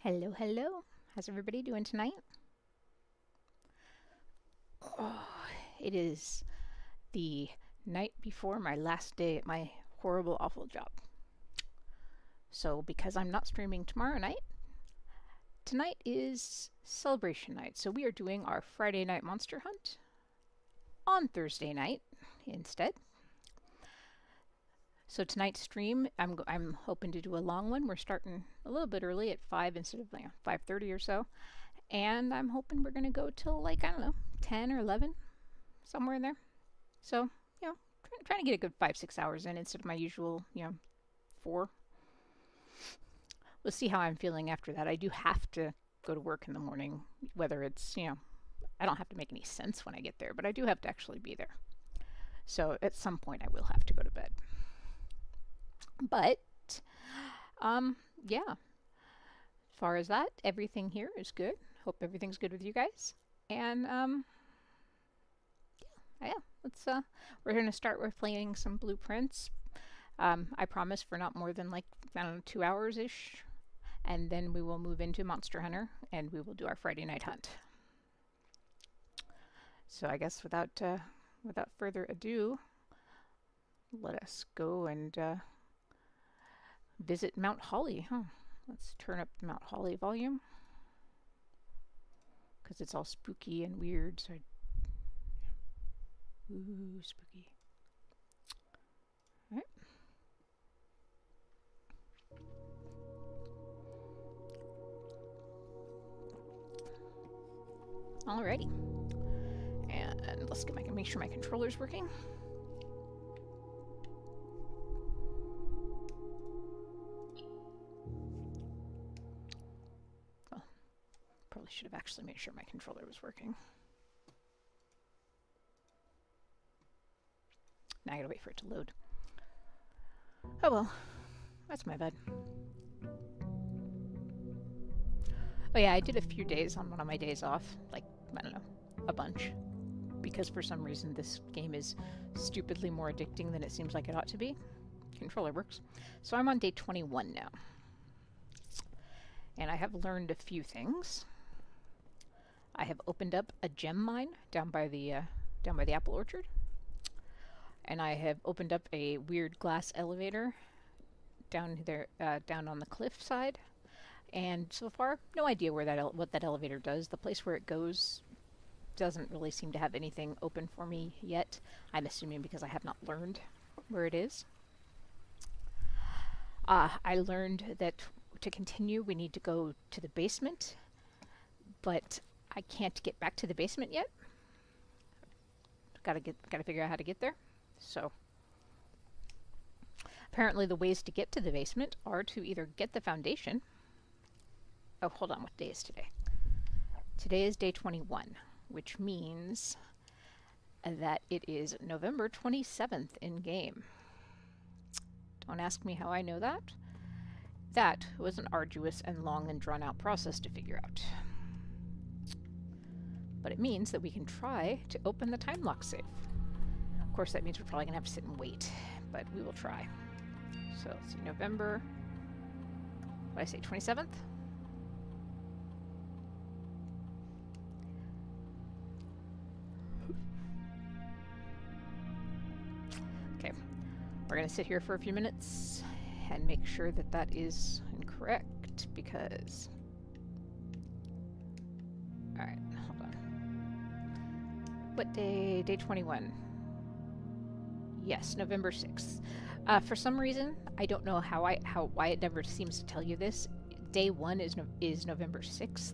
Hello, hello. How's everybody doing tonight? Oh, it is the night before my last day at my horrible, awful job. So, because I'm not streaming tomorrow night, tonight is celebration night. So, we are doing our Friday night monster hunt on Thursday night instead. So tonight's stream, I'm hoping to do a long one. We're starting a little bit early at 5 instead of 5:30 or so. And I'm hoping we're going to go till like, I don't know, 10 or 11, somewhere in there. So, trying to get a good 5-6 hours in instead of my usual, 4. We'll see how I'm feeling after that. I do have to go to work in the morning, whether it's, I don't have to make any sense when I get there, but I do have to actually be there. So at some point I will have to go to bed. But, yeah. As far as that, everything here is good. Hope everything's good with you guys. And, yeah, we're going to start with playing some blueprints. I promise for not more than 2 hours-ish. And then we will move into Monster Hunter, and we will do our Friday night hunt. So I guess without further ado, let us go and visit Mount Holly. Let's turn up the Mount Holly volume, because it's all spooky and weird. So ooh, spooky. All right. Alrighty. And let's make sure my controller's working. Oh, probably should have actually made sure my controller was working. Now I gotta wait for it to load. Oh well, that's my bad. Oh yeah, I did a few days on one of my days off, I don't know, a bunch. Because for some reason this game is stupidly more addicting than it seems like it ought to be. Controller works. So I'm on day 21 now. And I have learned a few things. I have opened up a gem mine down by the apple orchard. And I have opened up a weird glass elevator down there, down on the cliff side. And so far, no idea what that elevator does. The place where it goes doesn't really seem to have anything open for me yet. I'm assuming because I have not learned where it is. I learned that to continue, we need to go to the basement, but I can't get back to the basement yet. Gotta figure out how to get there. So apparently the ways to get to the basement are to either get the foundation. Oh, hold on, what day is today? Today is day 21, which means that it is November 27th in game. Don't ask me how I know that. That was an arduous and long and drawn out process to figure out. But it means that we can try to open the time lock safe. Of course, that means we're probably gonna have to sit and wait, but we will try. So let's see, November, what did I say, 27th? Okay, we're gonna sit here for a few minutes and make sure that that is incorrect, because... Alright, hold on. What day? Day 21. Yes, November 6th. For some reason, I don't know why it never seems to tell you this. Day 1 is November 6th,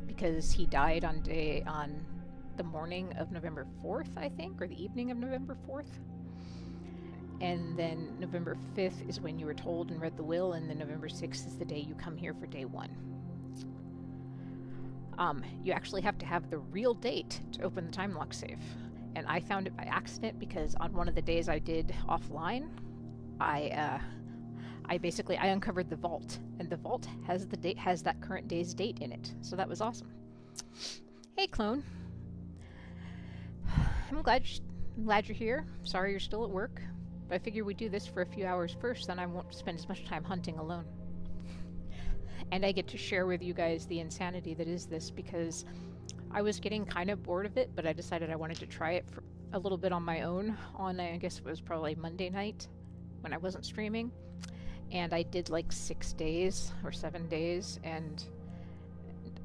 because he died on the morning of November 4th, I think, or the evening of November 4th. And then November 5th is when you were told and read the will, and then November 6th is the day you come here for day 1. You actually have to have the real date to open the time lock safe. And I found it by accident because on one of the days I did offline, I uncovered the vault, and the vault has that current day's date in it. So that was awesome. Hey, clone. I'm glad you're here. Sorry you're still at work. But I figure we do this for a few hours first, then I won't spend as much time hunting alone. And I get to share with you guys the insanity that is this, because I was getting kind of bored of it, but I decided I wanted to try it for a little bit on my own on, I guess it was probably Monday night when I wasn't streaming. And I did like 6 days or 7 days, and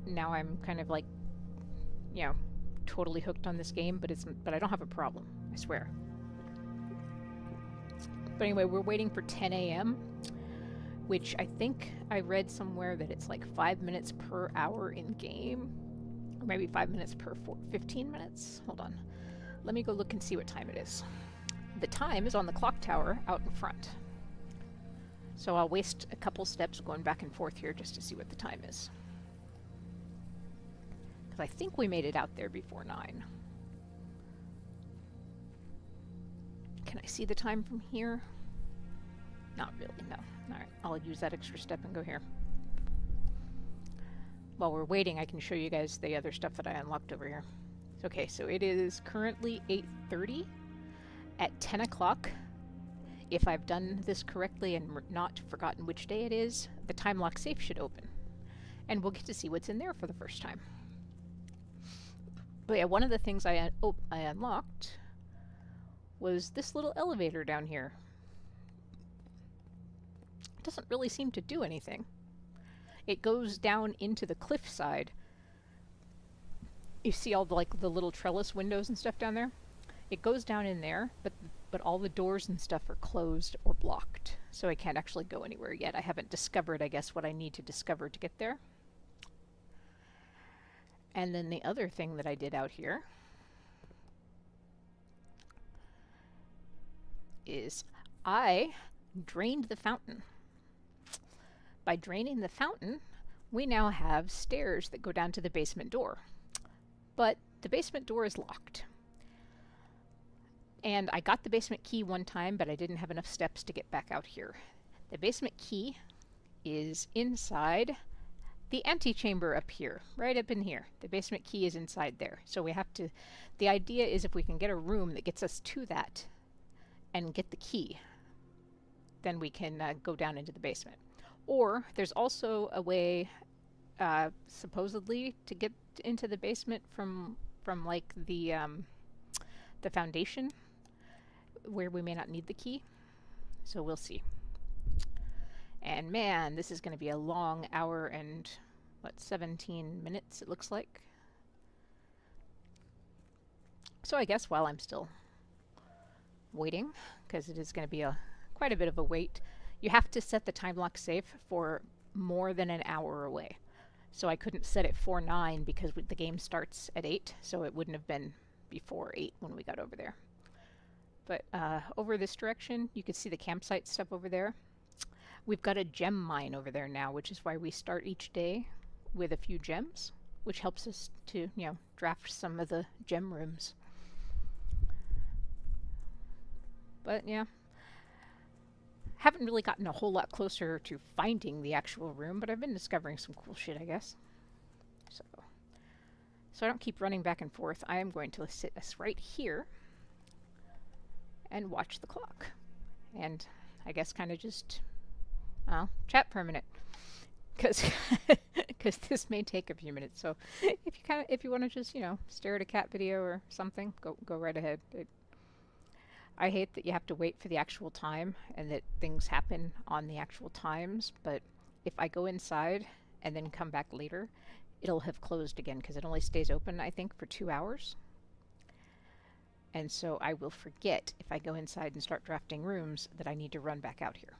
now I'm kind of like, you know, totally hooked on this game, but I don't have a problem, I swear. But anyway, we're waiting for 10 a.m., which I think I read somewhere that it's like 5 minutes per hour in game, or maybe 5 minutes per 15 minutes. Hold on. Let me go look and see what time it is. The time is on the clock tower out in front. So I'll waste a couple steps going back and forth here just to see what the time is. Because I think we made it out there before 9. Can I see the time from here? Not really, no. Alright, I'll use that extra step and go here. While we're waiting, I can show you guys the other stuff that I unlocked over here. Okay, so it is currently 8:30. At 10 o'clock, if I've done this correctly and not forgotten which day it is, the time lock safe should open. And we'll get to see what's in there for the first time. But yeah, one of the things I unlocked was this little elevator down here. It doesn't really seem to do anything. It goes down into the cliffside. You see all the little trellis windows and stuff down there? It goes down in there, but all the doors and stuff are closed or blocked, so I can't actually go anywhere yet. I haven't discovered, I guess, what I need to discover to get there. And then the other thing that I did out here is I drained the fountain. By draining the fountain, we now have stairs that go down to the basement door. But the basement door is locked. And I got the basement key one time, but I didn't have enough steps to get back out here. The basement key is inside the antechamber up here, right up in here. The basement key is inside there. So we have to, the idea is if we can get a room that gets us to that and get the key, then we can go down into the basement. Or there's also a way, supposedly, to get into the basement from like the foundation, where we may not need the key. So we'll see. And man, this is going to be a long hour and, what, 17 minutes it looks like. So I guess while I'm still waiting, because it is going to be quite a bit of a wait, you have to set the time lock safe for more than an hour away. So I couldn't set it for 9 because the game starts at 8, so it wouldn't have been before 8 when we got over there. But over this direction, you can see the campsite stuff over there. We've got a gem mine over there now, which is why we start each day with a few gems, which helps us to, you know, draft some of the gem rooms. But yeah, haven't really gotten a whole lot closer to finding the actual room, but I've been discovering some cool shit, I guess. So I don't keep running back and forth. I am going to sit us right here and watch the clock. And I guess kind of just, chat for a minute. Because this may take a few minutes. So if you want to just, you know, stare at a cat video or something, go right ahead. I hate that you have to wait for the actual time and that things happen on the actual times, but if I go inside and then come back later, it'll have closed again because it only stays open, I think, for 2 hours. And so I will forget if I go inside and start drafting rooms that I need to run back out here.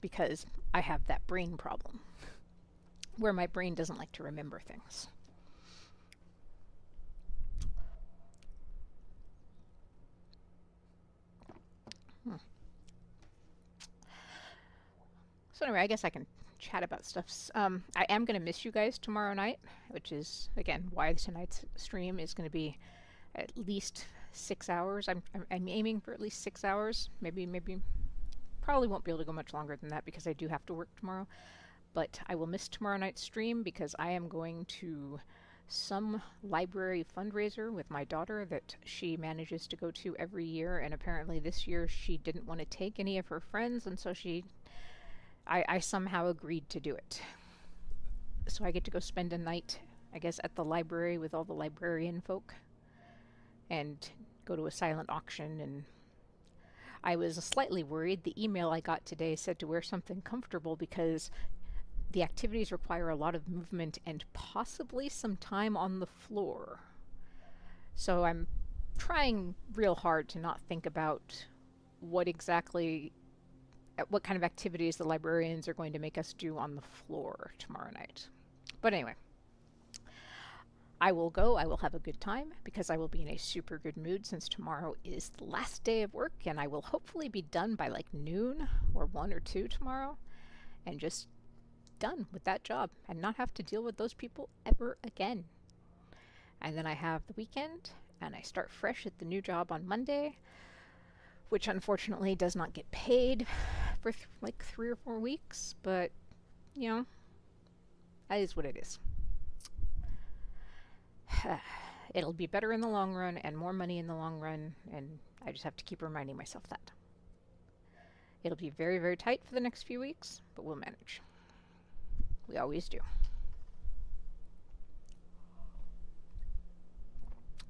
Because I have that brain problem where my brain doesn't like to remember things. So anyway, I guess I can chat about stuff. I am going to miss you guys tomorrow night, which is, again, why tonight's stream is going to be at least 6 hours. I'm aiming for at least 6 hours. Maybe probably won't be able to go much longer than that because I do have to work tomorrow. But I will miss tomorrow night's stream because I am going to some library fundraiser with my daughter that she manages to go to every year, and apparently this year she didn't want to take any of her friends, and so I somehow agreed to do it. So I get to go spend a night, I guess, at the library with all the librarian folk and go to a silent auction. And I was slightly worried. The email I got today said to wear something comfortable because the activities require a lot of movement and possibly some time on the floor. So I'm trying real hard to not think about what kind of activities the librarians are going to make us do on the floor tomorrow night. But anyway, I will go. I will have a good time because I will be in a super good mood since tomorrow is the last day of work, and I will hopefully be done by like noon or 1 or 2 tomorrow and just done with that job and not have to deal with those people ever again. And then I have the weekend and I start fresh at the new job on Monday, which unfortunately does not get paid for like 3 or 4 weeks, but you know, that is what it is. It'll be better in the long run and more money in the long run, and I just have to keep reminding myself that. It'll be very, very tight for the next few weeks, but we'll manage. We always do.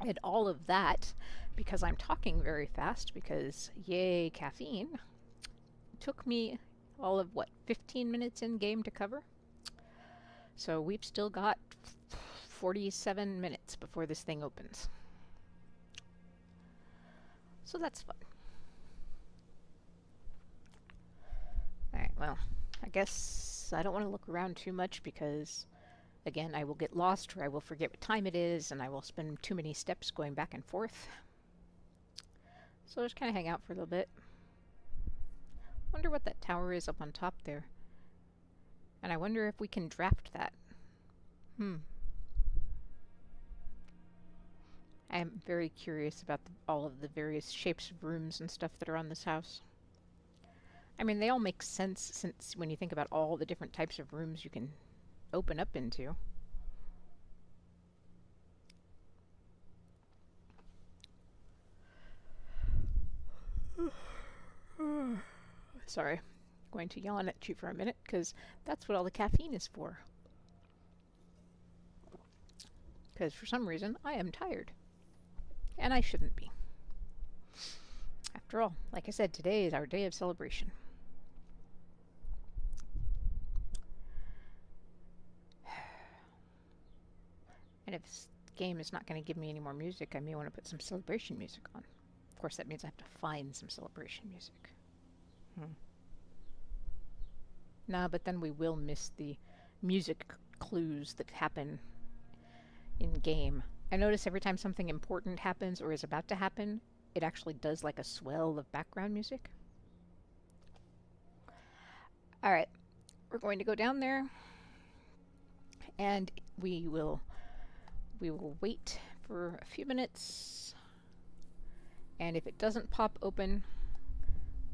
And all of that because I'm talking very fast because, yay, caffeine. Took me all of, 15 minutes in game to cover? So we've still got 47 minutes before this thing opens. So that's fun. Alright, well, I guess I don't want to look around too much because, again, I will get lost or I will forget what time it is and I will spend too many steps going back and forth. So I'll just kind of hang out for a little bit. Wonder what that tower is up on top there. And I wonder if we can draft that. I am very curious about all of the various shapes of rooms and stuff that are on this house. I mean, they all make sense since when you think about all the different types of rooms you can open up into. Sorry, going to yawn at you for a minute because that's what all the caffeine is for. Because for some reason I am tired. And I shouldn't be. After all, like I said, today is our day of celebration. And if this game is not going to give me any more music, I may want to put some celebration music on. Of course, that means I have to find some celebration music. Nah, but then we will miss the music clues that happen in game. I notice every time something important happens or is about to happen, it actually does like a swell of background music. Alright, we're going to go down there and we will wait for a few minutes, and if it doesn't pop open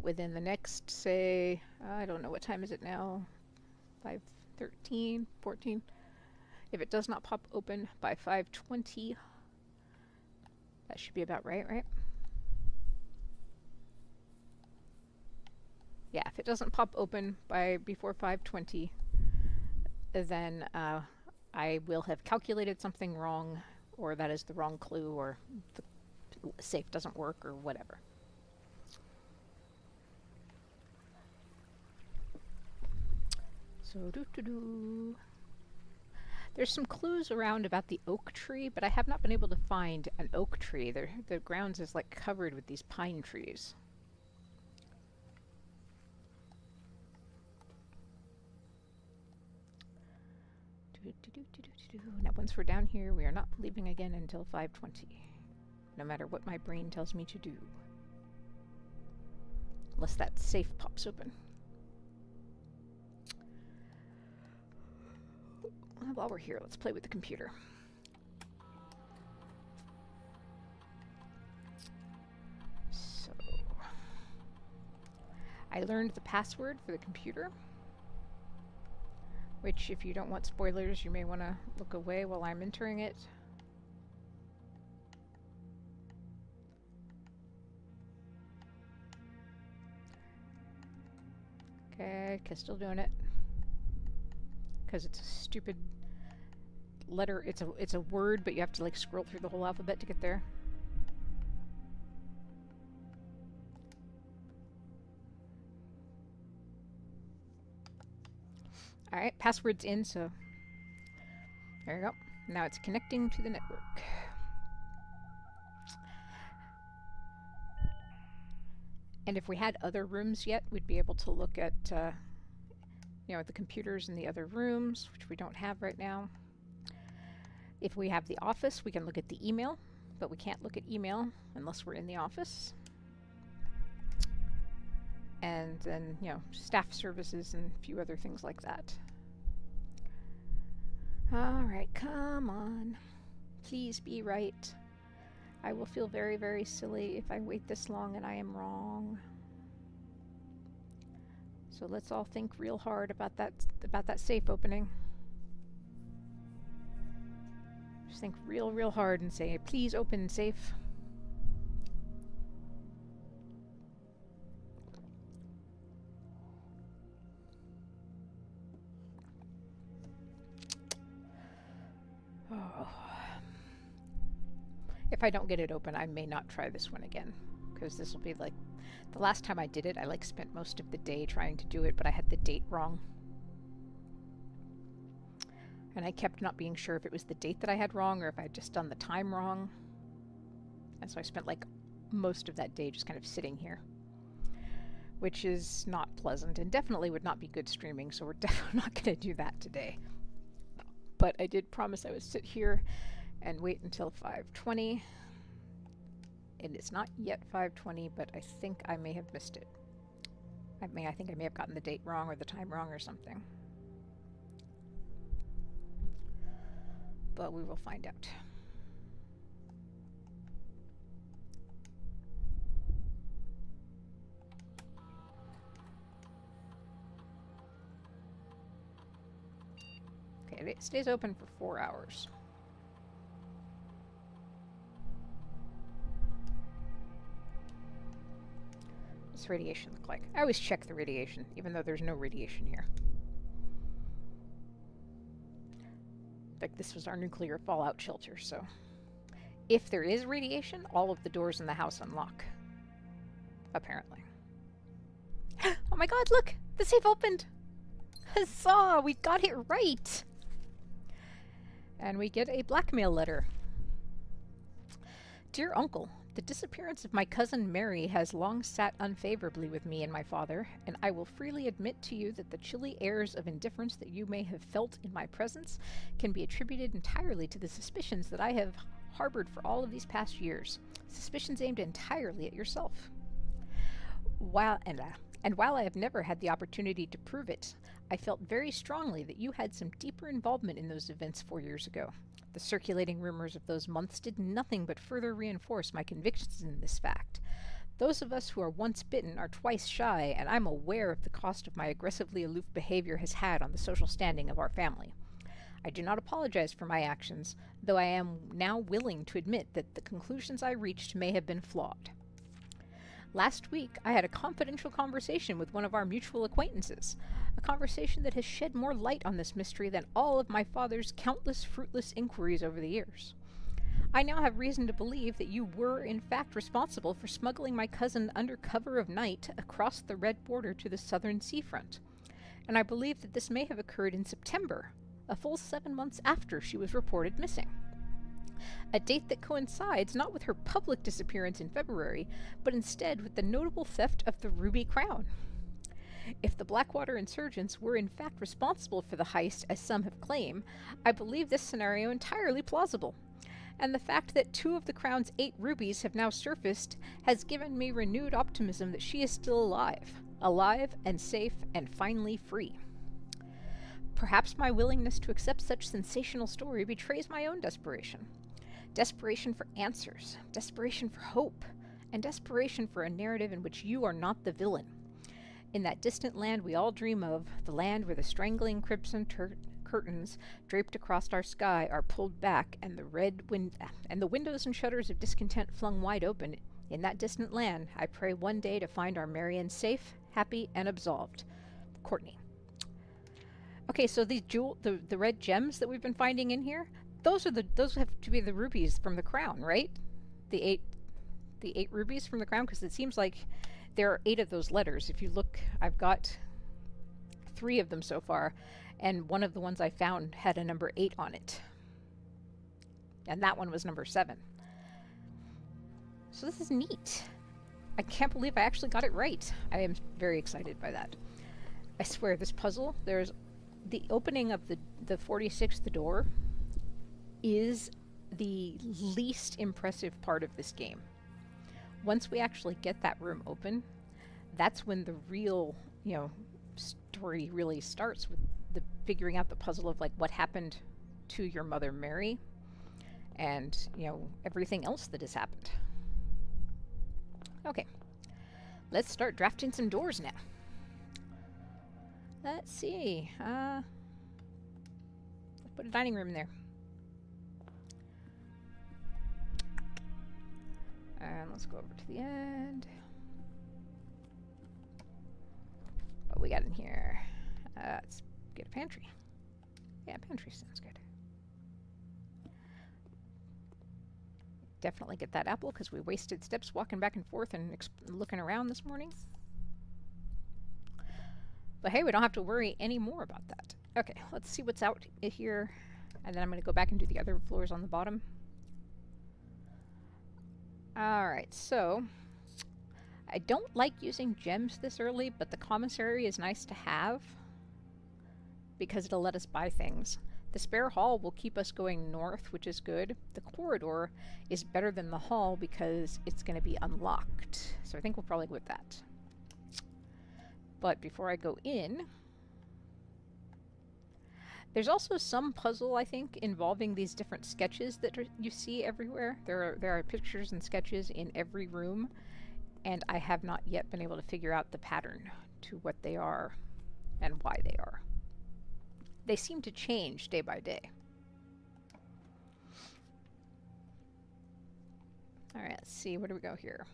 within the next, say, I don't know, what time is it now? 5:13, 14? If it does not pop open by 5:20, that should be about right? Yeah, if it doesn't pop open before 5:20, then I will have calculated something wrong, or that is the wrong clue, or the safe doesn't work, or whatever. So there's some clues around about the oak tree, but I have not been able to find an oak tree. The grounds is like covered with these pine trees. Now once we're down here, we are not leaving again until 5:20. No matter what my brain tells me to do. Unless that safe pops open. While we're here, let's play with the computer. So, I learned the password for the computer. which if you don't want spoilers, you may want to look away while I'm entering it. Okay, still doing it. Because it's a stupid letter. It's a word, but you have to like scroll through the whole alphabet to get there. Alright, password's in, so there you go. Now it's connecting to the network. And if we had other rooms yet, we'd be able to look at, you know, the computers in the other rooms, which we don't have right now. If we have the office, we can look at the email, but we can't look at email unless we're in the office. And then, you know, staff services and a few other things like that. Alright, come on. Please be right. I will feel very, very silly if I wait this long and I am wrong. So let's all think real hard about that safe opening. Just think real, real hard and say, please open safe. Oh. If I don't get it open, I may not try this one again, because this will be like the last time I did it. I like spent most of the day trying to do it, but I had the date wrong, and I kept not being sure if it was the date that I had wrong or if I had just done the time wrong. And so I spent like most of that day just kind of sitting here, which is not pleasant and definitely would not be good streaming. So we're definitely not going to do that today. But I did promise I would sit here and wait until 5:20. And it's not yet 5:20, but I think I may have missed it. I think I may have gotten the date wrong or the time wrong or something. But we will find out. Okay, it stays open for 4 hours. What's radiation look like? I always check the radiation, even though there's no radiation here. Like, this was our nuclear fallout shelter, so if there is radiation, all of the doors in the house unlock. Apparently. Oh my god, look! The safe opened! Huzzah! We got it right! And we get a blackmail letter. Dear Uncle, the disappearance of my cousin Mary has long sat unfavorably with me and my father, and I will freely admit to you that the chilly airs of indifference that you may have felt in my presence can be attributed entirely to the suspicions that I have harbored for all of these past years. Suspicions aimed entirely at yourself. While I have never had the opportunity to prove it, I felt very strongly that you had some deeper involvement in those events 4 years ago. The circulating rumors of those months did nothing but further reinforce my convictions in this fact. Those of us who are once bitten are twice shy, and I'm aware of the cost of my aggressively aloof behavior has had on the social standing of our family. I do not apologize for my actions, though I am now willing to admit that the conclusions I reached may have been flawed. Last week, I had a confidential conversation with one of our mutual acquaintances, a conversation that has shed more light on this mystery than all of my father's countless fruitless inquiries over the years. I now have reason to believe that you were, in fact, responsible for smuggling my cousin under cover of night across the red border to the southern seafront, and I believe that this may have occurred in September, a full 7 months after she was reported missing. A date that coincides not with her public disappearance in February, but instead with the notable theft of the Ruby Crown. If the Blackwater insurgents were in fact responsible for the heist, as some have claimed, I believe this scenario entirely plausible. And the fact that 2 of the Crown's 8 rubies have now surfaced has given me renewed optimism that she is still alive and safe and finally free. Perhaps my willingness to accept such sensational story betrays my own desperation. Desperation for answers, desperation for hope, and desperation for a narrative in which you are not the villain. In that distant land we all dream of, the land where the strangling crimson curtains draped across our sky are pulled back and the windows and shutters of discontent flung wide open, in that distant land I pray one day to find our Marion safe, happy, and absolved. Courtney. Okay, so these the red gems that we've been finding in here, those have to be the rubies from the crown, right? The eight rubies from the crown, because it seems like there are 8 of those letters. If you look, I've got 3 of them so far, and one of the ones I found had a number 8 on it. And that one was number 7. So this is neat. I can't believe I actually got it right. I am very excited by that. I swear, this puzzle, there's the opening of the 46th door is the least impressive part of this game. Once we actually get that room open, that's when the real, story really starts, with the figuring out the puzzle of like what happened to your mother Mary and, everything else that has happened. Okay. Let's start drafting some doors now. Let's see. Let's put a dining room in there. And let's go over to the end. What we got in here? Let's get a pantry. Yeah, pantry sounds good. Definitely get that apple because we wasted steps walking back and forth and looking around this morning. But hey, we don't have to worry anymore about that. Okay, let's see what's out here. And then I'm going to go back and do the other floors on the bottom. Alright, so I don't like using gems this early, but the commissary is nice to have because it'll let us buy things. The spare hall will keep us going north, which is good. The corridor is better than the hall because it's going to be unlocked. So I think we'll probably go with that. But before I go in, there's also some puzzle, I think, involving these different sketches that you see everywhere. There are pictures and sketches in every room, and I have not yet been able to figure out the pattern to what they are and why they are. They seem to change day by day. Alright, let's see. Where do we go here?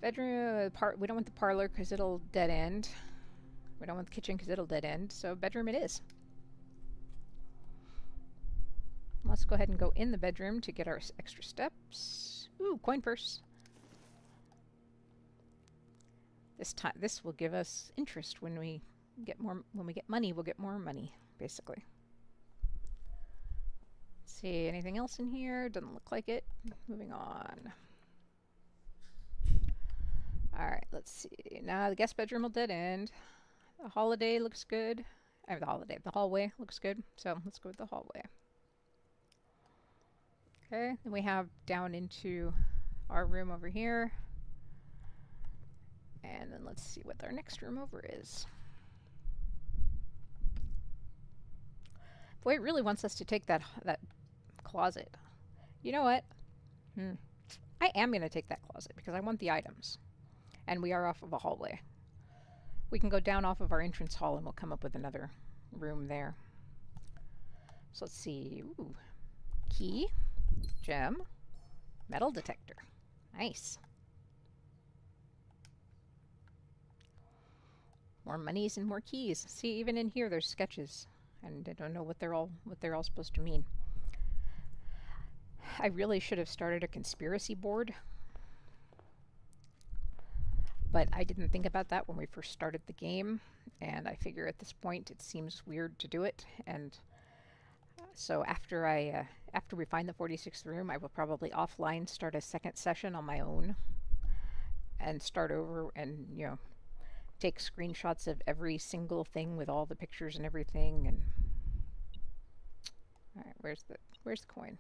Bedroom, we don't want the parlor because it'll dead end. We don't want the kitchen because it'll dead end. So bedroom it is. Let's go ahead and go in the bedroom to get our extra steps. Ooh, coin purse. This will give us interest when we get more. When we get money, we'll get more money, basically. Let's see, anything else in here? Doesn't look like it. Moving on. Alright, let's see. Now the guest bedroom will dead end. The holiday looks good. The hallway looks good. So let's go with the hallway. Okay, then we have down into our room over here. And then let's see what our next room over is. Boy, it really wants us to take that closet. You know what? I am going to take that closet because I want the items. And we are off of a hallway. We can go down off of our entrance hall and we'll come up with another room there. So let's see. Ooh. Key. Gem. Metal detector. Nice. More monies and more keys. See, even in here there's sketches. And I don't know what they're all supposed to mean. I really should have started a conspiracy board. But I didn't think about that when we first started the game, and I figure at this point it seems weird to do it, and so after we find the 46th room, I will probably offline start a second session on my own and start over and, take screenshots of every single thing with all the pictures and everything. And all right, where's the coin?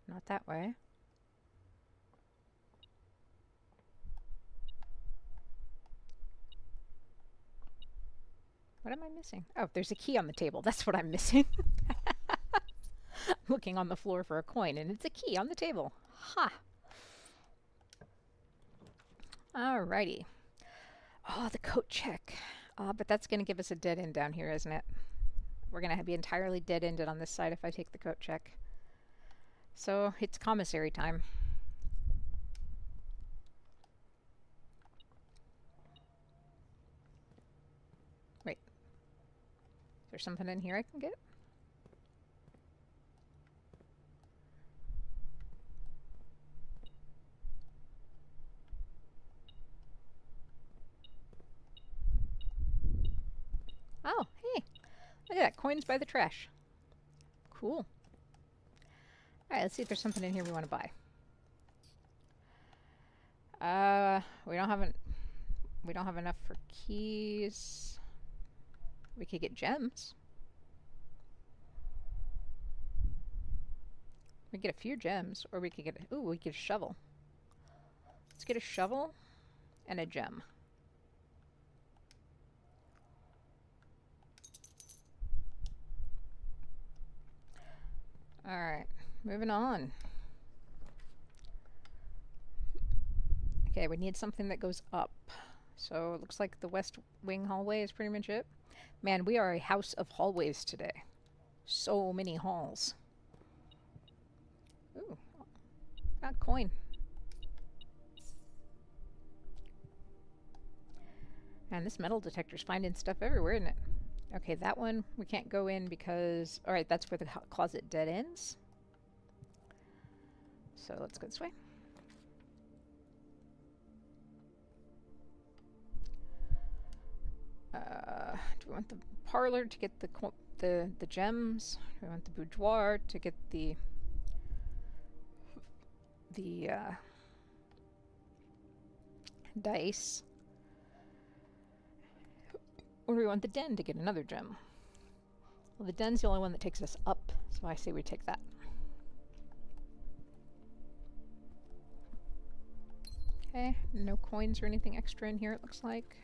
Not that way. What am I missing? Oh, there's a key on the table. That's what I'm missing. I'm looking on the floor for a coin, and it's a key on the table. Ha! Alrighty. Oh, the coat check. But that's going to give us a dead end down here, isn't it? We're going to be entirely dead ended on this side if I take the coat check. So it's commissary time. Wait. Is there something in here I can get? Oh, hey. Look at that. Coins by the trash. Cool. Alright, let's see if there's something in here we want to buy. We don't have enough for keys. We could get gems. We could get a few gems, or we could get we could get a shovel. Let's get a shovel and a gem. Alright, moving on. Okay, we need something that goes up. So it looks like the west wing hallway is pretty much it. Man, we are a house of hallways today. So many halls. Ooh, got coin. And this metal detector's finding stuff everywhere, isn't it? Okay, that one we can't go in because... Alright, that's where the closet dead ends. So let's go this way. Do we want the parlor to get the gems? Do we want the boudoir to get the dice? Or do we want the den to get another gem? Well, the den's the only one that takes us up, so I say we take that. Okay, no coins or anything extra in here, it looks like.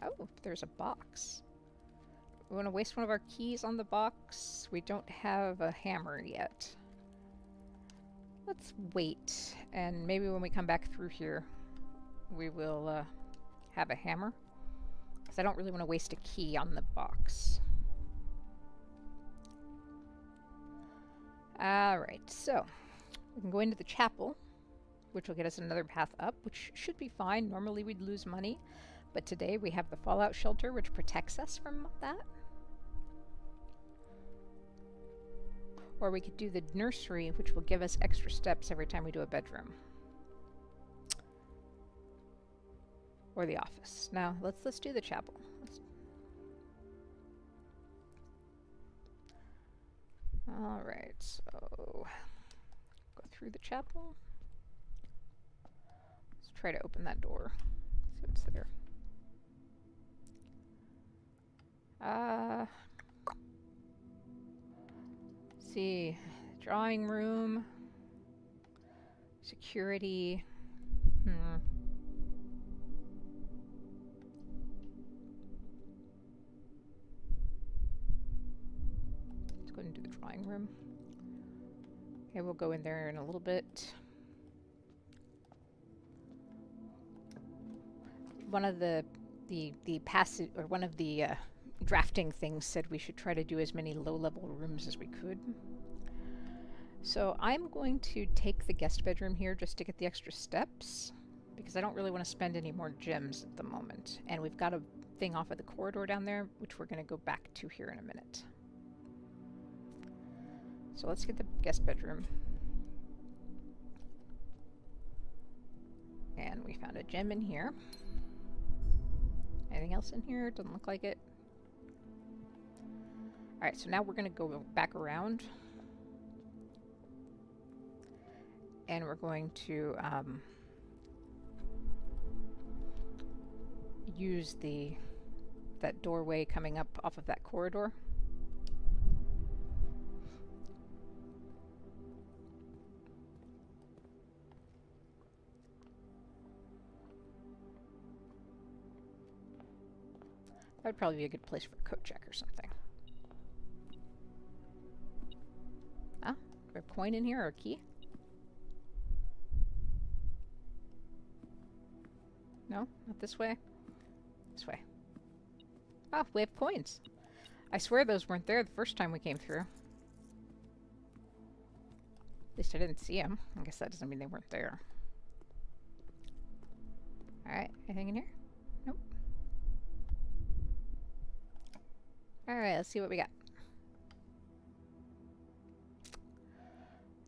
Oh, there's a box. We want to waste one of our keys on the box. We don't have a hammer yet. Let's wait, and maybe when we come back through here, we will have a hammer. Because I don't really want to waste a key on the box. Alright, so we can go into the chapel, which will get us another path up, which should be fine. Normally we'd lose money, but today we have the fallout shelter, which protects us from that. Or we could do the nursery, which will give us extra steps every time we do a bedroom. Or the office. Now, let's do the chapel. Alright, so go through the chapel. Let's try to open that door. See what's there. Let's see. Drawing room. Security. Let's go into the drawing room. Okay, we'll go in there in a little bit. One of the passage, or one of the drafting things said we should try to do as many low-level rooms as we could. So I'm going to take the guest bedroom here just to get the extra steps, because I don't really want to spend any more gems at the moment. And we've got a thing off of the corridor down there, which we're going to go back to here in a minute. So let's get the guest bedroom. And we found a gem in here. Anything else in here? Doesn't look like it. Alright, so now we're going to go back around. And we're going to use that doorway coming up off of that corridor. That would probably be a good place for a coat check or something. Ah, do we have a coin in here or a key? No? Not this way? This way. Oh, we have coins. I swear those weren't there the first time we came through. At least I didn't see them. I guess that doesn't mean they weren't there. Alright, anything in here? Nope. Alright, let's see what we got.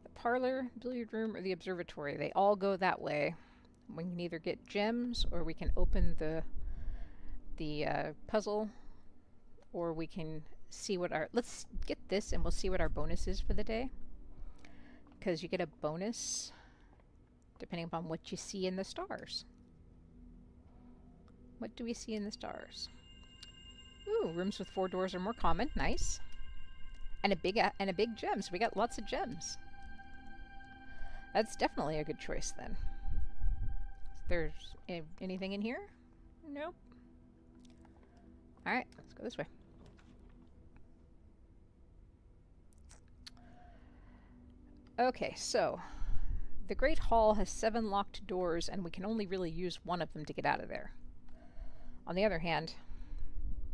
The parlor, billiard room, or the observatory. They all go that way. We can either get gems, or we can open the puzzle, or we can see what our... Let's get this and we'll see what our bonus is for the day. Because you get a bonus depending upon what you see in the stars. What do we see in the stars? Ooh, rooms with 4 doors are more common. Nice. And a big gem, so we got lots of gems. That's definitely a good choice then. There's anything in here? Nope. Alright, let's go this way. Okay, so the Great Hall has 7 locked doors, and we can only really use one of them to get out of there. On the other hand,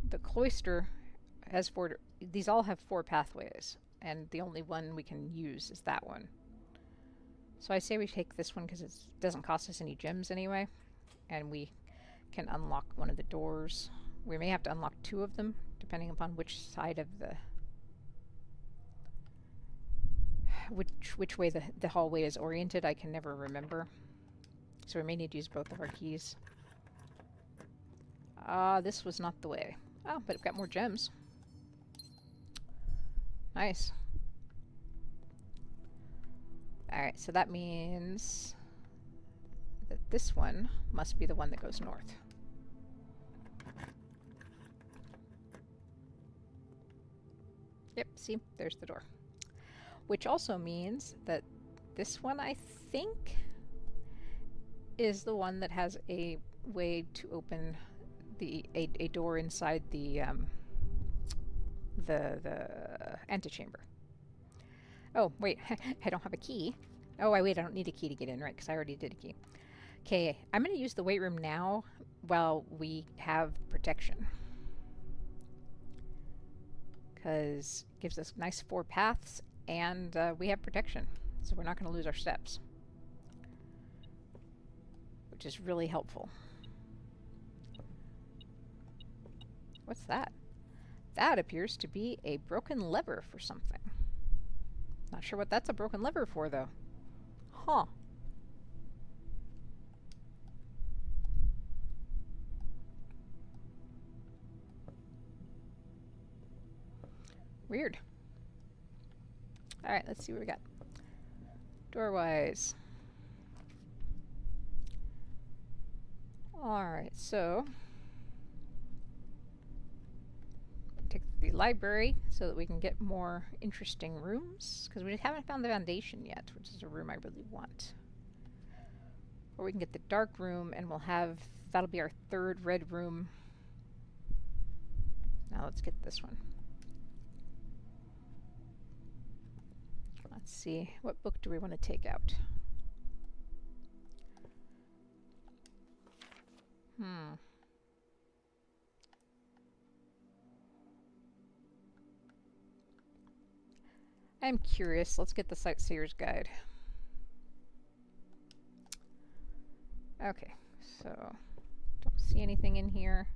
the cloister has 4... These all have 4 pathways, and the only one we can use is that one. So I say we take this one because it doesn't cost us any gems anyway, and we can unlock one of the doors. We may have to unlock 2 of them, depending upon which side of the... Which way the hallway is oriented. I can never remember. So we may need to use both of our keys. This was not the way. Oh, but I've got more gems. Nice. Alright, so that means that this one must be the one that goes north. Yep, see? There's the door. Which also means that this one, I think, is the one that has a way to open a door inside the antechamber. Oh, wait, I don't have a key. Oh, wait, I don't need a key to get in, right? Because I already did a key. Okay, I'm going to use the weight room now while we have protection. Because it gives us nice 4 paths, and we have protection. So we're not going to lose our steps. Which is really helpful. What's that? That appears to be a broken lever for something. Not sure what that's a broken lever for, though. Huh. Weird. Alright, let's see what we got. Doorwise. Alright, so... take the library so that we can get more interesting rooms. Because we haven't found the foundation yet, which is a room I really want. Or we can get the dark room and we'll have... that'll be our 3rd red room. Now let's get this one. Let's see, what book do we want to take out? I'm curious. Let's get the Sightseer's Guide. Okay, so don't see anything in here.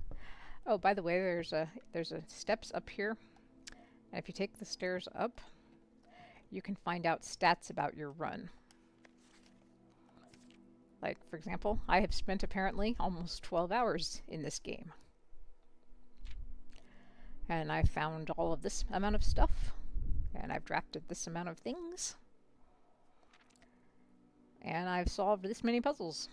Oh, by the way, there's a steps up here. And if you take the stairs up, you can find out stats about your run. Like, for example, I have spent apparently almost 12 hours in this game. And I found all of this amount of stuff. And I've drafted this amount of things. And I've solved this many puzzles.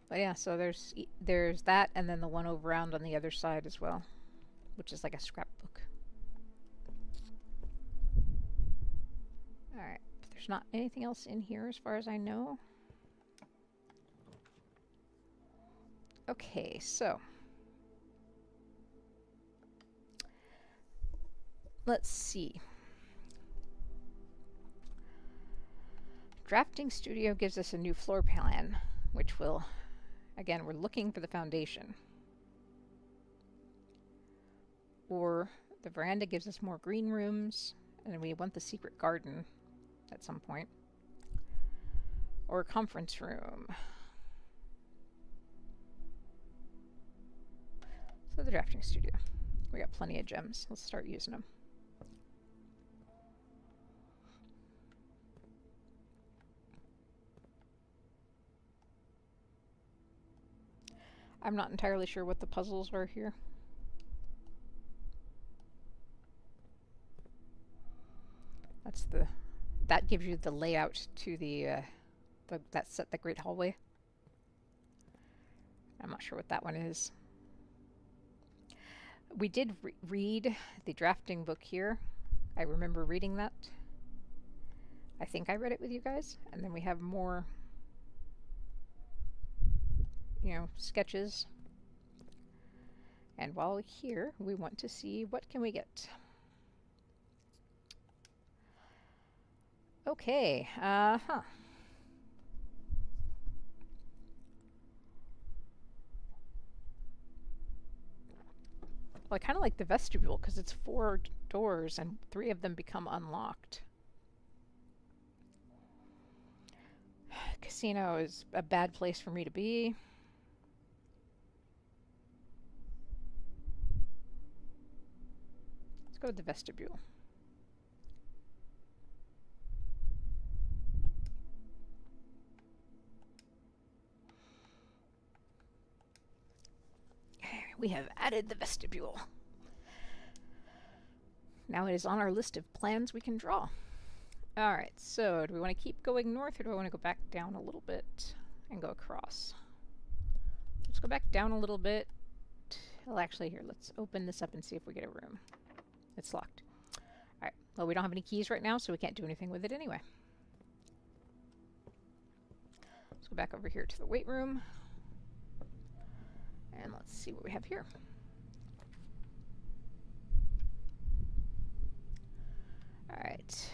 But yeah, so there's that, and then the one over around on the other side as well, which is like a scrapbook. Alright, there's not anything else in here as far as I know. Okay, so let's see. Drafting Studio gives us a new floor plan, which will, again, we're looking for the foundation. Or the veranda gives us more green rooms, and we want the secret garden at some point. Or a conference room. So the drafting studio. We got plenty of gems. Let's start using them. I'm not entirely sure what the puzzles are here. That gives you the layout to the great hallway. I'm not sure what that one is. We did read the drafting book here. I remember reading that. I think I read it with you guys. And then we have more, sketches. And while we're here, we want to see what can we get. Okay, Well, I kind of like the vestibule because it's 4 doors and 3 of them become unlocked. Casino is a bad place for me to be. Let's go with the vestibule. We have added the vestibule. Now it is on our list of plans we can draw. Alright, so do we want to keep going north or do I want to go back down a little bit and go across? Let's go back down a little bit. Well, actually, here, let's open this up and see if we get a room. It's locked. Alright, well, we don't have any keys right now, so we can't do anything with it anyway. Let's go back over here to the weight room. And let's see what we have here. Alright.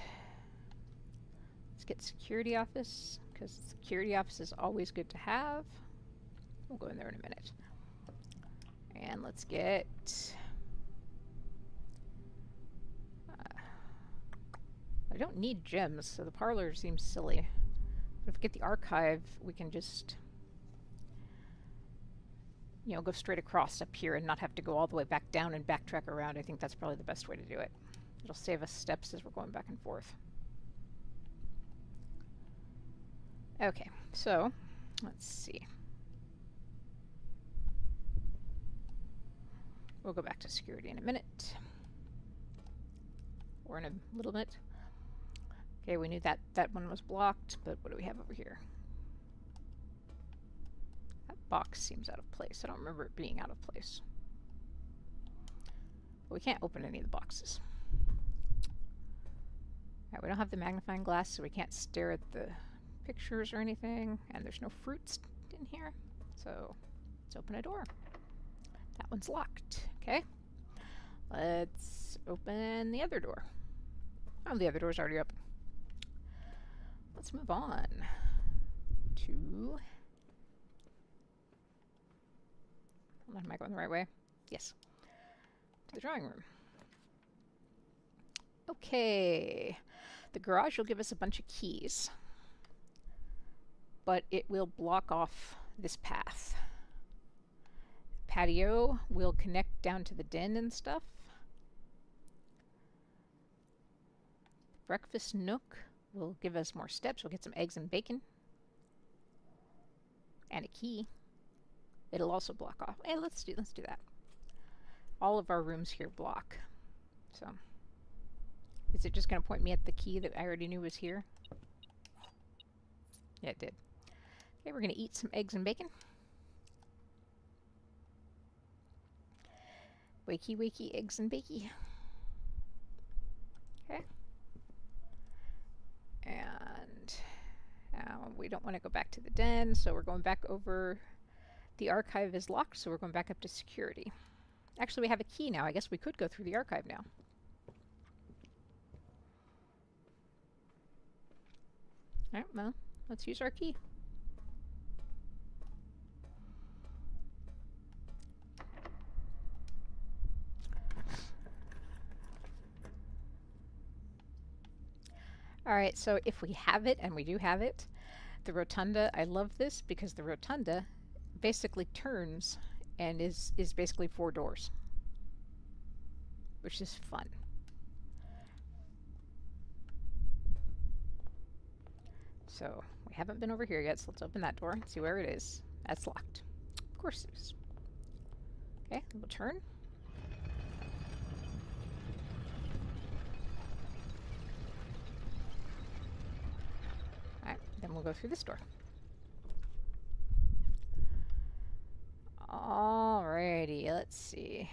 Let's get security office, because security office is always good to have. We'll go in there in a minute. And let's get... I don't need gems, so the parlor seems silly. But if we get the archive, we can just... go straight across up here and not have to go all the way back down and backtrack around. I think that's probably the best way to do it. It'll save us steps as we're going back and forth. Okay, so let's see. We'll go back to security in a minute. Or in a little bit. Okay, we knew that one was blocked, but what do we have over here? Box seems out of place. I don't remember it being out of place. But we can't open any of the boxes. Alright, we don't have the magnifying glass, so we can't stare at the pictures or anything. And there's no fruits in here. So let's open a door. That one's locked. Okay. Let's open the other door. Oh, the other door's already open. Let's move on to... Am I going the right way? Yes. To the drawing room. Okay. The garage will give us a bunch of keys. But it will block off this path. Patio will connect down to the den and stuff. Breakfast nook will give us more steps. We'll get some eggs and bacon. And a key. It'll also block off. Hey, let's do that. All of our rooms here block. So, is it just going to point me at the key that I already knew was here? Yeah, it did. Okay, we're going to eat some eggs and bacon. Wakey, wakey, eggs and bakey. Okay. And we don't want to go back to the den, so we're going back over. The archive is locked, so we're going back up to security. Actually, we have a key now. I guess we could go through the archive now. Alright, well, let's use our key. Alright, so if we have it, and we do have it, the rotunda, I love this because the rotunda basically turns and is basically 4 doors, which is fun. So we haven't been over here yet, so let's open that door and see where it is. That's locked. Of course it is. Okay, we'll turn. Alright, then we'll go through this door. Alrighty, let's see.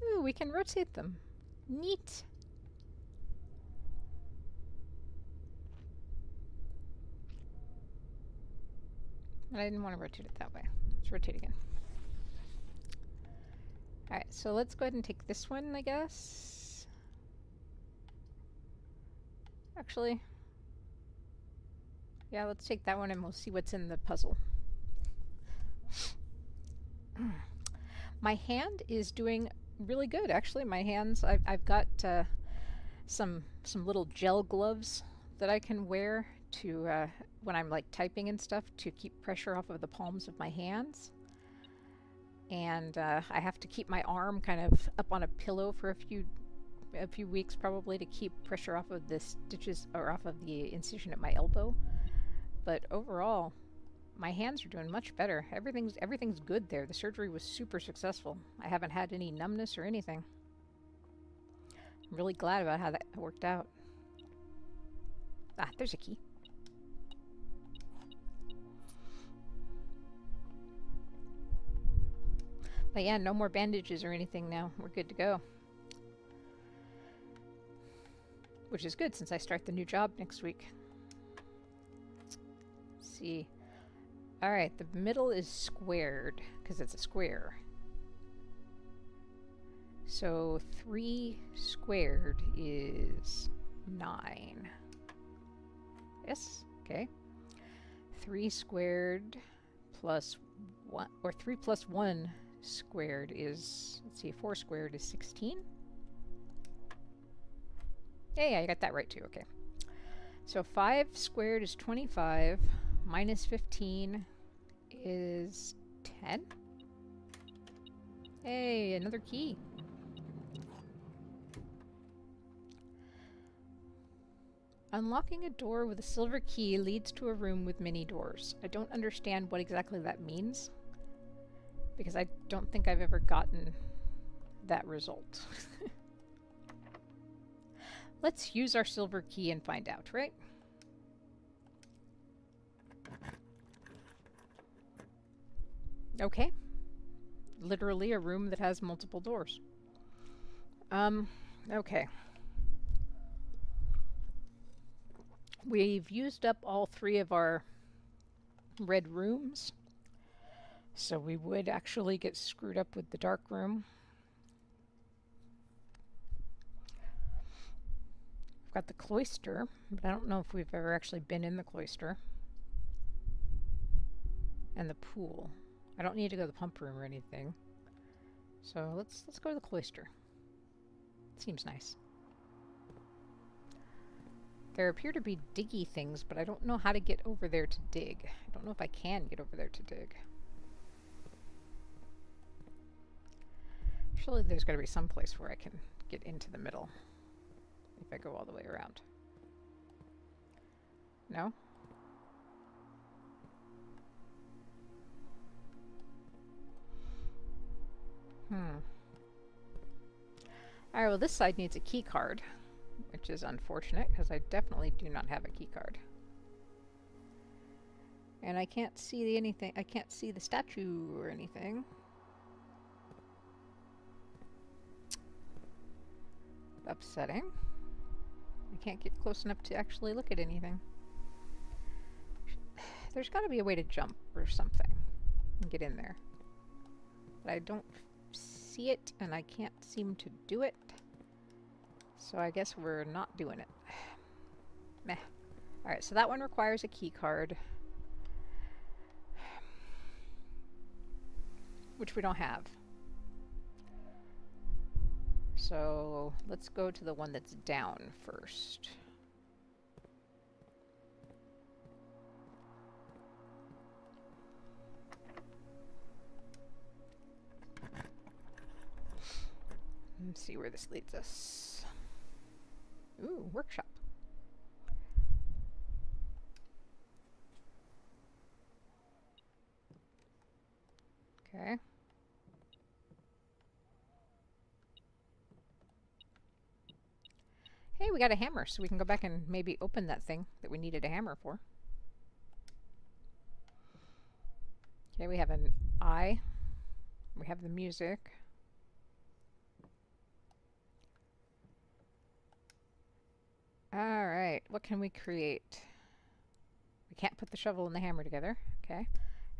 Ooh, we can rotate them. Neat. But I didn't want to rotate it that way. Let's rotate again. Alright, so let's go ahead and take this one, I guess. Actually, yeah, let's take that one and we'll see what's in the puzzle. My hand is doing really good, actually. My hands, I've got some little gel gloves that I can wear to when I'm like typing and stuff to keep pressure off of the palms of my hands. And I have to keep my arm kind of up on a pillow for a few weeks probably to keep pressure off of the stitches or off of the incision at my elbow. But overall, my hands are doing much better. Everything's good there. The surgery was super successful. I haven't had any numbness or anything. I'm really glad about how that worked out. Ah, there's a key. But yeah, no more bandages or anything now. We're good to go. Which is good since I start the new job next week. Let's see. Alright, the middle is squared because it's a square. So 3 squared is 9. Yes, okay. 3 squared plus 1, or 3 plus 1 squared is, let's see, 4 squared is 16. Yeah, I got that right too, okay. So 5 squared is 25, minus 15 is 10. Hey, another key. Unlocking a door with a silver key leads to a room with many doors. I don't understand what exactly that means, because I don't think I've ever gotten that result. Let's use our silver key and find out, right? Okay. Literally a room that has multiple doors. Okay. We've used up all 3 of our red rooms, so we would actually get screwed up with the dark room. I've got the cloister, but I don't know if we've ever actually been in the cloister. And the pool. I don't need to go to the pump room or anything. So let's go to the cloister. Seems nice. There appear to be diggy things, but I don't know how to get over there to dig. I don't know if I can get over there to dig. Surely there's got to be some place where I can get into the middle if I go all the way around. No? Alright, well this side needs a key card, which is unfortunate because I definitely do not have a key card. And I can't see anything. I can't see the statue or anything. Upsetting. I can't get close enough to actually look at anything. There's got to be a way to jump or something and get in there. But I don't see it, and I can't seem to do it. So I guess we're not doing it. Meh. Alright, so that one requires a key card, which we don't have. So let's go to the one that's down first. Let's see where this leads us. Ooh, workshop. Okay. Hey, we got a hammer, so we can go back and maybe open that thing that we needed a hammer for. Okay, we have an eye. We have the music. Alright, what can we create? We can't put the shovel and the hammer together. Okay.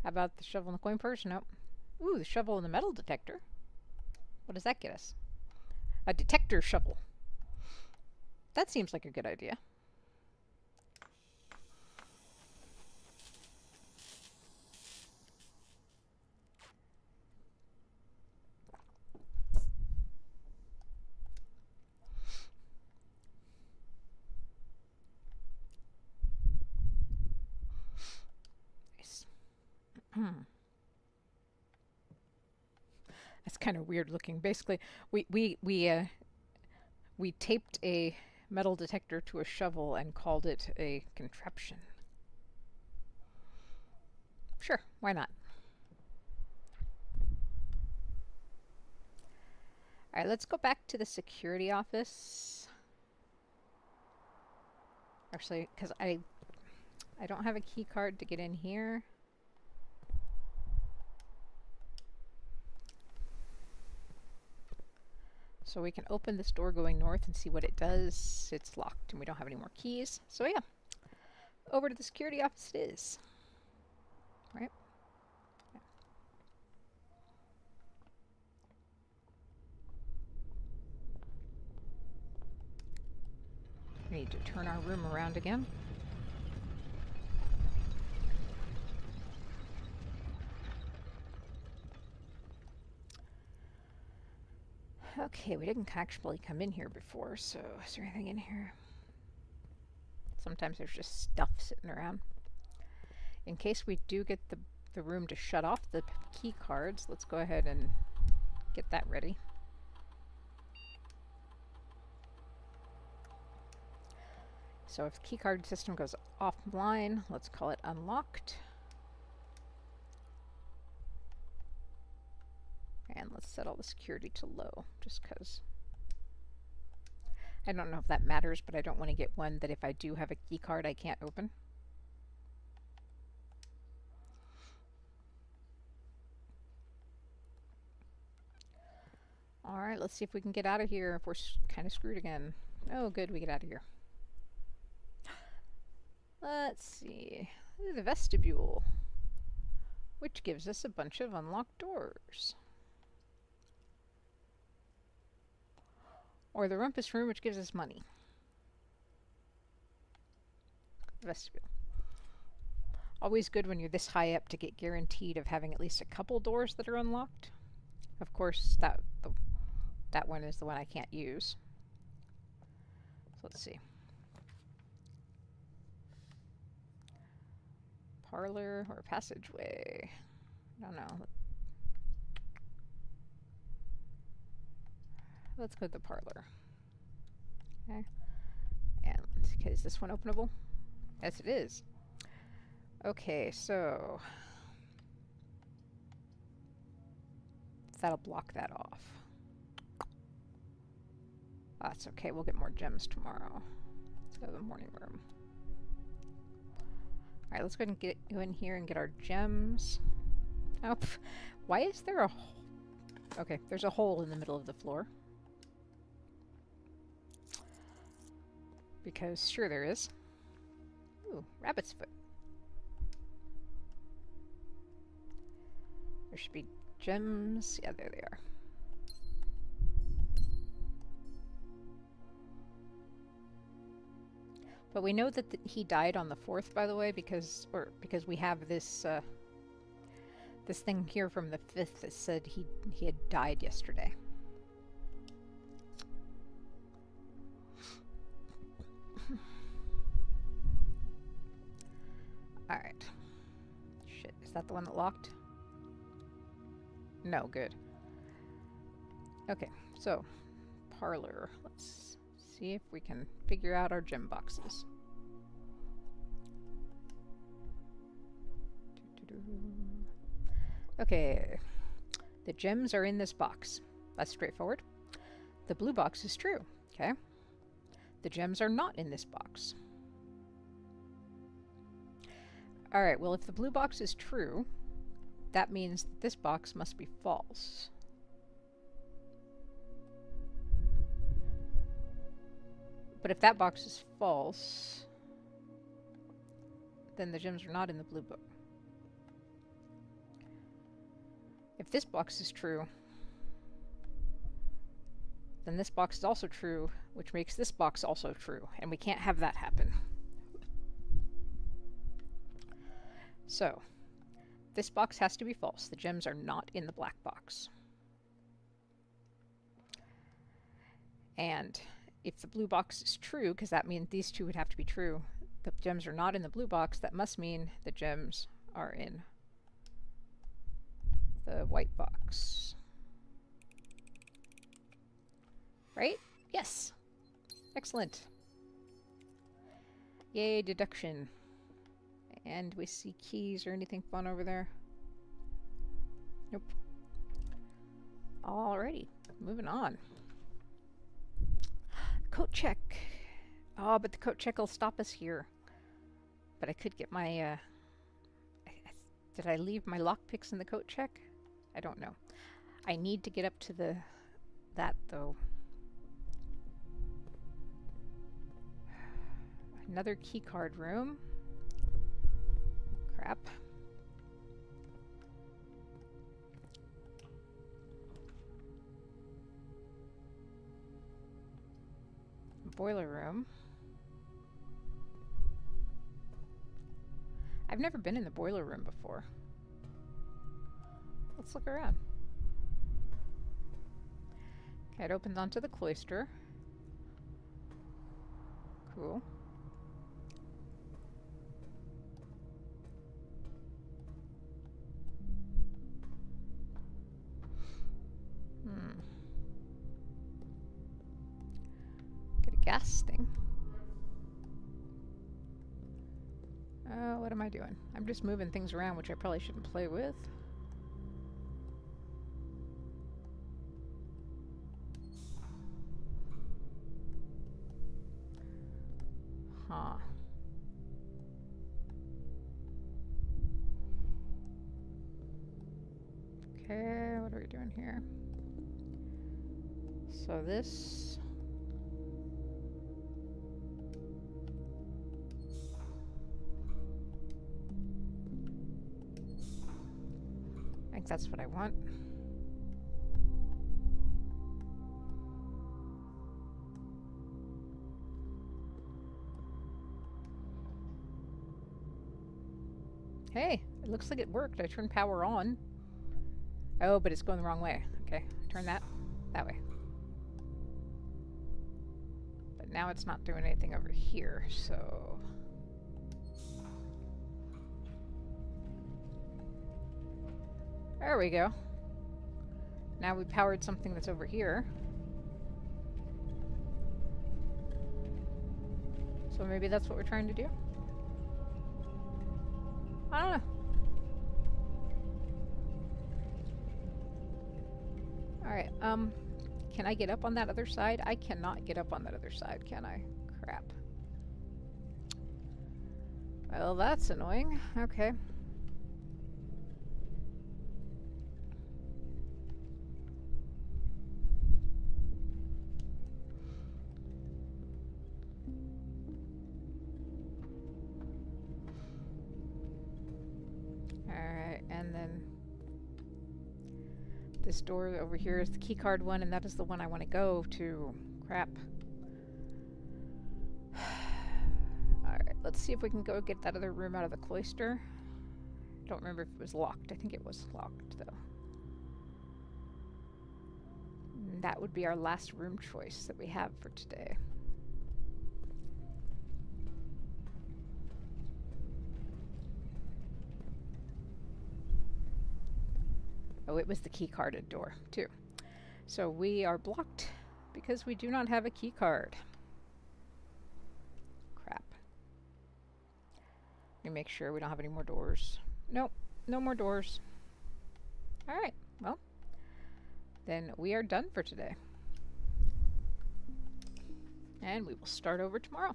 How about the shovel and the coin purse? Nope. Ooh, the shovel and the metal detector. What does that get us? A detector shovel. That seems like a good idea. Nice. That's kind of weird looking. Basically, we taped a metal detector to a shovel and called it a contraption. Sure, why not? Alright, let's go back to the security office. Actually, because I don't have a key card to get in here. So we can open this door going north and see what it does. It's locked and we don't have any more keys. So yeah, over to the security office it is. Right? Yeah. We need to turn our room around again. Okay, we didn't actually come in here before, so is there anything in here? Sometimes there's just stuff sitting around. In case we do get the room to shut off the key cards, let's go ahead and get that ready. So if the key card system goes offline, let's call it unlocked. And let's set all the security to low, just because. I don't know if that matters, but I don't want to get one that if I do have a key card I can't open. Alright, let's see if we can get out of here if we're kind of screwed again. Oh good, we get out of here. Let's see. This is the vestibule, which gives us a bunch of unlocked doors. Or the rumpus room, which gives us money. Vestibule. Always good when you're this high up to get guaranteed of having at least a couple doors that are unlocked. Of course, that one is the one I can't use. So let's see. Parlor or passageway? I don't know. Let's go to the parlor. Okay. And is this one openable? Yes, it is. Okay, so that'll block that off. That's okay, we'll get more gems tomorrow. Let's go to the morning room. Alright, let's go ahead and go in here and get our gems. Oh, why is there a hole? Okay, there's a hole in the middle of the floor. Because sure there is. Ooh, rabbit's foot. There should be gems. Yeah, there they are. But we know that he died on the 4th, by the way, because we have this this thing here from the 5th that said he had died yesterday. Alright. Shit, is that the one that locked? No, good. Okay, so, parlor. Let's see if we can figure out our gem boxes. Okay, the gems are in this box. That's straightforward. The blue box is true, okay? The gems are not in this box. Alright, well if the blue box is true, that means that this box must be false. But if that box is false, then the gems are not in the blue book. If this box is true, then this box is also true, which makes this box also true, and we can't have that happen. So, this box has to be false. The gems are not in the black box. And if the blue box is true, because that means these two would have to be true, the gems are not in the blue box, that must mean the gems are in the white box. Right? Yes. Excellent. Yay, deduction. And we see keys or anything fun over there? Nope. Alrighty, moving on. Coat check. Oh, but the coat check will stop us here. But I could get my, did I leave my lockpicks in the coat check? I don't know. I need to get up to that though. Another keycard room. Crap. Boiler room. I've never been in the boiler room before. Let's look around. Okay, it opens onto the cloister. Cool. Get a gas thing. What am I doing? I'm just moving things around, which I probably shouldn't play with. Huh. Okay, what are we doing here? So this... I think that's what I want. Hey, it looks like it worked. I turned power on. Oh, but it's going the wrong way. Okay, turn that way. But now it's not doing anything over here, so... There we go. Now we powered something that's over here. So maybe that's what we're trying to do? I don't know. Alright, can I get up on that other side? I cannot get up on that other side, can I? Crap. Well, that's annoying. Okay. And then this door over here is the keycard one, and that is the one I want to go to. Crap. let's see if we can go get that other room out of the cloister. Don't remember if it was locked. I think it was locked, though. And that would be our last room choice that we have for today. Oh, it was the key-carded door, too. So we are blocked because we do not have a key card. Crap. Let me make sure we don't have any more doors. Nope, no more doors. Alright, well, then we are done for today. And we will start over tomorrow.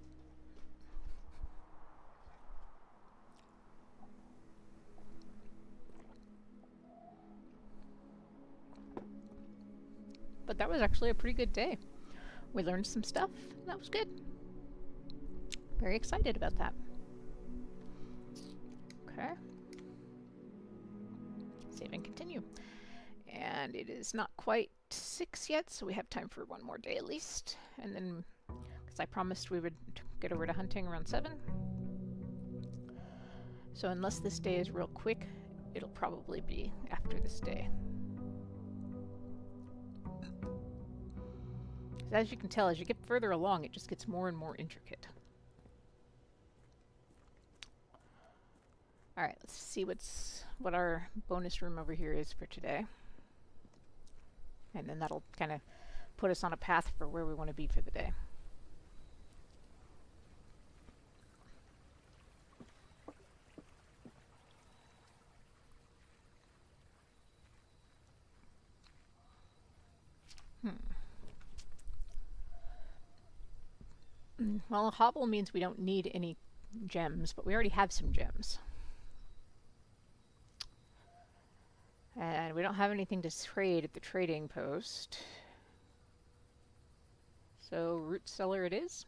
But that was actually a pretty good day. We learned some stuff, and that was good. Very excited about that. Okay. Save and continue. And it is not quite 6 yet, so we have time for one more day at least. And then, because I promised we would get over to hunting around 7. So unless this day is real quick, it'll probably be after this day. As you can tell, as you get further along, it just gets more and more intricate. Alright, let's see what our bonus room over here is for today. And then that'll kind of put us on a path for where we want to be for the day. Well, a hobble means we don't need any gems, but we already have some gems. And we don't have anything to trade at the trading post. So root cellar it is.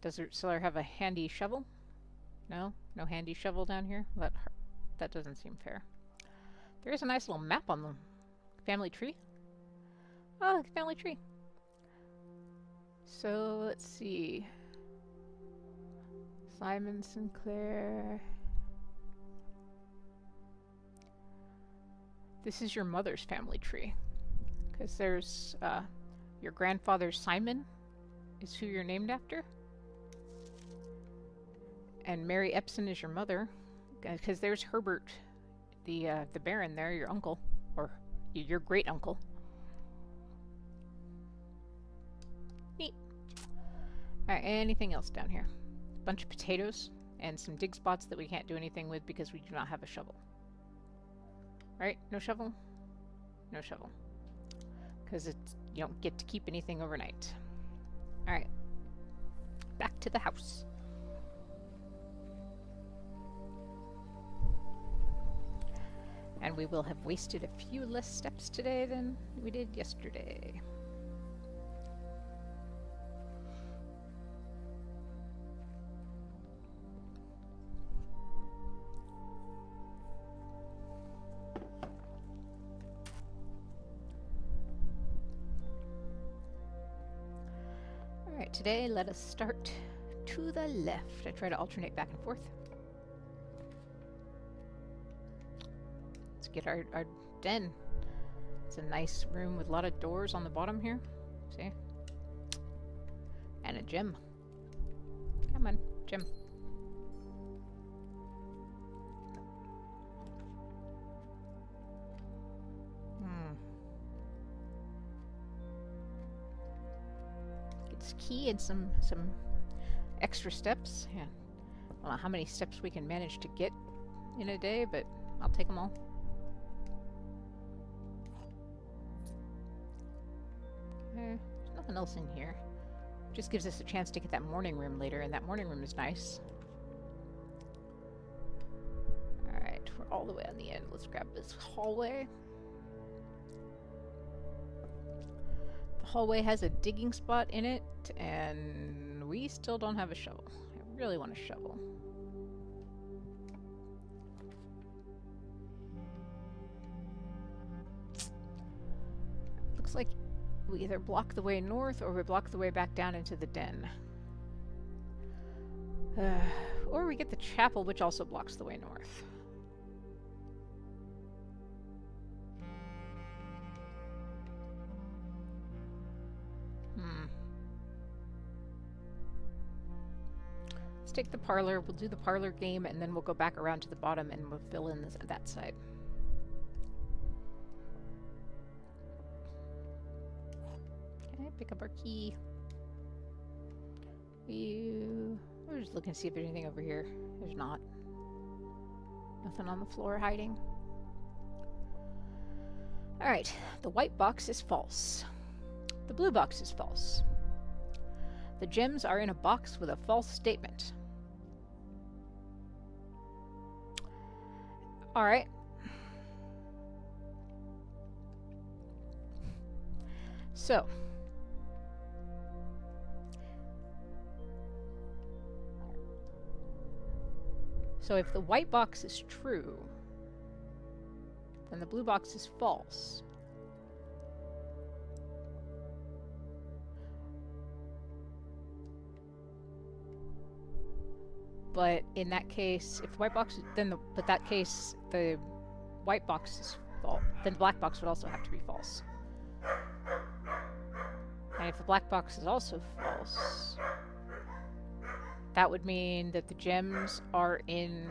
Does root cellar have a handy shovel? No? No handy shovel down here? That doesn't seem fair. There is a nice little map on the family tree. Oh, the family tree. So, let's see. Simon Sinclair. This is your mother's family tree. Because there's, your grandfather Simon is who you're named after. And Mary Epson is your mother. Because there's Herbert, the Baron there, your uncle. Or your great-uncle. Neat. Alright, anything else down here? A bunch of potatoes and some dig spots that we can't do anything with because we do not have a shovel. Right? No shovel? No shovel. Because you don't get to keep anything overnight. Alright. Back to the house. And we will have wasted a few less steps today than we did yesterday. Alright, today let us start to the left. I try to alternate back and forth. Let's get our den. It's a nice room with a lot of doors on the bottom here. See? And a gem. Come on, gem. It's key and some extra steps. Yeah. I don't know how many steps we can manage to get in a day, but I'll take them all. There's nothing else in here. Just gives us a chance to get that morning room later, and that morning room is nice. Alright, we're all the way on the end. Let's grab this hallway. The hallway has a digging spot in it, and we still don't have a shovel. I really want a shovel. Looks like we either block the way north or we block the way back down into the den. Or we get the chapel, which also blocks the way north. Let's take the parlor. We'll do the parlor game, and then we'll go back around to the bottom and we'll fill in that side. Okay, pick up our key. We're just looking to see if there's anything over here. There's not. Nothing on the floor hiding. Alright, the white box is false. The blue box is false. The gems are in a box with a false statement. Alright. So. So if the white box is true, then the blue box is false. But in that case, if the white box, but that case, the white box is false. Then the black box would also have to be false. And if the black box is also false, that would mean that the gems are in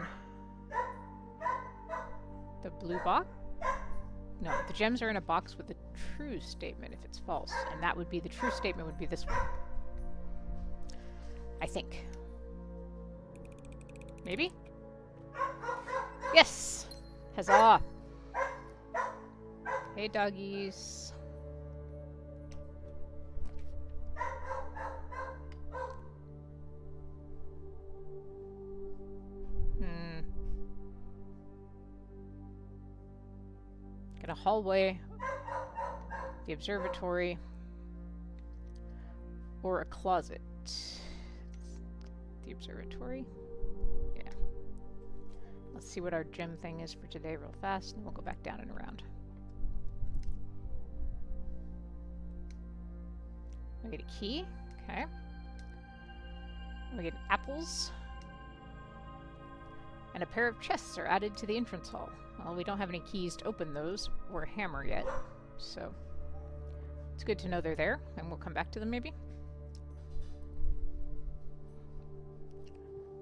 the blue box? No, the gems are in a box with a true statement if it's false. And that would be, the true statement would be this one. I think. Maybe? Yes! Huzzah! Hey, doggies. Got a hallway, the observatory, or a closet. The observatory? Yeah. Let's see what our gem thing is for today real fast, and then we'll go back down and around. We get a key. Okay. We get apples. And a pair of chests are added to the entrance hall. Well, we don't have any keys to open those, or a hammer yet, so it's good to know they're there, and we'll come back to them maybe.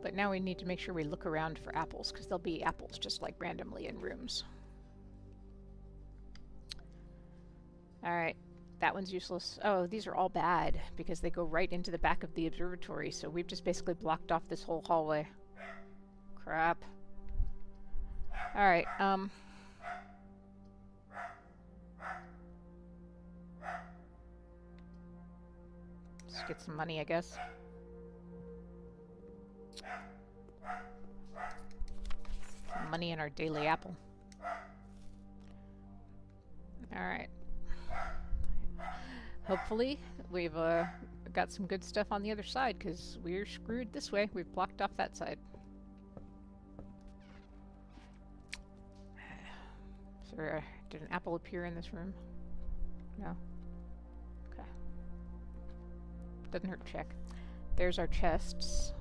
But now we need to make sure we look around for apples, because there'll be apples just like randomly in rooms. Alright, that one's useless. Oh, these are all bad, because they go right into the back of the observatory, so we've just basically blocked off this whole hallway. Crap. Alright, let's get some money, I guess. Some money in our daily apple. Alright. Hopefully, we've got some good stuff on the other side, because we're screwed this way. We've blocked off that side. Did an apple appear in this room? No. Okay. Doesn't hurt to check. There's our chests.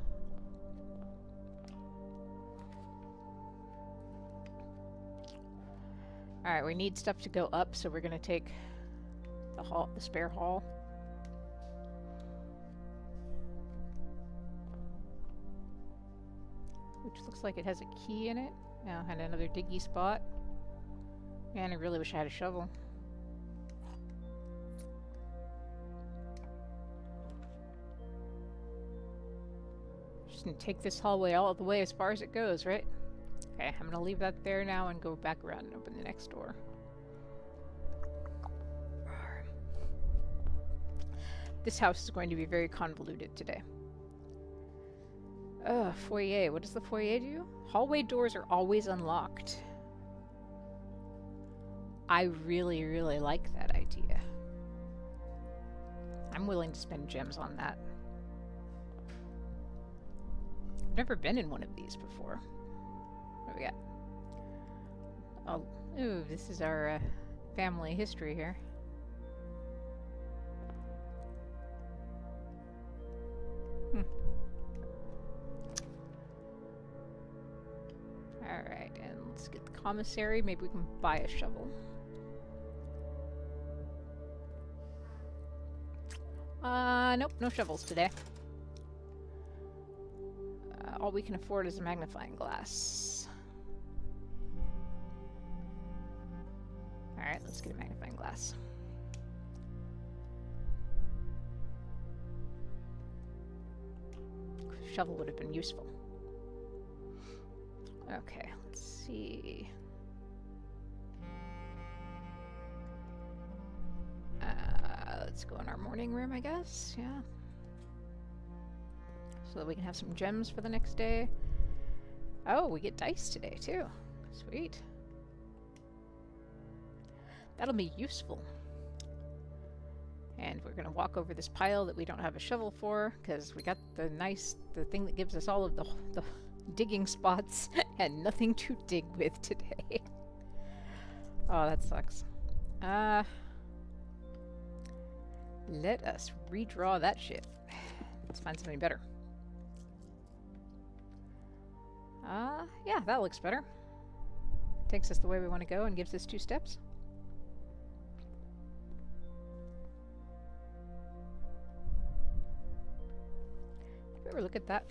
Alright, we need stuff to go up, so we're gonna take the spare hall. Which looks like it has a key in it. Now, and another diggy spot. Man, I really wish I had a shovel. Just gonna take this hallway all the way as far as it goes, right? Okay, I'm gonna leave that there now and go back around and open the next door. This house is going to be very convoluted today. Foyer. What does the foyer do? Hallway doors are always unlocked. I really, really like that idea. I'm willing to spend gems on that. I've never been in one of these before. What do we got? Oh, ooh, this is our family history here. Let's get the commissary. Maybe we can buy a shovel. Nope, no shovels today. All we can afford is a magnifying glass. Alright, let's get a magnifying glass. Shovel would have been useful. Okay, let's see. Let's go in our morning room, I guess. Yeah. So that we can have some gems for the next day. Oh, we get dice today, too. Sweet. That'll be useful. And we're going to walk over this pile that we don't have a shovel for, because we got the thing that gives us all of the digging spots and nothing to dig with today. Oh, that sucks. Let us redraw that shit. Let's find something better. Yeah, that looks better. Takes us the way we want to go and gives us 2 steps. Did we ever look at that?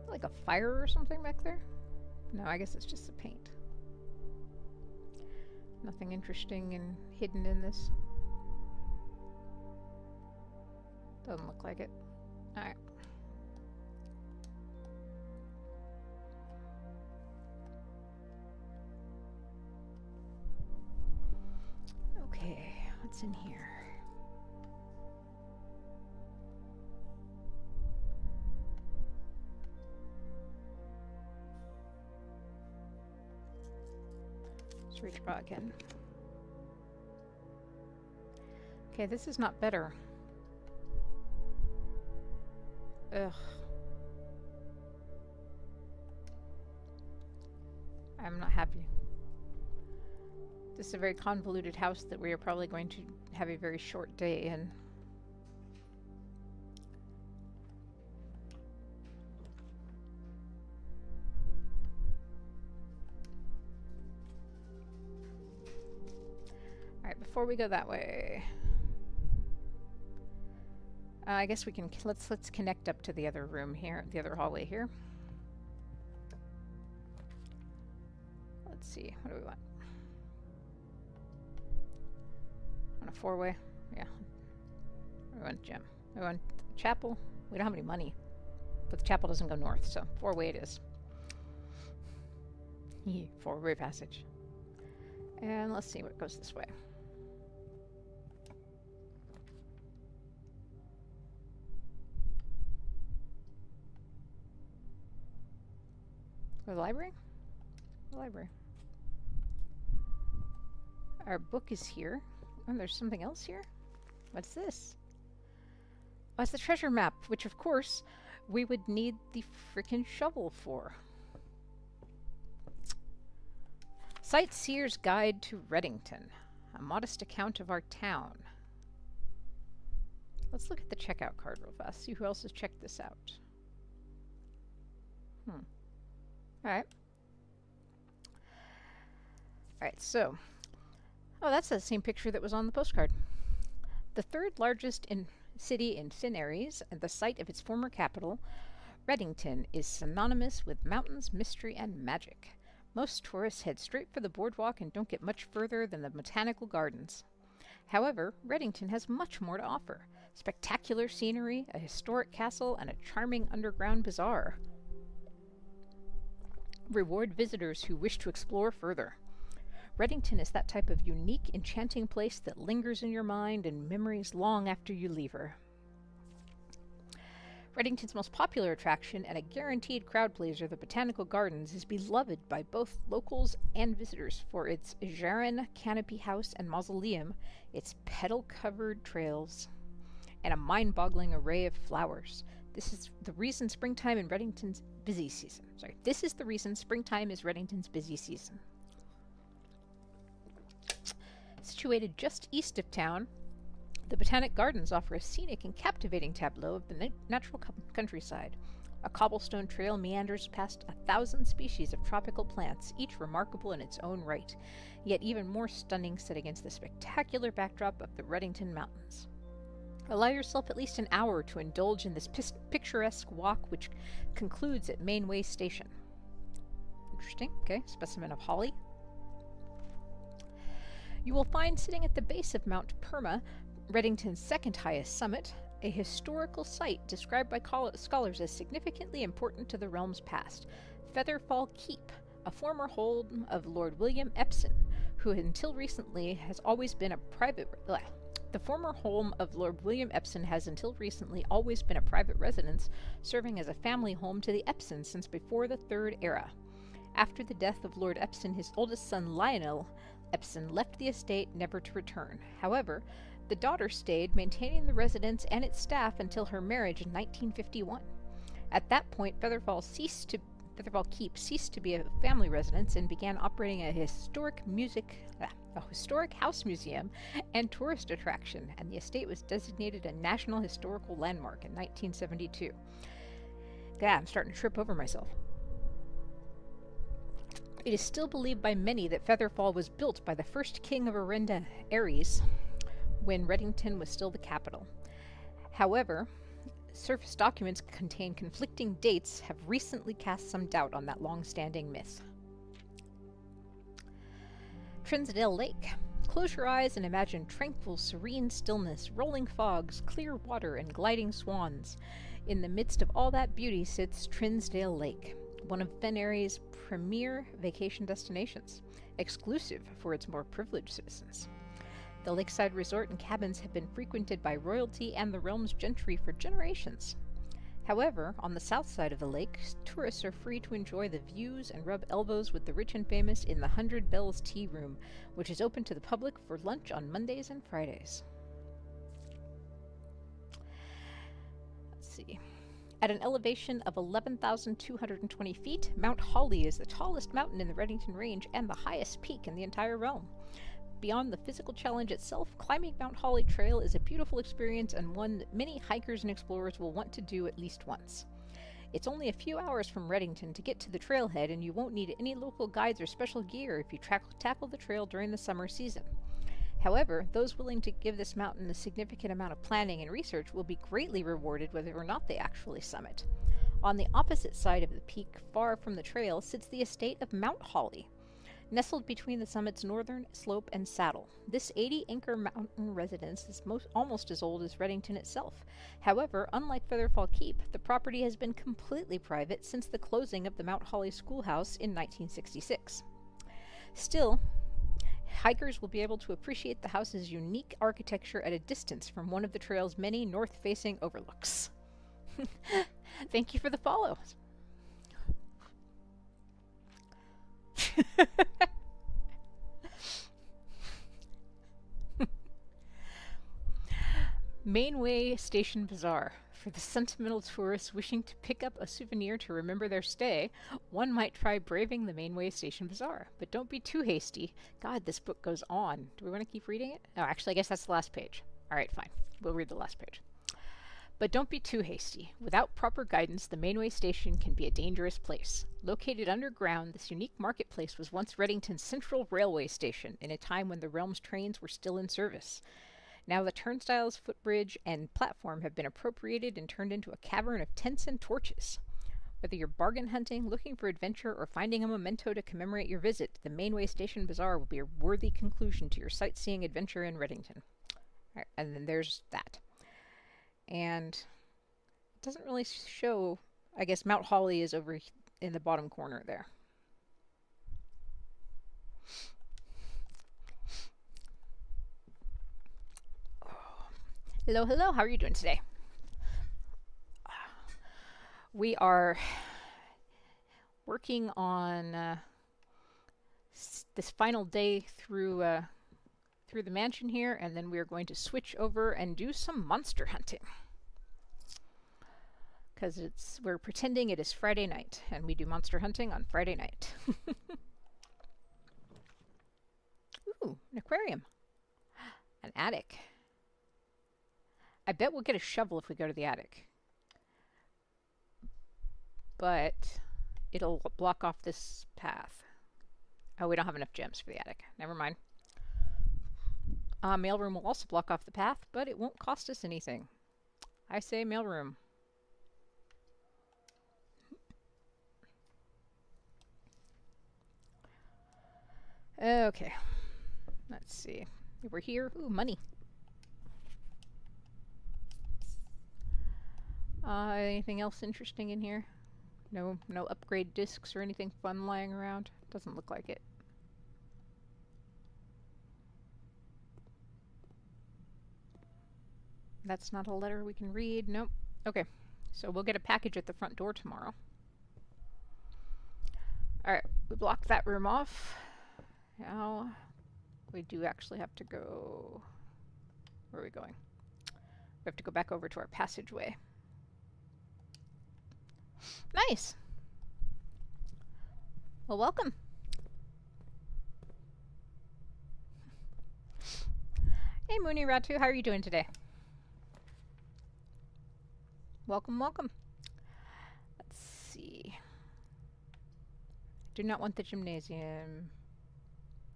Like a fire or something back there? No, I guess it's just the paint. Nothing interesting and hidden in this. Doesn't look like it. Alright. Okay, what's in here? Let's redraw again. Okay, this is not better. Ugh. I'm not happy. This is a very convoluted house that we are probably going to have a very short day in. Alright, before we go that way... I guess we can... Let's connect up to the other room here, the other hallway here. Let's see, what do we want? Want a 4-way? Yeah. We want gem. We want chapel. We don't have any money. But the chapel doesn't go north, so 4-way it is. 4-way passage. And let's see what goes this way. Go to the library? The library. Our book is here. Oh, there's something else here? What's this? Oh, it's the treasure map, which of course we would need the frickin' shovel for. Sightseer's Guide to Reddington. A modest account of our town. Let's look at the checkout card real fast. See who else has checked this out. Alright. Alright, so... Oh, that's the same picture that was on the postcard. The third largest city in Fin Aries, and the site of its former capital, Reddington is synonymous with mountains, mystery, and magic. Most tourists head straight for the boardwalk and don't get much further than the botanical gardens. However, Reddington has much more to offer. Spectacular scenery, a historic castle, and a charming underground bazaar. Reward visitors who wish to explore further. Reddington is that type of unique, enchanting place that lingers in your mind and memories long after you leave her. Reddington's most popular attraction and a guaranteed crowd pleaser, the Botanical Gardens, is beloved by both locals and visitors for its Jaren canopy house and mausoleum, its petal-covered trails, and a mind-boggling array of flowers. This is the reason springtime in Reddington's busy season. This is the reason springtime is Reddington's busy season. Situated just east of town, The Botanic Gardens offer a scenic and captivating tableau of the natural countryside. A cobblestone trail meanders past 1,000 species of tropical plants, each remarkable in its own right, yet even more stunning set against the spectacular backdrop of the Redington Mountains. Allow yourself at least an hour to indulge in this picturesque walk, which concludes at Mainway Station. Interesting. Okay, specimen of holly. You will find sitting at the base of Mount Perma, Redington's second highest summit, a historical site described by scholars as significantly important to the realm's past, Featherfall Keep, a former home of Lord William Epsom, who until recently has always been a private... The former home of Lord William Epsom has until recently always been a private residence, serving as a family home to the Epsons since before the Third Era. After the death of Lord Epsom, his oldest son Lionel Epsom left the estate, never to return. However, the daughter stayed, maintaining the residence and its staff until her marriage in 1951. At that point, Featherfall Keep ceased to be a family residence and began operating a historic house museum and tourist attraction, and the estate was designated a National Historical Landmark in 1972. God, I'm starting to trip over myself. It is still believed by many that Featherfall was built by the first king of Arenda, Ares, when Redington was still the capital. However, surface documents contain conflicting dates have recently cast some doubt on that long-standing myth. Trinsdale Lake. Close your eyes and imagine tranquil, serene stillness, rolling fogs, clear water, and gliding swans. In the midst of all that beauty sits Trinsdale Lake, one of Venere's premier vacation destinations, exclusive for its more privileged citizens. The lakeside resort and cabins have been frequented by royalty and the realm's gentry for generations. However, on the south side of the lake, tourists are free to enjoy the views and rub elbows with the rich and famous in the 100 Bells Tea Room, which is open to the public for lunch on Mondays and Fridays. Let's see. At an elevation of 11,220 feet, Mount Holly is the tallest mountain in the Redington Range and the highest peak in the entire realm. Beyond the physical challenge itself, climbing Mount Holly Trail is a beautiful experience and one that many hikers and explorers will want to do at least once. It's only a few hours from Redington to get to the trailhead, and you won't need any local guides or special gear if you tackle the trail during the summer season. However, those willing to give this mountain a significant amount of planning and research will be greatly rewarded whether or not they actually summit. On the opposite side of the peak, far from the trail, sits the estate of Mount Holly, nestled between the summit's northern slope and saddle. This 80-acre mountain residence is almost as old as Redington itself. However, unlike Featherfall Keep, the property has been completely private since the closing of the Mount Holly Schoolhouse in 1966. Still, hikers will be able to appreciate the house's unique architecture at a distance from one of the trail's many north-facing overlooks. Thank you for the follow. Mainway Station Bazaar. For the sentimental tourists wishing to pick up a souvenir to remember their stay, one might try braving the Mainway Station Bazaar. But don't be too hasty. God, this book goes on. Do we want to keep reading it? Oh, actually, I guess that's the last page. Alright, fine. We'll read the last page. But don't be too hasty. Without proper guidance, the Mainway Station can be a dangerous place. Located underground, this unique marketplace was once Redington's central railway station in a time when the realm's trains were still in service. Now the turnstiles, footbridge, and platform have been appropriated and turned into a cavern of tents and torches. Whether you're bargain hunting, looking for adventure, or finding a memento to commemorate your visit, the Mainway Station Bazaar will be a worthy conclusion to your sightseeing adventure in Redington. All right, and then there's that. And it doesn't really show, I guess Mount Holly is over in the bottom corner there. Hello, hello, how are you doing today? We are working on this final day through the mansion here, and then we are going to switch over and do some monster hunting. Because we're pretending it is Friday night, and we do monster hunting on Friday night. Ooh, an aquarium. An attic. I bet we'll get a shovel if we go to the attic. But it'll block off this path. Oh, we don't have enough gems for the attic. Never mind. Mailroom will also block off the path, but it won't cost us anything. I say mailroom. Okay. Let's see. We're here. Ooh, money. Anything else interesting in here? No upgrade discs or anything fun lying around? Doesn't look like it. That's not a letter we can read. Nope. Okay. So we'll get a package at the front door tomorrow. Alright, we blocked that room off. Now we do actually have to go... Where are we going? We have to go back over to our passageway. Nice! Well, welcome! Hey Mooney Ratu, how are you doing today? Welcome, welcome. Let's see. Do not want the gymnasium.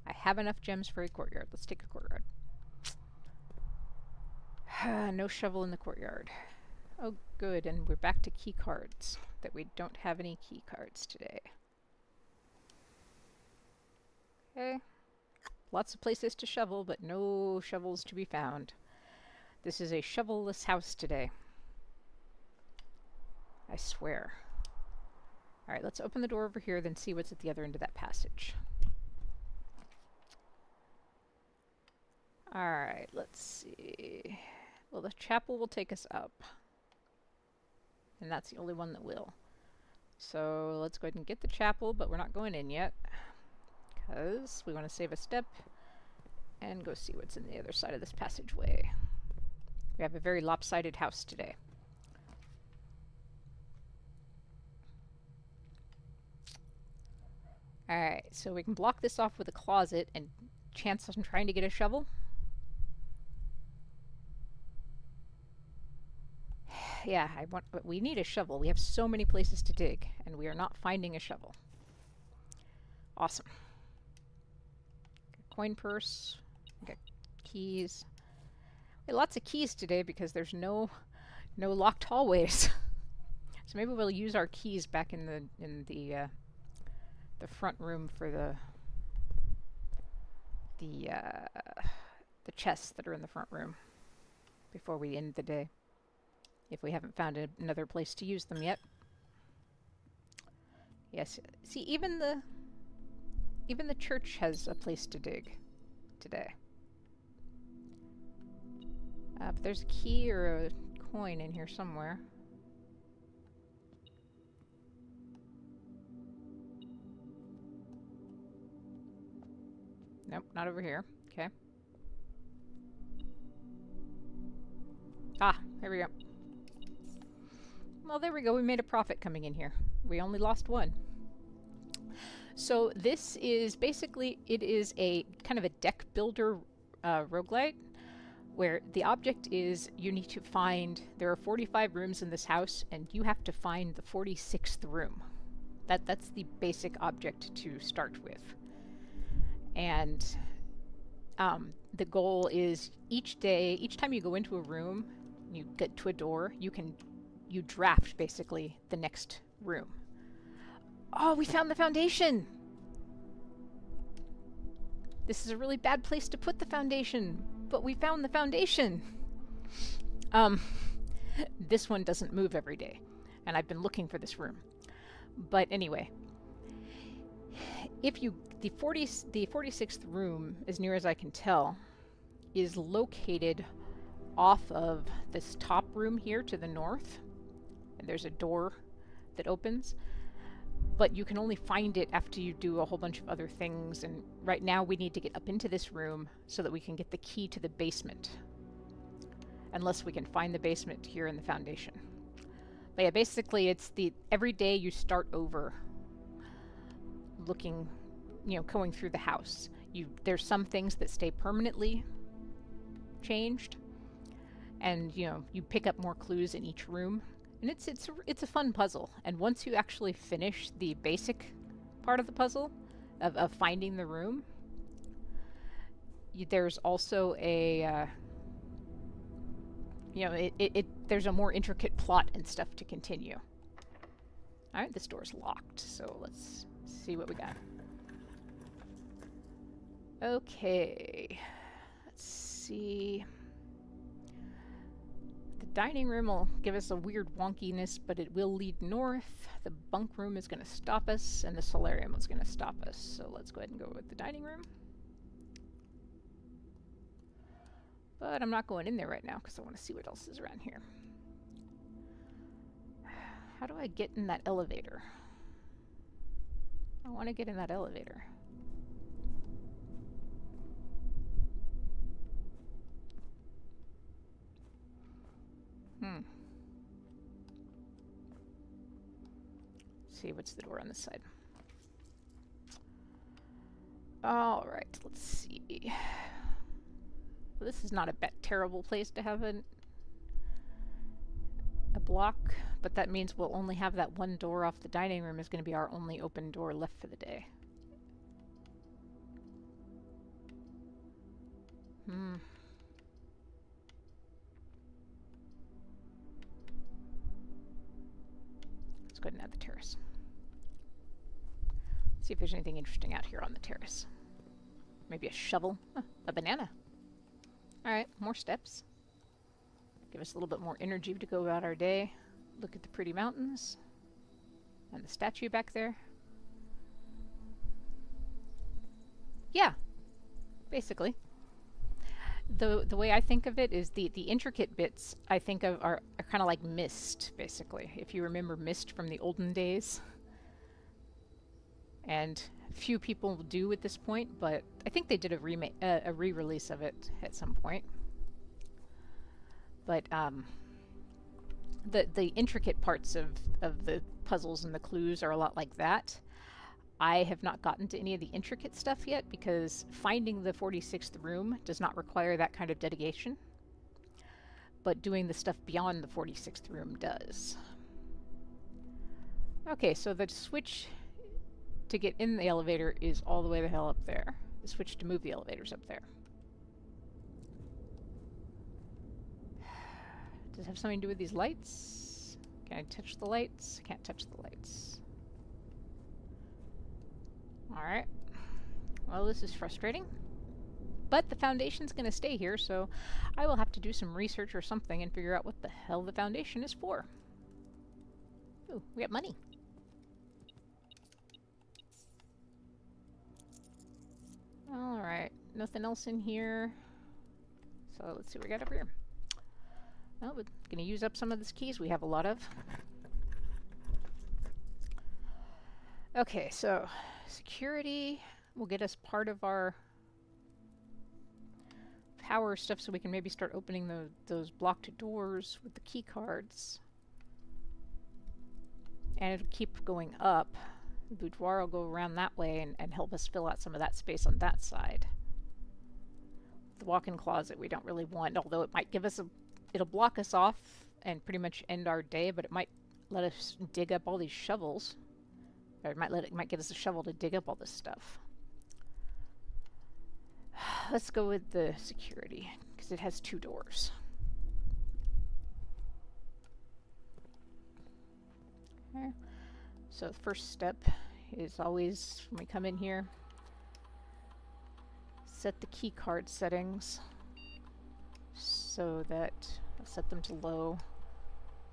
I have enough gems for a courtyard. Let's take a courtyard. No shovel in the courtyard. Oh, good. And we're back to key cards. That we don't have any key cards today. Okay. Lots of places to shovel, but no shovels to be found. This is a shovel-less house today. I swear. Alright, let's open the door over here, then see what's at the other end of that passage. Alright, let's see. Well, the chapel will take us up. And that's the only one that will. So let's go ahead and get the chapel, but we're not going in yet. Because we want to save a step and go see what's in the other side of this passageway. We have a very lopsided house today. Alright, so we can block this off with a closet and chance on trying to get a shovel. Yeah, but we need a shovel. We have so many places to dig, and we are not finding a shovel. Awesome. Got coin purse. Got keys. We have lots of keys today because there's no locked hallways. So maybe we'll use our keys back in the front room for the chests that are in the front room before we end the day. If we haven't found another place to use them yet. Yes, see, even the church has a place to dig today. But there's a key or a coin in here somewhere. Nope, not over here. Okay. Ah, here we go. Well, there we go. We made a profit coming in here. We only lost one. So this is basically, it is a kind of a deck builder roguelite, where the object is you need to find, there are 45 rooms in this house, and you have to find the 46th room. That's the basic object to start with. And the goal is each day, each time you go into a room, you get to a door, you draft basically the next room. Oh, we found the foundation! This is a really bad place to put the foundation, but we found the foundation! This one doesn't move every day, and I've been looking for this room. But anyway, if you, the 46th room, as near as I can tell, is located off of this top room here to the north. And there's a door that opens, but you can only find it after you do a whole bunch of other things, and right now we need to get up into this room so that we can get the key to the basement. Unless we can find the basement here in the foundation. But yeah, basically it's every day you start over looking, going through the house. There's some things that stay permanently changed, and you know, you pick up more clues in each room, and it's a fun puzzle. And once you actually finish the basic part of the puzzle of finding the room, there's also a you know, there's a more intricate plot and stuff to continue. All right, this door's locked, so let's see what we got. Okay, let's see. The dining room will give us a weird wonkiness, but it will lead north. The bunk room is going to stop us, and the solarium is going to stop us. So let's go ahead and go with the dining room. But I'm not going in there right now because I want to see what else is around here. How do I get in that elevator? I want to get in that elevator. See, what's the door on this side? All right, let's see. Well, this is not a terrible place to have a block, but that means we'll only have that one door off the dining room is going to be our only open door left for the day. Let's go ahead and add the terrace. See if there's anything interesting out here on the terrace. Maybe a shovel. Oh, a banana. Alright, more steps. Give us a little bit more energy to go about our day. Look at the pretty mountains. And the statue back there. Yeah, basically. The way I think of it is the intricate bits I think of are kind of like Myst, basically. If you remember Myst from the olden days. And few people do at this point, but I think they did a re-release of it at some point. But the intricate parts of the puzzles and the clues are a lot like that. I have not gotten to any of the intricate stuff yet because finding the 46th room does not require that kind of dedication. But doing the stuff beyond the 46th room does. Okay, so the switch to get in the elevator is all the way the hell up there. The switch to move the elevator's up there. Does it have something to do with these lights? Can I touch the lights? I can't touch the lights. Alright. Well, this is frustrating. But the foundation's gonna stay here, so I will have to do some research or something and figure out what the hell the foundation is for. Ooh, we got money. Alright, nothing else in here. So let's see what we got over here. Well, we're gonna use up some of these keys we have a lot of. Okay, so security will get us part of our power stuff so we can maybe start opening those blocked doors with the key cards. And it'll keep going up. The boudoir will go around that way and help us fill out some of that space on that side. The walk-in closet we don't really want, although it might give us it'll block us off and pretty much end our day, but it might let us dig up all these shovels. Or it might get us a shovel to dig up all this stuff. Let's go with the security, because it has 2 doors. Okay. So the first step is always, when we come in here, set the key card settings so that I'll set them to low.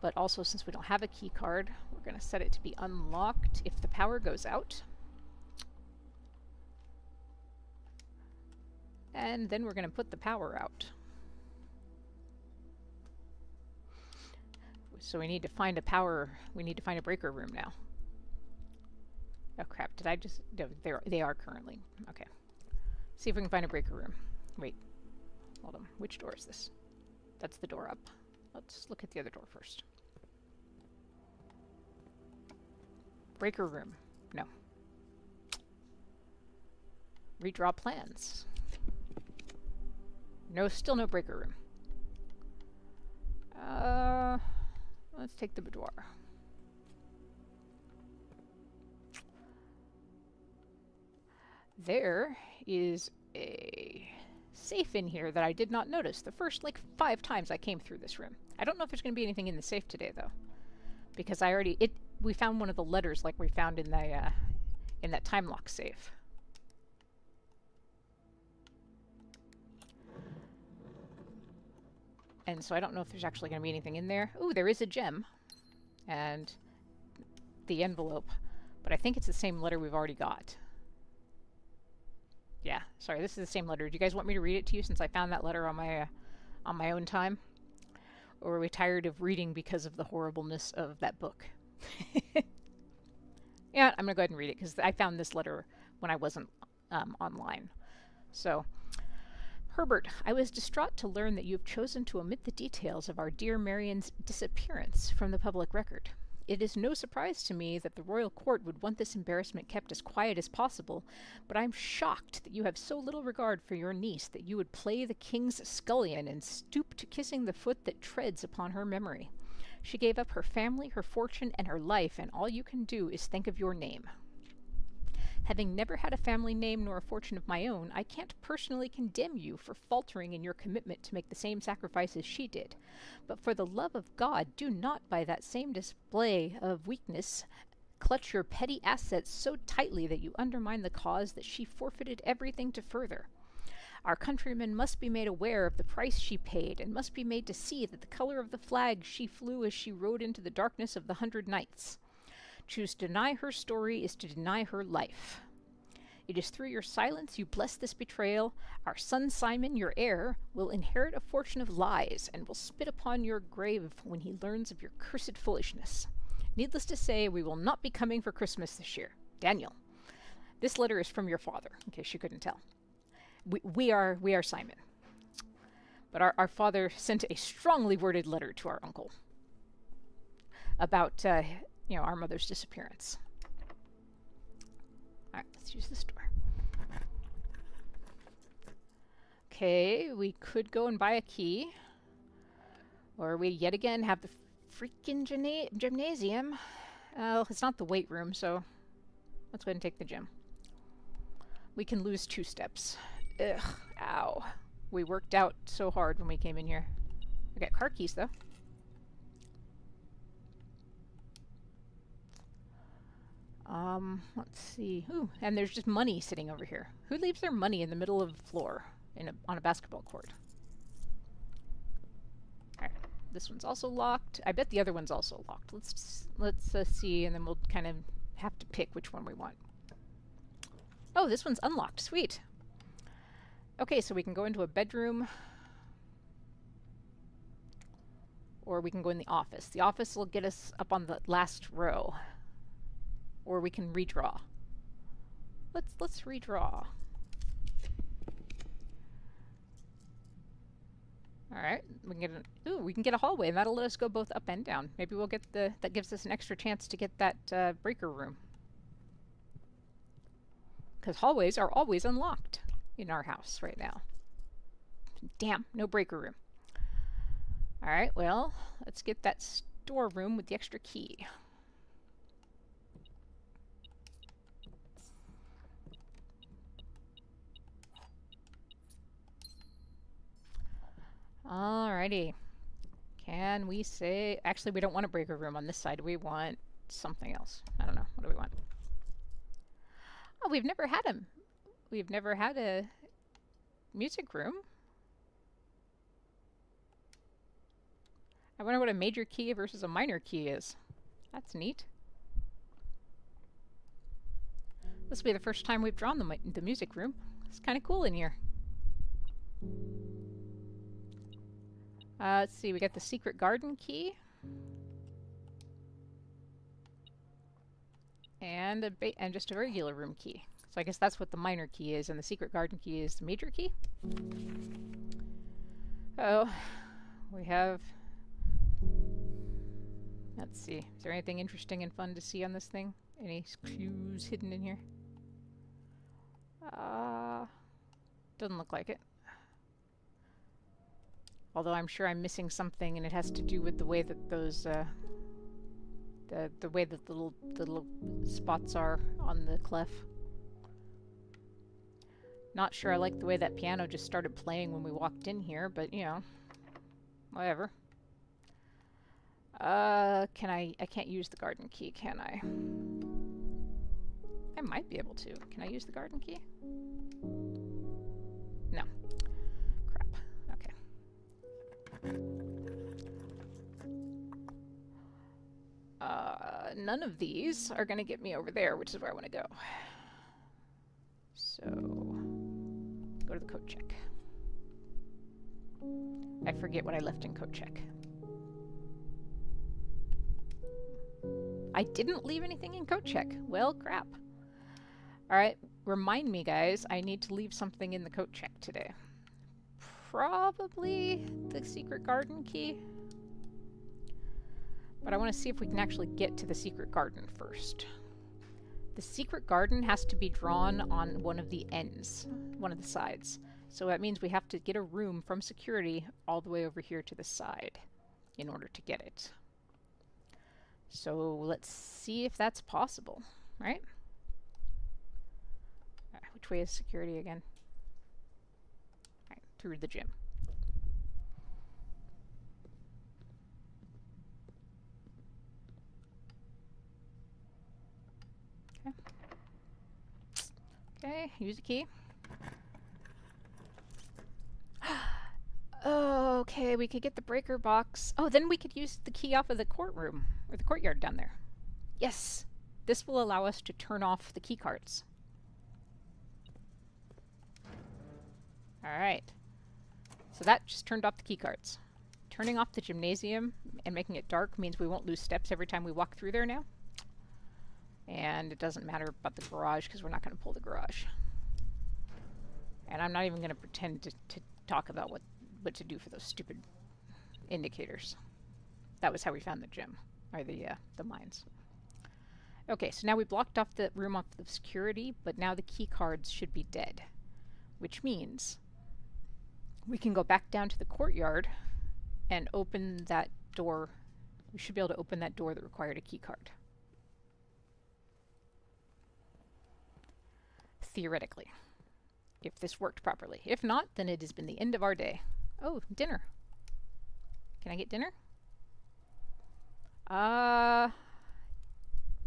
But also, since we don't have a key card, we're going to set it to be unlocked if the power goes out. And then we're going to put the power out. So we need to find a breaker room now. Oh crap, did I just... No, they are currently. Okay. See if we can find a breaker room. Wait. Hold on. Which door is this? That's the door up. Let's look at the other door first. Breaker room. No. Redraw plans. No, still no breaker room. Uh, let's take the boudoir. There is a safe in here that I did not notice the first, like, 5 times I came through this room. I don't know if there's going to be anything in the safe today, though. Because we found one of the letters like we found in that time lock safe. And so I don't know if there's actually going to be anything in there. Ooh, there is a gem. And the envelope. But I think it's the same letter we've already got. Yeah, sorry, this is the same letter. Do you guys want me to read it to you since I found that letter on my own time? Or are we tired of reading because of the horribleness of that book? Yeah, I'm going to go ahead and read it because I found this letter when I wasn't online. So, Herbert, I was distraught to learn that you have chosen to omit the details of our dear Marian's disappearance from the public record. It is no surprise to me that the royal court would want this embarrassment kept as quiet as possible, but I am shocked that you have so little regard for your niece that you would play the king's scullion and stoop to kissing the foot that treads upon her memory. She gave up her family, her fortune, and her life, and all you can do is think of your name. Having never had a family name nor a fortune of my own, I can't personally condemn you for faltering in your commitment to make the same sacrifice as she did. But for the love of God, do not, by that same display of weakness, clutch your petty assets so tightly that you undermine the cause that she forfeited everything to further. Our countrymen must be made aware of the price she paid, and must be made to see that the color of the flag she flew as she rode into the darkness of the 100 Knights. To deny her story is to deny her life. It is through your silence you bless this betrayal. Our son Simon, your heir, will inherit a fortune of lies, and will spit upon your grave when he learns of your cursed foolishness. Needless to say, we will not be coming for Christmas this year. Daniel. This letter is from your father, in case you couldn't tell. We are Simon. But our father sent a strongly worded letter to our uncle about our mother's disappearance. Alright, let's use this door. Okay, we could go and buy a key. Or we yet again have the freaking gymnasium. It's not the weight room, so let's go ahead and take the gym. We can lose 2 steps. Ugh, ow. We worked out so hard when we came in here. I got car keys, though. Let's see. Ooh, and there's just money sitting over here. Who leaves their money in the middle of the floor on a basketball court? Alright, this one's also locked. I bet the other one's also locked. Let's see, and then we'll kind of have to pick which one we want. Oh, this one's unlocked. Sweet. Okay, so we can go into a bedroom. Or we can go in the office. The office will get us up on the last row. Or we can redraw. Let's redraw. Alright, we can get a hallway, and that'll let us go both up and down. Maybe we'll get that gives us an extra chance to get that breaker room. Because hallways are always unlocked in our house right now. Damn, no breaker room. Alright, well, let's get that storeroom with the extra key. Alrighty. Can we say... Actually, we don't want a breaker room on this side. We want something else. I don't know. What do we want? Oh, we've never had them. We've never had a music room. I wonder what a major key versus a minor key is. That's neat. This will be the first time we've drawn the music room. It's kind of cool in here. Let's see, we got the secret garden key. And just a regular room key. So I guess that's what the minor key is, and the secret garden key is the major key. Oh, we have... Let's see, is there anything interesting and fun to see on this thing? Any clues hidden in here? Doesn't look like it. Although I'm sure I'm missing something, and it has to do with the way that those the way that the little spots are on the clef. Not sure I like the way that piano just started playing when we walked in here, but you know, whatever. I can't use the garden key, can I? I might be able to. Can I use the garden key? No. Crap. Okay. None of these are going to get me over there, which is where I want to go. So, go to the code check. I forget what I left in code check. I didn't leave anything in code check. Well, crap. Alright, remind me, guys, I need to leave something in the code check today. Probably the secret garden key. But I want to see if we can actually get to the secret garden first. The secret garden has to be drawn on one of the ends, one of the sides. So that means we have to get a room from security all the way over here to the side in order to get it. So let's see if that's possible, right? Which way is security again? Alright, through the gym. Okay. Okay, use the key. Okay, we could get the breaker box. Oh, then we could use the key off of the courtroom, or the courtyard down there. Yes! This will allow us to turn off the key cards. Alright. So that just turned off the key cards. Turning off the gymnasium and making it dark means we won't lose steps every time we walk through there now. And it doesn't matter about the garage because we're not going to pull the garage. And I'm not even going to pretend to talk about what to do for those stupid indicators. That was how we found the gym, or the mines. Okay, so now we blocked off the room off the security, but now the key cards should be dead, which means we can go back down to the courtyard and open that door. We should be able to open that door that required a key card. Theoretically, if this worked properly. If not, then it has been the end of our day. Oh, dinner. Can I get dinner?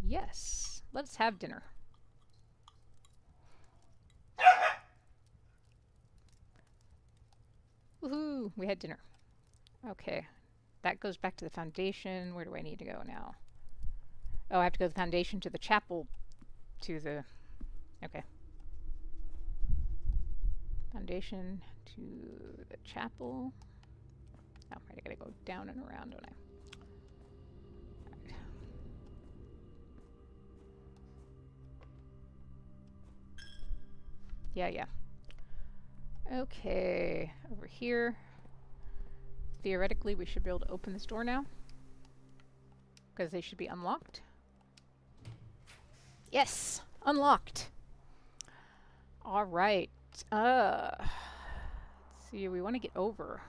Yes. Let's have dinner. Woohoo! We had dinner. Okay. That goes back to the foundation. Where do I need to go now? Oh, I have to go to the foundation, to the chapel, to the... Okay. Foundation to the chapel. Oh, right, I gotta go down and around, don't I? Right. Yeah. Okay, over here. Theoretically, we should be able to open this door now, because they should be unlocked. Yes! Unlocked! Alright. Let's see, we want to get over.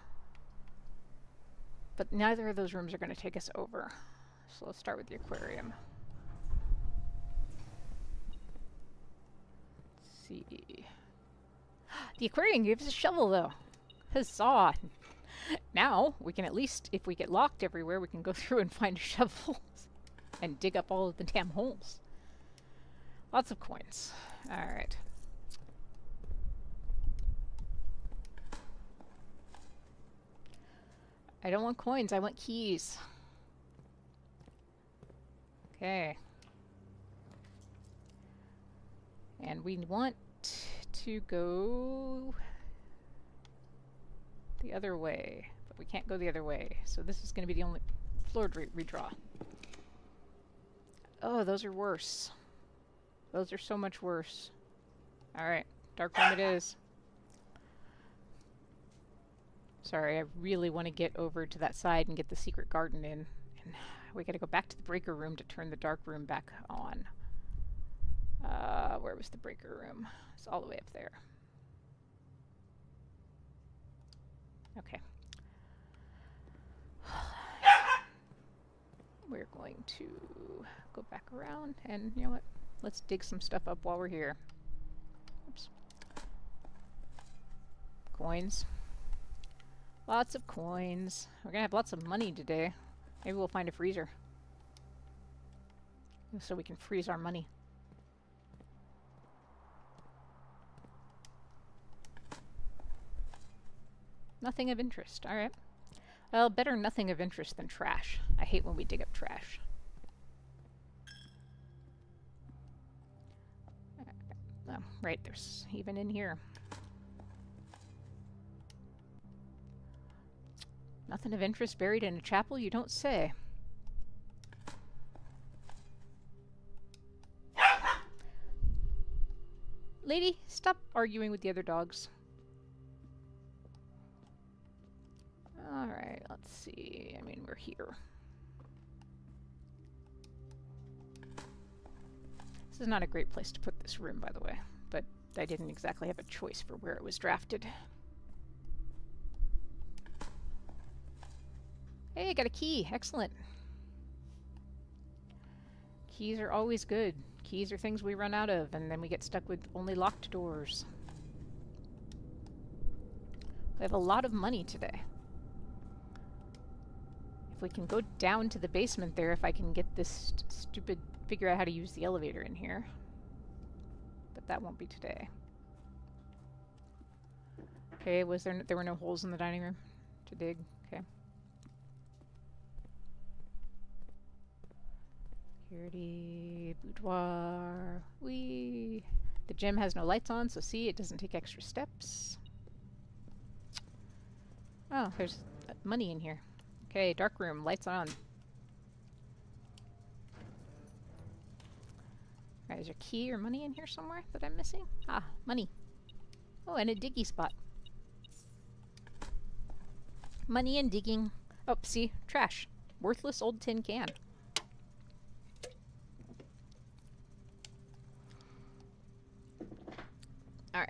But neither of those rooms are going to take us over. So let's start with the aquarium. Let's see. The aquarium gives us a shovel, though. Huzzah! Now, we can at least, if we get locked everywhere, we can go through and find a shovel and dig up all of the damn holes. Lots of coins. Alright. I don't want coins, I want keys. Okay. And we want to go the other way, but we can't go the other way. So this is going to be the only floor redraw. Oh, those are worse. Those are so much worse. Alright, dark room it is. Sorry, I really want to get over to that side and get the secret garden in. And we gotta go back to the breaker room to turn the dark room back on. Where was the breaker room? It's all the way up there. Okay. We're going to go back around, and you know what? Let's dig some stuff up while we're here. Oops. Coins. Lots of coins. We're gonna have lots of money today. Maybe we'll find a freezer, so we can freeze our money. Nothing of interest. Alright. Well, better nothing of interest than trash. I hate when we dig up trash. Oh, right, there's even in here. Nothing of interest buried in a chapel, you don't say. Lady, stop arguing with the other dogs. Alright, let's see. I mean, we're here. This is not a great place to put this room, by the way, but I didn't exactly have a choice for where it was drafted. Hey, I got a key. Excellent. Keys are always good. Keys are things we run out of, and then we get stuck with only locked doors. We have a lot of money today. If we can go down to the basement there, if I can get this stupid... figure out how to use the elevator in here. But that won't be today. Okay, there were no holes in the dining room to dig? Okay. Security, boudoir, whee! The gym has no lights on, so see, it doesn't take extra steps. Oh, there's money in here. Okay, dark room, lights on. Alright, is there a key or money in here somewhere that I'm missing? Ah, money. Oh, and a diggy spot. Money and digging. Oh, see? Trash. Worthless old tin can. Alright.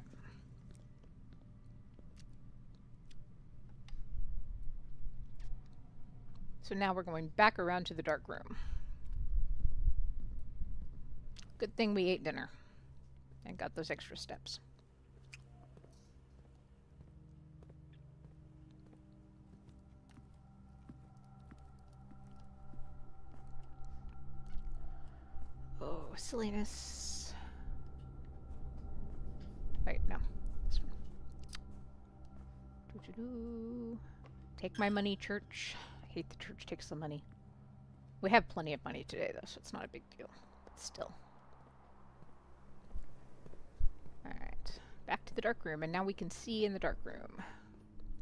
So now we're going back around to the dark room. Good thing we ate dinner and got those extra steps. Oh, silliness. Wait, no. This one. Doo-doo-doo. Take my money, church. I hate the church takes the money. We have plenty of money today, though, so it's not a big deal. But still. Alright. Back to the dark room, and now we can see in the dark room.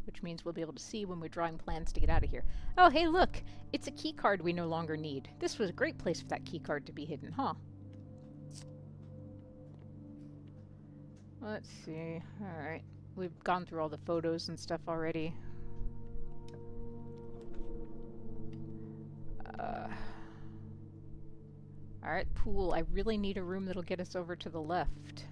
Which means we'll be able to see when we're drawing plans to get out of here. Oh, hey, look! It's a key card we no longer need. This was a great place for that key card to be hidden, huh? Let's see. Alright. We've gone through all the photos and stuff already. Alright, pool. I really need a room that'll get us over to the left.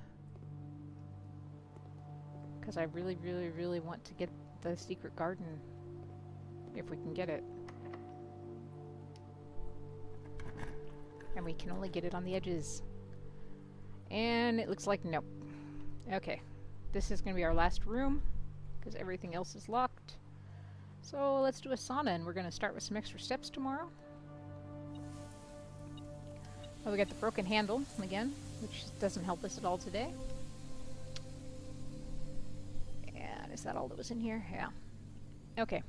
Because I really, really, really want to get the secret garden. If we can get it. And we can only get it on the edges. And it looks like nope. Okay. This is going to be our last room. Because everything else is locked. So let's do a sauna, and we're going to start with some extra steps tomorrow. Oh, we got the broken handle again, which doesn't help us at all today. And is that all that was in here? Yeah. Okay,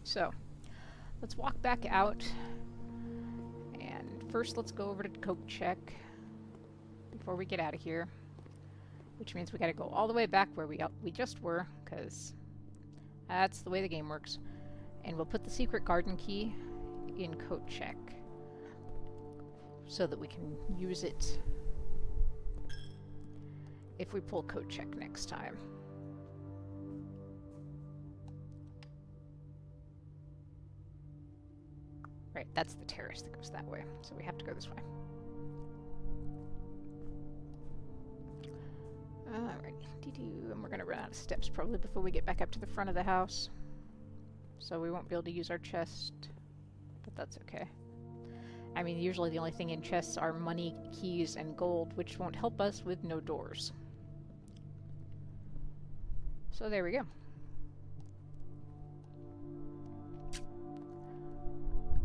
so let's walk back out. And first let's go over to coat check before we get out of here. Which means we gotta go all the way back where we just were, because that's the way the game works. And we'll put the secret garden key in coat check, so that we can use it if we pull code check next time. Right, that's the terrace that goes that way, so we have to go this way. Alright, and we're gonna run out of steps probably before we get back up to the front of the house. so we won't be able to use our chest, but that's okay. I mean, usually the only thing in chests are money, keys, and gold, which won't help us with no doors. So there we go.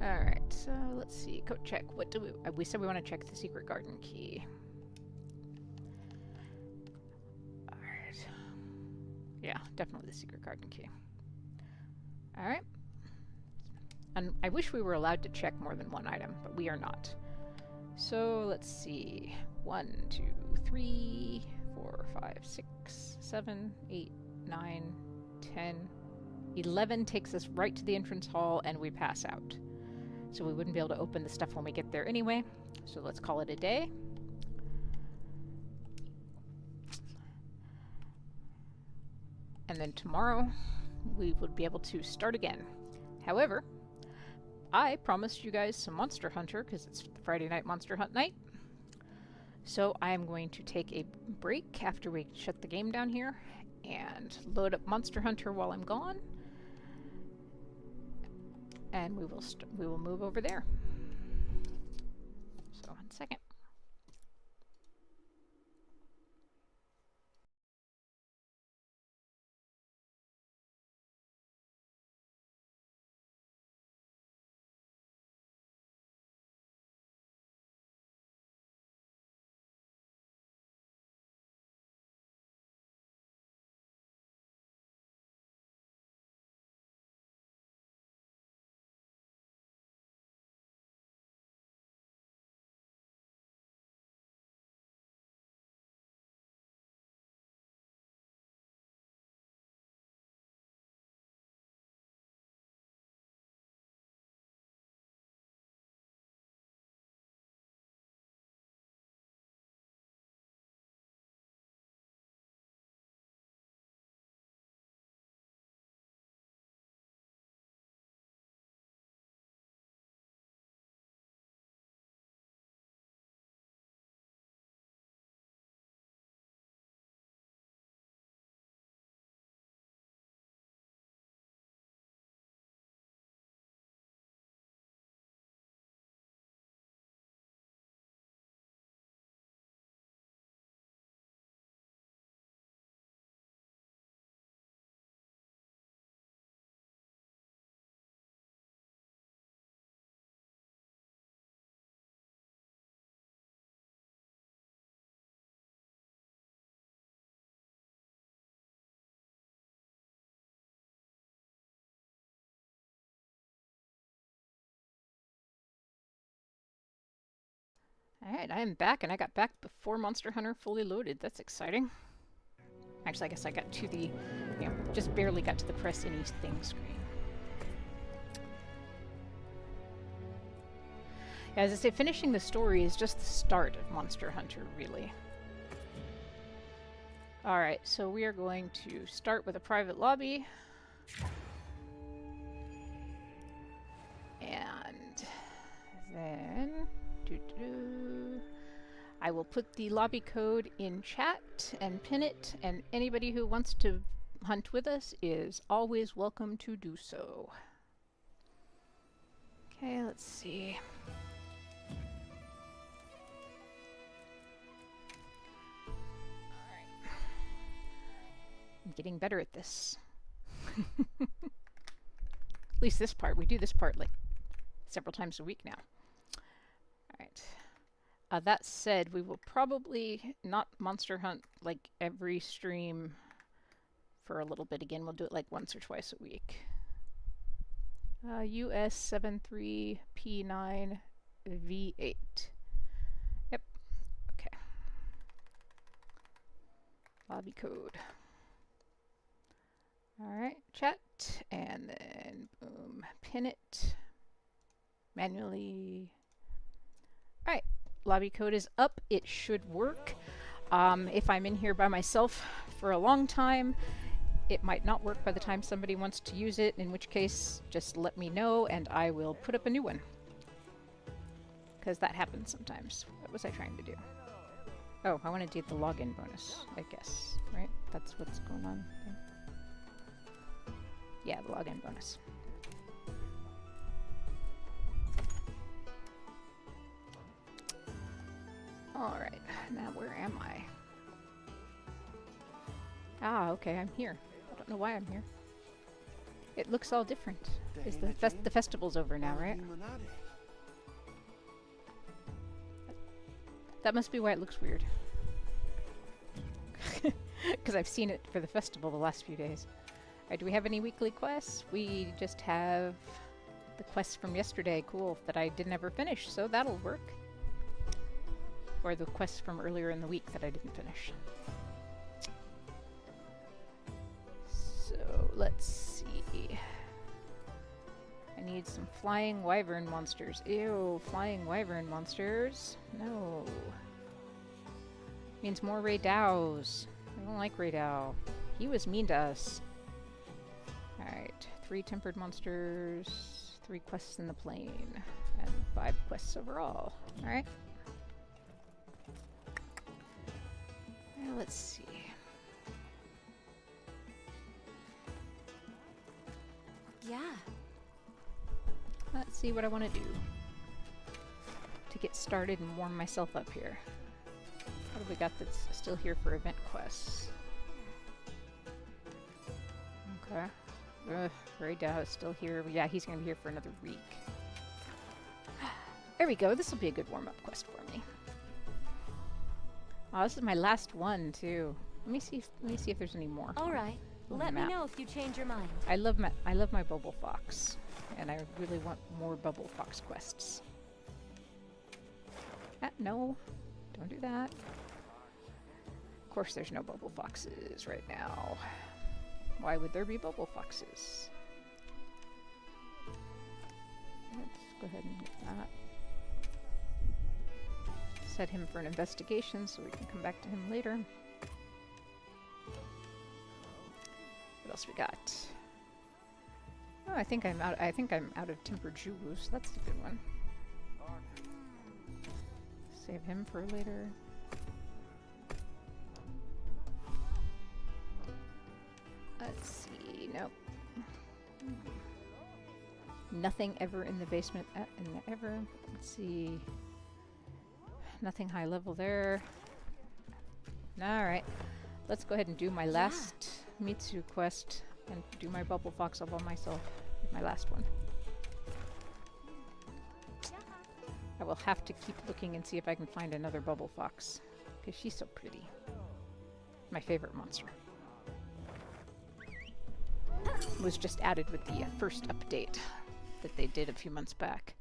Alright, so let's see. Code check. What do we said we want to check the secret garden key. Alright. Yeah, definitely the secret garden key. Alright. And I wish we were allowed to check more than one item, but we are not. So let's see. 1, 2, 3, 4, 5, 6, 7, 8, 9, 10, 11 takes us right to the entrance hall and we pass out. So we wouldn't be able to open the stuff when we get there anyway. So let's call it a day. And then tomorrow we would be able to start again. However, I promised you guys some Monster Hunter because it's Friday night Monster Hunt night. So I am going to take a break after we shut the game down here and load up Monster Hunter while I'm gone. And we will move over there. So 1 second. Alright, I am back, and I got back before Monster Hunter fully loaded. That's exciting. Actually, I guess I got to the, just barely got to the press anything screen. Yeah, as I say, finishing the story is just the start of Monster Hunter, really. Alright, so we are going to start with a private lobby. And then I will put the lobby code in chat and pin it, and anybody who wants to hunt with us is always welcome to do so. Okay, let's see. Alright. I'm getting better at this. At least this part. We do this part like several times a week now. Alright. That said, we will probably not Monster Hunt like every stream for a little bit again. We'll do it like once or twice a week. US 73P9 V8. Yep. Okay. Lobby code. Alright, chat, and then boom, pin it. Manually. Alright, lobby code is up. It should work. If I'm in here by myself for a long time, it might not work by the time somebody wants to use it, in which case just let me know and I will put up a new one. Because that happens sometimes. What was I trying to do? Oh, I want to do the login bonus, I guess, right? That's what's going on there. Yeah, the login bonus. Alright, now where am I? Ah, okay, I'm here. I don't know why I'm here. It looks all different. Is the festival's over now, right? That must be why it looks weird. Because I've seen it for the festival the last few days. Alright, do we have any weekly quests? We just have the quests from yesterday, cool, that I didn't ever finish, so that'll work. Or the quests from earlier in the week that I didn't finish. So, let's see. I need some flying wyvern monsters. Ew, flying wyvern monsters. No. Means more Ray Dows. I don't like Ray Dow. He was mean to us. Alright, 3 tempered monsters, 3 quests in the plain, and 5 quests overall. Alright. Now let's see. Yeah. Let's see what I want to do to get started and warm myself up here. What have we got that's still here for event quests? Okay. Ray Dow is still here. Yeah, he's going to be here for another week. There we go. This will be a good warm-up quest for me. Oh, this is my last one too. Let me see if there's any more. All right. Let me know if you change your mind. I love my Bubble Fox, and I really want more Bubble Fox quests. No, don't do that. Of course, there's no Bubble Foxes right now. Why would there be Bubble Foxes? Let's go ahead and get that. Set him for an investigation so we can come back to him later. What else we got? Oh, I think I'm out of tempered jewels. That's a good one. Save him for later. Let's see. Nope. Nothing ever in the basement. Ever. Let's see. Nothing high level there. Alright. Let's go ahead and do my last Mitsu quest and do my Bubble Fox all by myself. My last one. I will have to keep looking and see if I can find another Bubble Fox. Because she's so pretty. My favorite monster. Was just added with the first update that they did a few months back.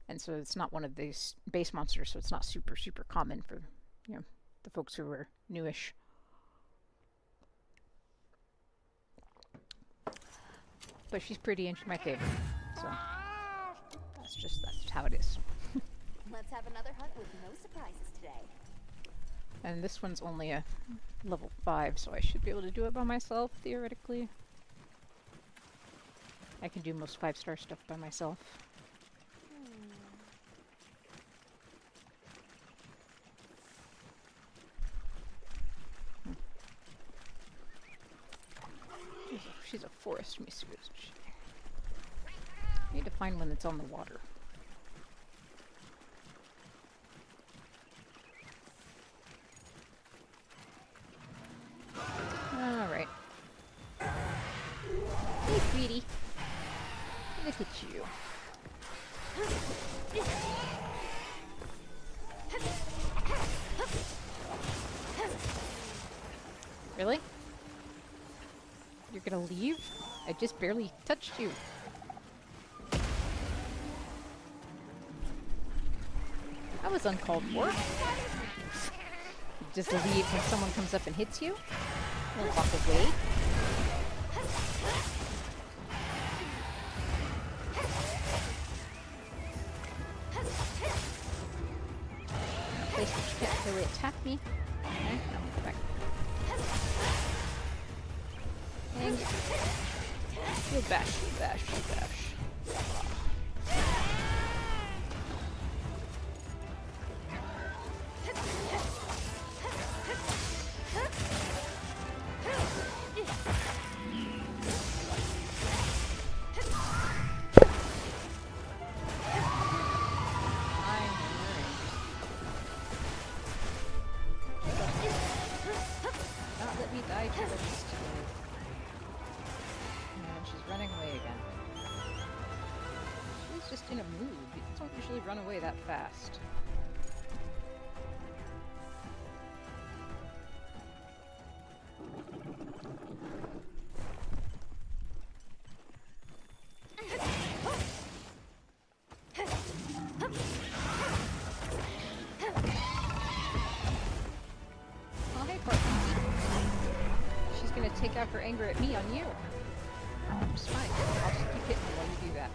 And so it's not one of these base monsters, so it's not super common for, you know, the folks who are newish. But she's pretty and she's my favorite. So that's how it is. Let's have another hunt with no surprises today. And this one's only a level 5, so I should be able to do it by myself, theoretically. I can do most 5-star stuff by myself. She's a forest Mitsu, isn't she? I need to find one that's on the water. Alright. Hey, sweetie. Look at you. Really? You're gonna leave? I just barely touched you. That was uncalled for. Just leave when someone comes up and hits you? Don't walk away. Place which can't really attack me. Okay, now we'll go back. And you bash, you bash, you bash. let me die first. And she's running away again. She's just in a mood. People don't usually run away that fast. Oh, hey, partner. She's gonna take out her anger at me on you. It's fine. I'll just keep hitting you while you do that.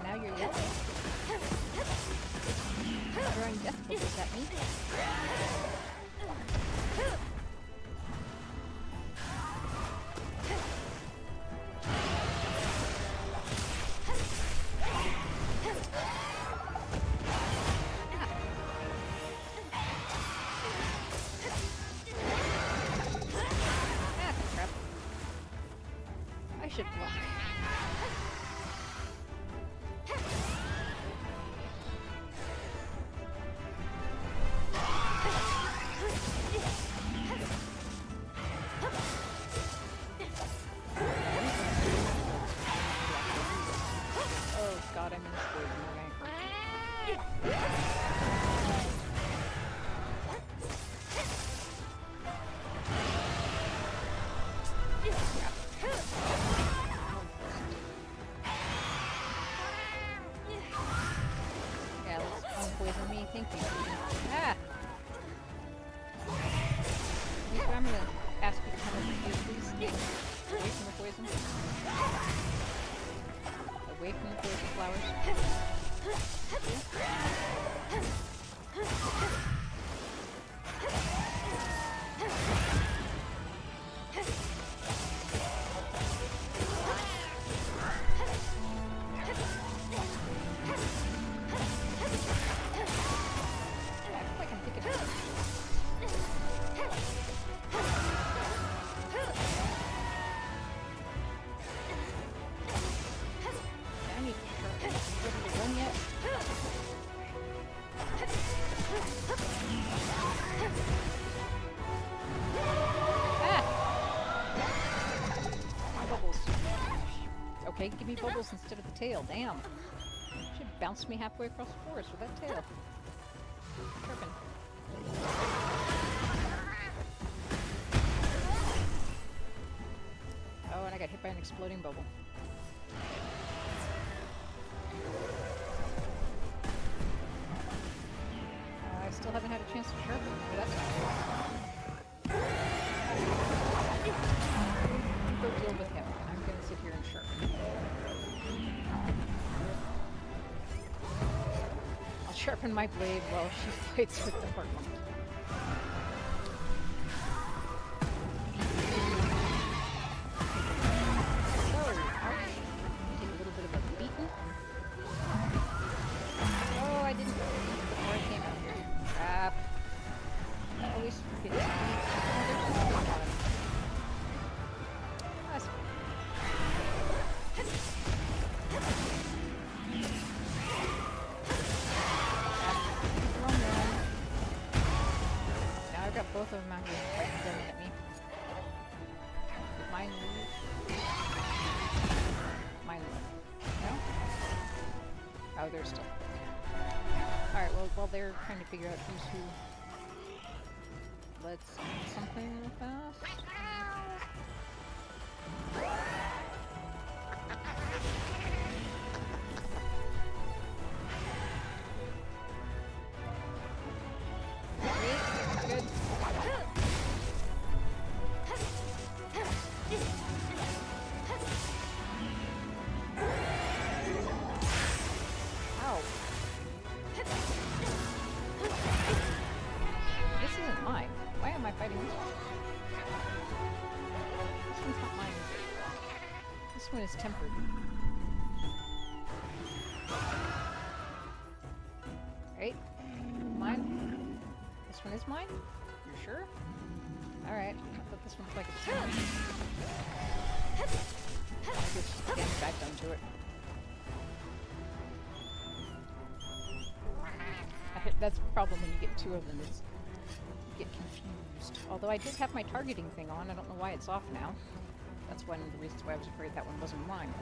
Now you're yelling. Throwing death bubbles at me. Ah, crap. I should block. Oh god, I'm in this poison, aren't I? Yeah, let's unpoison me, thank you. Ah! I'm gonna ask you to come over here, please. Away from the poison. Away from the poison flowers. I feel like I'm picking up. I need to try. Ready to run yet? Ah! My bubbles. Okay, give me bubbles instead of the tail. Damn. Should bounce me halfway across the forest with that tail. Chirping. Oh, and I got hit by an exploding bubble. I still haven't had a chance to sharpen, but that's not go deal with him, and I'm gonna sit here and sharpen. I'll sharpen my blade while she fights with the fart monkey. So, ouch. Take a little bit of a beating. Oh, I didn't before I came out here. Crap. I always forget to eat. Oh, there's just one on him. That's fine. Now I've got both of them out here fighting at me. Did mine leave? Mine left. No? Oh, they're still. Alright, well, while they're trying to figure out who's who, let's eat something real fast. Sweet, good. Ow. This isn't mine. Why am I fighting this one? one is tempered. Right? Mine? This one is mine? You sure? Alright. I thought this one looked like it's mine. I just getting back onto it. That's the problem when you get two of them, is you get confused. Although I did have my targeting thing on, I don't know why it's off now. That's one of the reasons why I was afraid that one wasn't mine.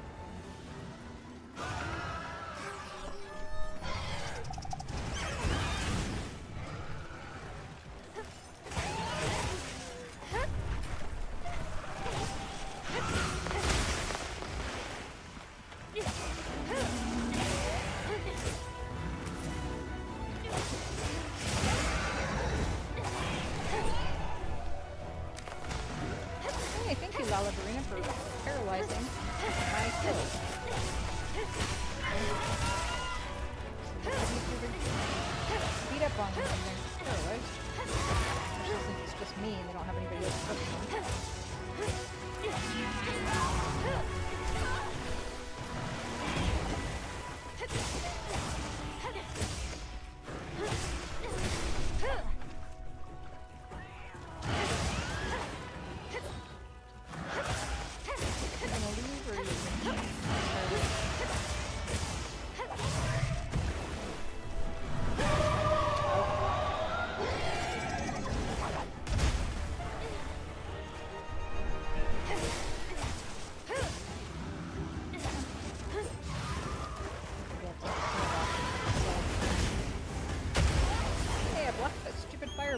Hey, thank you, Lalabarina, for paralyzing my kill. Beat up on them when they're paralyzed. Especially since it's just me and they don't have anybody else to focus on.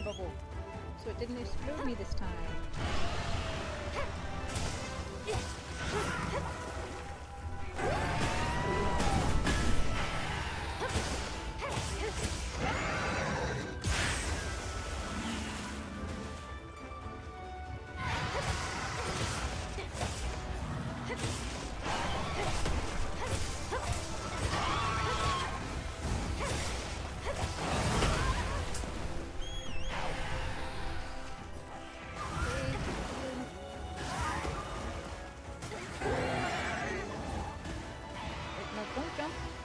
Bubble, so it didn't explode me this time.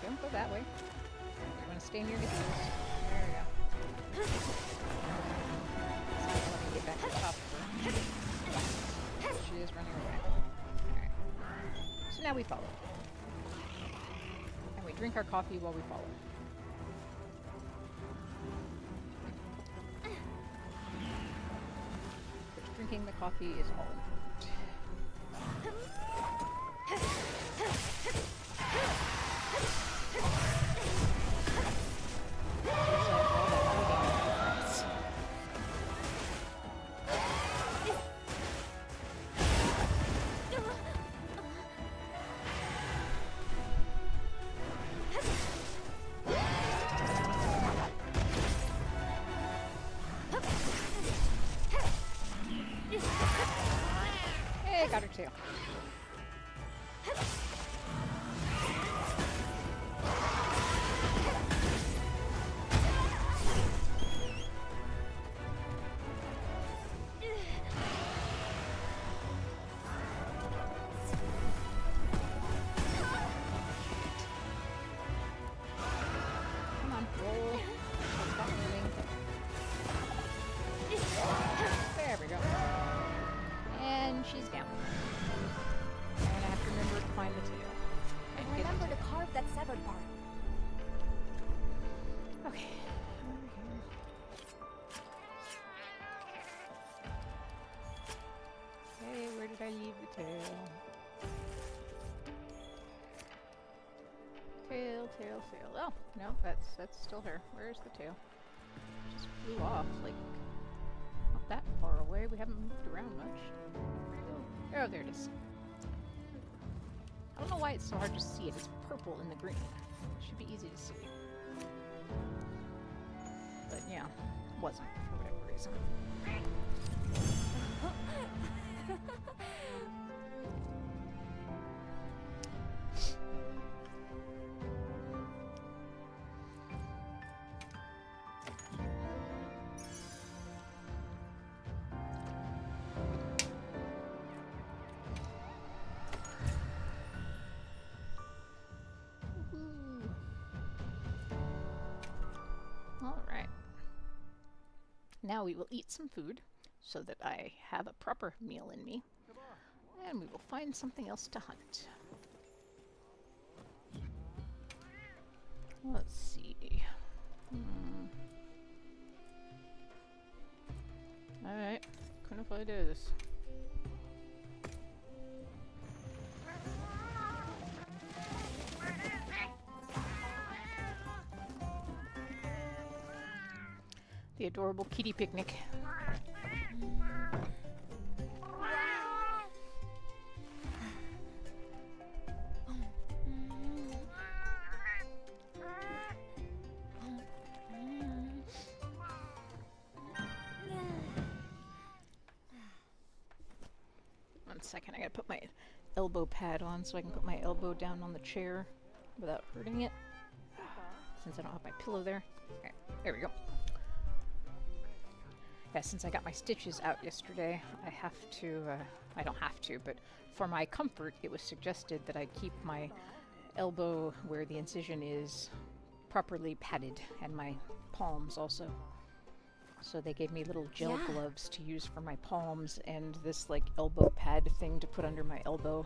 Don't go that way. You want to stay near the heels. There we go. So let me get back to the top of her. She is running away. Alright. So now we follow. And we drink our coffee while we follow. Which drinking the coffee is all important. Hey, got her tail. Come on, roll. Stop moving. There we go. And she's down. I'm gonna have to remember to climb the tail. And remember to carve that severed part. Okay. Over here. Hey, where did I leave the tail? Tail, tail, tail. Oh, no, that's still her. Where's the tail? Just flew off, like, not that far away. We haven't moved around much. Oh, there it is. I don't know why it's so hard to see it. It's purple in the green. It should be easy to see. But yeah, it wasn't for whatever reason. Now we will eat some food so that I have a proper meal in me. And we will find something else to hunt. Let's see. Alright, couldn't if I do this. The adorable kitty picnic. One second, I gotta put my elbow pad on so I can put my elbow down on the chair without hurting it. Since I don't have my pillow there. Okay, there we go. Yeah, since I got my stitches out yesterday, I have to, I don't have to, but for my comfort, it was suggested that I keep my elbow where the incision is properly padded, and my palms also. So they gave me little gel gloves to use for my palms, and this, like, elbow pad thing to put under my elbow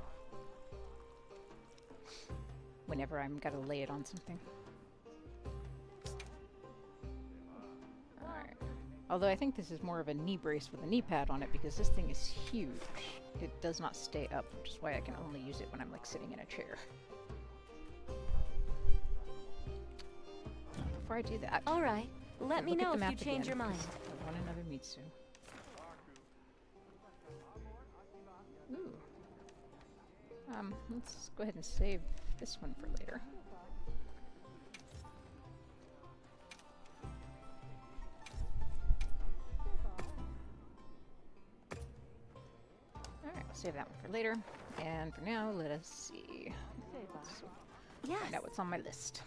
whenever I'm gotta lay it on something. Although I think this is more of a knee brace with a knee pad on it because this thing is huge. It does not stay up, which is why I can only use it when I'm like sitting in a chair. Before I do that, alright, let me know if you change your mind. I want another Mitsu. Ooh. Let's go ahead and save this one for later. Save that one for later. And for now, let us see. Let's find out what's on my list.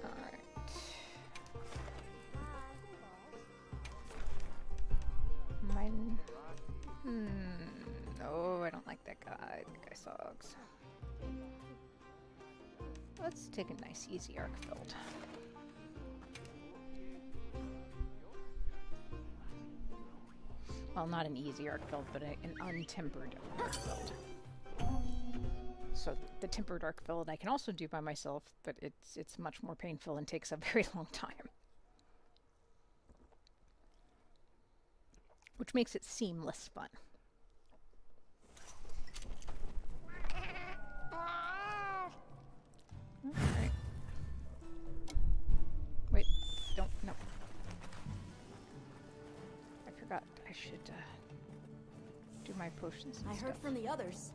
Alright. Mine. Oh, I don't like that guy. That guy sucks. Let's take a nice, easy Arkfeld. Well, not an easy Arkfeld, but an untempered Arkfeld. So the tempered Arkfeld I can also do by myself, but it's much more painful and takes a very long time. Which makes it seem less fun. Alright. Wait, don't, no. I forgot. I should do my potions and I heard from the others.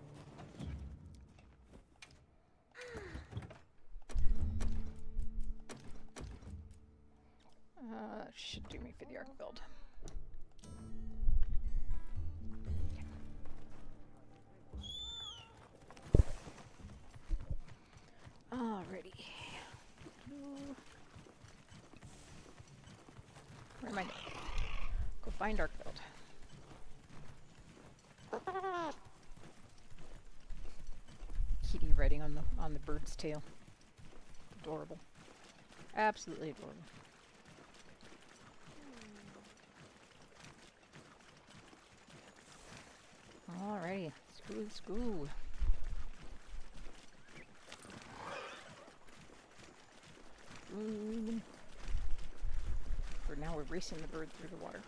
Should do me for the Arkfeld. Alrighty. Where am I? Go find Arkfeld. Kitty riding on the bird's tail. Adorable. Absolutely adorable. Alrighty, let's go. For now, we're racing the bird through the water.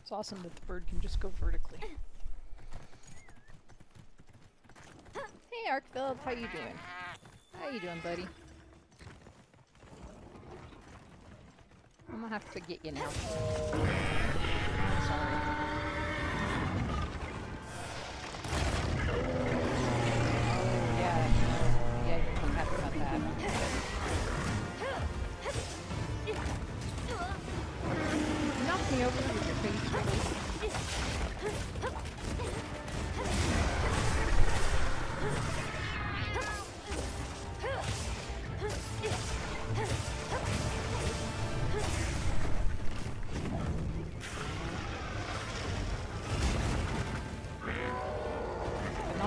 It's awesome that the bird can just go vertically. Hey, Arkfeld, how you doing? How you doing, buddy? I'm gonna have to get you now. I'm sorry. Yeah, I'm happy about that. Knock me over with your face, really.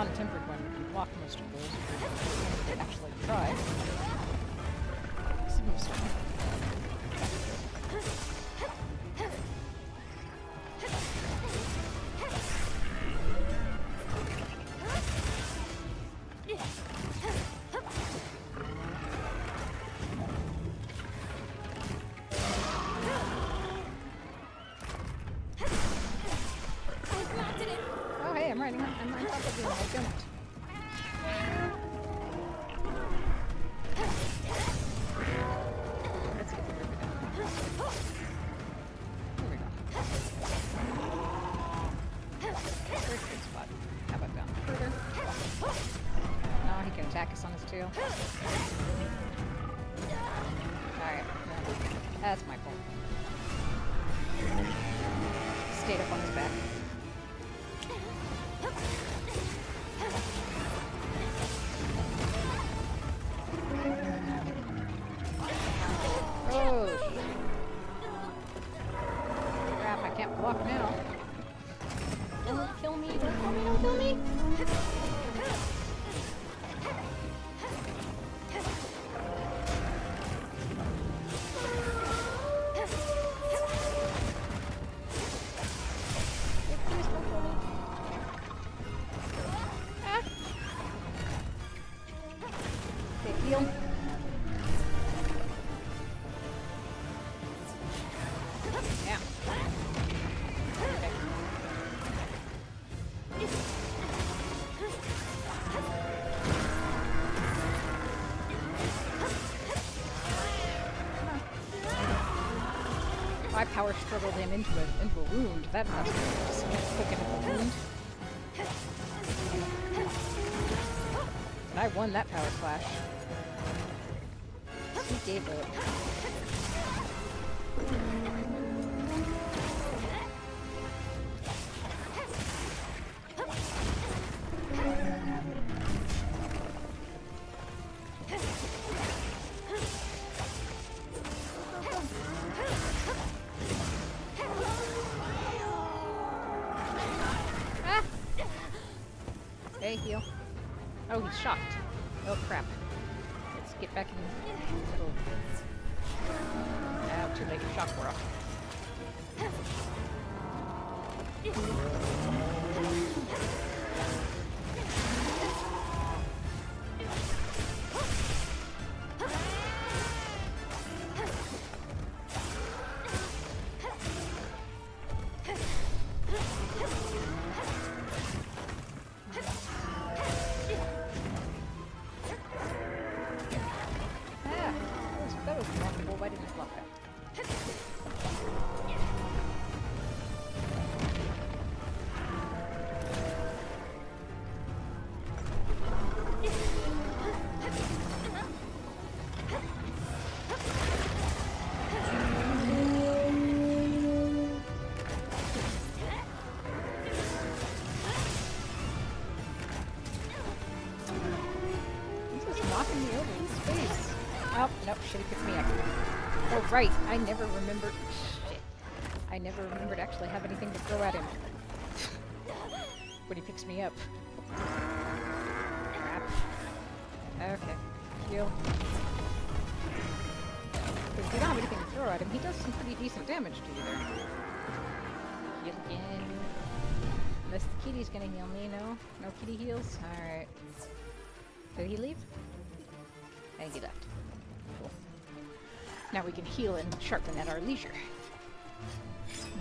non-tempered one can block most of those if you actually try. Most of them. Oh, hey, I'm riding on top of you. I jumped. Let's get the river down. Here we go. Very good spot. How about down further? No, he can attack us on his tail. Alright, no, that's my fault. Stayed up on his back. Oh, crap, I can't block now. Don't kill me, don't kill me, don't kill me! Please don't kill me. Ah! Okay, heal. Yeah. Okay. I power struggled him into a wound. That must have just took him into a wound. And I won that power slash. He gave it. Ah! Hey, heal. Oh, he's shocked. Oh, crap. Let's get back in the middle. Ah, too late. Shock wore off. That was blockable. Why didn't I block that? He's just knocking me over in space. Oh, nope, should have picked me up. Oh, right, I never remembered. Shit. I never remembered to actually have anything to throw at him. When he picks me up. Crap. Okay. Heal. Because if you don't have anything to throw at him, he does some pretty decent damage to you there. Heal again. Unless the kitty's gonna heal me, no? No kitty heals? Alright. Did he leave? I think he left. Cool. Now we can heal and sharpen at our leisure.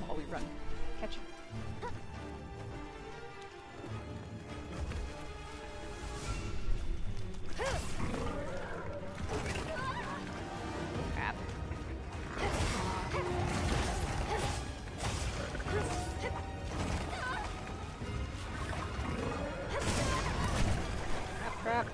While we run. Catch him. Crap. Crap.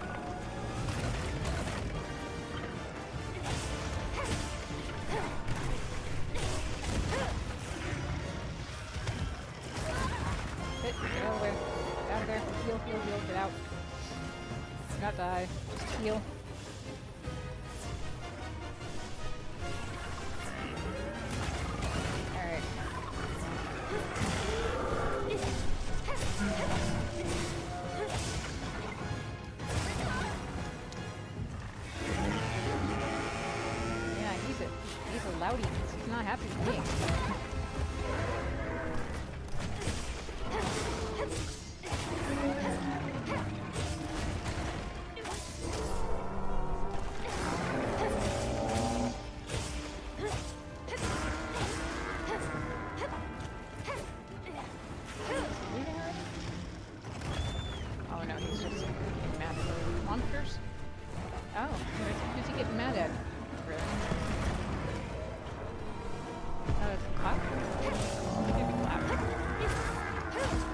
Get out of there. Get out of there. Heal, heal, heal. Get out. Do not die. Just heal. Alright. pouty. He's not happy with me. Oh no, he's just getting mad at the monsters. Oh, who's he getting mad at? Really? Oh, it's a clap? Maybe clap.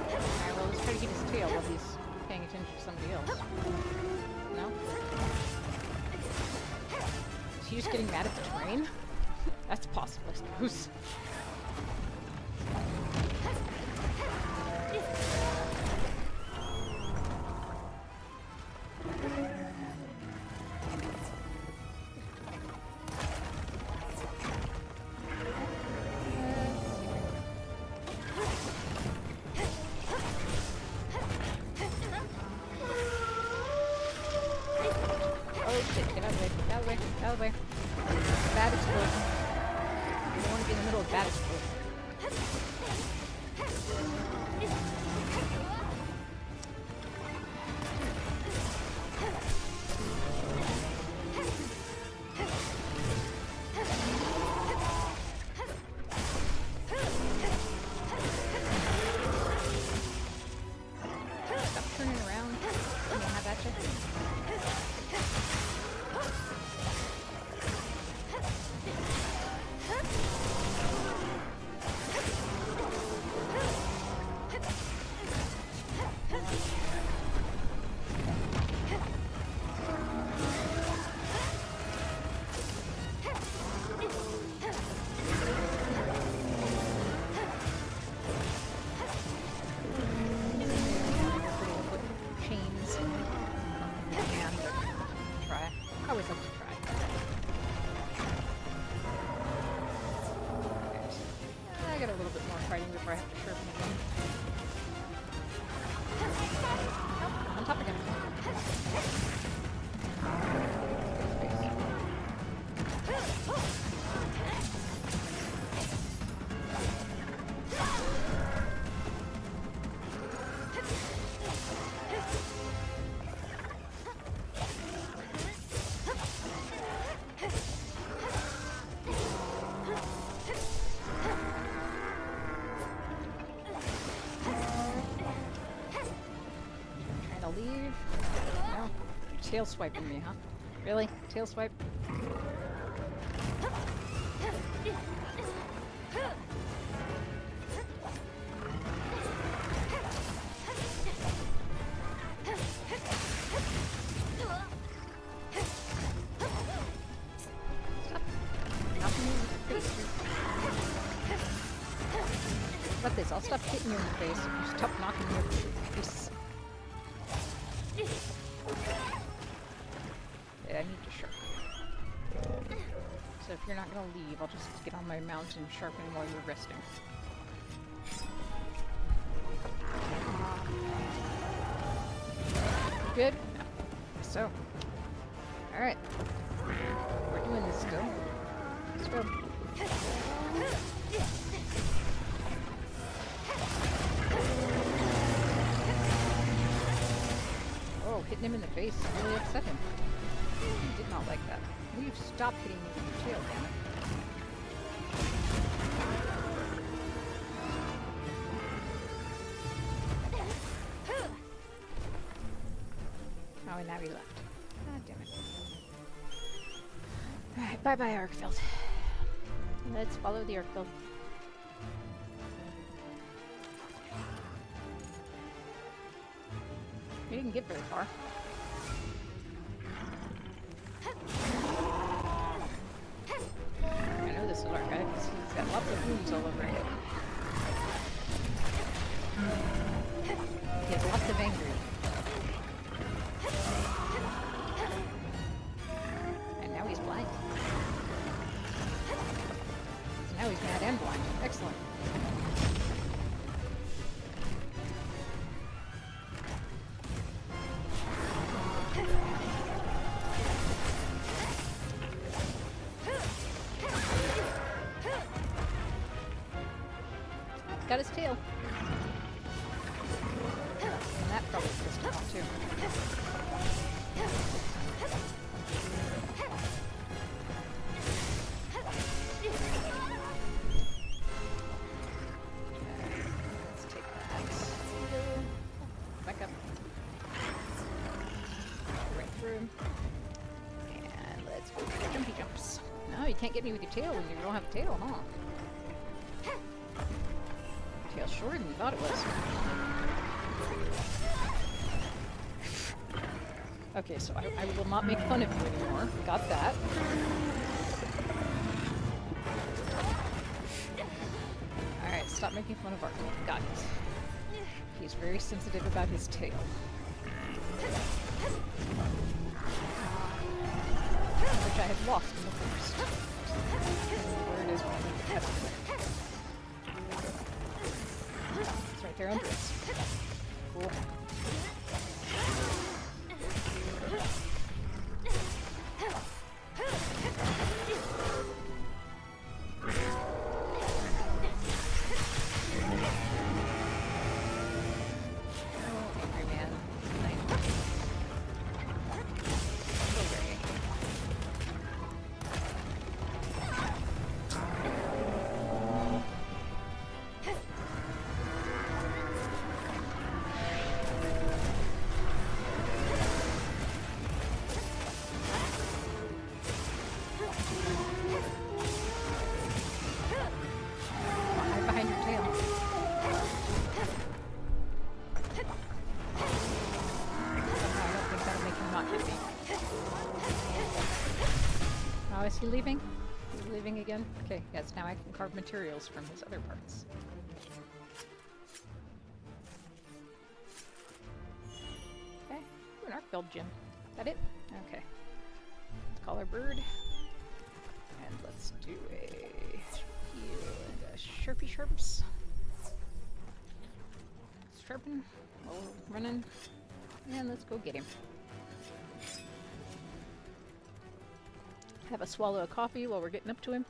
Alright, well, let's try to get his tail while he's paying attention to somebody else. No? Is he just getting mad at the train? That's possible, I suppose. Oh shit, get out of the way, get out of the way, get out of the way. Bad explosion. I don't want to be in the middle of bad explosion. Stop turning around. Let me have at you. Chains. And try. I always like to try. I got a little bit more fighting before I have to sharpen it. Nope, on top again. Trying to leave. No. Tail swiping me, huh? Really? Tail swipe? Stop knocking me in the face. How about this? I'll stop hitting you in the face if you stop knocking me in the face. Yeah, I need to sharpen. So if you're not gonna leave, I'll just get on my mount and sharpen while you're resting. Good? No. Guess so. Alright. We're doing this still. Let's go. Oh, hitting him in the face really upset him. He did not like that. Will you stop hitting me with your tail, damn it? Oh, and now he left. God damn it. Alright, bye-bye, Arkfield. Let's follow the Arkfield. We didn't get very far. I know this is our guy because he's got lots of wounds all over him. He has lots of anger. And now he's blind. So now he's mad and blind. Excellent. got his tail. And that probably pissed him off too. Let's take that. Back up. Right through. And let's go for the jumpy jumps. No, you can't get me with your tail when you don't have a tail, huh? Tail's shorter than you thought it was. Okay, so I will not make fun of you anymore. Got that. Alright, stop making fun of Arthur. Got it. He's very sensitive about his tail. Which I had lost in the first. Where it is when I leave the head. It's right there under us. Cool. Is he leaving? Is he leaving again? Okay, yes, now I can carve materials from his other parts. Okay, ooh, an arc build gem. Is that it? Okay. Let's call our bird. And let's do a heal and a sharpie sharps. Sharpen while we're running. And let's go get him. Have a swallow of coffee while we're getting up to him.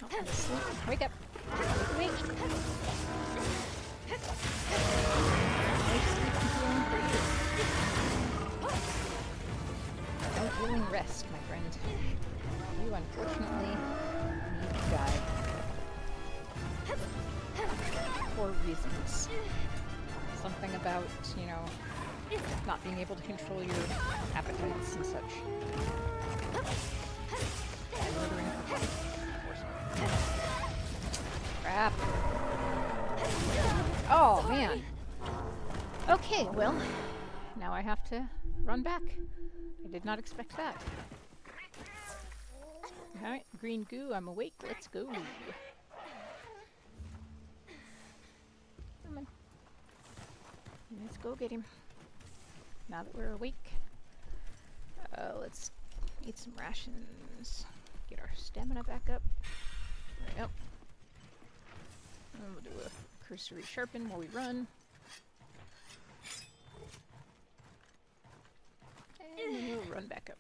Oh, wake up! Wake! No healing rest, my friend. You unfortunately need to die. For reasons. Something about, you know, not being able to control your appetites and such. And murdering for crap. Oh, man. Okay, well, now I have to run back. I did not expect that. Alright, green goo, I'm awake. Let's go. Come on. Let's go get him. Now that we're awake, let's eat some rations. Get our stamina back up. There we go. And we'll do a cursory sharpen while we run. And then we'll run back up.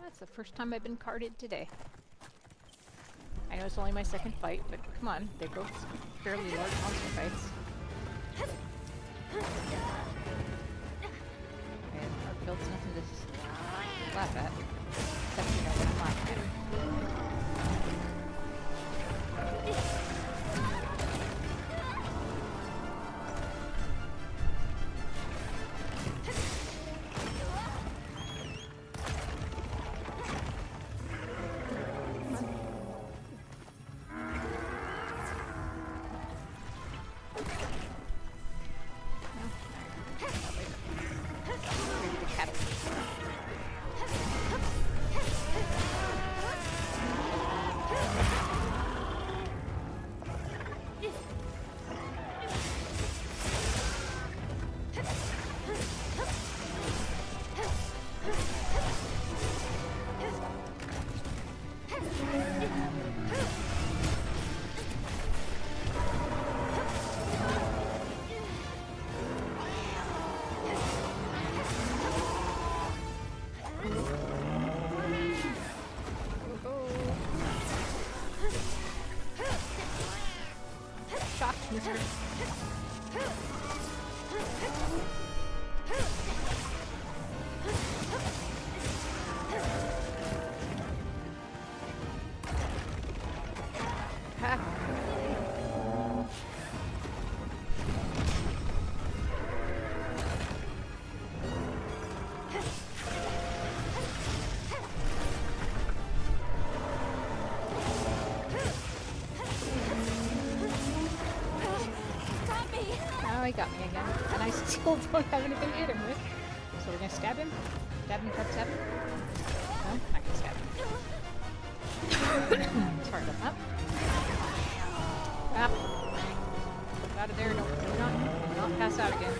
That's the first time I've been carded today. I know it's only my second fight, but come on, they're both fairly large monster fights. And our build's nothing to laugh at, except you know when I'm laughing at it. got me again. And I still don't have anything to hit him with. So we're gonna stab him? Stab him, try to stab him? No, not gonna stab him. Sorry about that. Ah. Get out of there, do not pass out again.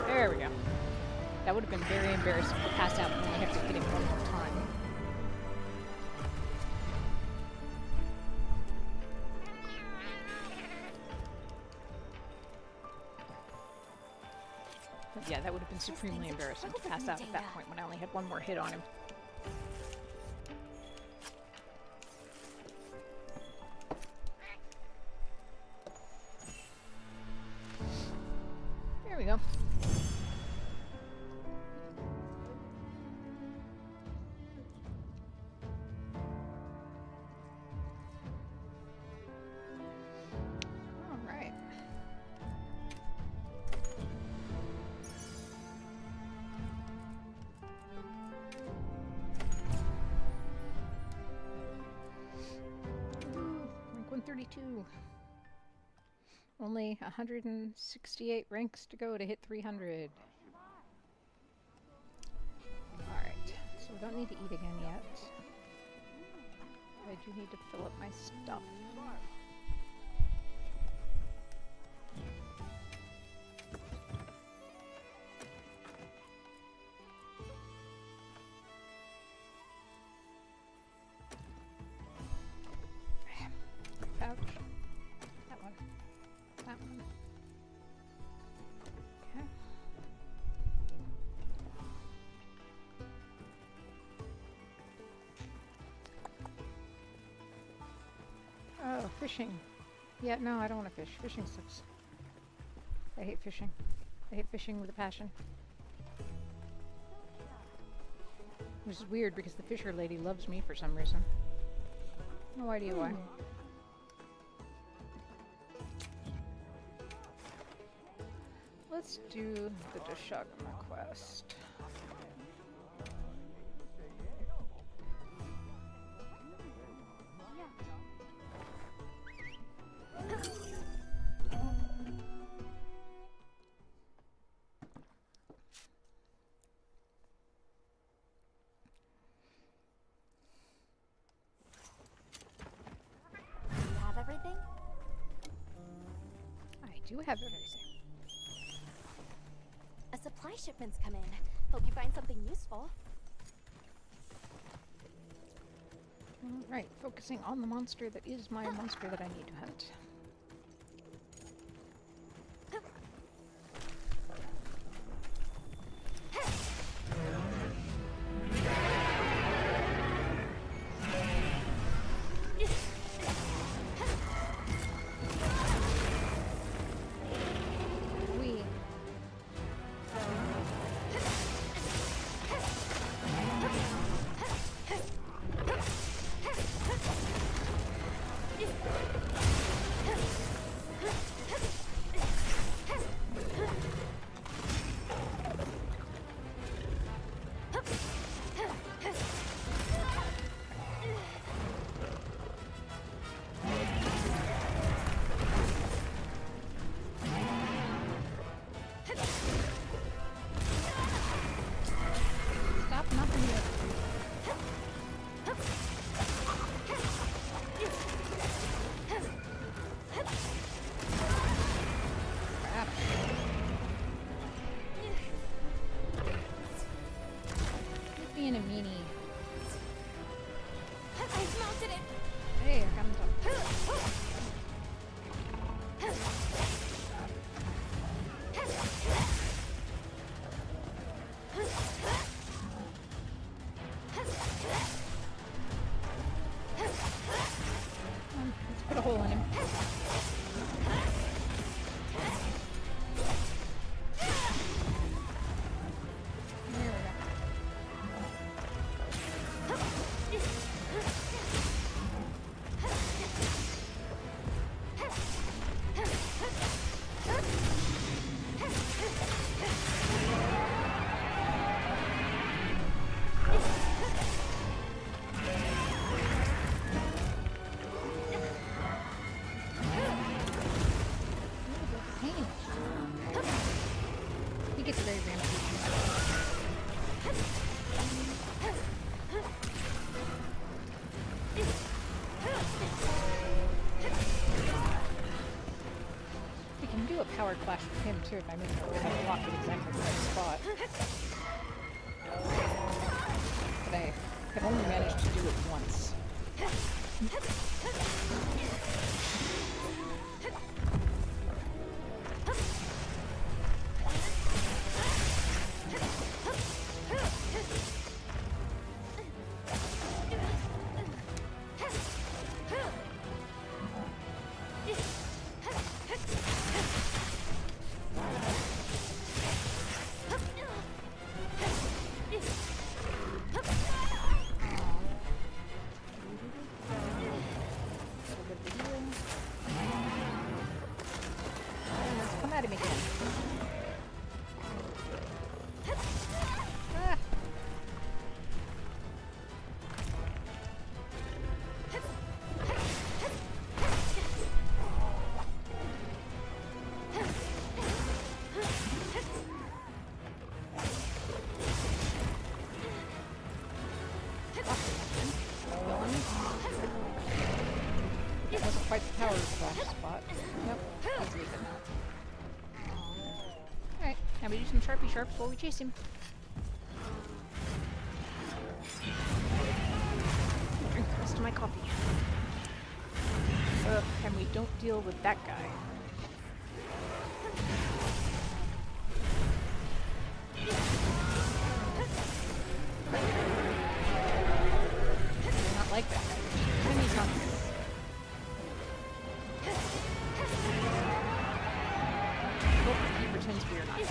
There we go. That would have been very embarrassing to pass out and only have to hit him one more time. But yeah, that would have been supremely embarrassing to pass out at that point when I only had one more hit on him. There we go. Rank 132. Only 168 ranks to go to hit 300. Alright, so we don't need to eat again yet. I do need to fill up my stuff. Pouch. That one. That one. Okay. Oh, fishing. Yeah, no, I don't want to fish. Fishing sucks. I hate fishing. I hate fishing with a passion. Which is weird because the fisher lady loves me for some reason. No idea why. Let's do the Dashagama quest. Have everything? I do have everything. A supply shipment's come in. Hope you find something useful. Alright, focusing on the monster that is my monster that I need to hunt. power clash with him too if I move forward. I block it exactly the right spot. But I have only managed to do it once. Come at him again. Ah. That wasn't quite the power flash spot. Nope, he's leaving now. Alright, now we do some Sharpie Sharps while we chase him. Drink the rest of my coffee. And we don't deal with that guy. I not like that guy. And he's not here. He pretends we are not here.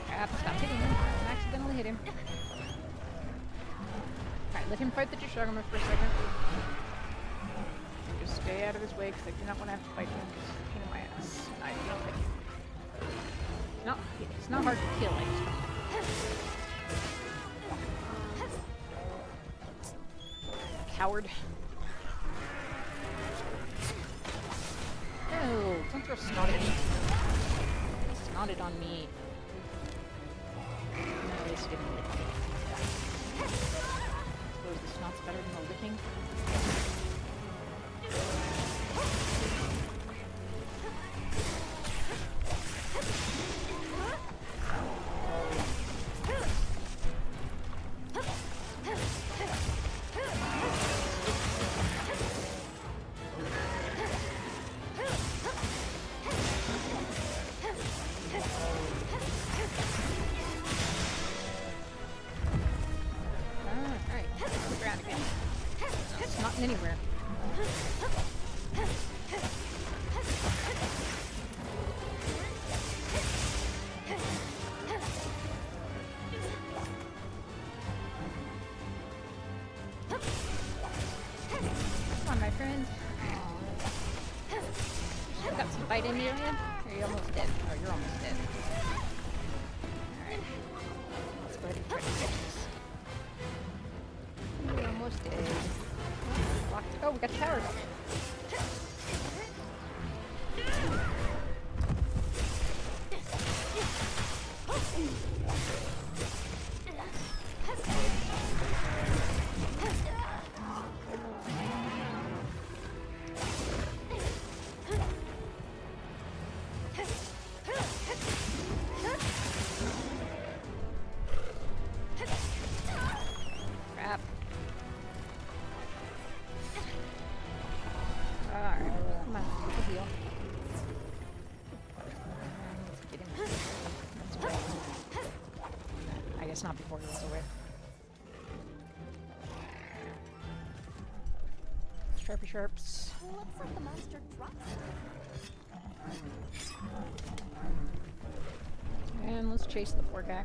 Crap, stop hitting him. I accidentally hit him. Alright, let him fight the Jishagama for a second. Just stay out of his way because I do not want to have to fight him because he's a pain in my ass. I do not like him. No, it's not hard to kill, I just don't like him. Coward. No, don't throw snot at me. He snotted on me. No, at least he didn't lick me. I suppose the snot's better than the licking. Anywhere. Come on, my friend. You got some fight in you, yeah? Or are you almost dead? Oh, you're almost dead. Alright. Let's go ahead and try to fix this. You're almost dead. Oh, we got the towers. Crap. Alright, come on, get the heal. Let's get him. That's right. I guess not before he runs away. Sharpie Sharps. Looks like the monster dropped. And let's chase the poor guy.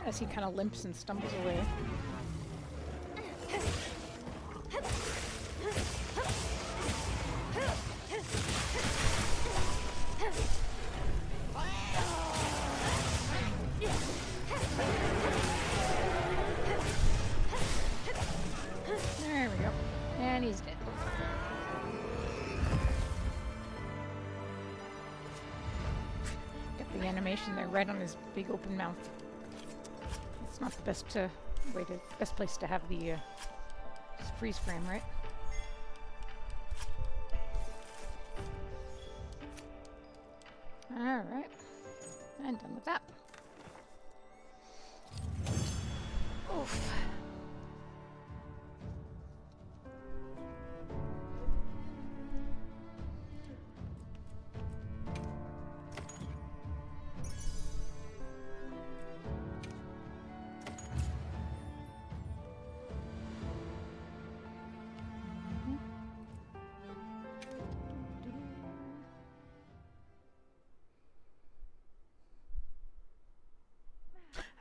As he kind of limps and stumbles away. There we go. And he's dead. Got the animation there right on his big open mouth. It's not the best best place to have the freeze frame, right? Alright. And done with that. Oof.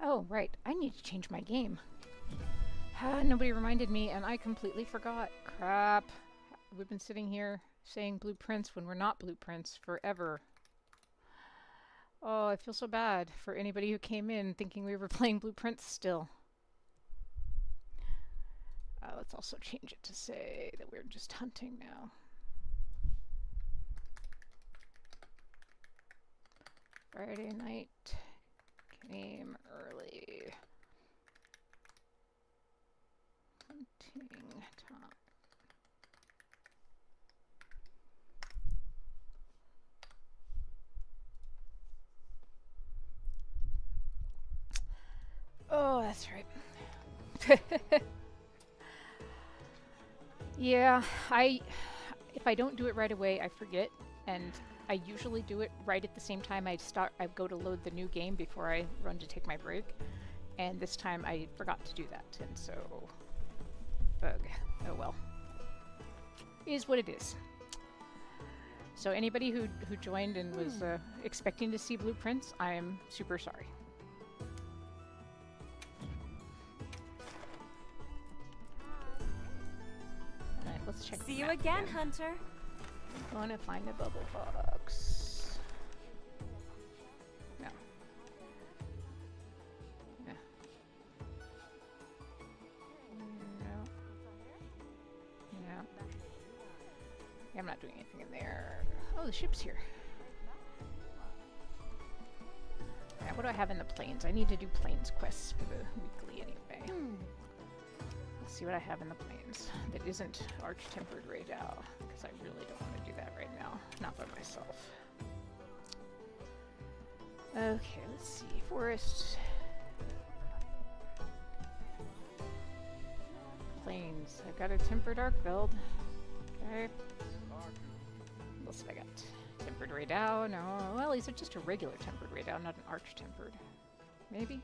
Oh, right. I need to change my game. Nobody reminded me, and I completely forgot. Crap. We've been sitting here saying blueprints when we're not blueprints forever. Oh, I feel so bad for anybody who came in thinking we were playing blueprints still. Let's also change it to say that we're just hunting now. Friday night came early. Hunting time. Oh, that's right. Yeah, if I don't do it right away, I forget, and I usually do it right at the same time I go to load the new game before I run to take my break, and this time I forgot to do that, and so, bug. Oh well. It is what it is. So anybody who joined and was expecting to see blueprints, I am super sorry. Let's check. See you again, Hunter. I want to find a bubble box. No. No. No. No. Yeah, I'm not doing anything in there. Oh, the ship's here. Yeah, what do I have in the plains? I need to do plains quests for the weekly anyway. Let's see what I have in the plains that isn't Arch-Tempered Radau, because I really don't want to do that right now. Not by myself. Okay, let's see. Forest. Plains. I've got a Tempered Arkveld. Okay. What else have I got? Tempered Radau. No. Well, these are just a regular Tempered Radau, not an Arch-Tempered. Maybe?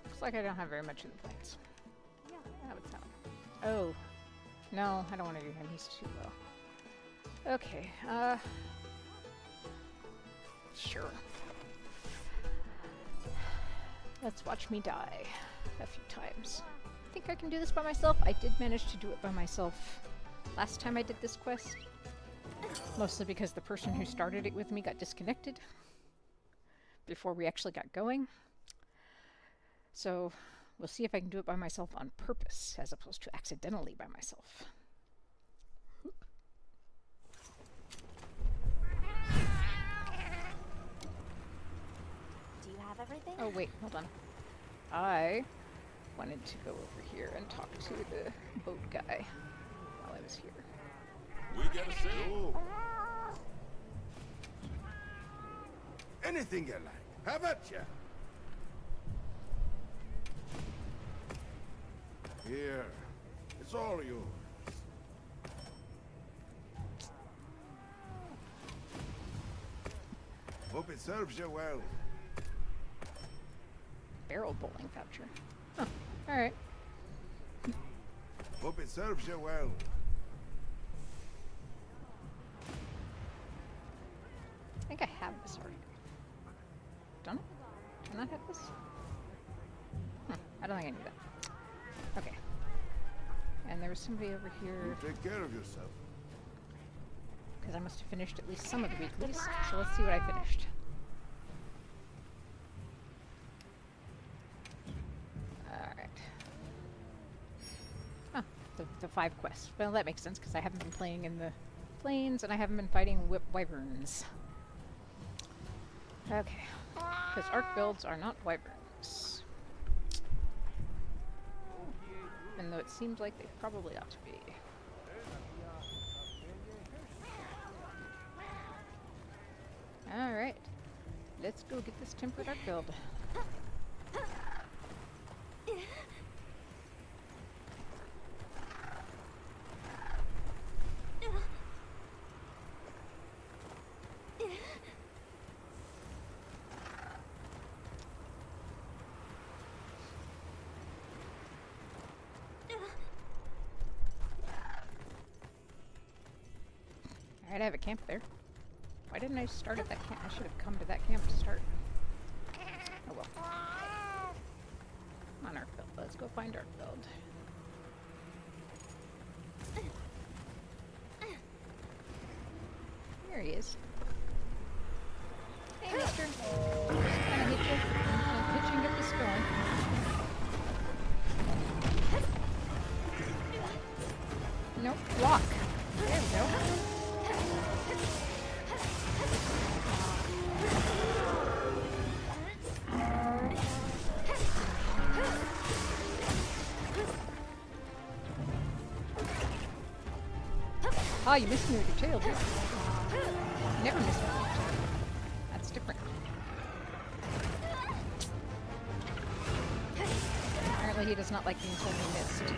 Looks like I don't have very much in the plains. That would sound. Oh. No, I don't want to do him. He's too low. Okay, sure. Let's watch me die a few times. I think I can do this by myself. I did manage to do it by myself last time I did this quest. Mostly because the person who started it with me got disconnected before we actually got going. So we'll see if I can do it by myself on purpose as opposed to accidentally by myself. Do you have everything? Oh wait, hold on. I wanted to go over here and talk to the boat guy while I was here. We gotta say, anything you like. How about ya? Here, it's all yours. Hope it serves you well. Barrel bowling voucher. Huh. Alright. Hope it serves you well. I think I have this already. Don't I? Do I not have this? I don't think I need that. Okay. And there was somebody over here. You take care of yourself. Because I must have finished at least some of the weeklies. So let's see what I finished. Alright. Oh, the 5 quests. Well, that makes sense because I haven't been playing in the plains and I haven't been fighting wyverns. Okay. Because arc builds are not wyverns. folks. Even though it seems like they probably ought to be. Alright. Let's go get this tempered art build. Alright, I have a camp there. Why didn't I start at that camp? I should have come to that camp to start. Oh well. Come on, art build. Let's go find art build. There he is. Hey, mister. Just gonna hit you. Hit you and get this going. Nope, block. There we go. Ah, you missed me with your tail, dude. You never miss me with your tail. That's different. Apparently he does not like being told he missed.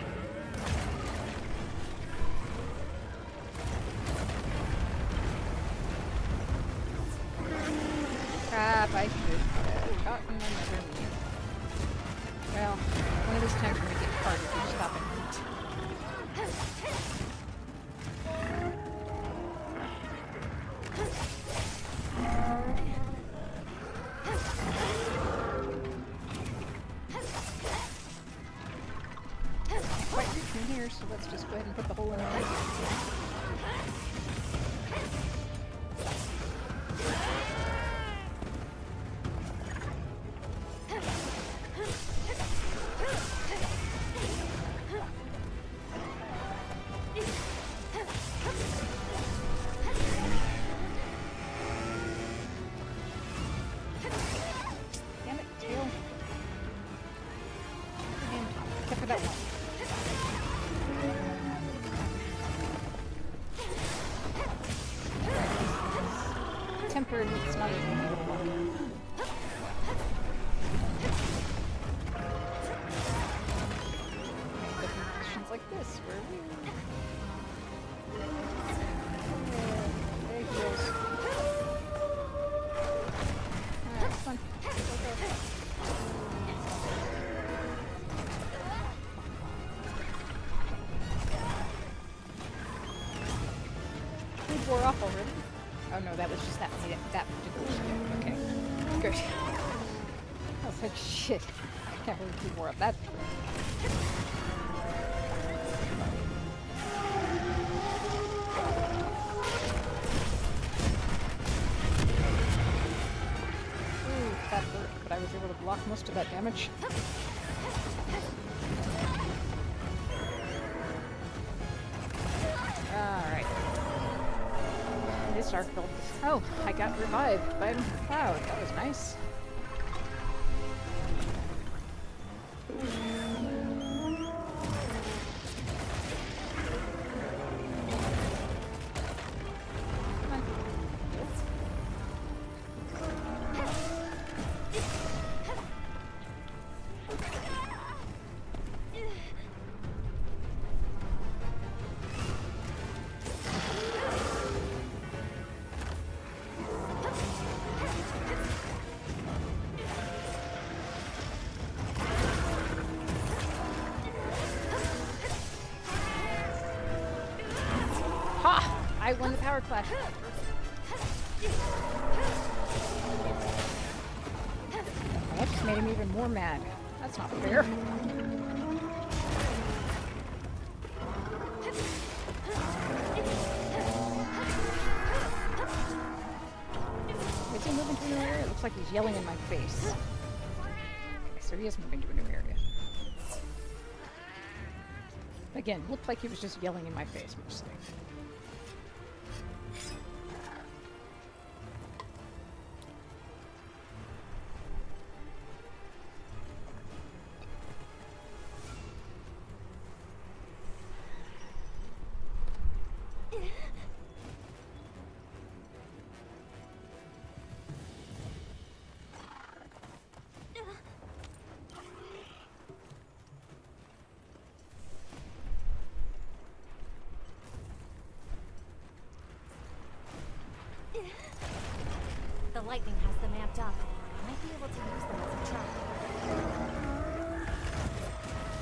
Crap, I should have gotten another meal. Well, one of these times when we get hard, if we stop and eat. Quite reach in here, so let's just go ahead and put the hole in there. Damn it, tail. And kept it up. Tempered, it's not even a little block. Positions like this, where we... There he goes. Alright, come on. Go, go, go. Food wore off already. Oh no, that was just that particular skill. Okay. Good. I was like, shit. I can't believe he wore up that. Ooh, that hurt, but I was able to block most of that damage. Alright. This arc build. Oh, I got revived by Cloud. That was nice. Come on. Ha! I won the power clash. That just made him even more mad. That's not fair. Is he moving to a new area? It looks like he's yelling in my face. Okay, so he is moving to a new area. Again, looked like he was just yelling in my face mostly. lightning has them amped up. Might be able to use them as a trap.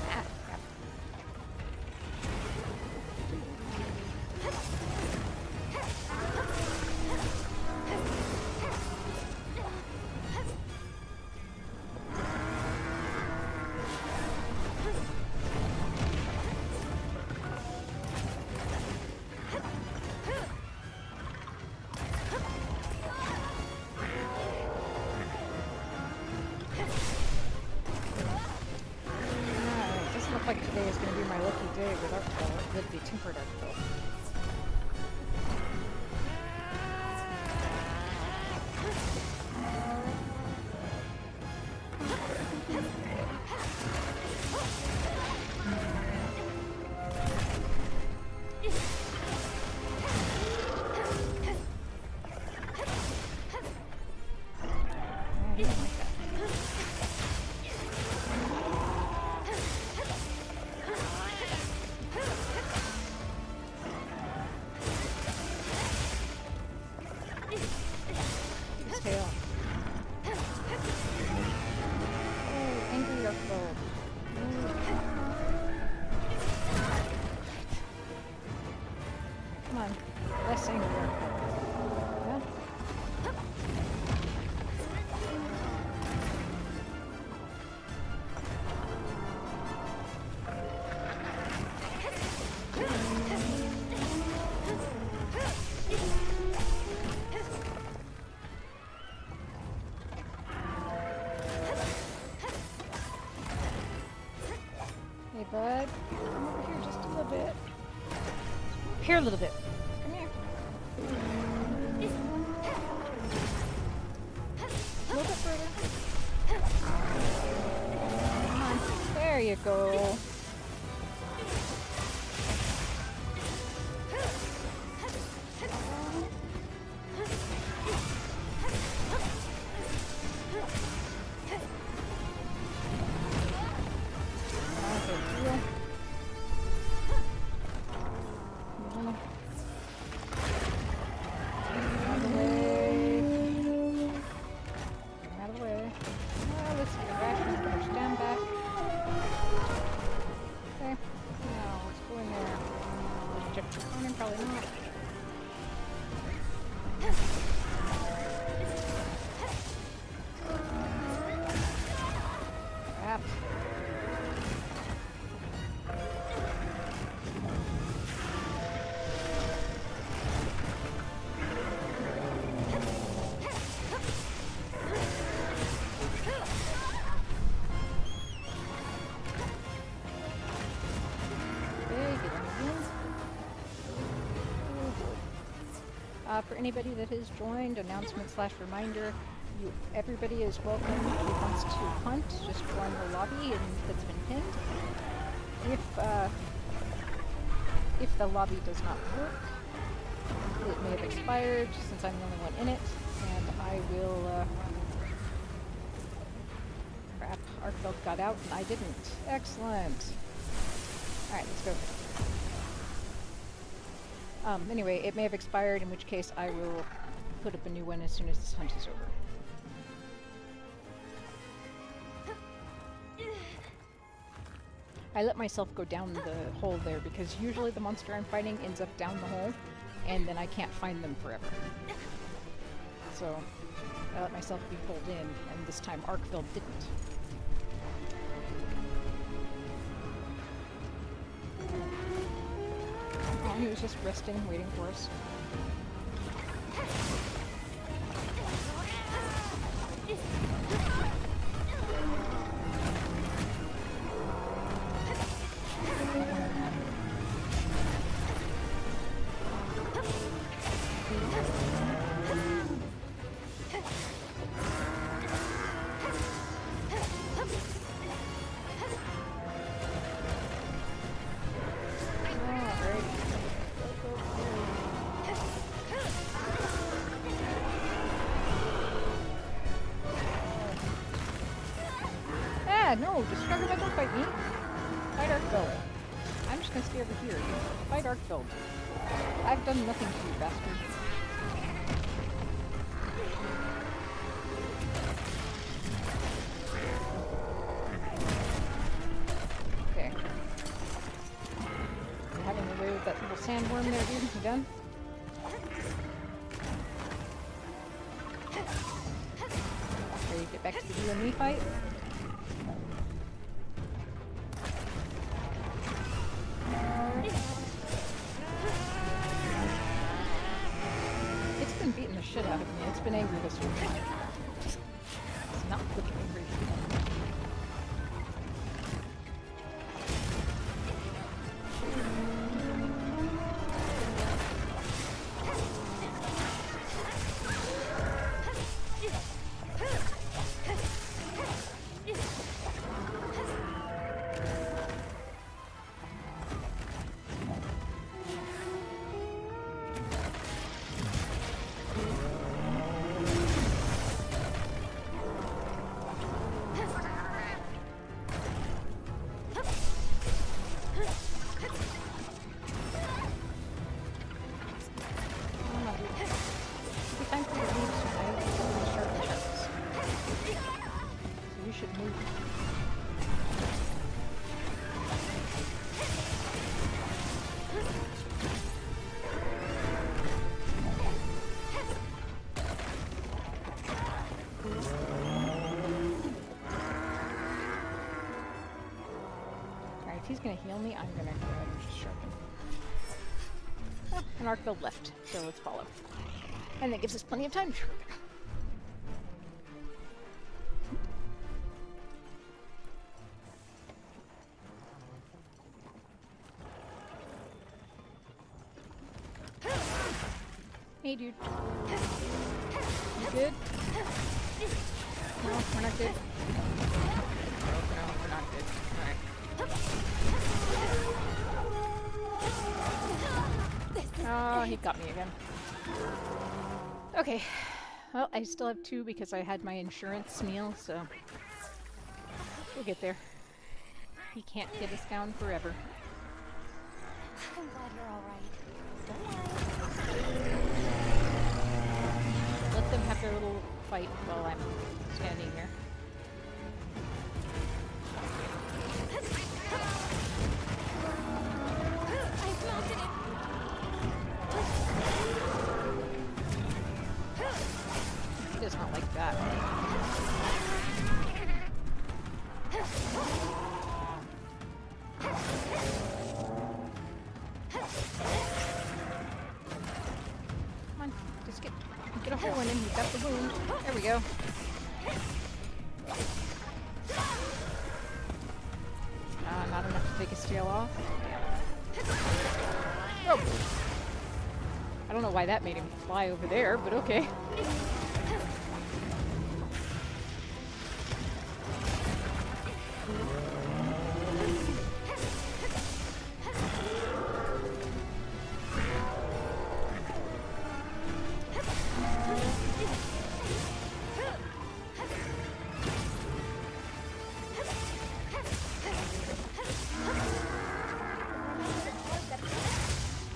Ah, crap. Alright, doesn't look like today is going to be my lucky day with Arcville. With the tempered Arcville. I don't like that. His tail. Oh, angry Arcville. Come on, less angry Arcville. Yeah. Hey, bud. Come over here just a little bit. Here a little bit. Come here. A little bit further. Come on. There you go. Probably not. Crap. For anybody that has joined, announcement/reminder, everybody is welcome who wants to hunt. Just join the lobby and that's been pinned. If the lobby does not work, it may have expired since I'm the only one in it, and I will. Crap, Arcville got out and I didn't. Excellent. All right, let's go. Anyway, it may have expired, in which case I will put up a new one as soon as this hunt is over. I let myself go down the hole there because usually the monster I'm fighting ends up down the hole and then I can't find them forever. So I let myself be pulled in, and this time Arcville didn't. He was just resting, waiting for us. No, Destructive, don't fight me. Fight Arcville. I'm just gonna stay over here. Fight Arcville. I've done nothing to you, bastard. that little sandworm there, dude. You done? Ready to get back to the you and me fight? It's been beating the shit out of me. It's been angry this week. It's not looking angry. If he's gonna heal me, I'm gonna go ahead and just sharpen. Oh, an arc build left, so let's follow. And that gives us plenty of time to sharpen. Hey, dude. You good? No, we're not good. No, we're not good. Alright. Oh, he got me again. Okay. Well, I still have 2 because I had my insurance meal, so we'll get there. He can't get us down forever. I'm glad you're alright. Don't worry. Let them have their little fight while I'm standing here. He does not like that. Come on, just get a hole in him. He's got the wound. There we go. Not enough to take his tail off. Oh. I don't know why that made him fly over there, but okay.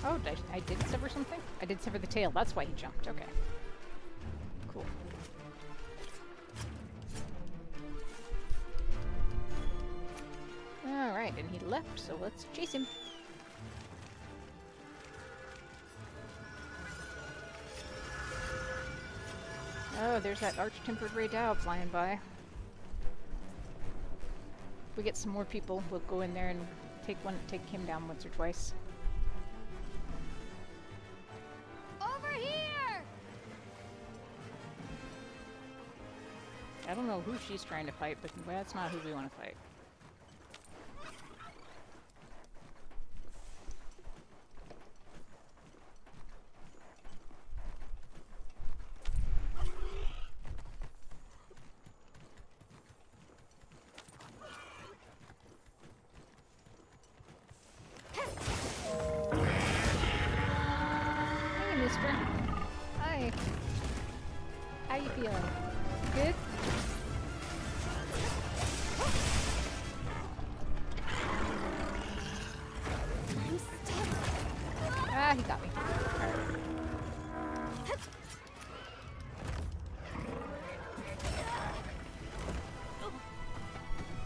Oh, I did sever something? I did sever the tail. That's why he jumped. Okay. Cool. Alright, and he left, so let's chase him. Oh, there's that arch-tempered Ray Dow flying by. If we get some more people, we'll go in there and take him down once or twice. Over here! I don't know who she's trying to fight, but that's not who we want to fight. Hey, mister. Hi. How you feeling? Good? Ah, he got me. Alright.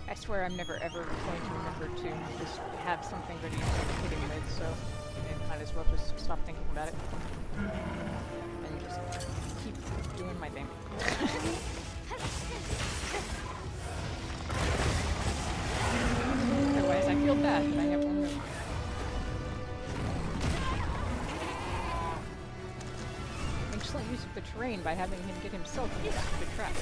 I swear I'm never ever going to remember to just have something ready to hit him with, so stop thinking about it. And just keep doing my thing. Otherwise, I feel bad that I have one move. Excellent use of the terrain by having him get himself into a stupid trap.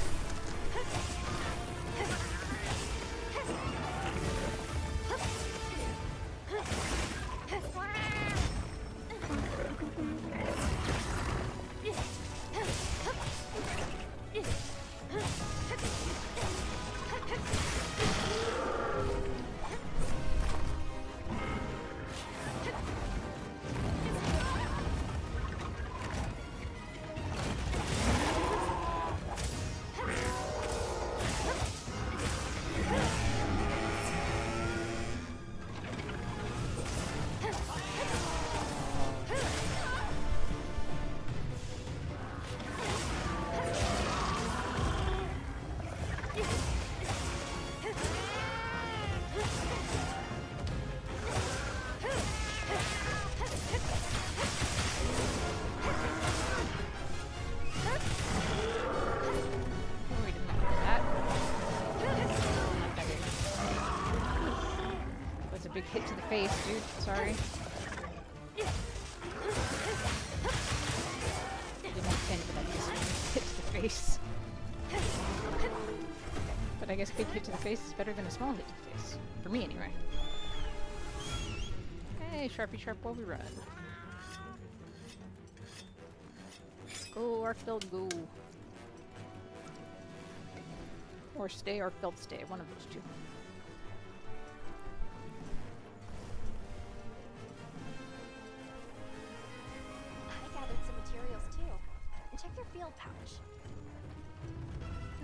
Big hit to the face, dude. Sorry. Didn't intend for that to hit to the face. But I guess big hit to the face is better than a small hit to the face. For me, anyway. Hey, Sharpie Sharp while we run. Go, Arkfeld, go. Or stay, Arkfeld, stay. One of those two. Check your field pouch.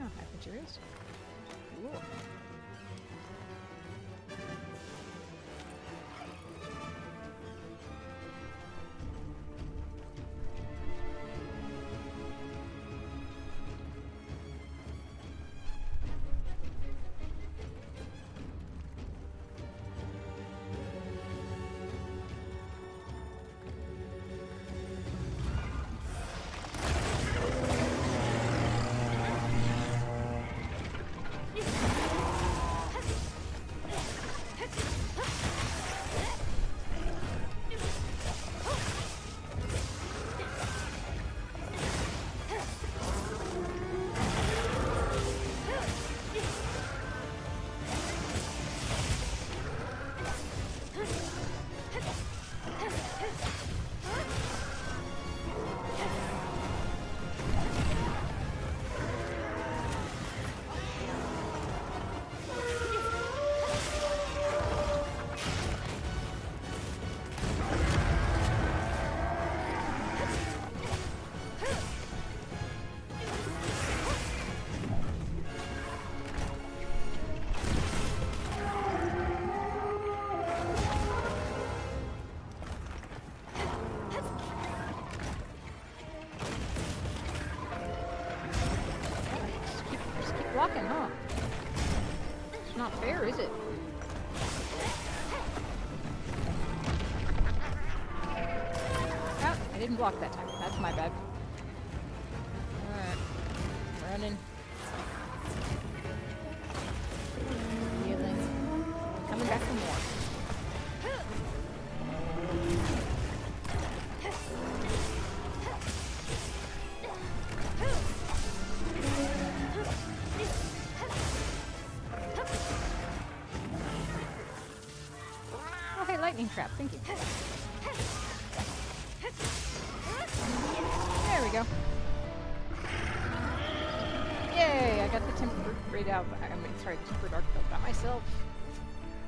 Oh, I have materials. Cool. Blocking, huh? It's not fair, is it? Oh, I didn't block that time. That's my bad. Alright. Running. Healing. Coming back for more. Lightning trap, thank you. There we go. Yay! I got the tempered raid out. I mean, sorry, the tempered arc built by myself.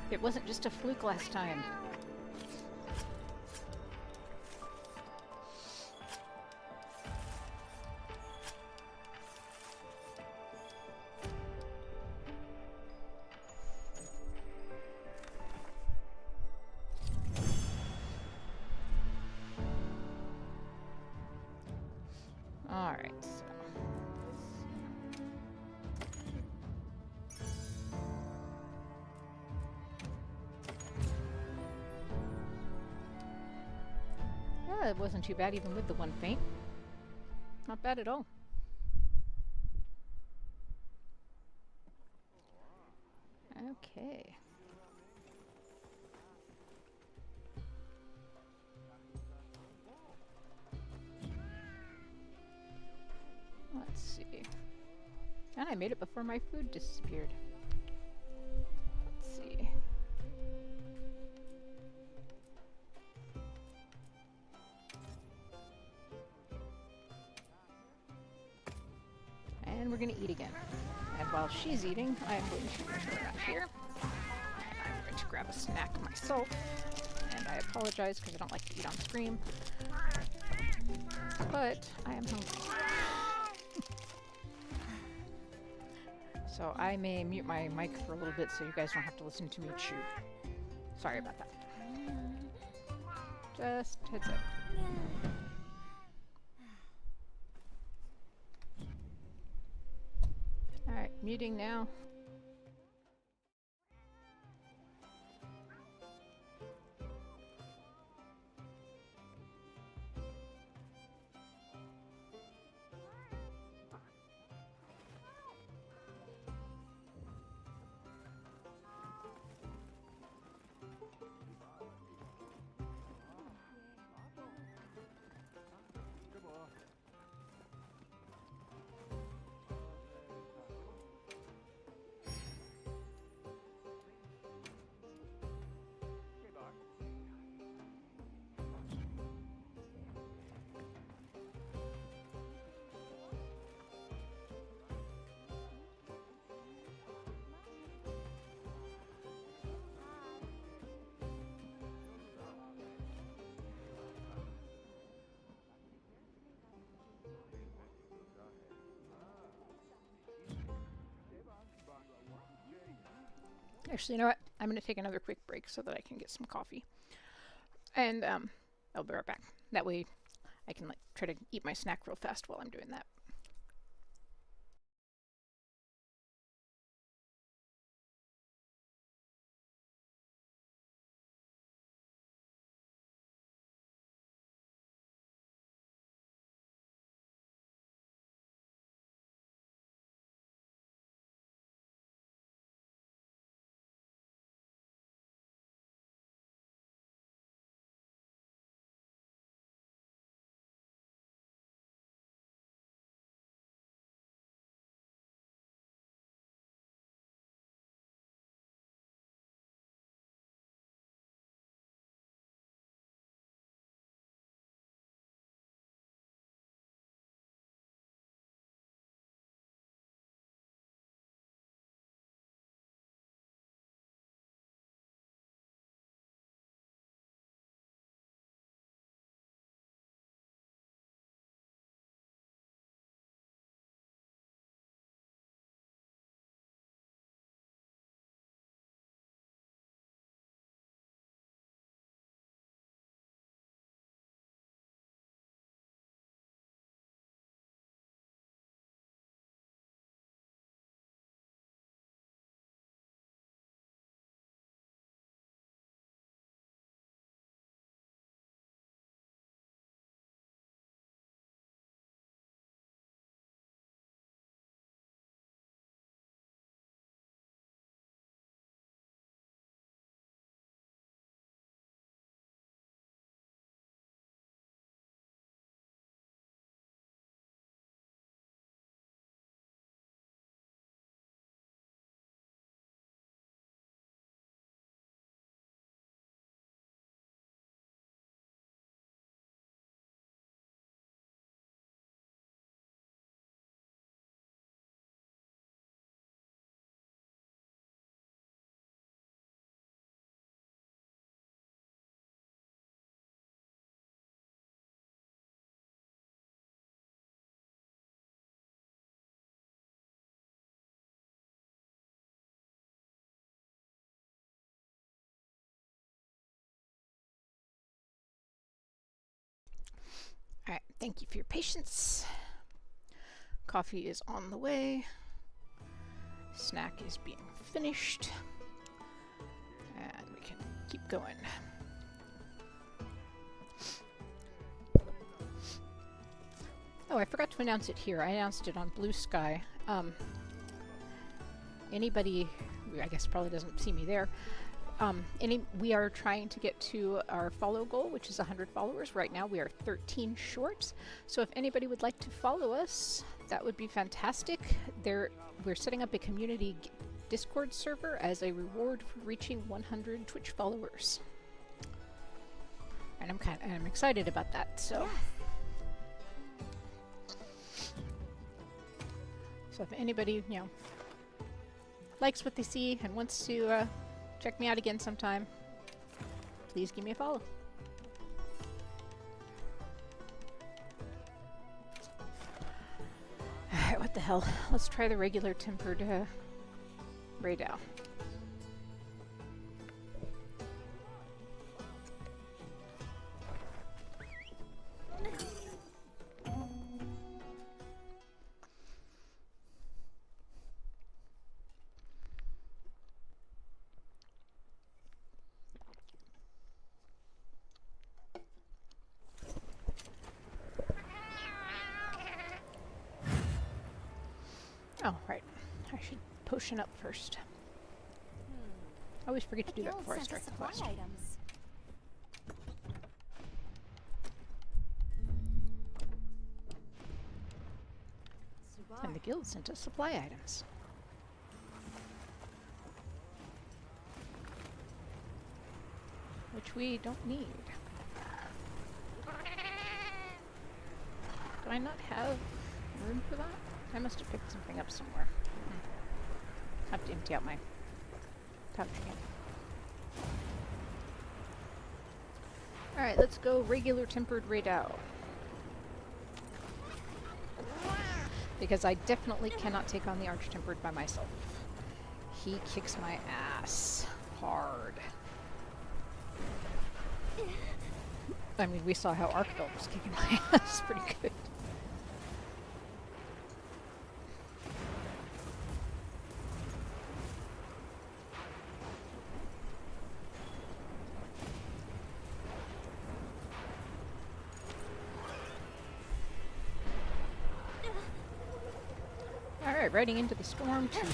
It wasn't just a fluke last time. Alright, so. That wasn't too bad even with the one faint. Not bad at all. Okay. Let's see. And I made it before my food disappeared. Let's see. And we're gonna eat again. And while she's eating, I'm going to return around here. And I'm going to grab a snack myself. And I apologize because I don't like to eat on stream. But I am hungry. So I may mute my mic for a little bit so you guys don't have to listen to me chew. Sorry about that. Just heads up. Alright, muting now. Actually, you know what? I'm going to take another quick break so that I can get some coffee. And I'll be right back. That way I can like try to eat my snack real fast while I'm doing that. Alright, thank you for your patience. Coffee is on the way. Snack is being finished. And we can keep going. Oh, I forgot to announce it here. I announced it on Blue Sky. Anybody, I guess probably doesn't see me there. We are trying to get to our follow goal, which is 100 followers. Right now we are 13 short. So if anybody would like to follow us, that would be fantastic. We're setting up a community Discord server as a reward for reaching 100 Twitch followers. And I'm excited about that. So So if anybody, likes what they see and wants to check me out again sometime, please give me a follow. Alright, what the hell? Let's try the regular tempered Raydao. Oh, right. I should potion up first. I always forget to do that before I start the quest. Items. And the guild sent us supply items. Which we don't need. Do I not have room for that? I must have picked something up somewhere. Have to empty out my pouch again. Alright, let's go regular tempered Raydao. Because I definitely cannot take on the Arch-Tempered by myself. He kicks my ass hard. I mean, we saw how Arkveld was kicking my ass pretty good. Alright, riding into the storm to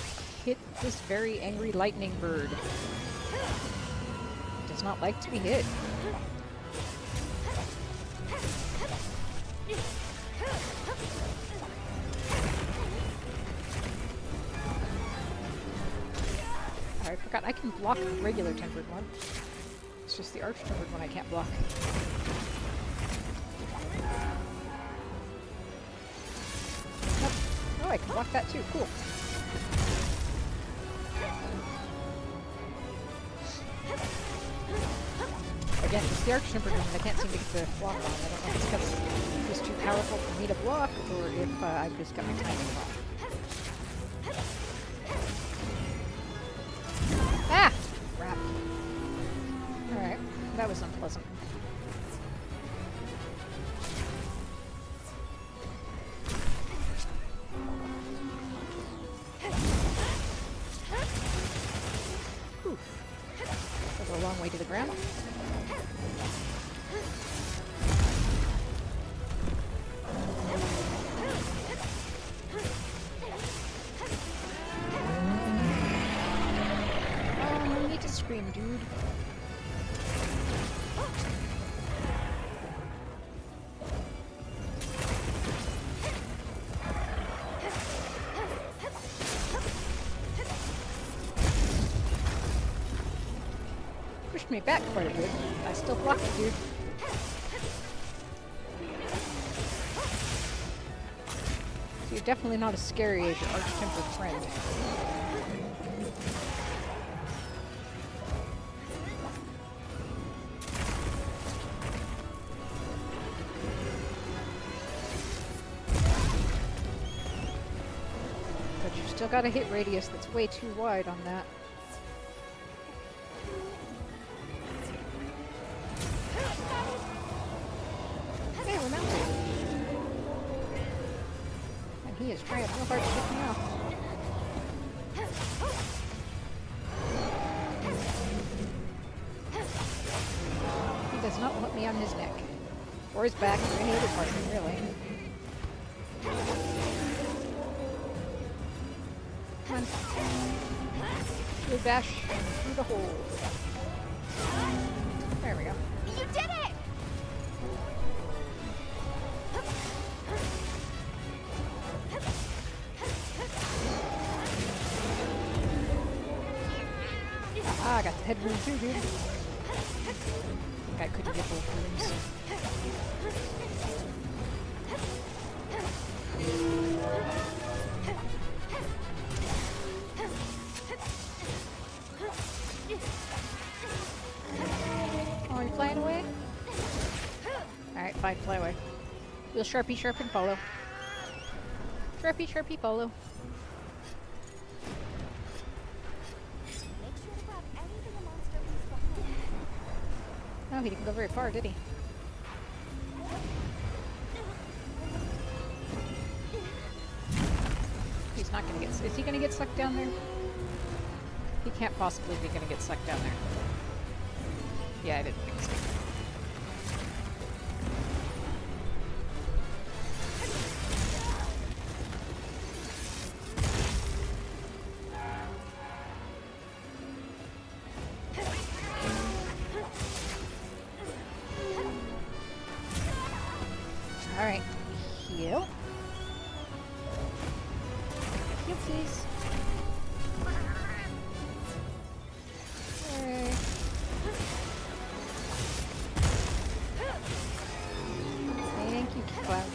hit this very angry lightning bird. Does not like to be hit. I forgot I can block the regular tempered one. It's just the arch-tempered one I can't block. Nope. Oh, I can block that too. Cool. Again, it's the arch-tempered one that I can't seem to get the block on. I don't know if it's because it's too powerful for me to block, or if I've just got my timing wrong. Ah! Crap. Alright, that was unpleasant. Whew. That was a long way to the grandma. Dude. Pushed me back quite a bit. I still blocked it, dude. So you're definitely not as scary as your arch-tempered friend. Still got a hit radius that's way too wide on that. Hey, we're mounted. And he is trying real hard to get me off. He does not want me on his neck. Or his back, or any other part of him, really. Come on. Shield bash through the hole. There we go. You did it! Ah, I got the head wound too, dude. I couldn't get both wounds. Oh, are you flying away? Alright, fine, fly away. We'll Sharpie, sharpen, follow. Sharpie, Sharpie, follow. Make sure to grab anything a monster leaves behind. Oh, he didn't go very far, did he? He's not gonna get... Is he gonna get sucked down there? He can't possibly be gonna get sucked down there. Yeah, I didn't think so. Alright. Heal. Heal, please. Yay. Thank you, Cloud.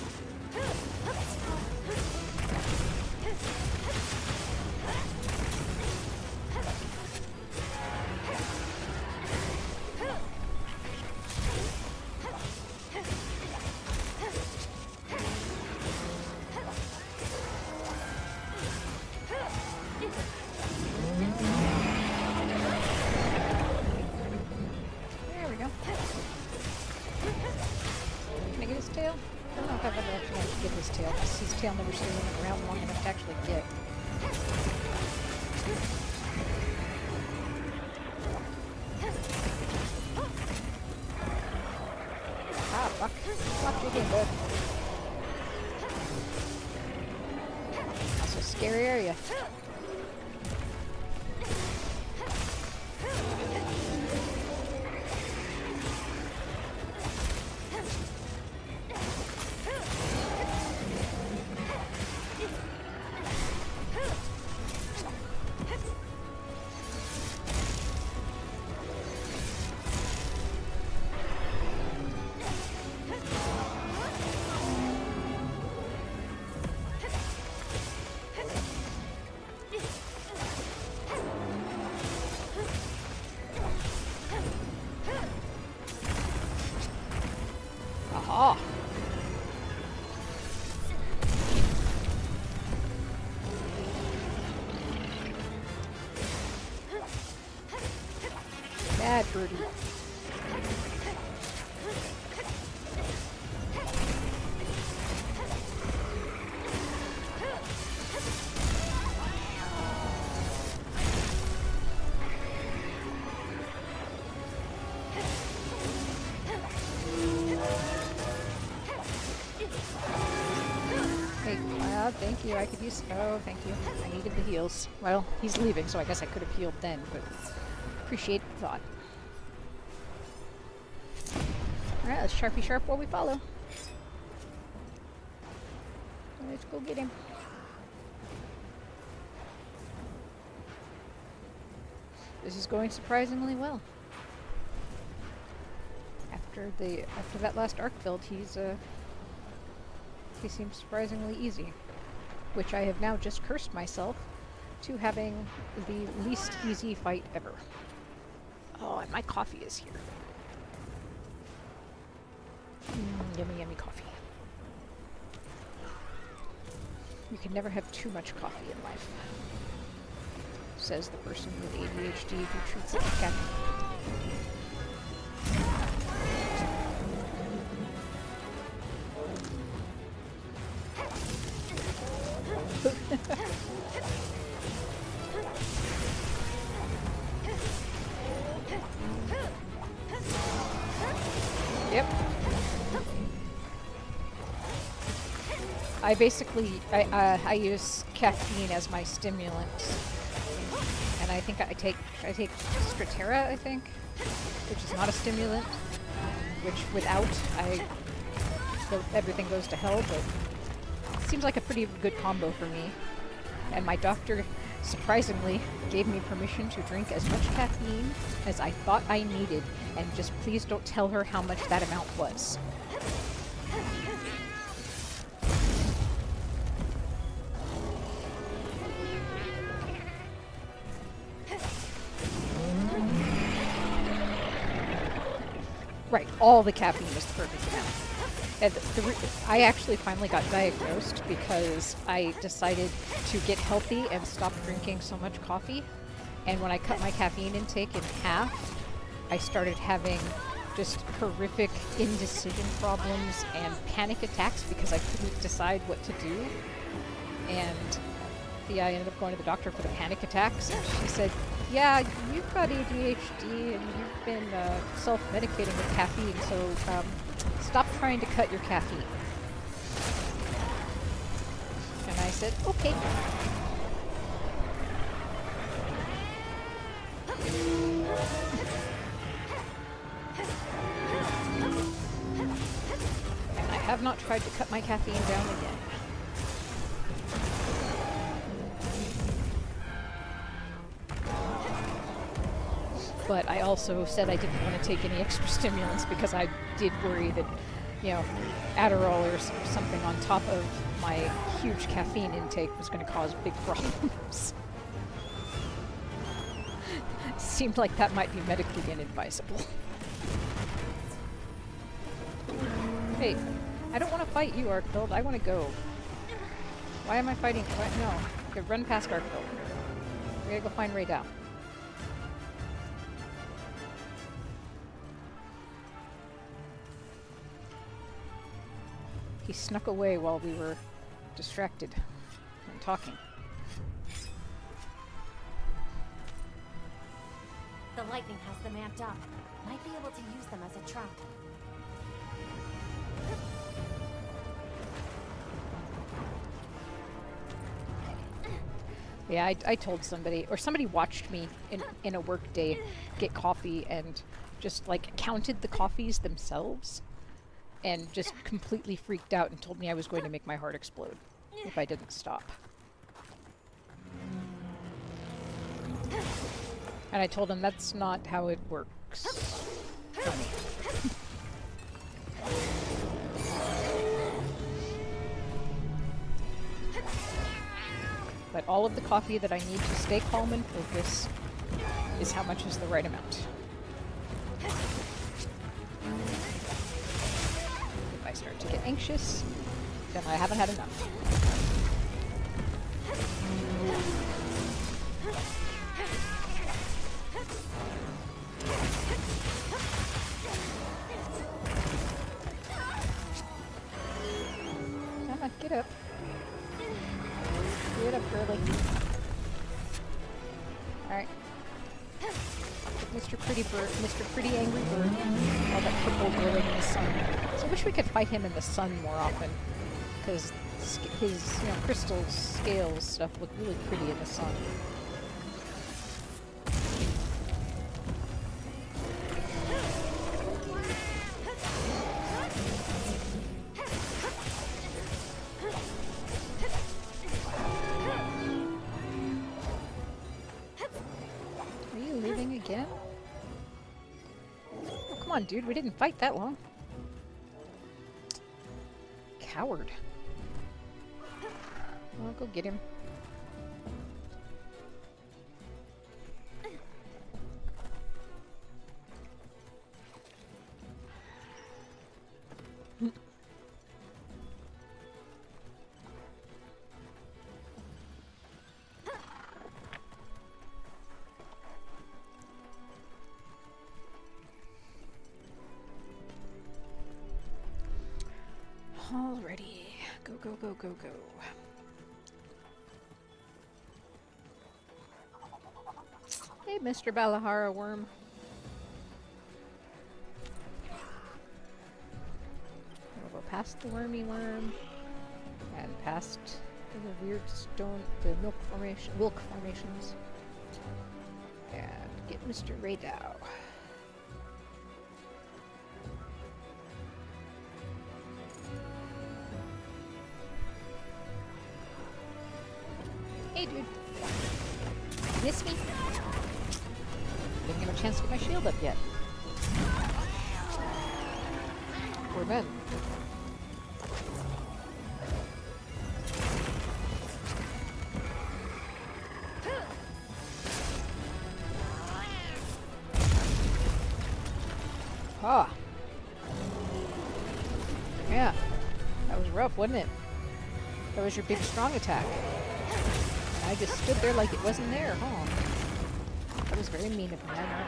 There we go. Can I get his tail? I don't know if I've ever actually managed to get his tail, because his tail never stayed around long enough to actually get. Ah, fuck. Fuck you again, bud. That's a scary area. Aha! Bad birdie. Hey, Cloud, thank you. I could use... Oh, thank you. I needed the heals. Well, he's leaving, so I guess I could have healed then, but appreciate the thought. Alright, let's Sharpie sharp while we follow. Let's go get him. This is going surprisingly well. After that last arc build, he seems surprisingly easy, which I have now just cursed myself to having the least easy fight ever. Oh, and my coffee is here. Yummy, yummy coffee. You can never have too much coffee in life, says the person with ADHD who treats it like caffeine. Yep. I basically I use caffeine as my stimulant, and I think I take Strattera, I think, which is not a stimulant. Which without everything goes to hell, but it seems like a pretty good combo for me. And my doctor surprisingly gave me permission to drink as much caffeine as I thought I needed, and just please don't tell her how much that amount was. Right, all the caffeine was the perfect amount. And I actually finally got diagnosed because I decided to get healthy and stop drinking so much coffee. And when I cut my caffeine intake in half, I started having just horrific indecision problems and panic attacks because I couldn't decide what to do. And I ended up going to the doctor for the panic attacks, and she said, yeah, you've got ADHD and you've been self-medicating with caffeine, so stop trying to cut your caffeine. And I said, okay. And I have not tried to cut my caffeine down again. But I also said I didn't want to take any extra stimulants because I did worry that, you know, Adderall or something on top of my huge caffeine intake was going to cause big problems. Seemed like that might be medically inadvisable. Hey, I don't want to fight you, Arkfeld. I want to go. Why am I fighting? No. Okay, run past Arkfeld. We gotta go find Ray Dow. He snuck away while we were distracted and talking. The lightning has them amped up. Might be able to use them as a trap. Yeah, I told somebody, or somebody watched me in a work day get coffee and just like counted the coffees themselves and just completely freaked out and told me I was going to make my heart explode if I didn't stop. And I told him that's not how it works, honey. But all of the coffee that I need to stay calm and focus is how much is the right amount. If I start to get anxious, then I haven't had enough. Come on, get up. Get up, girly. Alright. Mr. Pretty Bird, Mr. Pretty Angry Bird. All that purple glowing in the sun. So I wish we could fight him in the sun more often. Because his, you know, crystals, scales, stuff look really pretty in the sun. Again? Oh, come on, dude. We didn't fight that long. Coward. I'll go get him. Alrighty. Go, go, go, go, go. Hey, Mr. Balahara worm. We'll go past the wormy worm. and past the weird stone, the wilk formations, and get Mr. Radau. Hey, dude. Miss me? Didn't give a chance to get my shield up yet. Poor Ben. Ah. Yeah. That was rough, wasn't it? That was your big strong attack. And I just stood there like it wasn't there, huh? That was very mean of me, I know.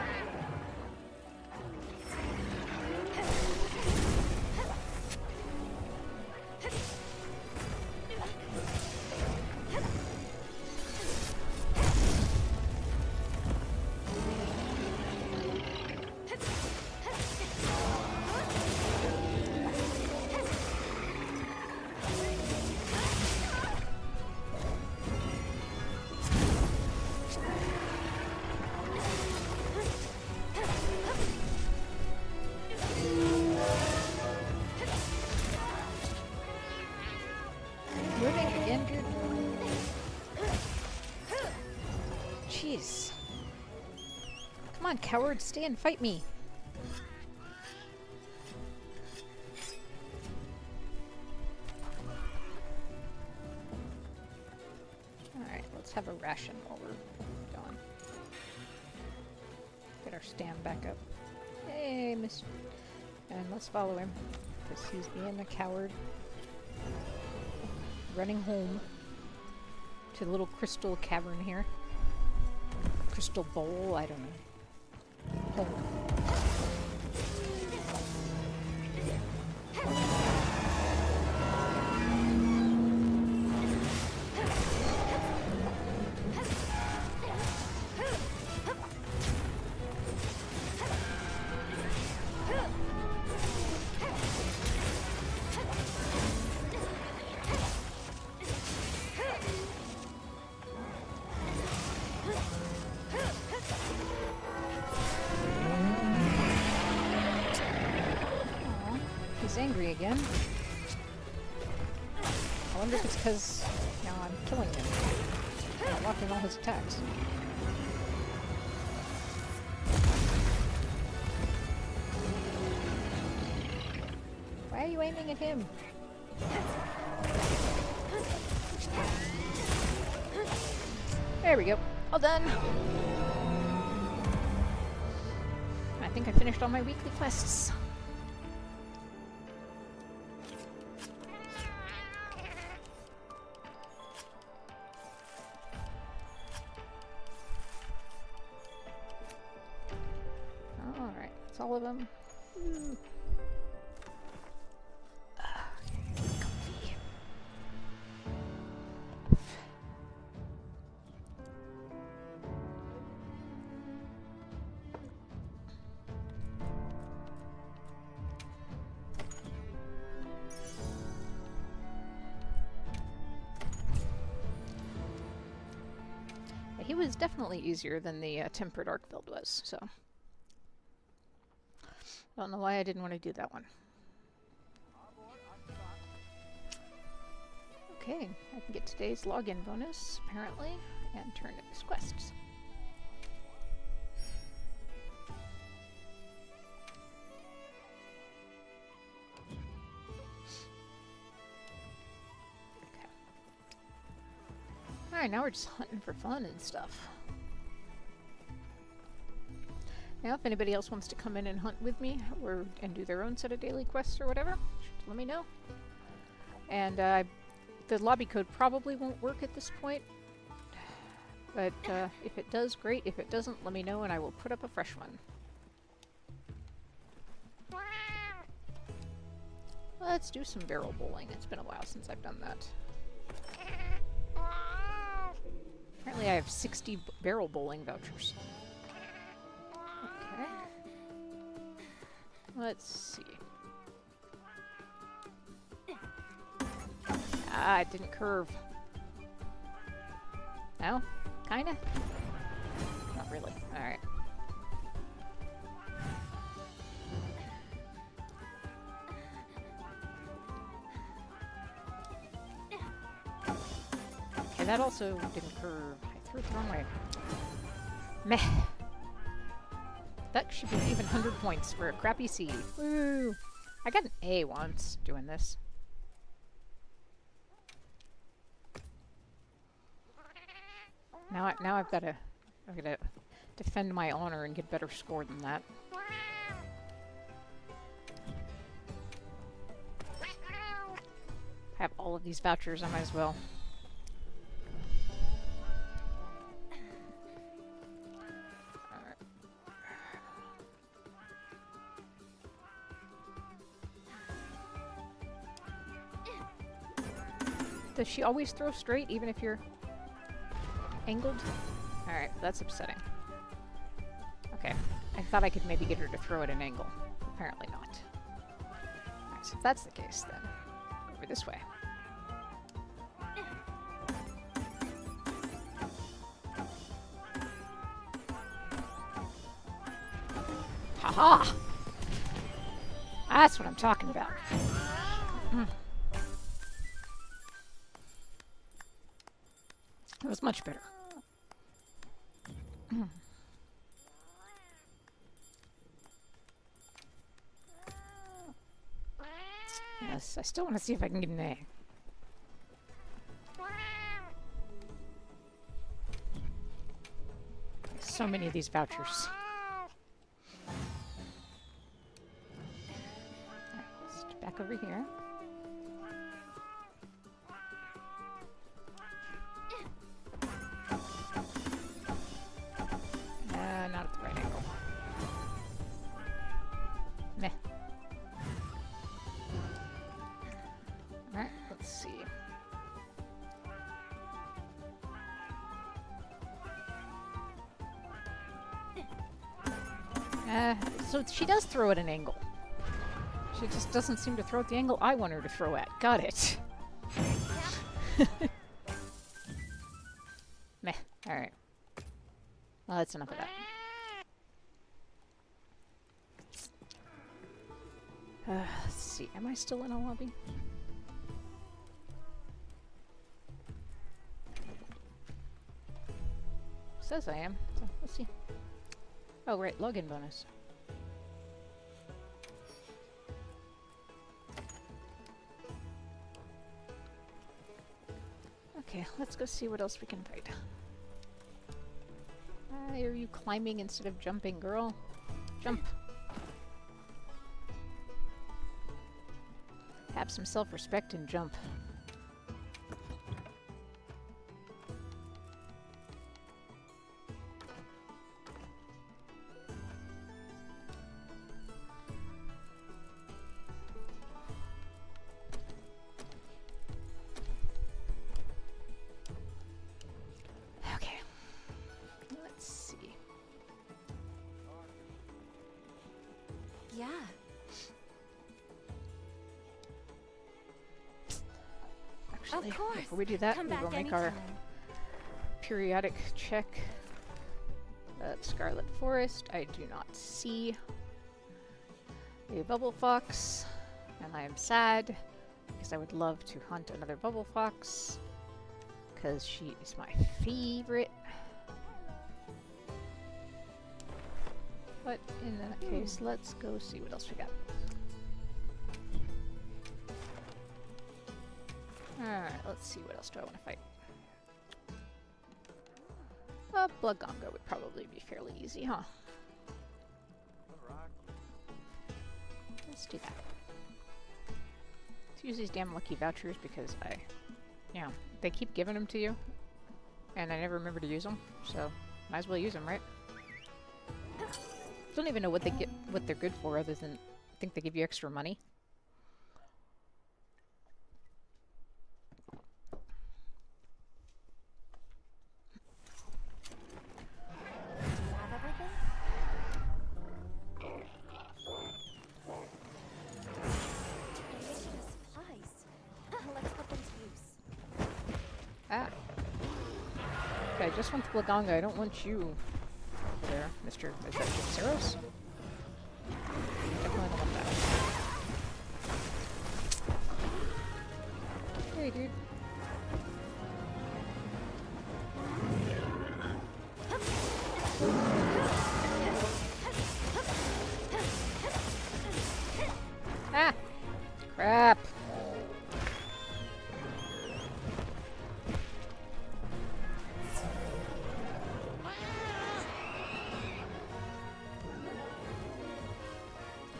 Jeez. Come on, coward, stay and fight me. Alright, let's have a ration while we're going. Get our stand back up. Hey, Mr. And let's follow him, because he's being a coward. Running home to the little crystal cavern here. Crystal bowl, I don't know. Home. Angry again. I wonder if it's because now I'm killing him. I'm blocking all his attacks. Why are you aiming at him? There we go. All done. I think I finished all my weekly quests. All of them. Comfy. Yeah, he was definitely easier than the Tempered Arc build was, so. I don't know why I didn't want to do that one. Okay, I can get today's login bonus, apparently, and turn in his quests. Okay. Alright, now we're just hunting for fun and stuff. Now, if anybody else wants to come in and hunt with me, and do their own set of daily quests or whatever, let me know. And the lobby code probably won't work at this point, but if it does, great. If it doesn't, let me know and I will put up a fresh one. Let's do some barrel bowling. It's been a while since I've done that. Apparently I have 60 barrel bowling vouchers. Let's see. Ah, it didn't curve. No? Kinda? Not really. Alright. Okay, that also didn't curve. I threw it the wrong way. Meh. That should be even 100 points for a crappy C. Woo! I got an A once doing this. Now I've got to defend my honor and get a better score than that. I have all of these vouchers, I might as well. Does she always throw straight, even if you're angled? Alright, that's upsetting. Okay, I thought I could maybe get her to throw at an angle. Apparently not. Alright, so if that's the case, then over this way. Haha! That's what I'm talking about. It was much better. Yes, I still want to see if I can get an A. So many of these vouchers. Let's back over here. Not at the right angle. Meh. Alright, let's see. So she does throw at an angle. She just doesn't seem to throw at the angle I want her to throw at. Got it. Meh. Alright. Well, that's enough of that. Let's see. Am I still in a lobby? Says I am. So let's see. Oh, right. Login bonus. Okay, let's go see what else we can fight. Why are you climbing instead of jumping, girl? Jump. Have some self-respect and jump. Okay. Let's see. Yeah. Actually, Of course. before we do that, Come we will back make our anytime. periodic check. Scarlet Forest. I do not see a bubble fox, and I am sad because I would love to hunt another bubble fox because she is my favorite. But in that case, let's go see what else we got. Alright, let's see what else do I want to fight. Blaganga would probably be fairly easy, huh? Let's do that. Let's use these damn lucky vouchers because they keep giving them to you, and I never remember to use them, so might as well use them, right? Don't even know what they're good for, other than I think they give you extra money. Do you have everything? Additional supplies. Let's put them to use. Ah. Okay, I just want the Blaganga. I don't want you over there, Mr. Is that Gypceros? Definitely don't want that. Hey, dude. Ah! Crap!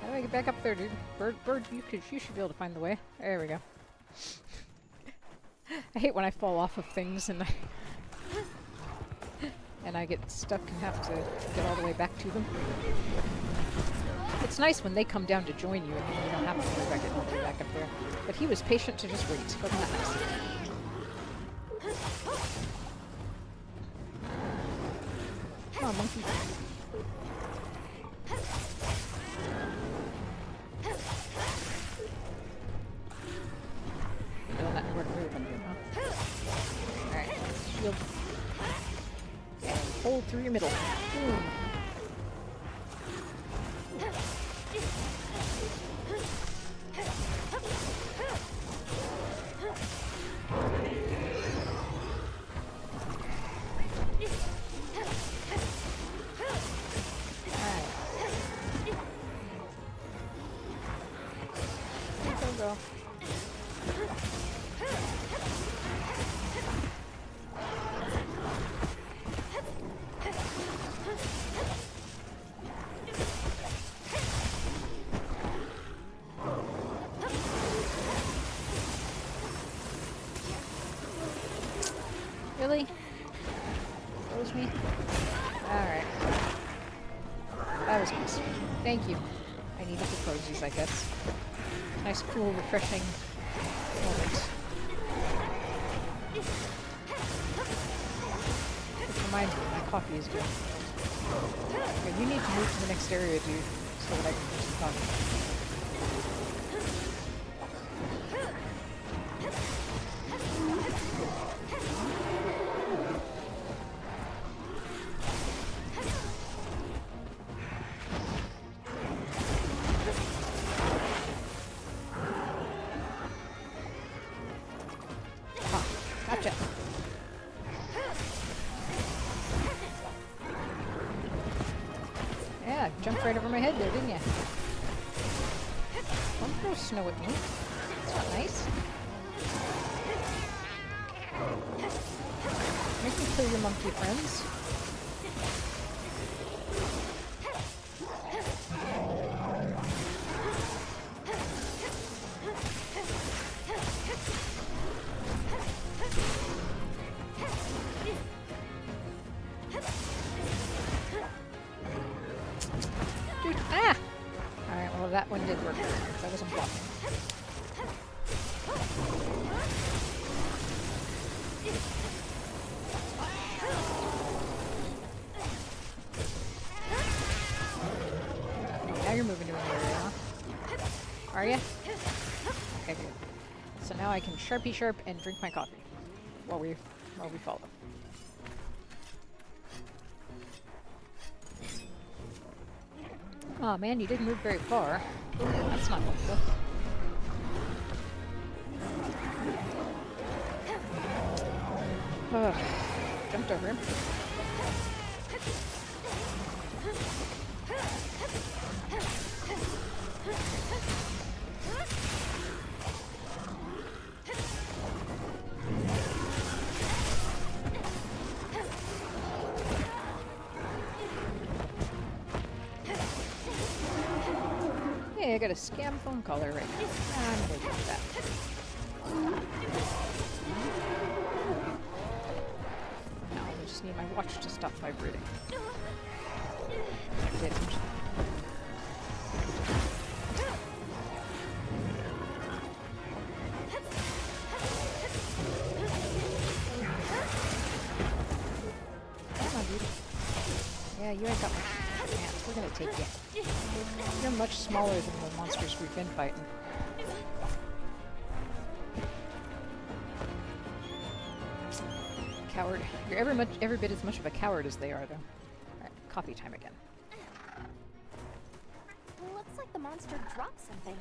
How do I get back up there, dude? Bird, you should be able to find the way. There we go. I hate when I fall off of things and I get stuck and have to get all the way back to them. It's nice when they come down to join you and then you don't have to worry about getting all the way back up there. But he was patient to just wait. Wasn't that nice? Come on, monkey. Well, that worked really fun, huh? Alright, shield. And hold through your middle. Boom. Go. Really? That was me? Alright. That was nice. Thank you. I needed the posies, I guess. Nice, cool, refreshing moment. Which reminds me, my coffee is good. Okay, you need to move to the next area, dude, so that I can drink some coffee. Gotcha. Yeah, jumped right over my head there, didn't you? Don't throw snow at me. That's not nice. Make me kill your monkey friends. Dude, ah! Alright, well that one did work because I wasn't blocking. Now you're moving to an area, huh? Are ya? Okay, good. So now I can sharpie sharp and drink my coffee while we follow. Aw, man, you didn't move very far. That's not helpful. Ugh. Jumped over him. Hey, I got a scam phone caller right now. I'm gonna do that. Now I just need my watch to stop vibrating. Didn't. Come on, dude. Yeah, you ain't got much chance. We're gonna take you. You're much smaller than the monsters we've been fighting. coward. You're every bit as much of a coward as they are, though. Alright, coffee time again. Looks like the monster dropped something.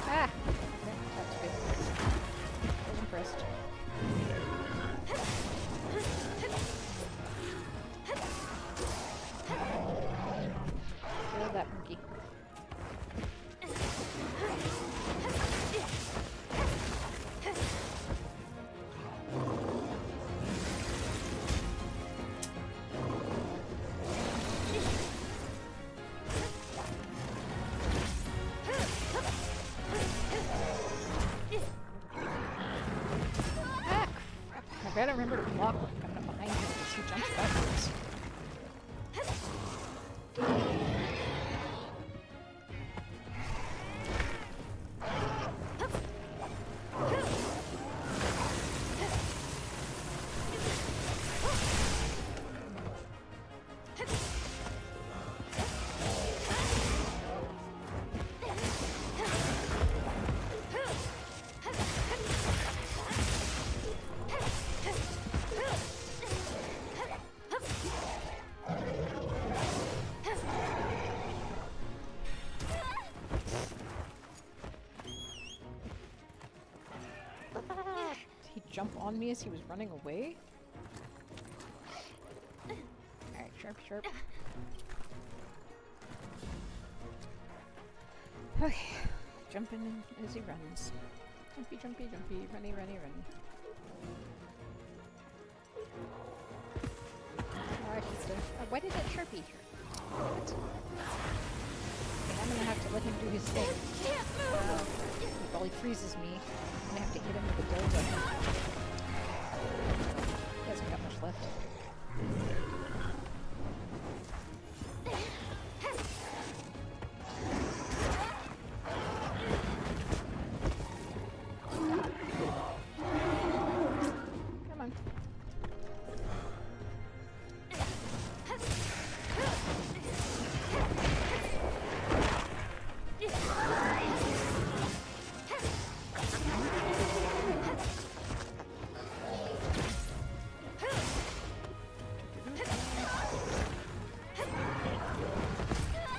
Ah! Okay, that's good. I was impressed. Kill that monkey. Ah, crap. I gotta remember to block when coming up behind him because he jumps backwards. Did he jump on me as he was running away? Alright, sharp, sharp. Okay, jumping in as he runs. Jumpy, jumpy, jumpy, runny, runny, runny. Oh, I should have. Why did that Sharpie here? What? Okay, I'm gonna have to let him do his thing. While he freezes me, I'm gonna have to hit him with a dildo. He hasn't got much left. Come on.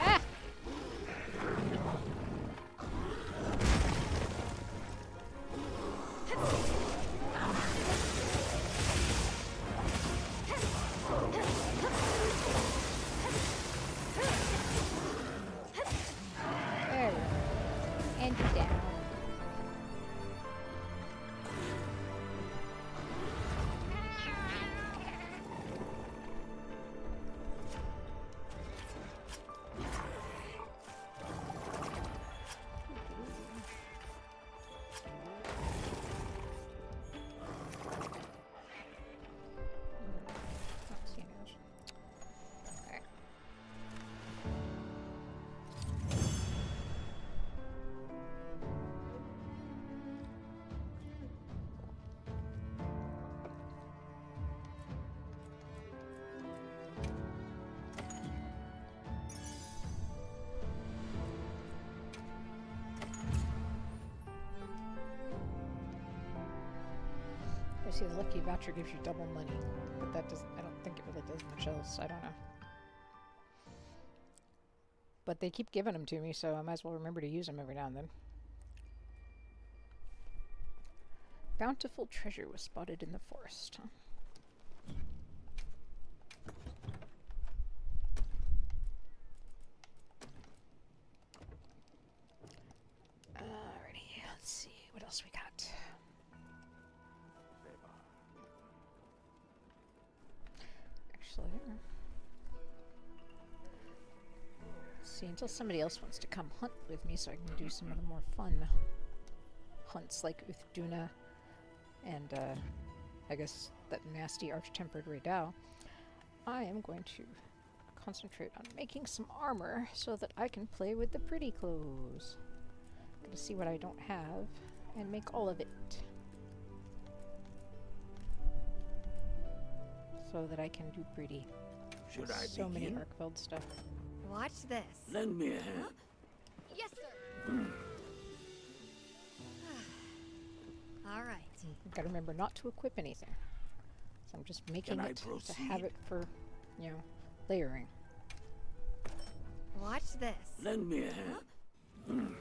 Ah! There we go. And you're down. Alright. I see the lucky voucher gives you double money, but that doesn't, I don't think it really does much else. I don't know. But they keep giving them to me, so I might as well remember to use them every now and then. Bountiful treasure was spotted in the forest. Huh? Alrighty, let's see what else we got. Actually, let's see until somebody else wants to come hunt with me, so I can do some of the more fun hunts like Uthduna and I guess that nasty arch-tempered Raydal. I am going to concentrate on making some armor so that I can play with the pretty clothes. I'm gonna see what I don't have and make all of it. so that I can do pretty. Should I So many begin? Arkveld stuff. Watch this. Lend me a hand. Yes, sir. All right. I've got to remember not to equip anything. So I'm just making I it to proceed? have it for, you know, layering. Watch this. Lend me a hand.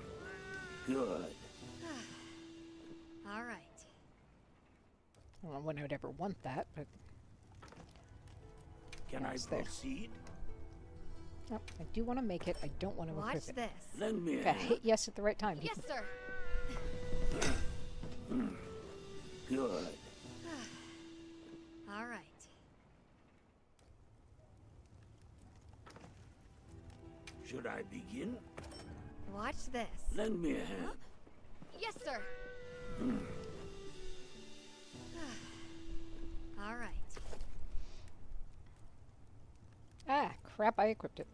Good. All right. I don't know when I would ever want that, but Can I That's there. proceed? oh, I do want to make it. I don't want to Watch equip it. this. Lend me a Gotta hand. hit yes at the right time. Yes, sir. Good. All right. Should I begin? Watch this. Lend me a hand. Yes, sir. All right. Ah, crap! I equipped it.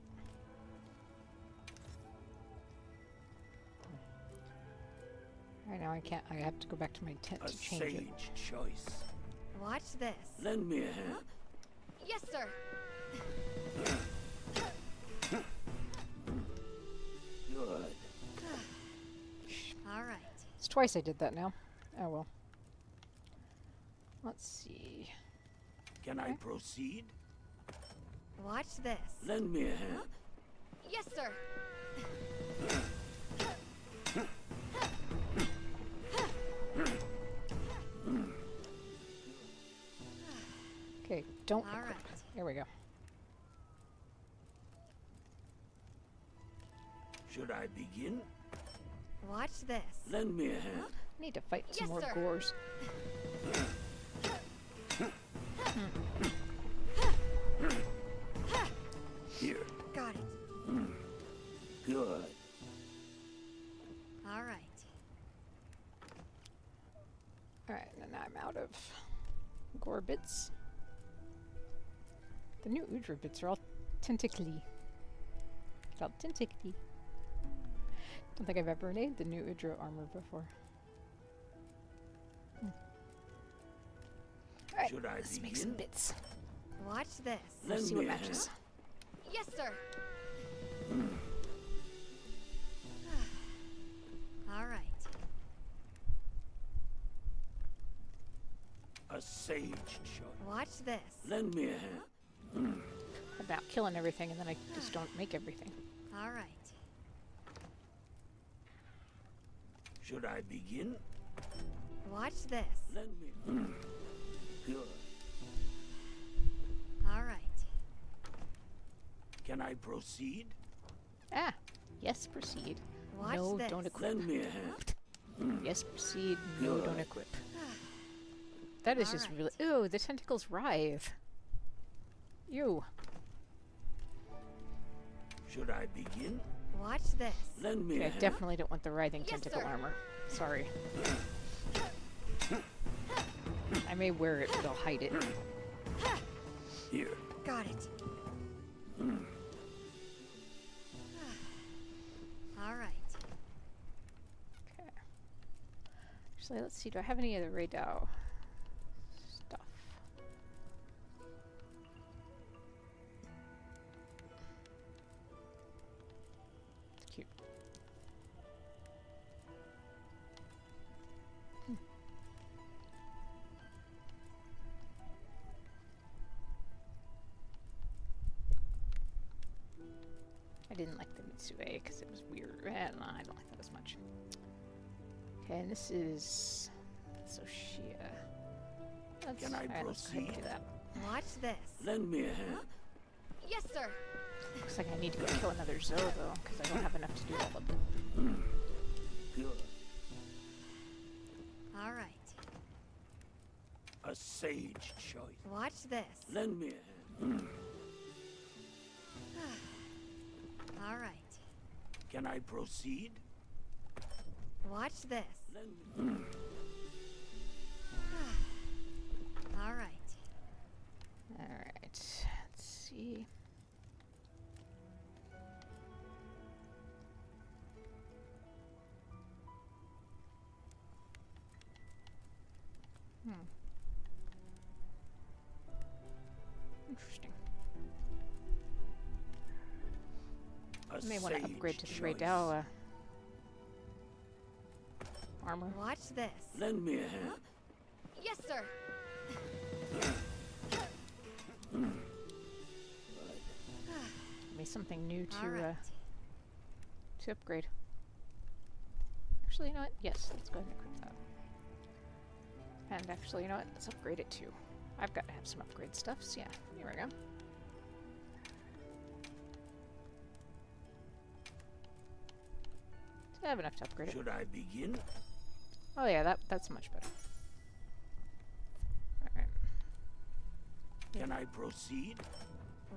Right now I can't. I have to go back to my tent A to change it. sage choice. Watch this. Lend me a hand. Yes, sir. Good. All right. It's twice I did that now. Oh well. Let's see. Can I proceed? Watch this. Lend me a hand. Yes, sir. Okay, don't All equip. right. There we go. Should I begin? Watch this. Lend me a hand. I need to fight some Yes, more sir. gores. Here. Got it. Good. All right. Alright, and then I'm out of gore bits. The new Udra bits are all tentacly. It's all tentacly. Don't think I've ever made the new Udra armor before. Alright, Should I let's make some begin? bits. Watch this. Let's Lend see me what a matches. hand. Yes, sir. All right. A sage choice. Watch this. Lend me a hand. About killing everything and then I just don't make everything. All right. Should I begin? Watch this. Lend me. Good. All right. Can I proceed? Ah! Yes, proceed. Watch no, this. don't equip. Lend me a hand. Yes, proceed. No, don't Good. equip. That is just Alright. really. Ew, the tentacles writhe. Ew. Should I begin? Watch this. Lend me Okay, a I hand. definitely don't want the writhing Yes, tentacle sir. armor. Sorry. I may wear it, but I'll hide it. Here. Got it. All right. Okay. Actually, let's see. Do I have any other Raydao stuff? It's cute. I didn't like the Mitsue because it was weird. No, I don't like that as much. Okay, and this is Soshia. Can I Let's go ahead and do proceed? that. Watch this. Lend me a hand. Yes, sir. Looks like I need to go kill another Zoe though, because I don't have enough to do all of it. Good. All right. A sage choice. Watch this. Lend me a hand. All right. Can I proceed? Watch this. Lend me. All right. Alright, let's see. I may want to upgrade to the sage Raydell armor. Watch this. Lend me a hand. Yes, sir. Give me something new All right. to upgrade. Actually, you know what? Yes, let's go ahead and equip that. And actually, you know what? Let's upgrade it too. I've got to have some upgrade stuffs. Yeah, here we go. I have enough to upgrade it. Should I begin? Oh yeah, that's much better. Alright. Can I proceed?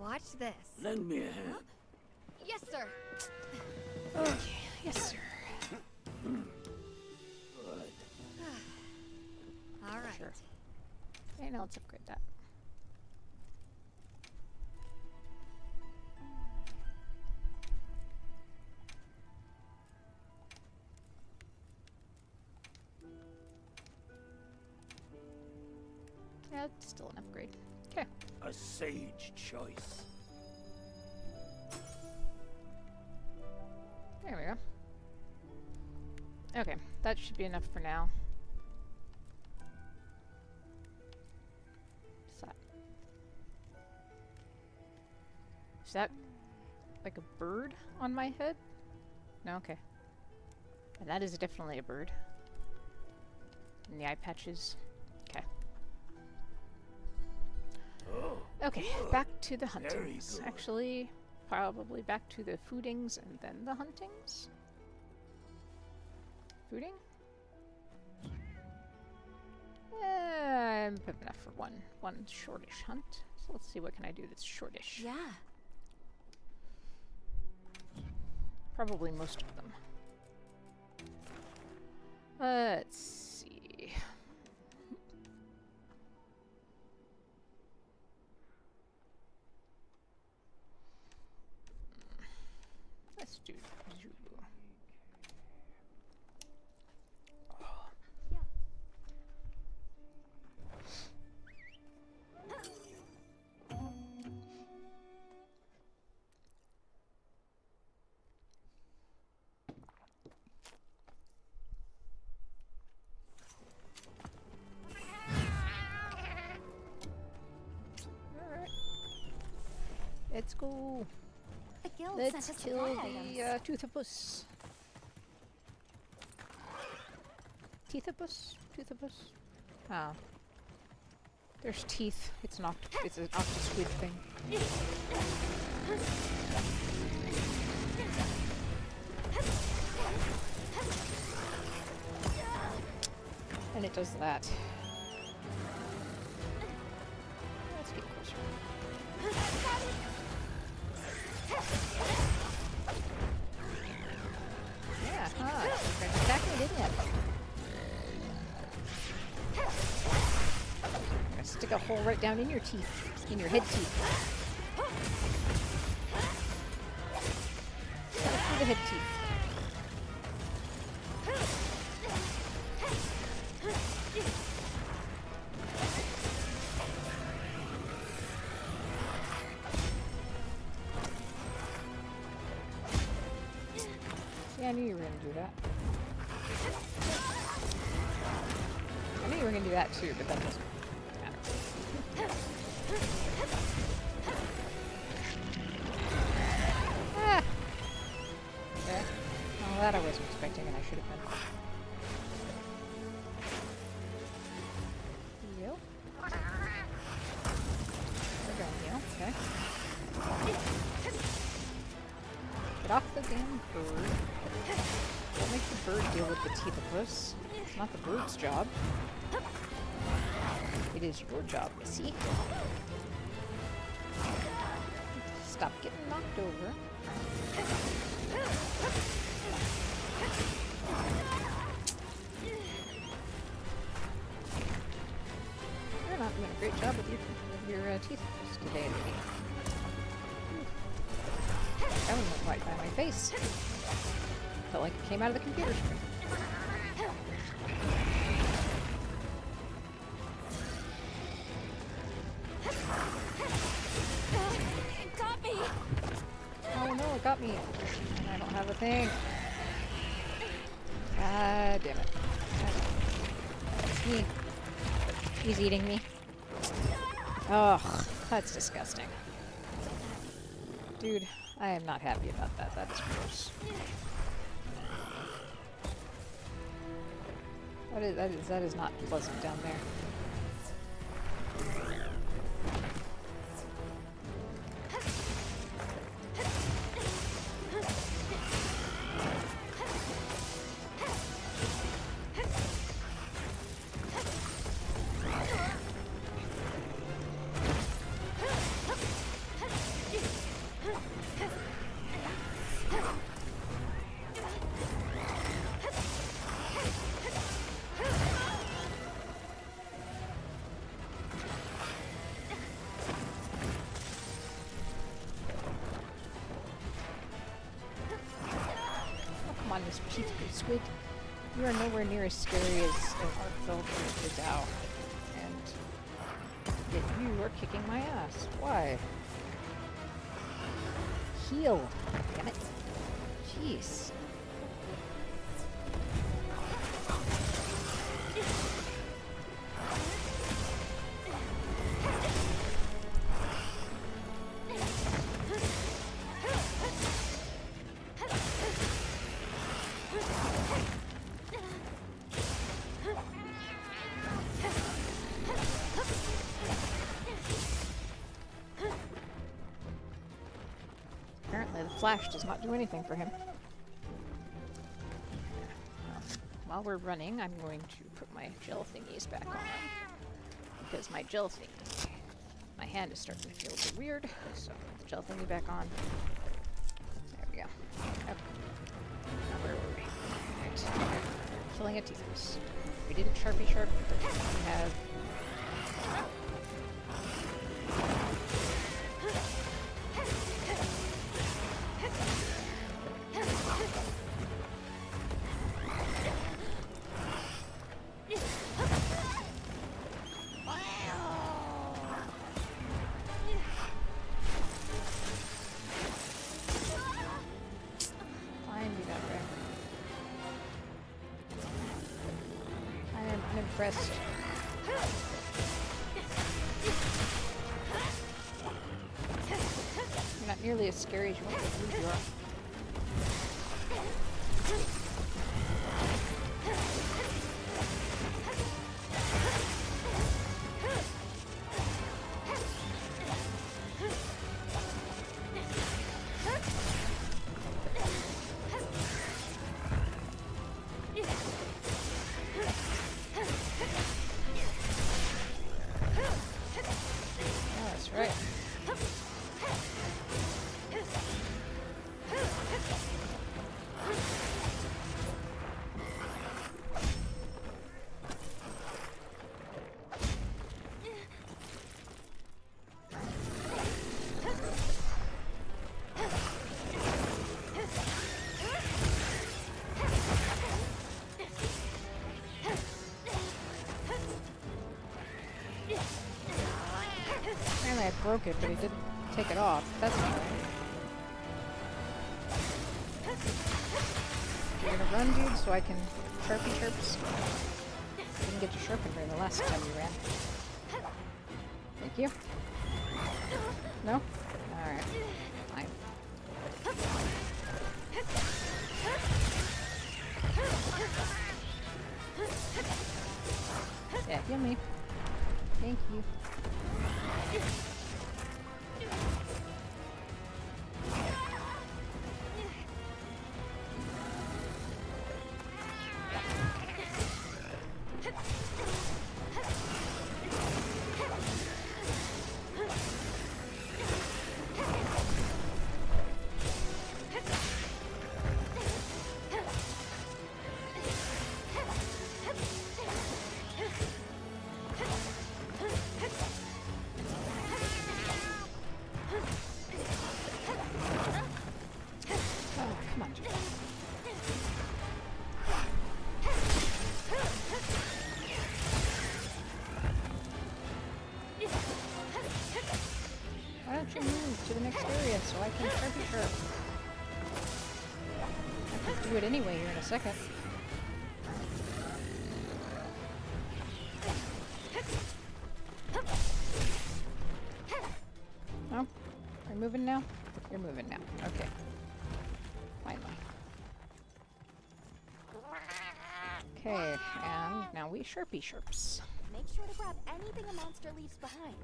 Watch this. Lend me a hand. Yes, sir. Okay, yes sir. Good. All right. Sure. Okay, now let's upgrade that. Yeah, it's still an upgrade. Okay. A sage choice. There we go. Okay, that should be enough for now. What's that? Is that like a bird on my head? No, okay. And that is definitely a bird. And the eye patches. Okay. Oh, Okay, back to the Very huntings. good. Actually, probably back to the foodings and then the huntings. Fooding? I'm put enough for one shortish hunt. So let's see what can I do that's shortish. Yeah. Probably most of them. Let's see. Let's do zoo. Alright. Let's go. The guild Let's sent us kill supply the items. Toothopus. Teethopus? Toothopus? Oh. There's teeth. It's an it's an octosquid thing. And it does that. Let's get closer. Yeah, huh? You tried to attack me, didn't you? I'm gonna stick a hole right down in your teeth. In your head teeth. Right through the head teeth. Yeah, I knew you were gonna do that. I knew you were gonna do that too, but that doesn't matter. Ah! Okay. Well, that I wasn't expecting, and I should have been. Heal. We're going to heal. Okay. Get off the damn bird. Don't make the bird deal with the Teethopus. It's not the bird's job. It is your job, missy. Stop getting knocked over. You're not doing a great job with your Teethopus today, lady. That one went right by my face. Felt like it came out of the computer screen. It got me. Oh no, it got me. And I don't have a thing. God damn it. It's me. He's eating me. Ugh, that's disgusting. Dude, I am not happy about that. That is gross. That is not pleasant down there. Come on, this peaceful squid. You are nowhere near as scary as an Artful is out. And yet you are kicking my ass. Why? Heal. Damn it. Jeez. Apparently the flash does not do anything for him. While we're running, I'm going to put my gel thingies back on. Because my gel thingy, my hand is starting to feel a bit weird, so put the gel thingy back on. There we go. Yep. Now where were we? Right. Killing a Tethys. We didn't Sharpie Sharp, but we have... Unimpressed. You're not nearly as scary as you want to believe you are. Right. Apparently I broke it, but he didn't take it off. That's not right. You're gonna run, dude, so I can Sharpie Chirps? Didn't get to Sharpen her the last time you ran. Thank you. No? Alright. Fine. Yeah, heal me. Thank you. Why don't you move to the next area so I can Sharpie Sharp? to it anyway here in a second. Oh, you're moving now? You're moving now. Okay. Finally. Okay, and now we Sharpie Sharps. Make sure to grab anything a monster leaves behind.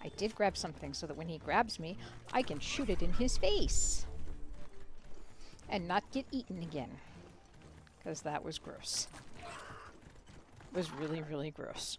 I did grab something so that when he grabs me, I can shoot it in his face. And not get eaten again. Because that was gross. It was really, really gross.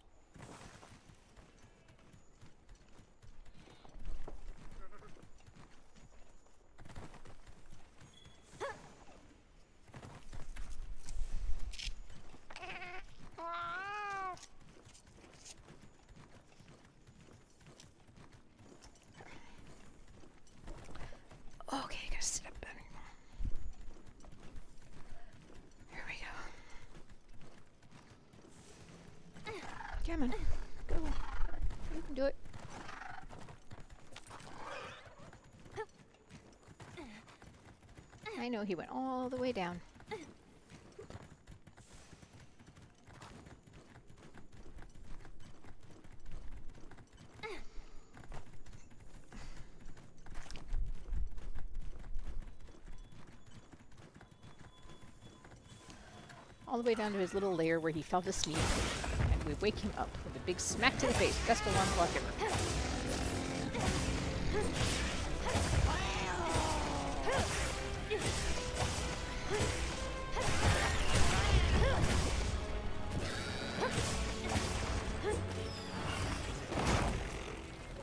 Okay, gotta sit up better. Here we go. Come on, go. You can do it. I know he went all the way down. All the way down to his little lair where he fell asleep, and we wake him up with a big smack to the face. Best alarm clock ever.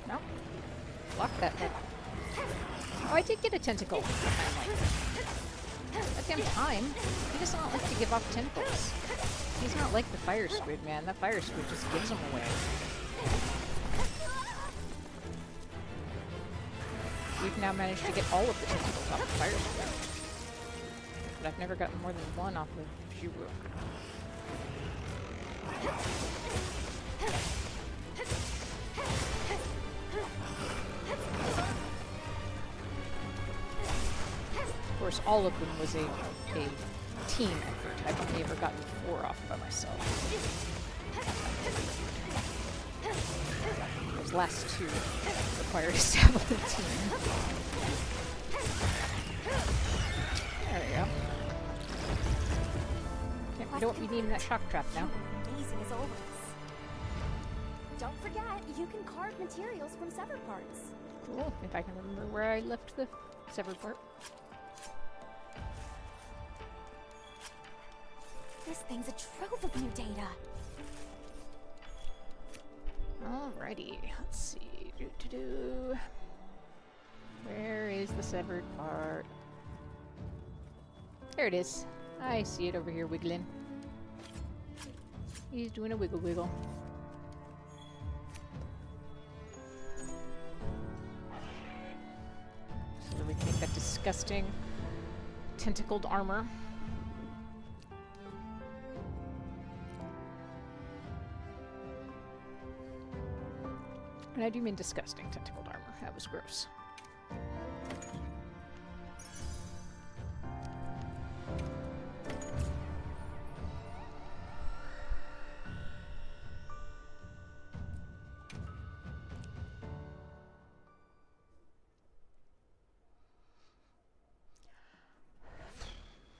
No, block that head. Oh, I did get a tentacle. That damn time. He does not like to give off tentacles. He's not like the fire squid, man. That fire squid just gives them away. We've now managed to get all of the tentacles off the fire squid. But I've never gotten more than one off of Zhiwu. Of course, all of them was a team effort. I've only ever gotten 4 off by myself. Those last 2 required a stable team. There we go. Okay, we don't be needing that shock trap now. Amazing as always. Don't forget, you can carve materials from severed parts. Cool, if I can remember where I left the severed part. This thing's a trove of new data. Alrighty, let's see. Do. Where is the severed part? There it is. I see it over here wiggling. He's doing a wiggle wiggle. So that we can make that disgusting tentacled armor. And I do mean disgusting tentacled armor. That was gross.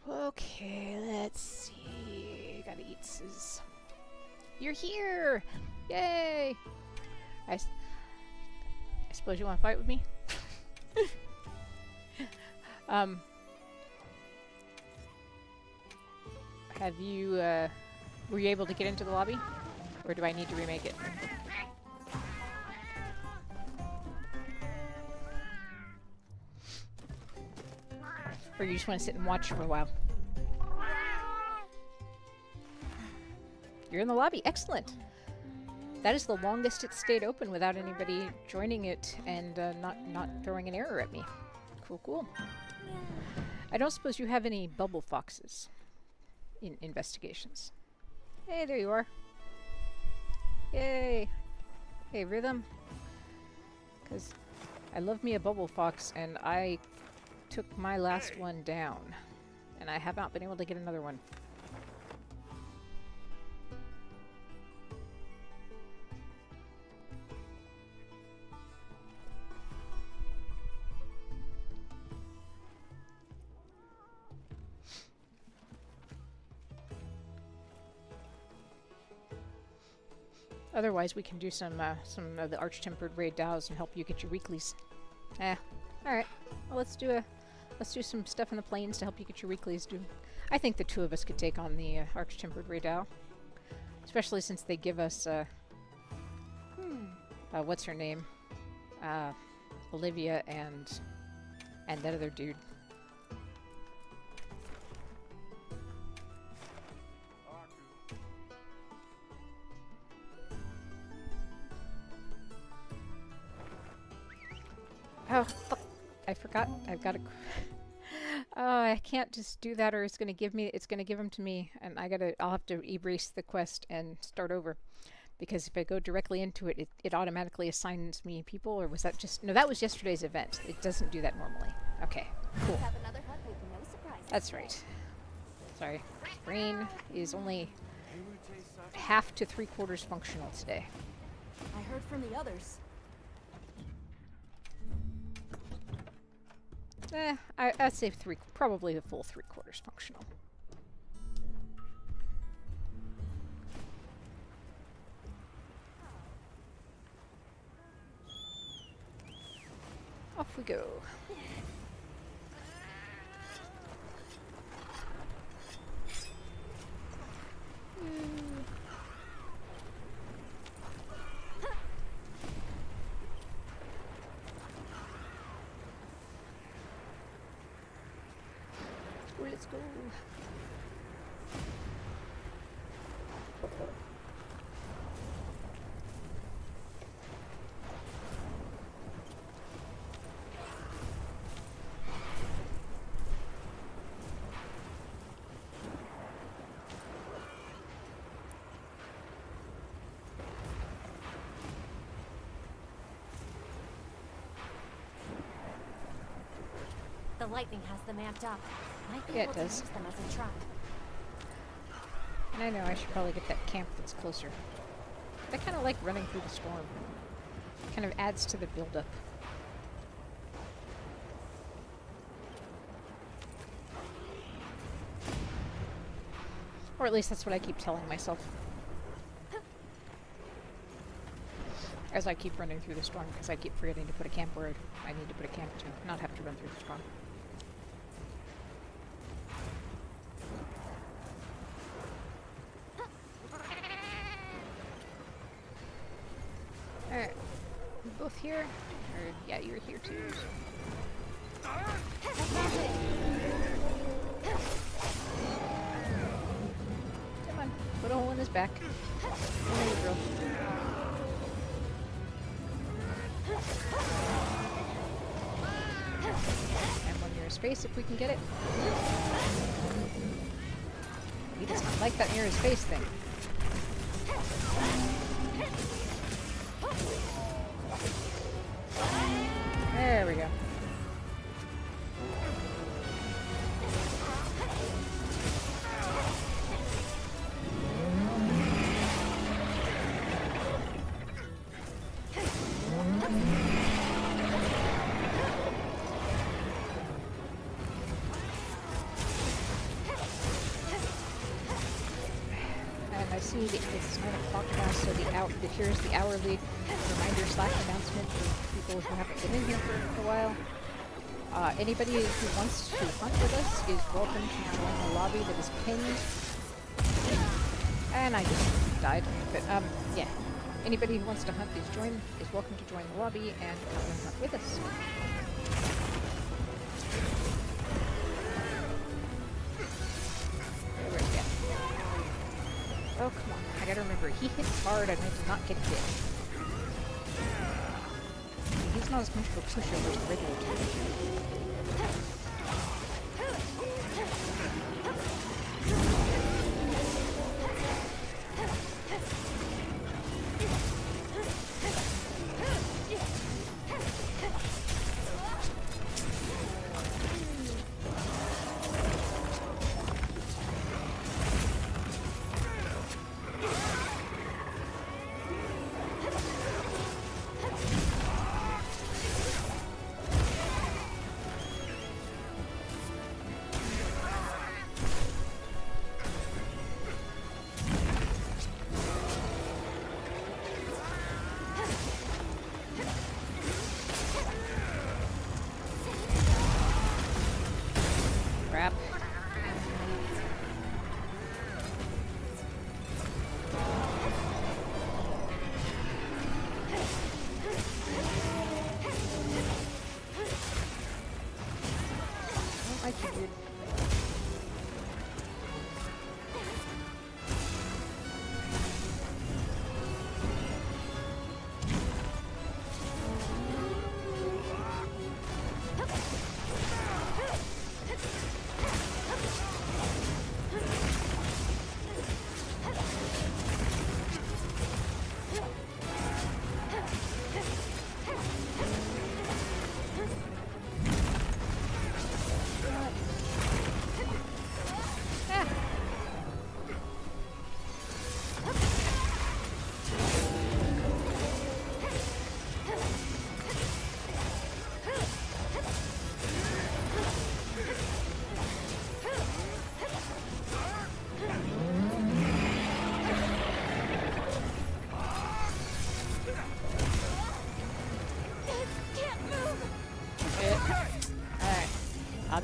Okay, let's see. Gotta eat this. You're here! Yay! I suppose you want to fight with me? Have you, were you able to get into the lobby? Or do I need to remake it? Or you just want to sit and watch for a while? You're in the lobby. Excellent. That is the longest it's stayed open without anybody joining it and not throwing an error at me. Cool, cool. I don't suppose you have any bubble foxes in investigations. Hey, there you are. Yay. Hey, Rhythm. Because I love me a bubble fox, and I took my last one down, and I have not been able to get another one. Otherwise, we can do some of the Arch-Tempered Raid Dows and help you get your weeklies. All right. Well, let's do some stuff in the plains to help you get your weeklies. I think the two of us could take on the Arch-Tempered Raid Dow, especially since they give us what's her name, Olivia and that other dude. Oh, fuck. I forgot. I've got to... Oh, I can't just do that or it's going to give them to me and I'll have to erase the quest and start over. Because if I go directly into it, it automatically assigns me people, or was that just... No, that was yesterday's event. It doesn't do that normally. Okay, cool. Have another hut with no surprises. That's right. Sorry. Brain is only half to 3/4 functional today. I heard from the others. I'd say probably the full 3/4 functional. Off we go. Let's go. The lightning has them amped up. Might be Yeah, able it to does. use them as a trap. And I know I should probably get that camp that's closer. But I kind of like running through the storm. It kind of adds to the build-up. Or at least that's what I keep telling myself. As I keep running through the storm, because I keep forgetting to put a camp where I need to put a camp to not have to run through the storm. Alright. We're both here? Or, yeah, you're here too. Come on. Put a hole in his back. There you go. And one near his face if we can get it. He does not like that near his face thing. There we go. And I see that it's 9 o'clock now, so here's the hourly reminder / announcement for people who haven't been in here for a while. Anybody who wants to hunt with us is welcome to join the lobby that is pinned. And I just died, but yeah. Anybody who wants to hunt is welcome to join the lobby and come and hunt with us. Where is he at? Oh, come on. I gotta remember, he hits hard and I did not get hit. He's not as much of a pushover as the regular dude.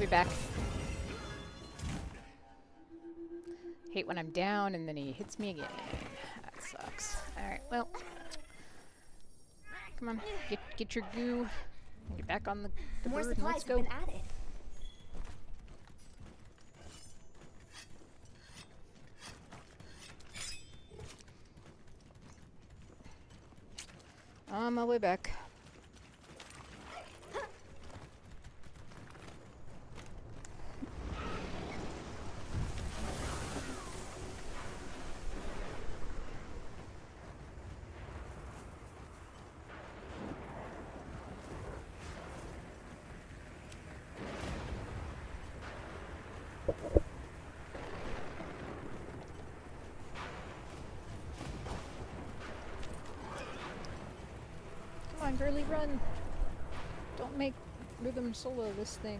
be back. Hate when I'm down and then he hits me again. That sucks. Alright, well. Come on, get your goo. And get back on the More bird and supplies let's have go. been added. On my way back. Come on, girly, run! Don't make Rhythm solo this thing.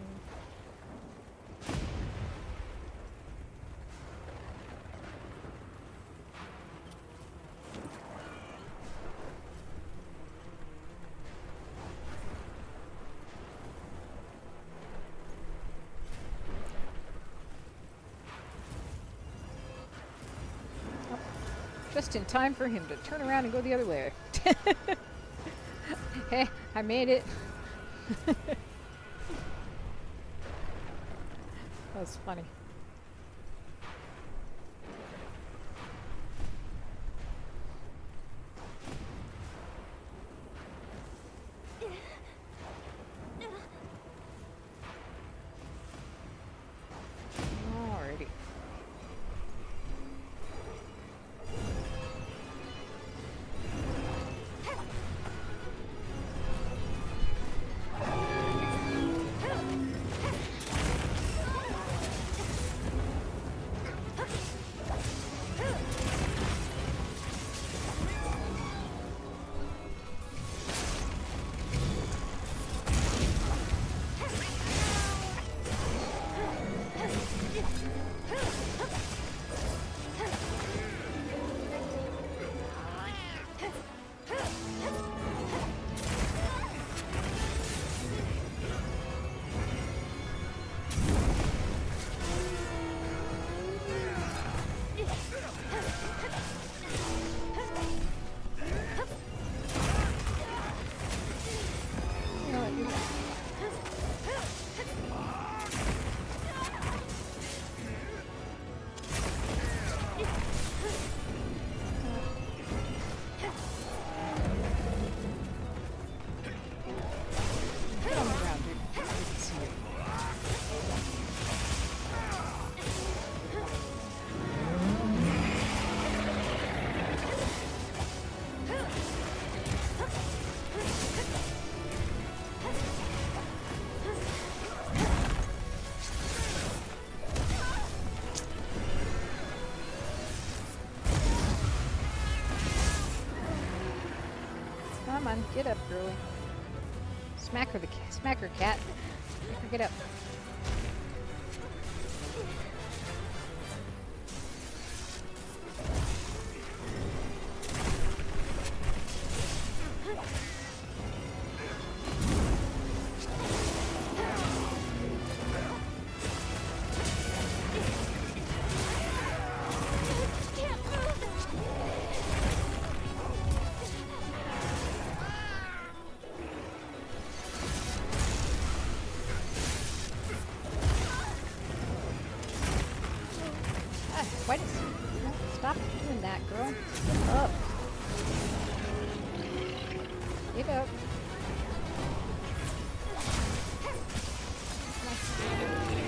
Oh, just in time for him to turn around and go the other way. Hey, I made it. That was funny. Alrighty. You know what, you get on the ground, dude. I can see you. Come on, get up, girly. Smack her, smack her, cat. Make her get up. Ah, why does... No, stop doing that, girl. Get up. Get up. Ah, there it goes.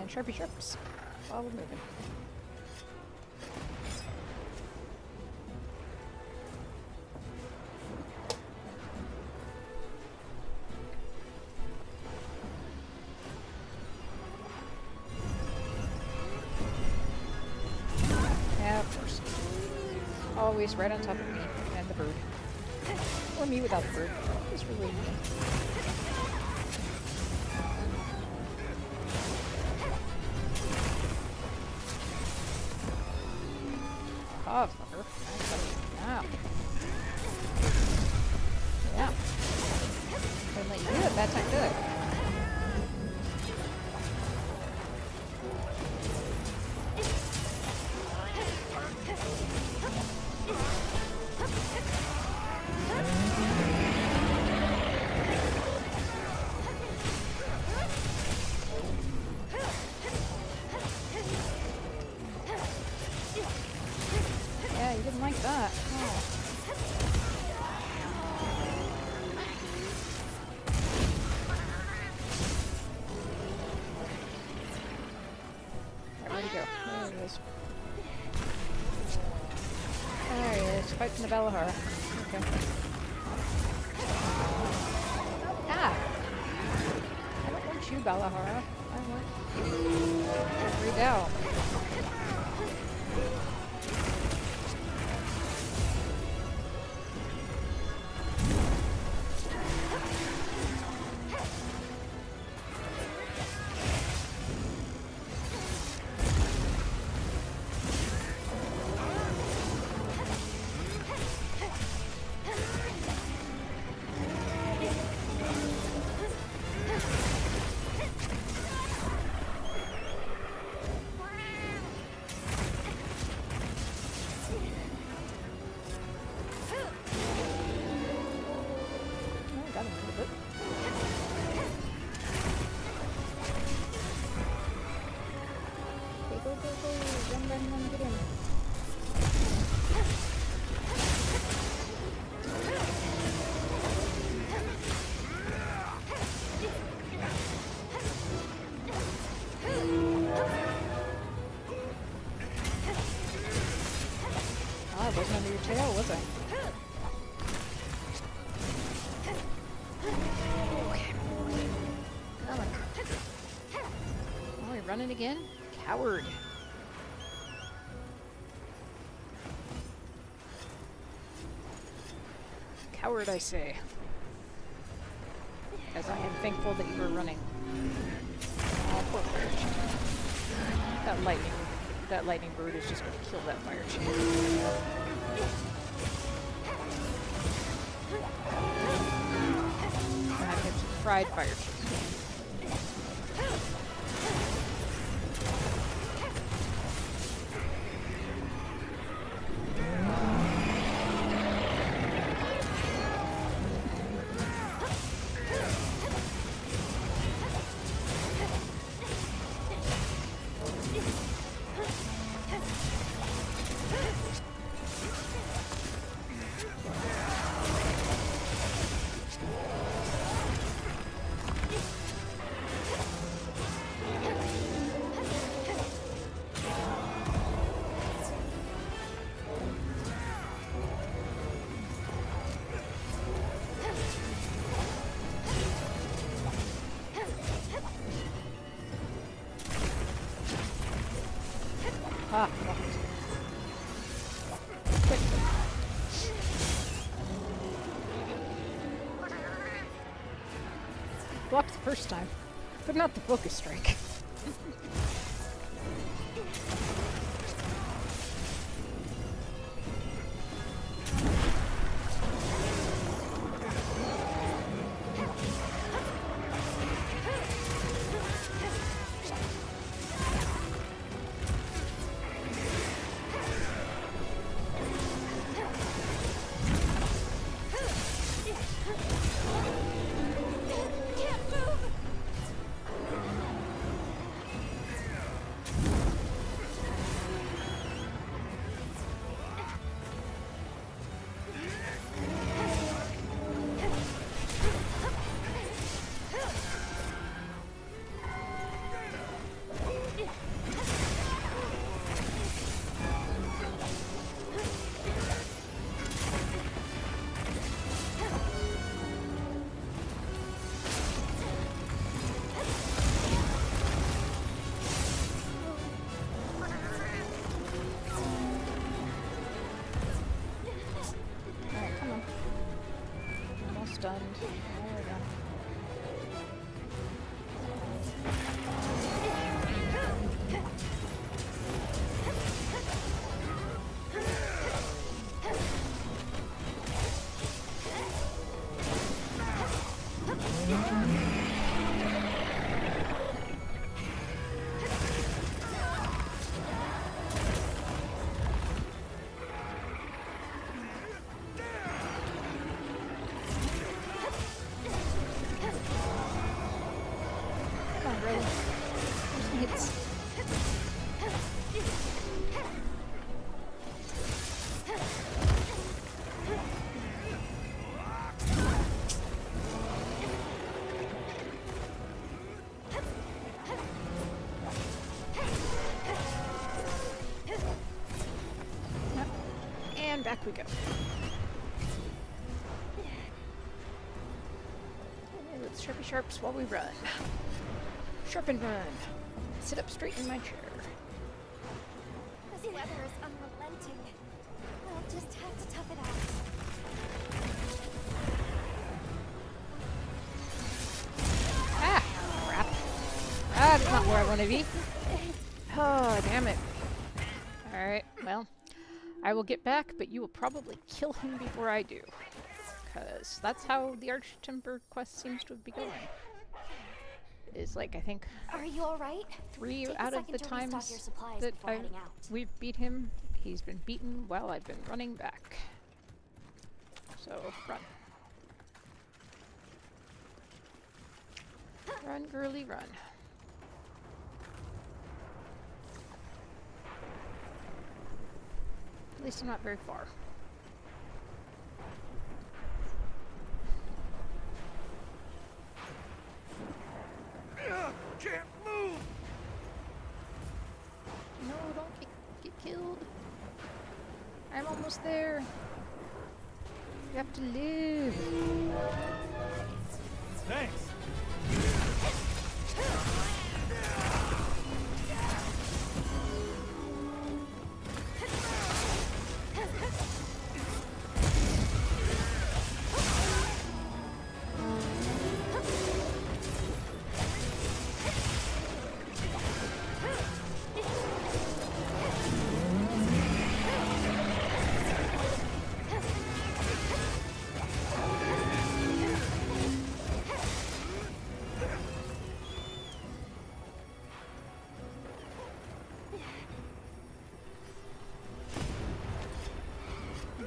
Sharpie sharps while we're moving. Yeah, of course. Always right on top of me and the bird. Or me without the bird. It's really me. Oh, fucker. Now. Yeah. Couldn't let you do it. Bad time, good. Yeah, you didn't like that. Oh. Right, where'd he go? There he is. There he is, fighting the Belahar. Okay. Ah! I don't want you, Belahar. I want you. Redoubt. Got him a little bit. Okay, go, go, go. Run, run, run, get in. Ah, it wasn't under your tail, was it? Oh, you're running again? Coward. Coward, I say. As I am thankful that you were running. Oh, poor fire chief. That lightning bird is just going to kill that fire chief. And I've got some fried fire chief. Ah, blocked. Quick. Blocked the first time, but not the focus strike. really. There's hits. Yep. And back we go. Okay, let's sharpie sharps while we run. Sharp and run. Sit up straight in my chair. This weather is unrelenting. I'll just have to tough it out. Ah! Crap. That's not where I want to be. Oh, damn it. Alright, well, I will get back, but you will probably kill him before I do. Because that's how the Archtimper quest seems to be going. Is like, I think, Are you alright? 3 Take a out of second the to restock your times supplies that before heading out. we've beat him, he's been beaten while I've been running back. So, run. Run, girly, run. At least I'm not very far. Can't move! No, don't get killed. I'm almost there. You have to live. Thanks.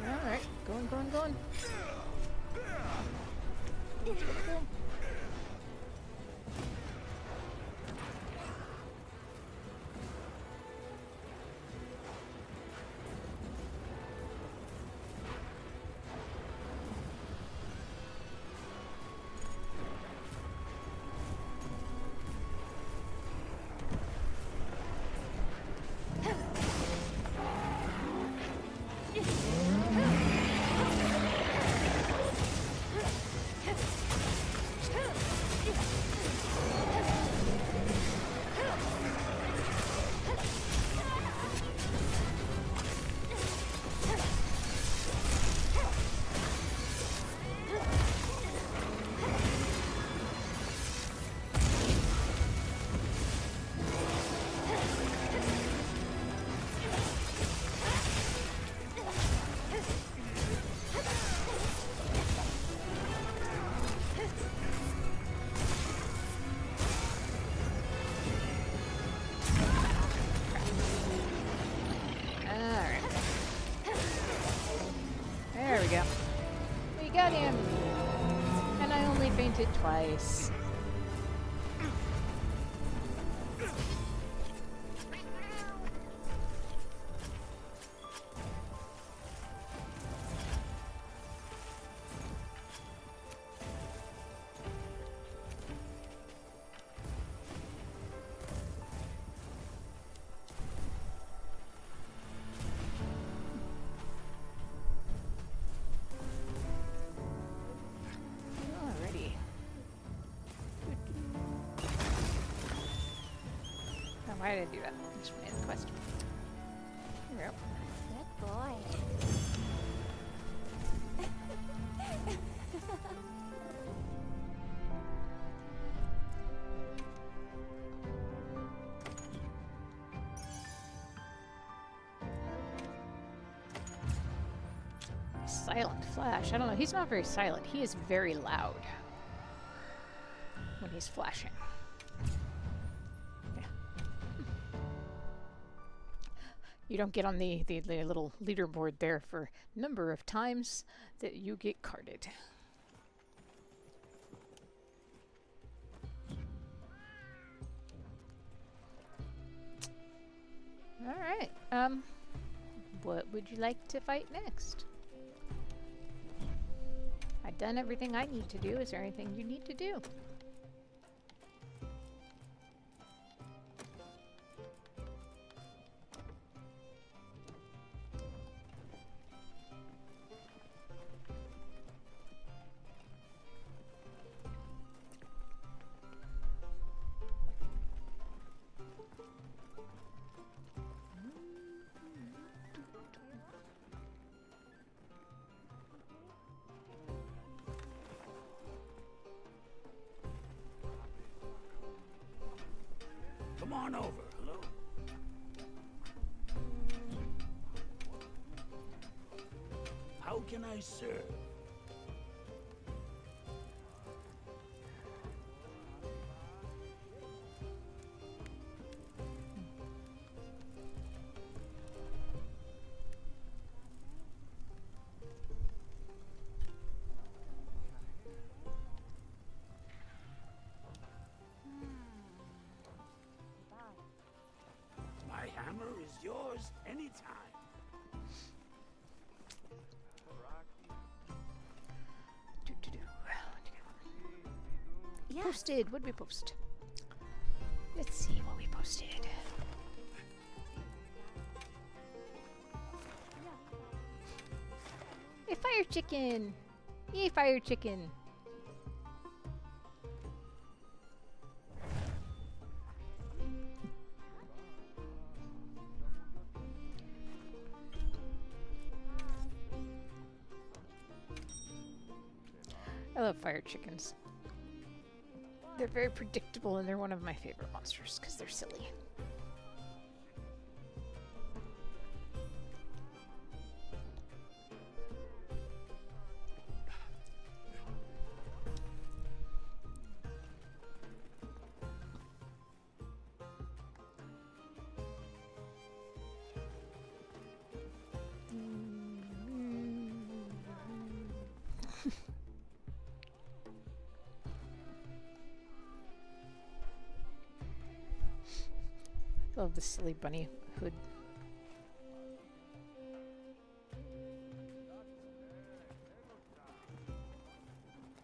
Alright, going. Let's go. There we go. We got him! And I only fainted twice. Alrighty. Oh, why did I do that? I just wanted the quest. Here we go. Good boy. Silent flash. I don't know. He's not very silent. He is very loud when he's flashing. Yeah. You don't get on the little leaderboard there for number of times that you get carded. Alright, what would you like to fight next? I've done everything I need to do. Is there anything you need to do? Come on over, hello? How can I serve? My hammer is yours anytime. Do-do-do. Yeah. Posted. What did we post? Let's see what we posted. A fire chicken! Yay, fire chicken! I love fire chickens. They're very predictable and they're one of my favorite monsters because they're silly. I love the silly bunny hood.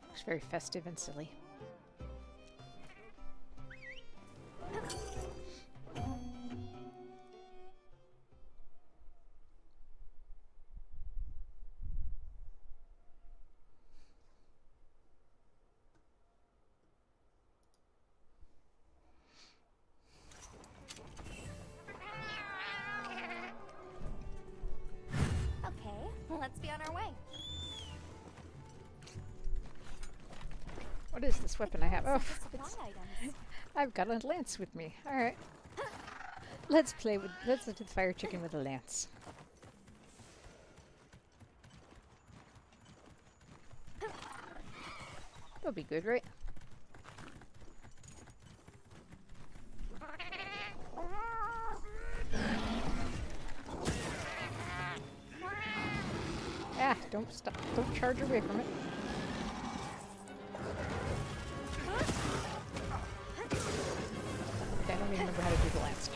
Looks very festive and silly. Okay, let's be on our way. What is this weapon I have? Oh, Supply it's, items. I've got a lance with me. All right. Let's do the fire chicken with a lance. That'll be good, right? Ah, don't stop. Don't charge away from it. Okay, I don't even remember how to do the lance.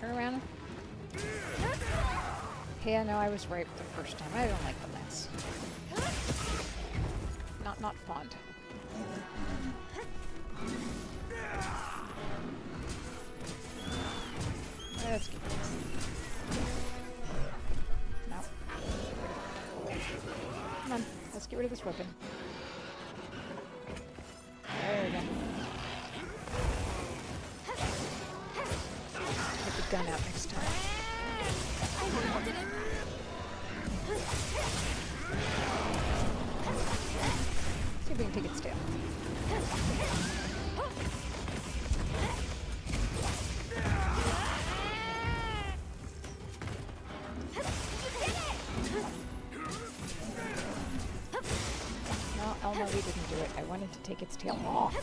Turn around. Yeah, no, I was right the first time. I don't like the lance. Not fond. Let's keep this. No. Come on, let's get rid of this weapon. There we go. Get the gun out next time. See if we can take its tail. No, Elmo, we didn't do it. I wanted to take its tail off.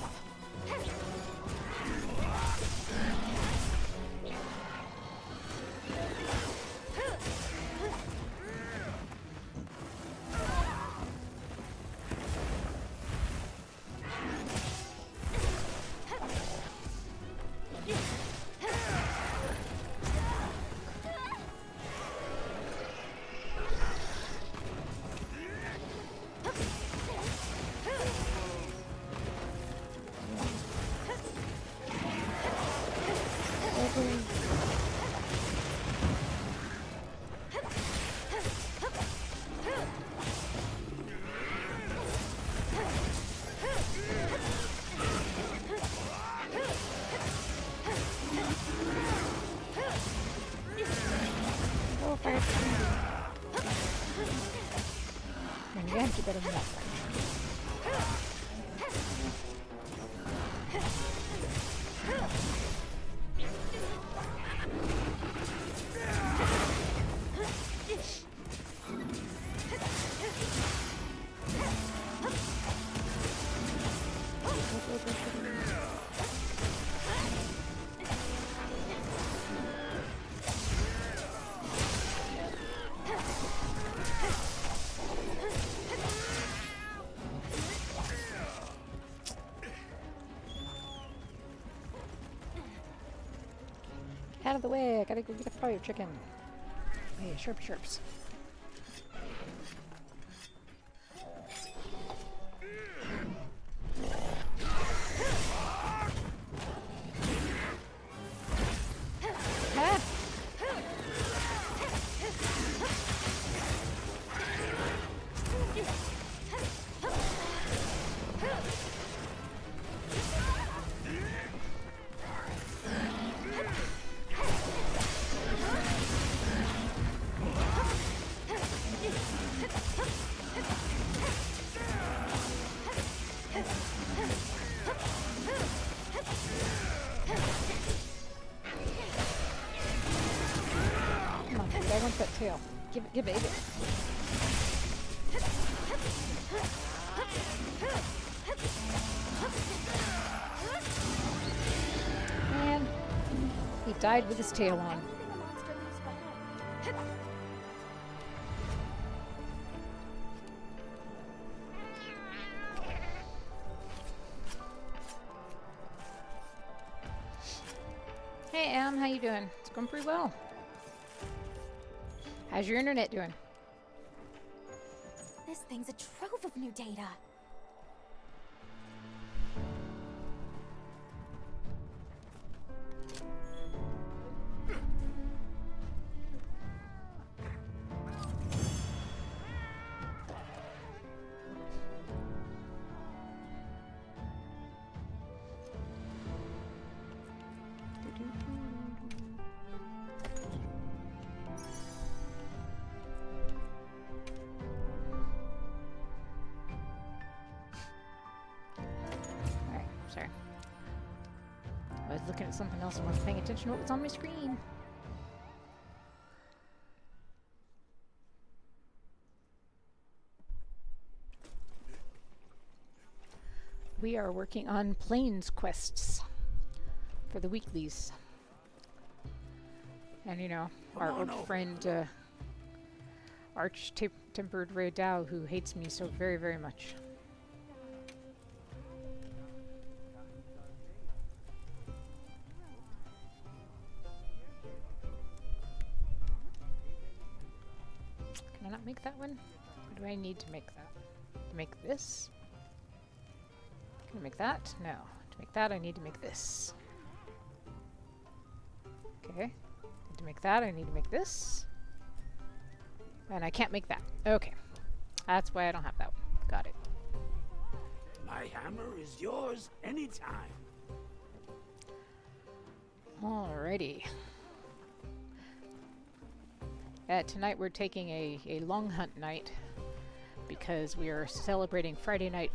And you have to better than that. Out of the way, I gotta go get a fire chicken. Hey, sharps. Ah! Come on, dude, I want that tail. Give it, give it. And he died with his tail on. Anything a monster leaves behind. Hey, Em, how you doing? It's going pretty well. How's your internet doing? This thing's a trove of new data. Alright, sorry. I was looking at something else and wasn't paying attention to what was on my screen. We are working on Plains quests for the weeklies. And you know, our Come on old over. friend Arch-Tempered Ray Dow, who hates me so very, very much. Can I not make that one? Or do I need to make that? To make this? Can I make that? No. To make that, I need to make this. Okay. To make that, I need to make this. And I can't make that. Okay. That's why I don't have that one. Got it. My hammer is yours anytime. Alrighty. Tonight we're taking a long hunt night because we are celebrating Friday night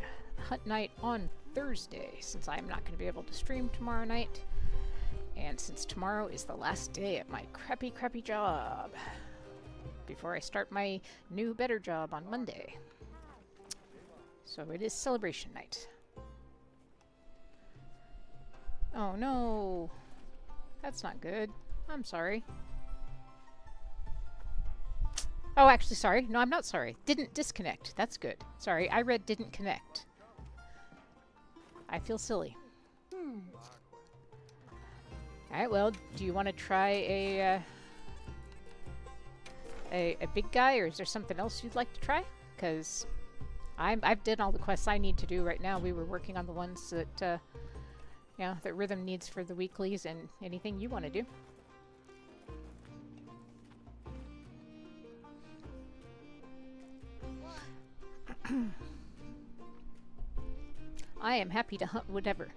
hunt night on Thursday, since I'm not going to be able to stream tomorrow night, and since tomorrow is the last day at my crappy job before I start my new better job on Monday. So it is celebration night. Oh no, that's not good. I'm sorry. Oh, actually, sorry. No, I'm not sorry. Didn't disconnect. That's good. Sorry, I read didn't connect. I feel silly. Alright, well, do you want to try a big guy, or is there something else you'd like to try? Because I've did all the quests I need to do right now. We were working on the ones that, that Rhythm needs for the weeklies, and anything you want to do. I am happy to hunt whatever.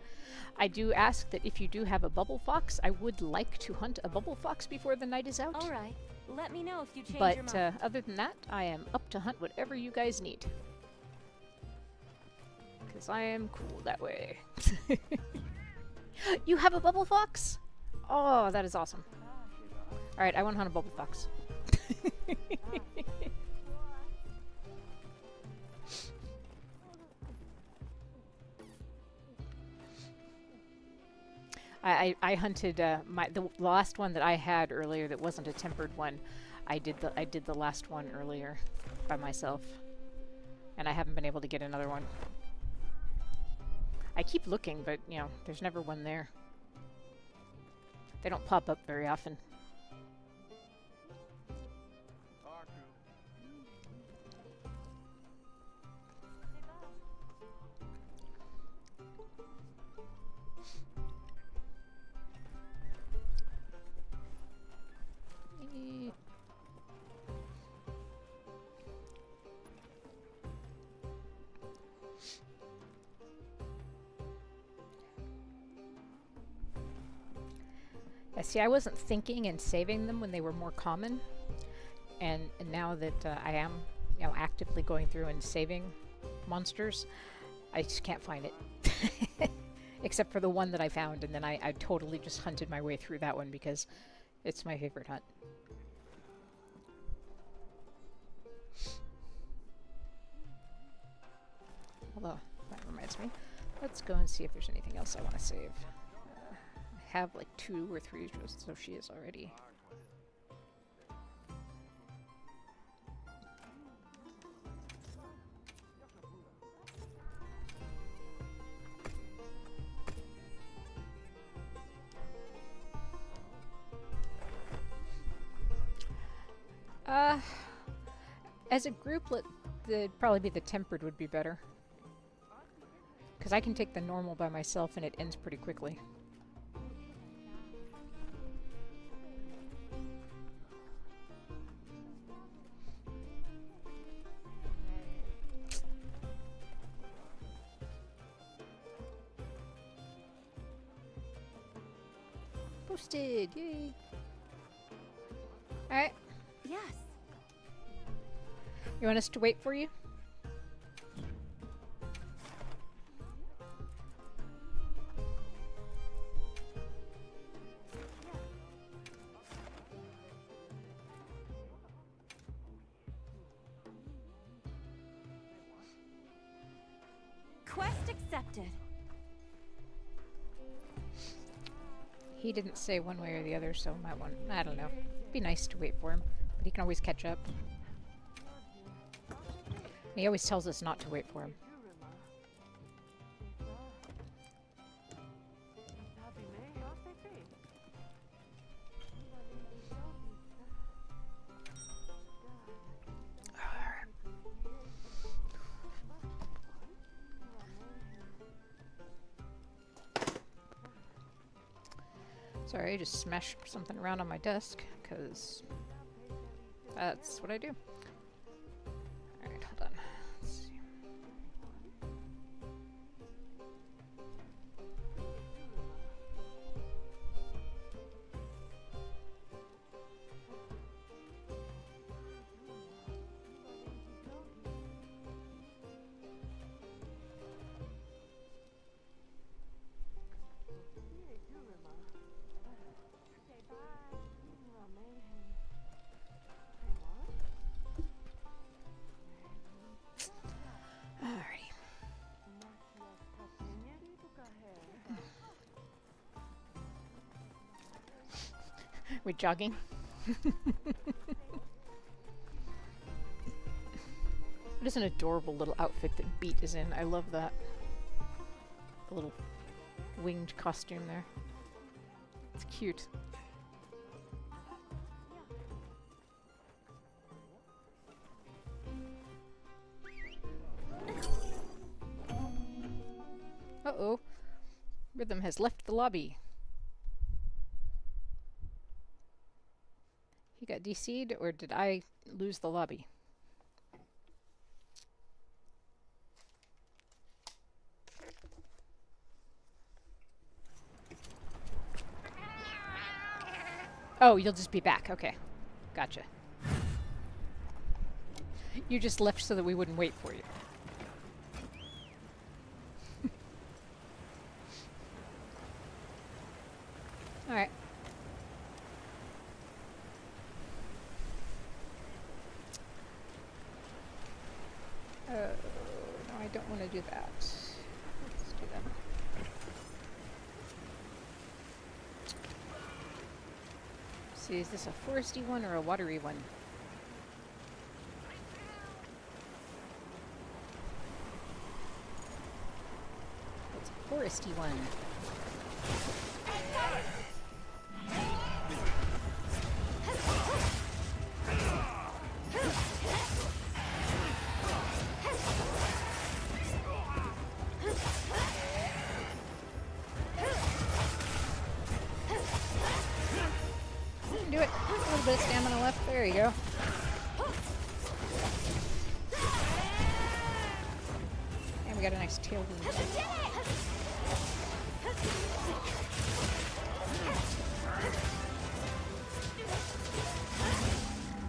I do ask that if you do have a bubble fox, I would like to hunt a bubble fox before the night is out. All right. Let me know if you change your But mind. other than that, I am up to hunt whatever you guys need. Because I am cool that way. You have a bubble fox? Oh, that is awesome. Alright, I want to hunt a bubble fox. I hunted the last one that I had earlier that wasn't a tempered one. I did the last one earlier by myself, and I haven't been able to get another one. I keep looking, but you know, there's never one there. They don't pop up very often. See, I wasn't thinking and saving them when they were more common, and now that I am, you know, actively going through and saving monsters, I just can't find it. Except for the one that I found, and then I totally just hunted my way through that one because it's my favorite hunt. Although, that reminds me, let's go and see if there's anything else I want to save. Have like 2 or 3 so she is already. As a group, probably be the tempered would be better. Because I can take the normal by myself and it ends pretty quickly. Posted! Yay! Alright. Yes. You want us to wait for you? Quest accepted. He didn't say one way or the other, so might want. I don't know. Be nice to wait for him, but he can always catch up. He always tells us not to wait for him. Sorry, I just smashed something around on my desk, because that's what I do. Alright, hold on. Let's see. Alrighty. We're jogging. It is an adorable little outfit that Beat is in. I love that. The little winged costume there. It's cute. Uh-oh. Rhythm has left the lobby. He got DC'd, or did I lose the lobby? Oh, you'll just be back. Okay. Gotcha. You just left so that we wouldn't wait for you. Alright. No, I don't want to do that. Let's do that. See, is this a foresty one or a watery one? It's a foresty one. Do it. A little bit of stamina left. There you go. And we got a nice tailwind.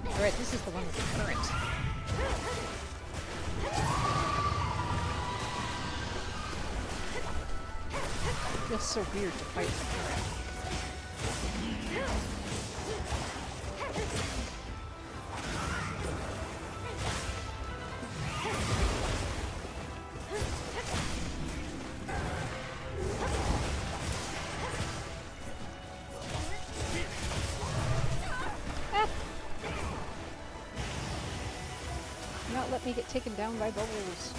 Alright, this is the one with the current. It feels so weird to fight the current. Not let me get taken down by bubbles.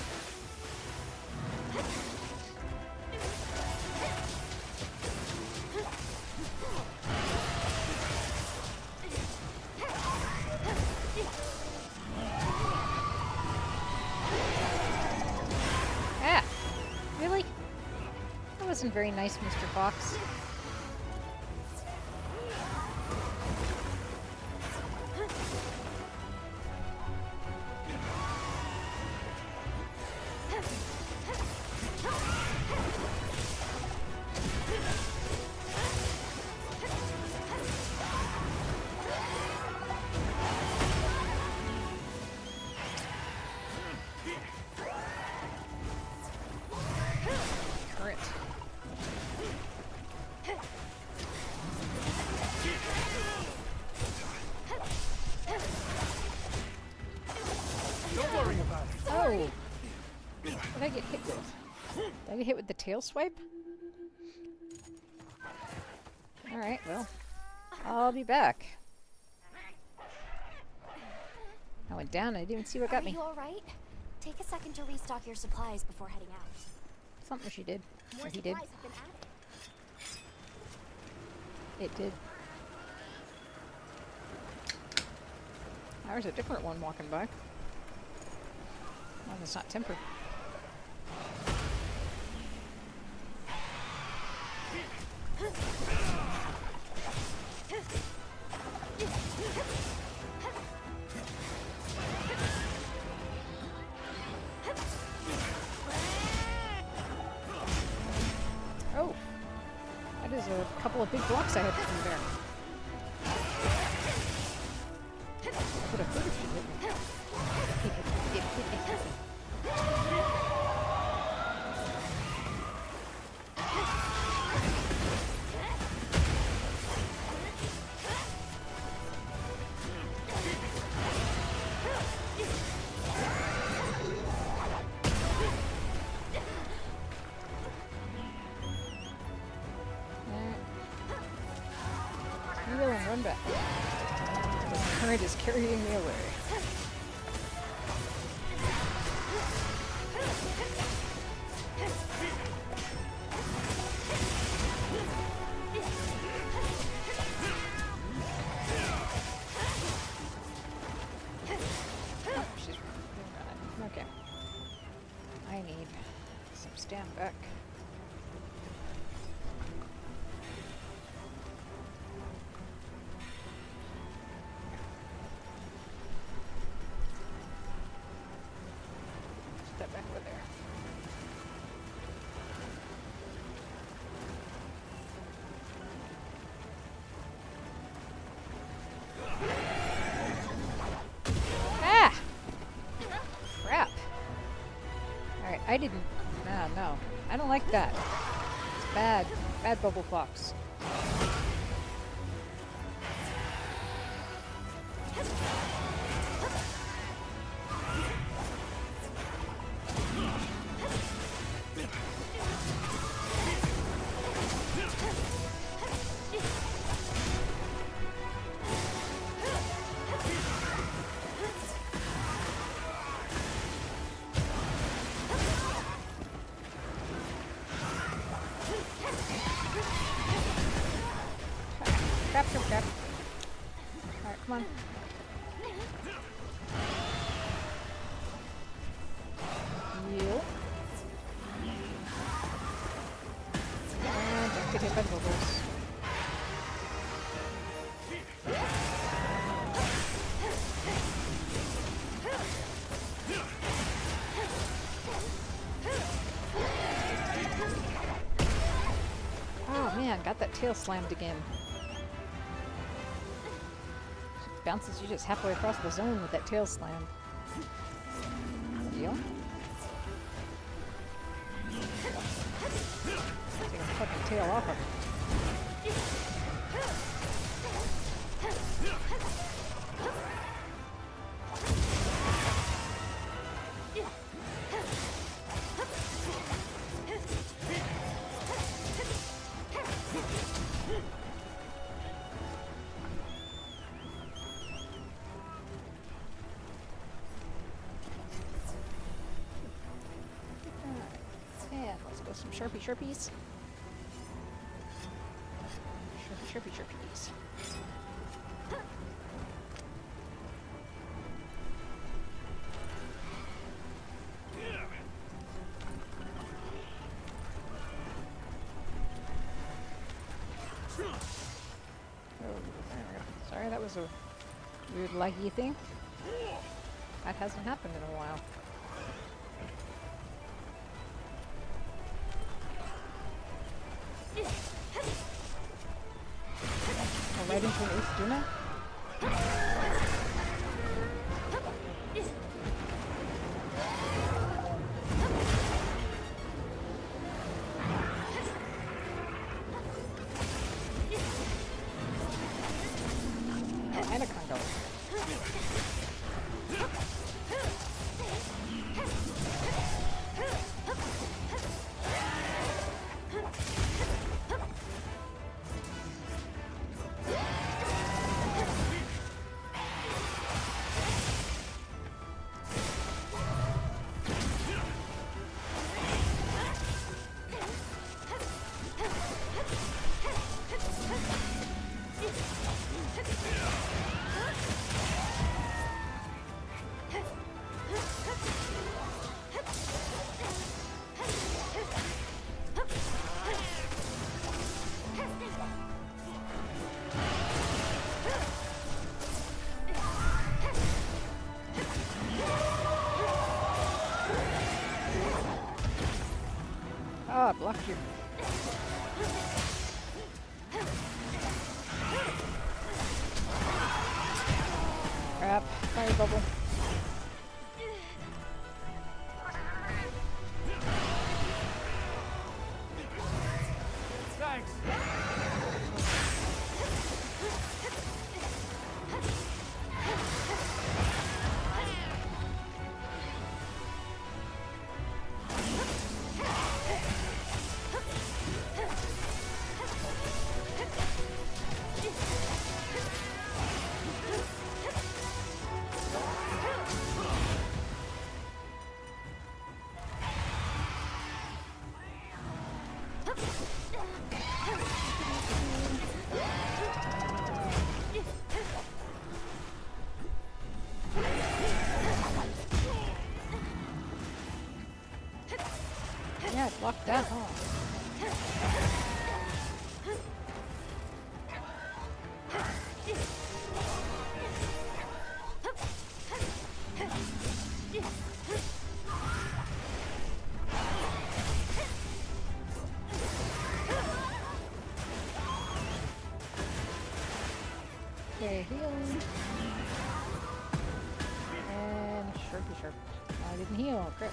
Ah! Really? That wasn't very nice, Mr. Fox. Current. Don't worry about it. Oh! What did I get hit with? Did I get hit with the tail swipe? Alright, well, I'll be back. I went down and I didn't even see what got Are me. you alright? Take a second to restock your supplies before heading out. Something she did. More Or he did. supplies have been added. It did. There's a different one walking by. One that's not tempered. Oh! That is a couple of big blocks I had from there. Would have hurt if you hit me. Heal and run back. The current is carrying me away. Oh, she's running. Okay. I need some stand back. Step back over there. I didn't. No, no. I don't like that. It's bad. Bad Bubble Fox. Trap, trap, trap. Alright, come on. Yep. And don't get hit by the bubbles. Oh man, got that tail slammed again. Bounces you just halfway across the zone with that tail slam. Deal. Take a fucking tail off of it. Yeah, let's go some Sharpie Sharpies. Sharpie Sharpies. Oh, there we go. Sorry, that was a weird laggy thing. That hasn't happened in a while. Oh, right into an Ace Duna? Oh, and a Congo. Oh, I blocked you. Crap. Fire bubble. Thanks. Yeah, it blocked that, huh? Okay, heal. And Sharpie Sharp. I didn't heal, crap.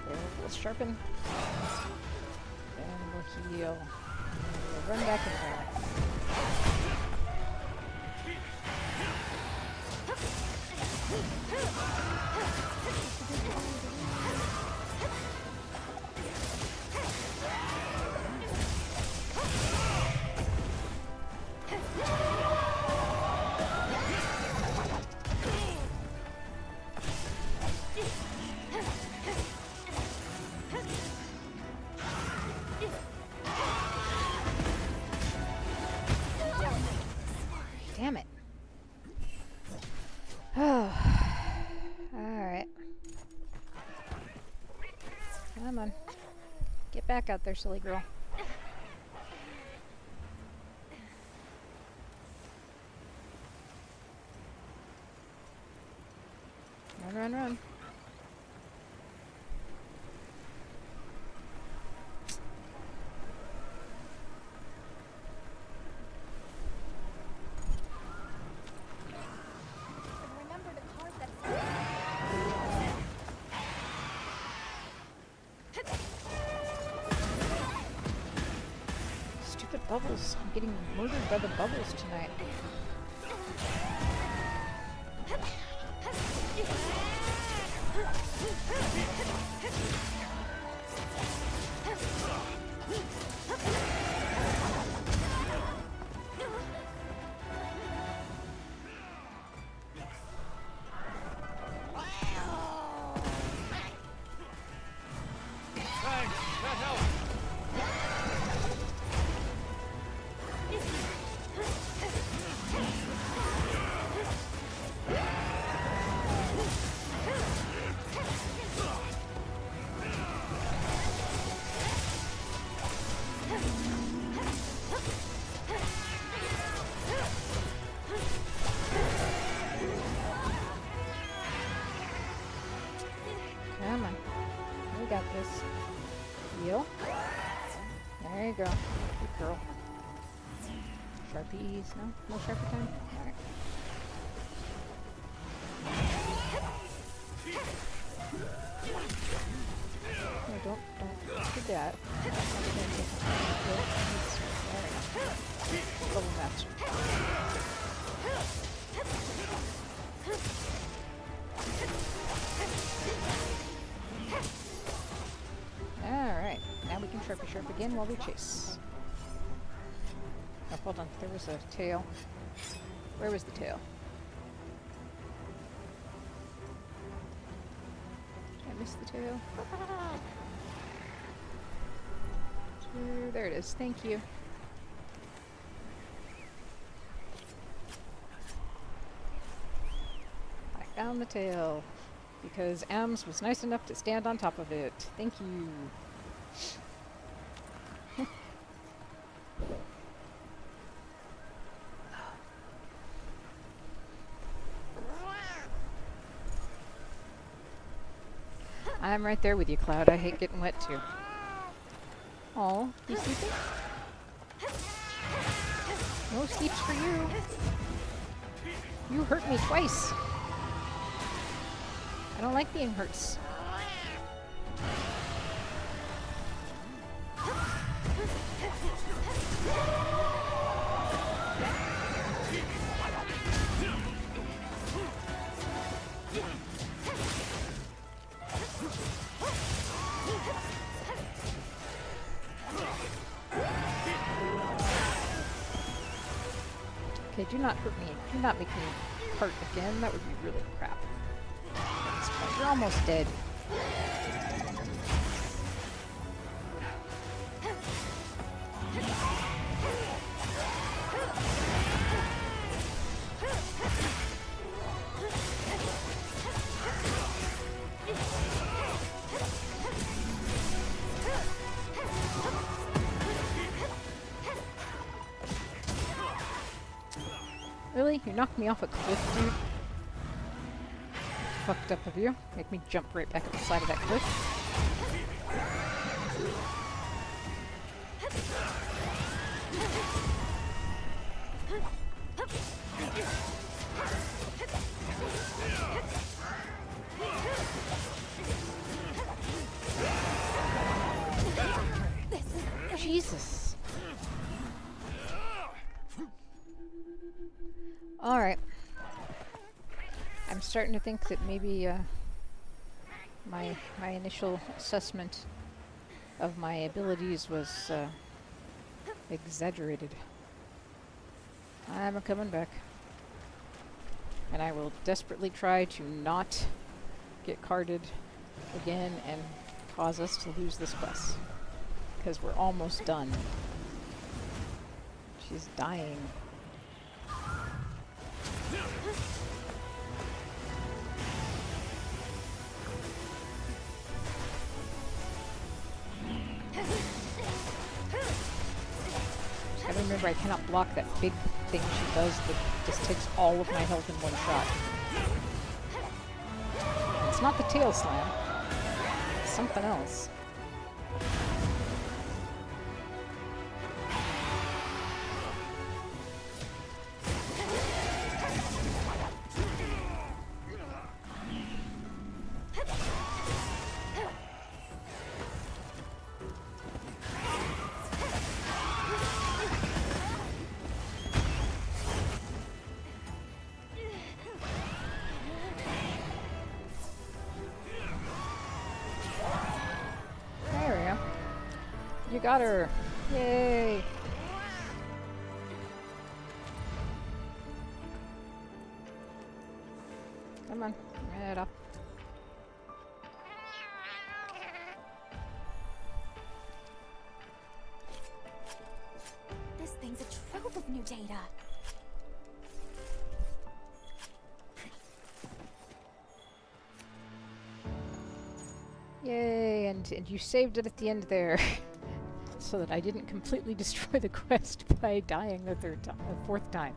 Okay, we'll sharpen. And we'll heal. And we'll run back in there. Damn it. Oh. Alright. Come on. Get back out there, silly girl. Run, run, run. And remember to carve that Stupid bubbles. I'm getting murdered by the bubbles tonight. Come on. We got this. Heal. There you go. Good girl. Sharpies. No? No Sharpie time? Alright. No, don't do that. There we go. Level master. Alright, now we can Sharp again while we chase. Oh, hold on, there was a tail. Where was the tail? Did I miss the tail? There it is, thank you. I found the tail. Because Ams was nice enough to stand on top of it. Thank you. I'm right there with you, Cloud. I hate getting wet too. Aw, you sleeping? No sleeps for you. You hurt me twice. I don't like being hurt. Okay, do not hurt me. Do not make me hurt again. That would be really crap. You're almost dead. Really? You knocked me off a cliff, dude? Fucked up of you. Make me jump right back at the side of that cliff. I'm starting to think that maybe my initial assessment of my abilities was exaggerated. I'm a coming back. And I will desperately try to not get carded again and cause us to lose this quest. Because we're almost done. She's dying. I remember I cannot block that big thing she does that just takes all of my health in one shot. It's not the tail slam. It's something else. You got her! Yay! Come on, get up. This thing's a trove of new data. Yay, and you saved it at the end there. So that I didn't completely destroy the quest by dying the fourth time.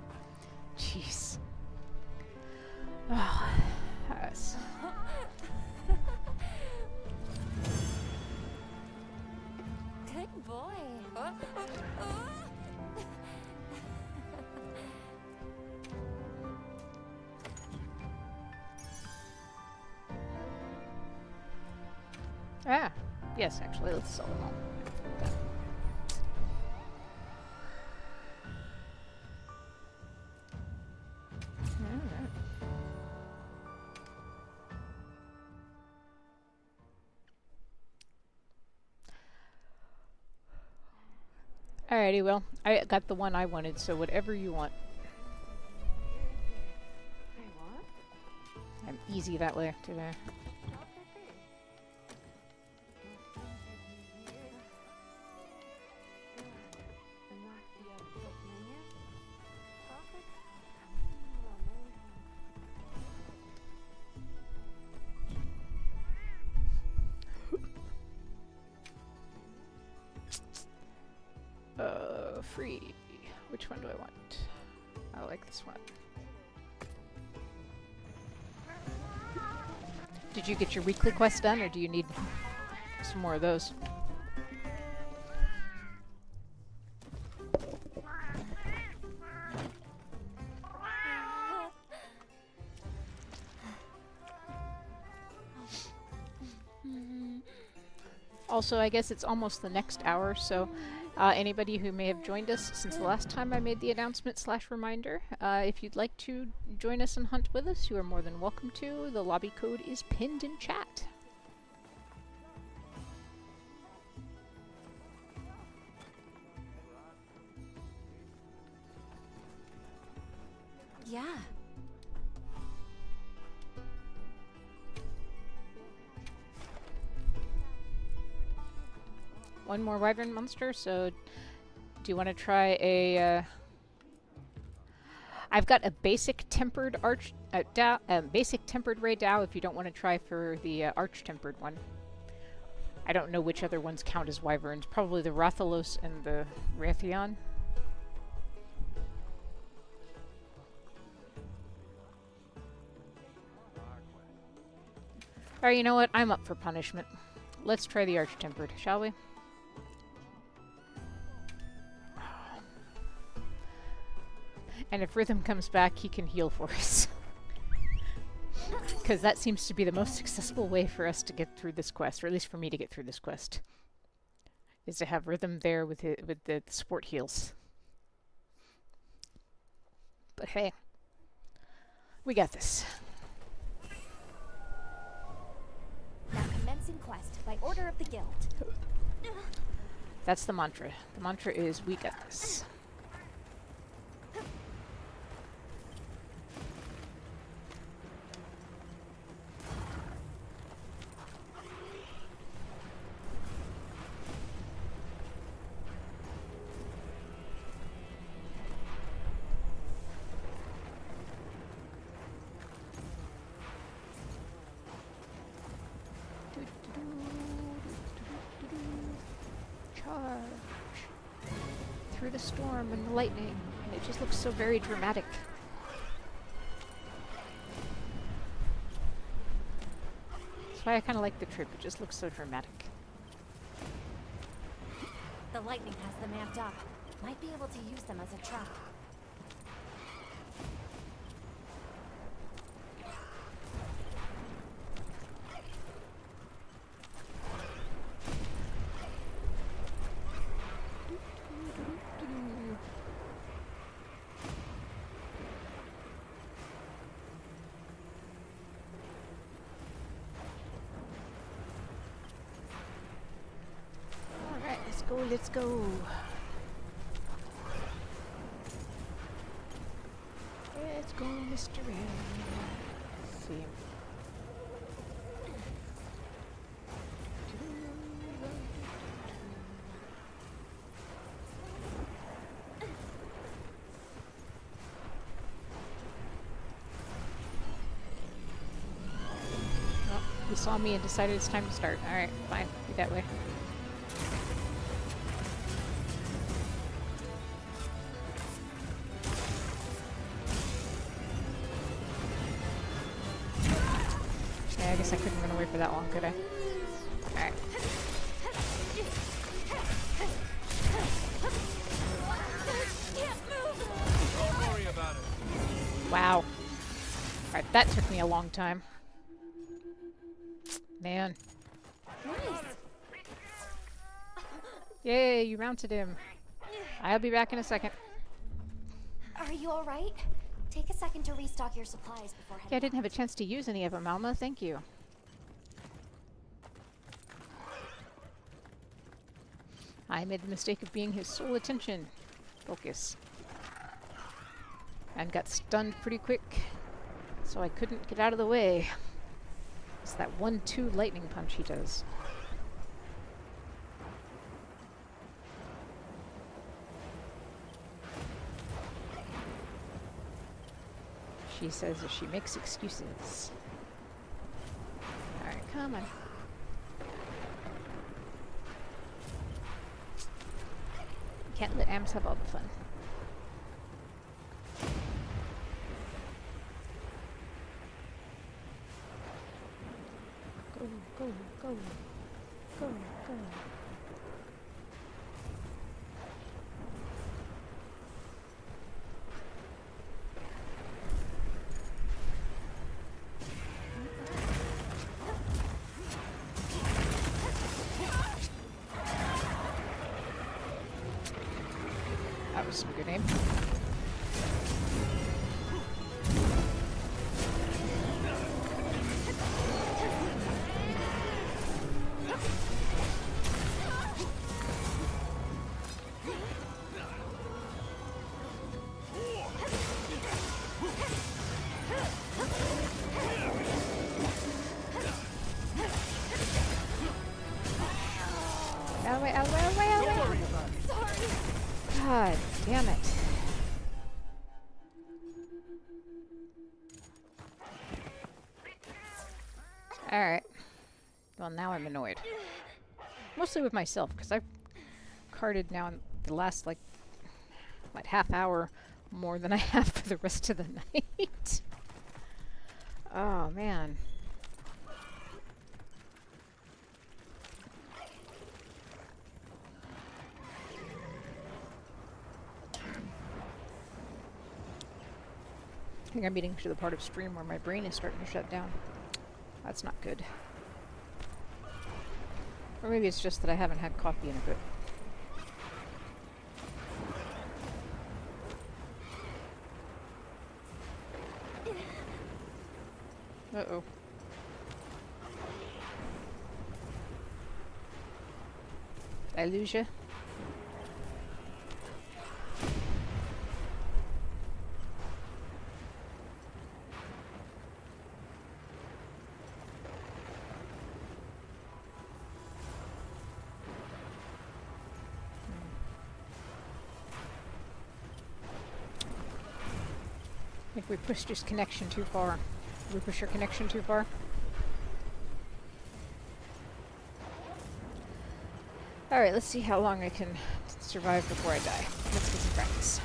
Jeez. Oh, yes. Good boy. Ah, yes, actually, let's sell them all. Alrighty, well, I got the one I wanted, so whatever you want. I'm easy that way today. Free. Which one do I want? I like this one. Did you get your weekly quest done, or do you need some more of those? Also, I guess it's almost the next hour, so anybody who may have joined us since the last time I made the announcement / reminder, if you'd like to join us and hunt with us, you are more than welcome to. The lobby code is pinned in chat. Yeah. One more wyvern monster, so do you want to try a... I've got a basic tempered basic tempered Ray Dow if you don't want to try for the arch tempered one. I don't know which other ones count as wyverns. Probably the Rathalos and the Raytheon. Alright, you know what? I'm up for punishment. Let's try the arch tempered, shall we? And if Rhythm comes back, he can heal for us. Because that seems to be the most accessible way for us to get through this quest, or at least for me to get through this quest, is to have Rhythm there with the support heals. But hey, we got this. by order of the guild. That's the mantra. The mantra is, we got this. Charge through the storm and the lightning, and it just looks so very dramatic. That's why I kind of like the trip. It just looks so dramatic. The lightning has them amped up. Might be able to use them as a trap. Alright, let's go, let's go. Let's go, Mr. Red. Let's see. Oh, he saw me and decided it's time to start. Alright, fine. Be that way. Yeah, I guess I couldn't run away for that long, could I? Alright. Don't worry about it. Wow. Alright, that took me a long time. Man. Nice. Yay, you mounted him. I'll be back in a second. Are you all right? Take a second to restock your supplies before heading. Yeah, I didn't have a chance to use any of them, Alma. Thank you. I made the mistake of being his sole attention. Focus. And got stunned pretty quick, so I couldn't get out of the way. It's that 1-2 lightning punch he does. She says that she makes excuses. Alright, come on. Can't let Ams have all the fun. Go, go, go. Go, go. That was some good aim. Out of the way, out of the way, out of the way, out of the way. Don't worry about it. Sorry. God damn it. Alright. Well, now I'm annoyed. Mostly with myself, because I've carded now in the last, like, what, half hour more than I have for the rest of the night. Oh, man. I think I'm getting to the part of stream where my brain is starting to shut down. That's not good. Or maybe it's just that I haven't had coffee in a bit. Uh-oh. I lose you? I think we pushed his connection too far. Did we push your connection too far? Alright, let's see how long I can survive before I die. Let's get some practice.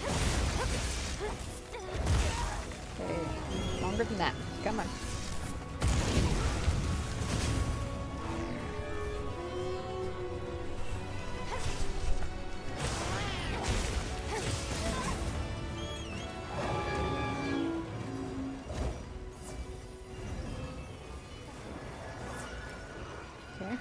Okay, longer than that. Come on. Okay.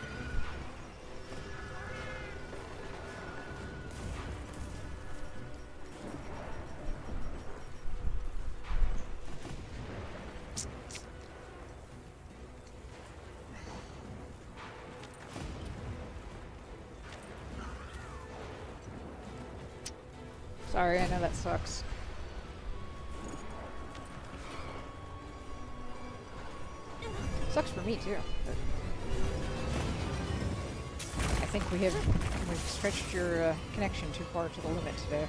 Sorry, I know that sucks. Sucks for me too. But I think we've stretched your connection too far to the limit today.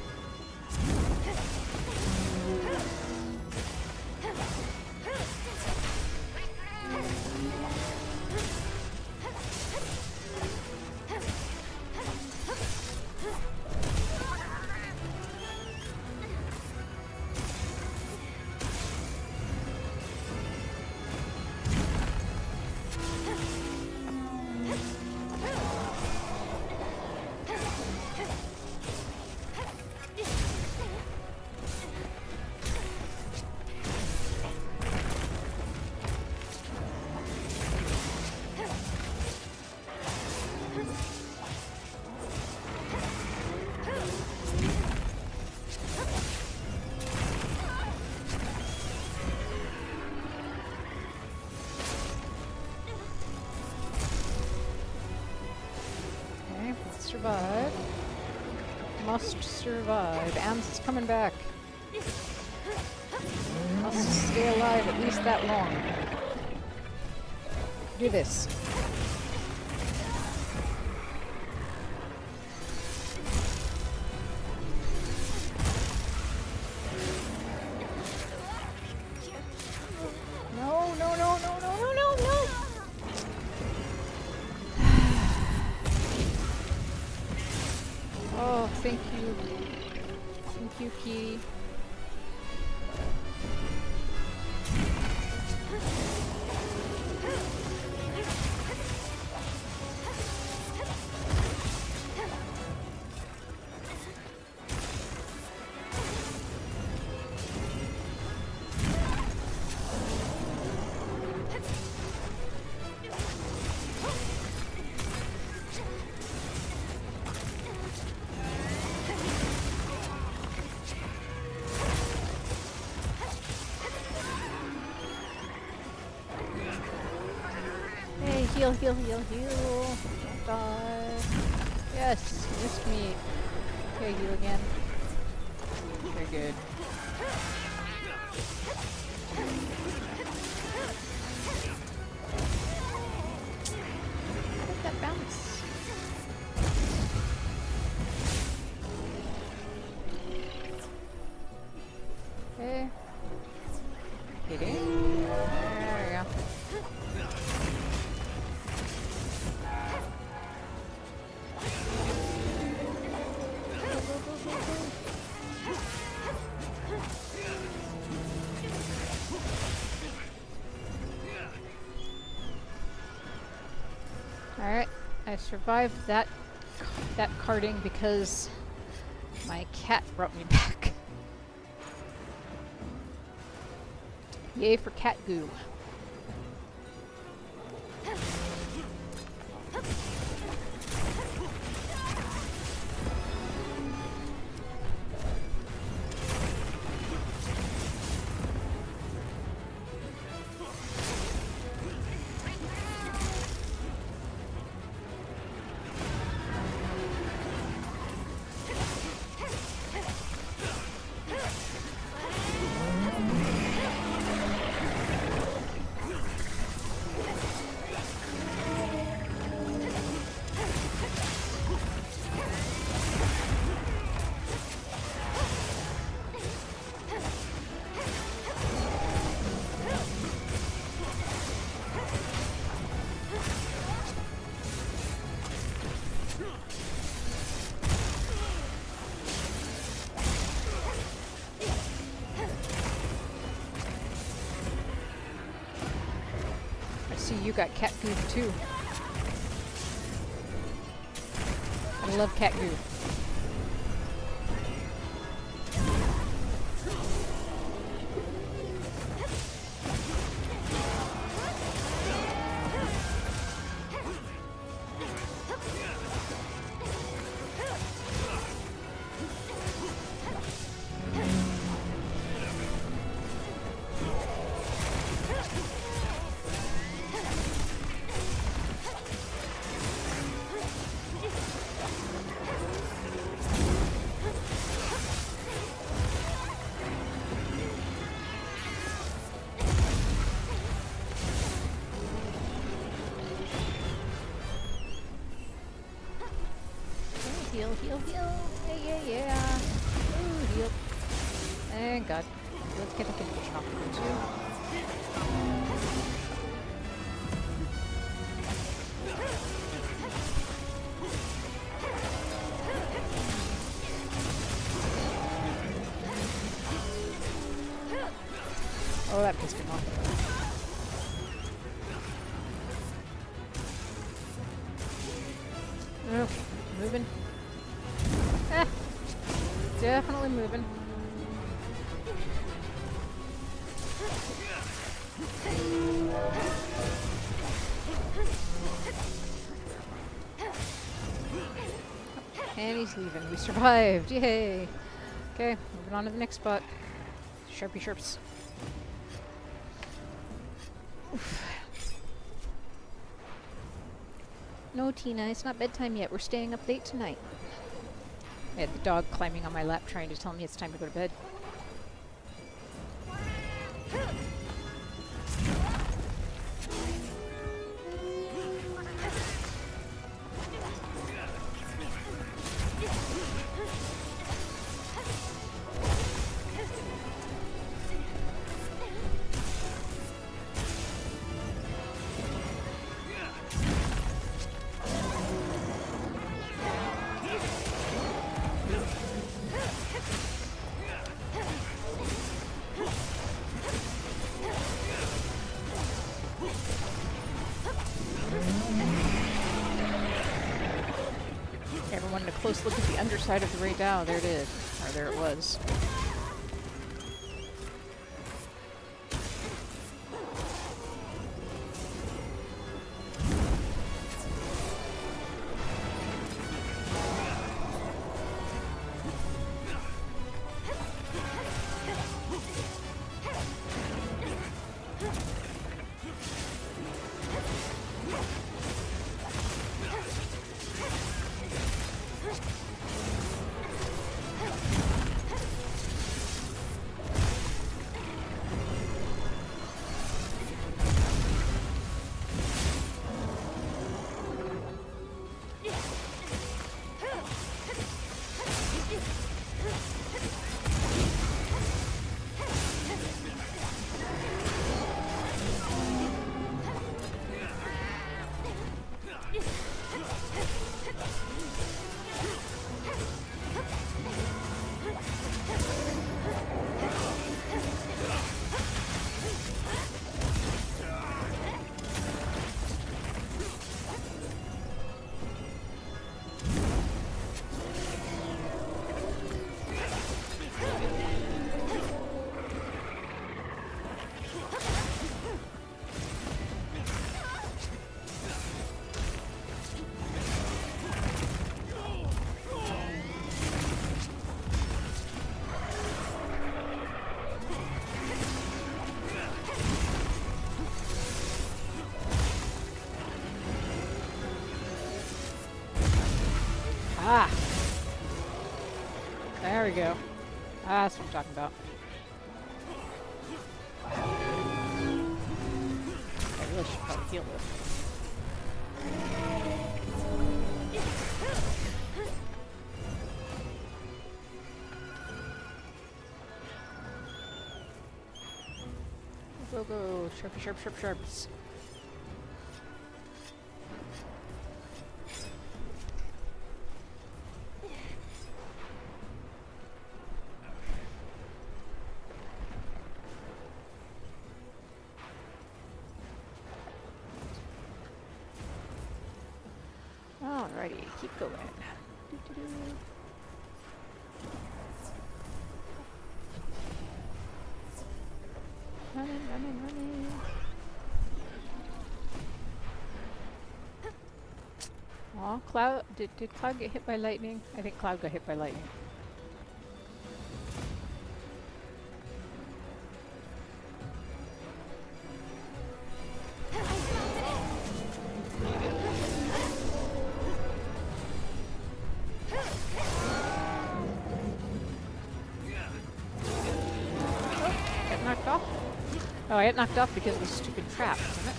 Survive. Must survive. Am's coming back. Must stay alive at least that long. Do this. No, no, no, no, no, no, no, no! Oh, thank you. Thank you, Key. Heal, heal, heal, heal. Don't die. Yes, missed me. Okay, heal again. Very good. How did that bounce? Okay. Hitting. There we go. Alright, I survived that carting because my cat brought me back. Yay for cat goo. See, you got cat goo too. I love cat goo. Heal, heal, heal. Yeah, yeah, yeah. Ooh, heal. Thank God. Let's get the condition off of you too. Oh, that pissed him off. Okay, moving. Ah, definitely moving. And he's leaving. We survived. Yay. Okay, moving on to the next spot. Sharpie sharps. Oof. No, Tina, it's not bedtime yet. We're staying up late tonight. I had the dog climbing on my lap trying to tell me it's time to go to bed. Everyone a close look at the underside of the Ray Dow. There it is. Or there it was. Ah! There we go. Ah, that's what I'm talking about. I really should probably heal this. Go, go! Sharpie, sharp, sharp, sharps. Alrighty, keep going. Doo-doo-doo. Running, running, running. Aw, Cloud, did Cloud get hit by lightning? I think Cloud got hit by lightning. Get knocked off? Oh, I got knocked off because of the stupid trap, isn't it?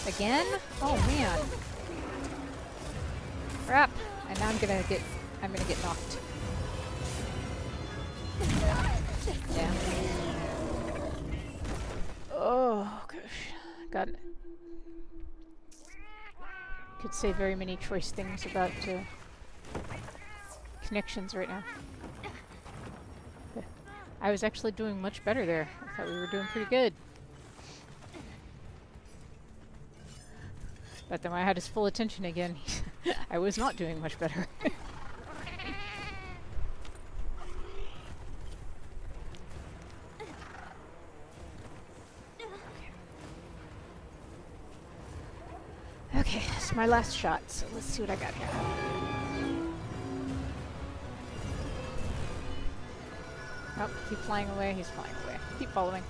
Again? Oh man. Crap. And now I'm gonna get knocked. Yeah. Oh gosh. God. Could say very many choice things about connections right now. I was actually doing much better there. I thought we were doing pretty good. But then when I had his full attention again, I was not doing much better. Okay, it's my last shot, so let's see what I got here. Oh, keep flying away, he's flying away. Keep following.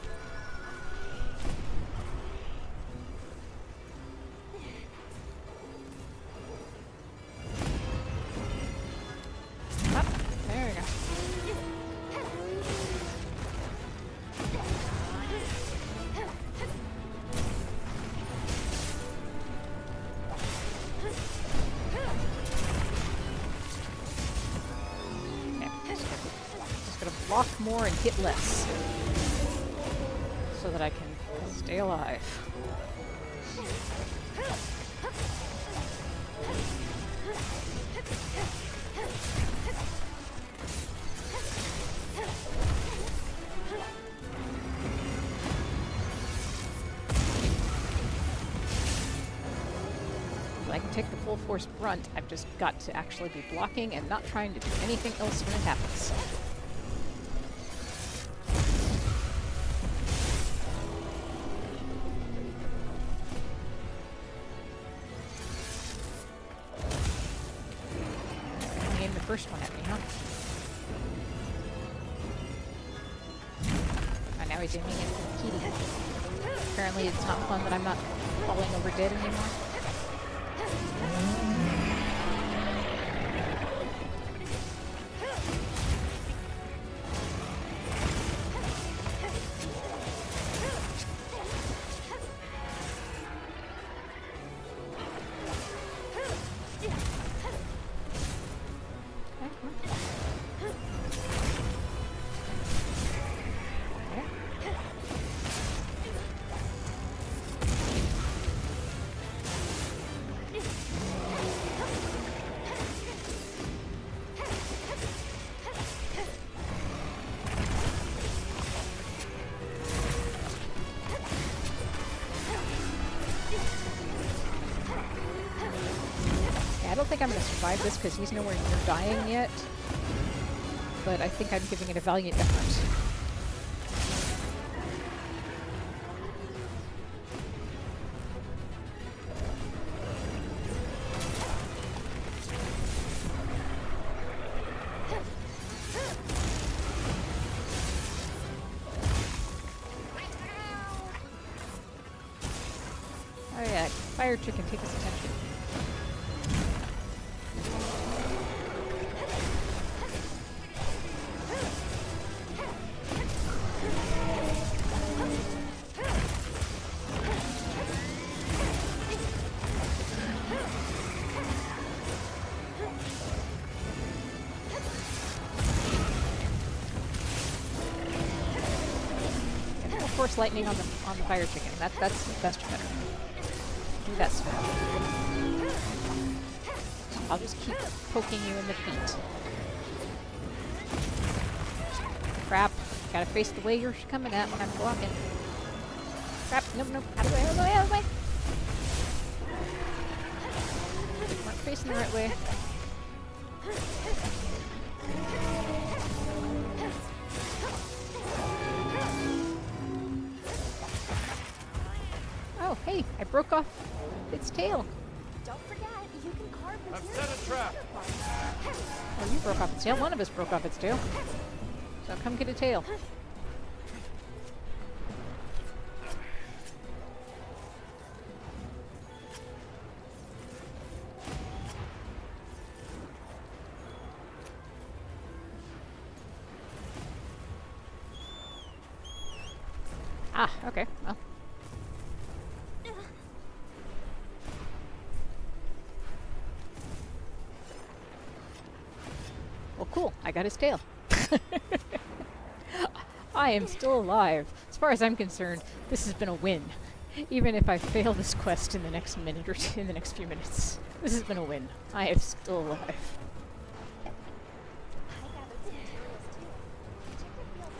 Block more and hit less so that I can stay alive. If I can take the full force brunt, I've just got to actually be blocking and not trying to do anything else when it happens. First one at me, huh? And now he's aiming at Kitty. Apparently it's not fun that I'm not falling over dead anymore. don't think I'm going to survive this because he's nowhere near dying yet. But I think I'm giving it a valiant effort. Oh yeah, fire chicken, take his attention. And of course, lightning on the fire chicken. That's best better. Do that stuff. I'll just keep poking you in the feet. Crap. Gotta face the way you're coming at when I'm blocking. Crap. Nope, nope. Out of the way, out of the way, out of the way. Weren't facing the right way. Oh, hey, I broke off its tail. Don't forget, you can carve I've material. set a trap. Oh, you broke off its tail. One of us broke off its tail. So come get a tail. Ah, okay. Well. Well, cool. I got his tail. I am still alive. As far as I'm concerned, this has been a win. Even if I fail this quest in the next minute or two, in the next few minutes. This has been a win. I am still alive. I gathered some materials too. Check the field.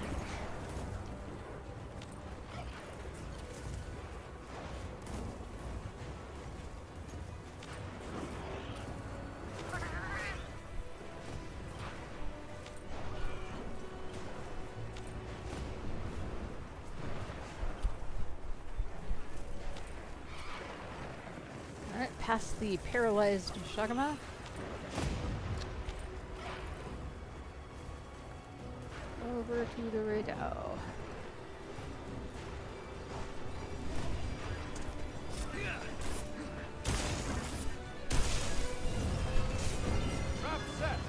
Alright, past the paralyzed Shagama. Over to the Redoubt. Trap set.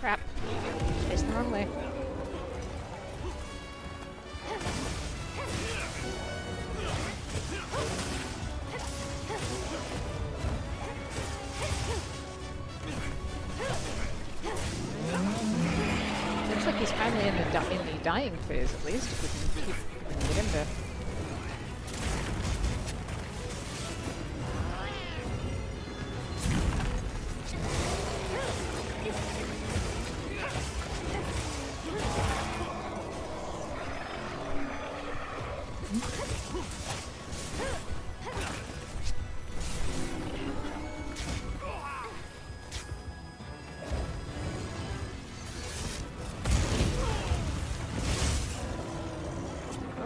Crap. Faced the wrong way. Looks like he's finally in the dying phase, at least. If we can get him to.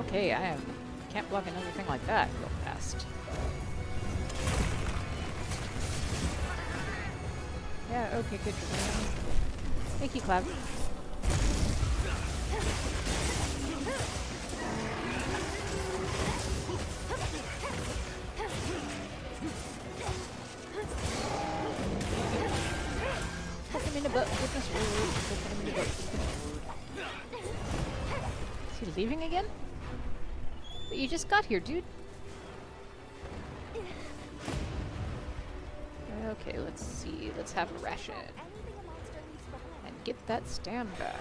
Okay, can't block another thing like that real fast. Yeah, okay, good. Thank you, Cloud. Poke him in the butt with this sword. Poke him in the butt with this sword. Is he leaving again? But you just got here, dude. Okay, let's see. Let's have a ration. Anything a monster leaves behind. And get that stam back.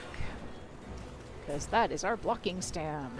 Because that is our blocking stam.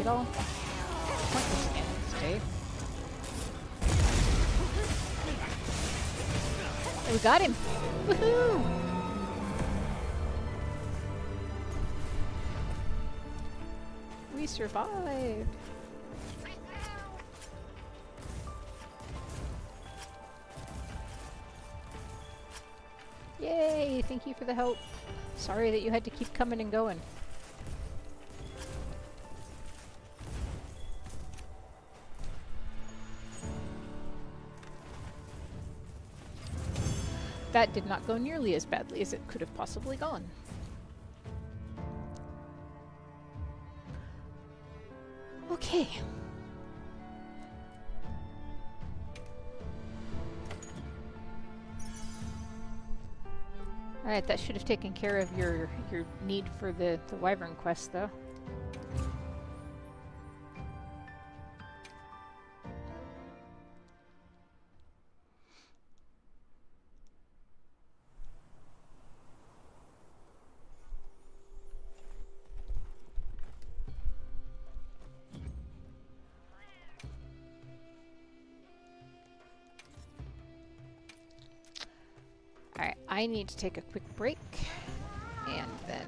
all? Pointless ends, Dave. Oh, we got him! Woohoo! We survived! Yay! Thank you for the help. Sorry that you had to keep coming and going. That did not go nearly as badly as it could have possibly gone. Okay. Alright, that should have taken care of your need for the Wyvern quest, though. Alright, I need to take a quick break, and then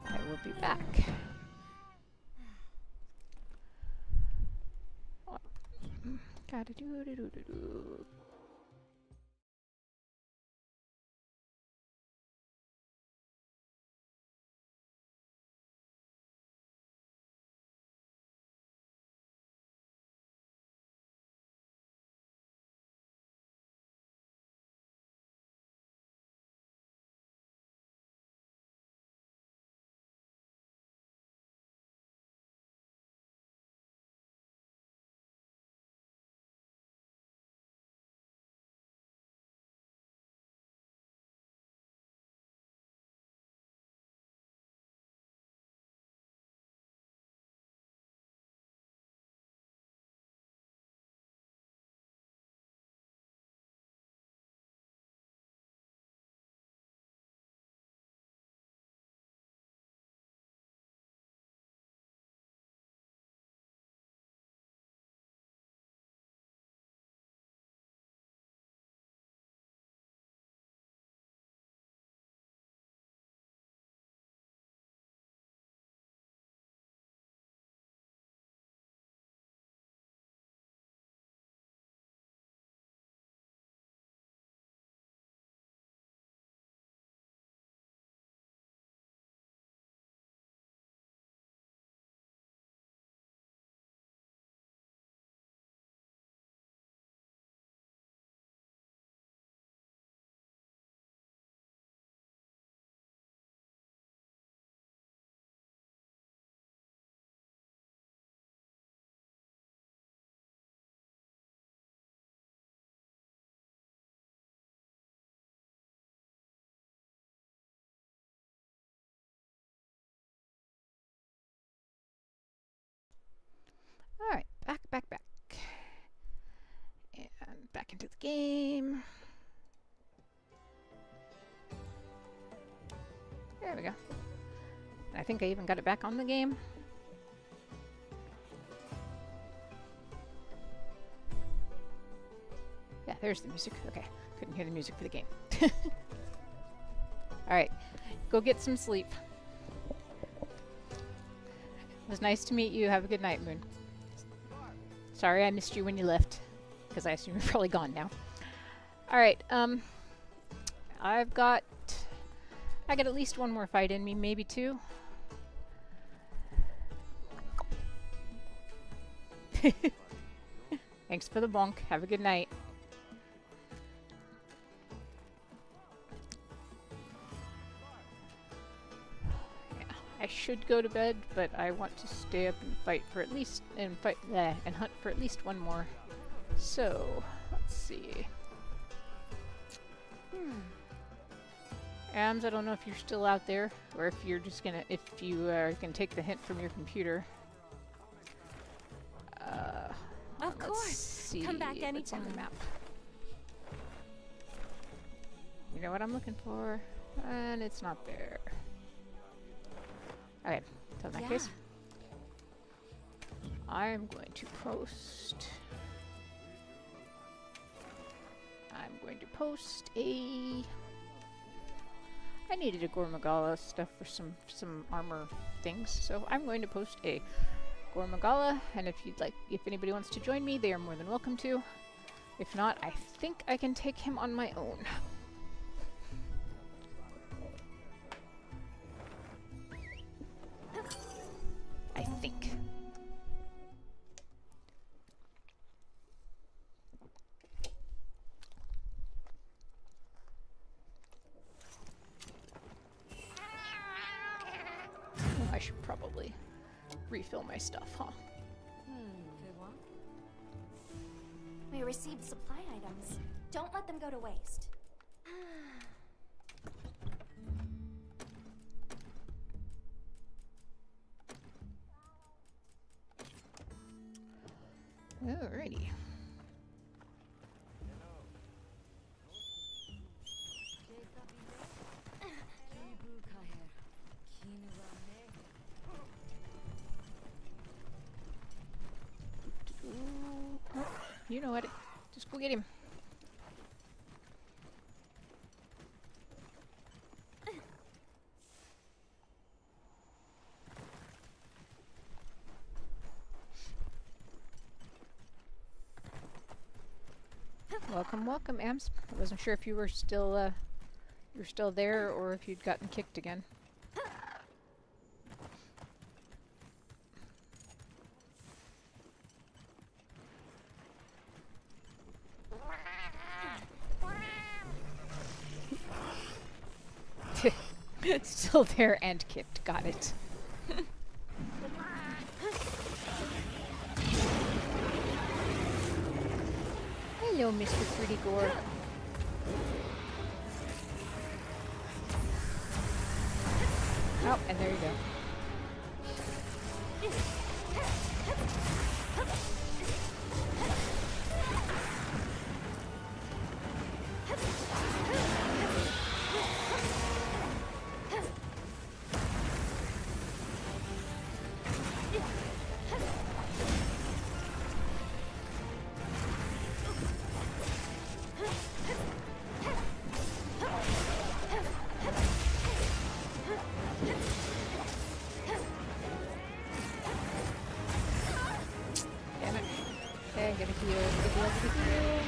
I will be back. Gotta do. Alright, back. And back into the game. There we go. I think I even got it back on the game. Yeah, there's the music. Okay, couldn't hear the music for the game. Alright, go get some sleep. It was nice to meet you. Have a good night, Moon. Sorry I missed you when you left, because I assume you're probably gone now. Alright, I got at least one more fight in me, maybe two. Thanks for the bonk. Have a good night. I should go to bed, but I want to stay up and fight for at least and hunt for at least one more. So let's see. Ams, I don't know if you're still out there, or if you're just gonna can take the hint from your computer. Of course. See Come back what's on anytime. the map. You know what I'm looking for, and it's not there. Okay, so in that Yeah. case, I'm going to post. I'm going to post a. I needed a Gormagala stuff for some armor things, so I'm going to post a Gormagala, and if anybody wants to join me, they are more than welcome to. If not, I think I can take him on my own. I think. I should probably refill my stuff, huh? We received supply items. Don't let them go to waste. Alrighty. You know what? Just go get him. Welcome, welcome, Ams. I wasn't sure if you were still there or if you'd gotten kicked again. Still there and kicked. Got it. Hello, Mr. Pretty Gore. Oh, and there you go. Damn it. Okay, get a heal, get a heal, get a heal.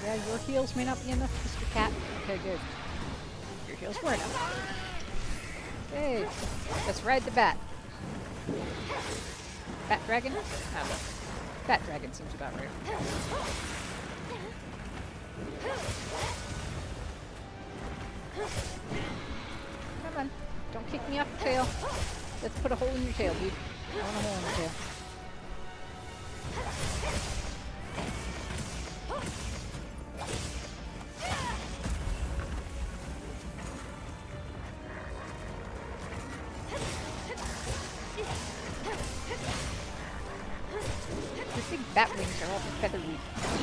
Yeah, your heals may not be enough, Mr. Cat. Okay, good. Your heals were enough. Okay, let's ride the bat. Bat dragon? Oh, look. Bat dragon seems about right. Come on, don't kick me off the tail. Let's put a hole in your tail, dude. I want a hole in your tail. These big bat wings are all feathery,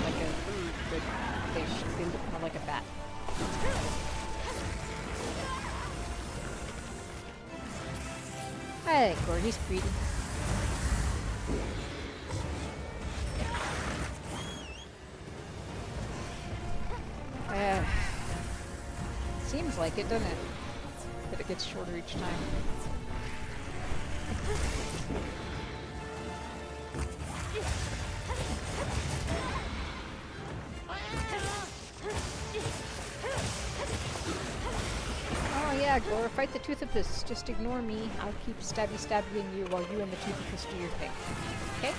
like a bird, but they look more like a bat. I like Gore, he's pretty. Seems like it, doesn't it? But it gets shorter each time. Oh yeah, Gore, fight the Toothopus. Just ignore me. I'll keep stabbing you while you and the Toothopus do your thing. Okay?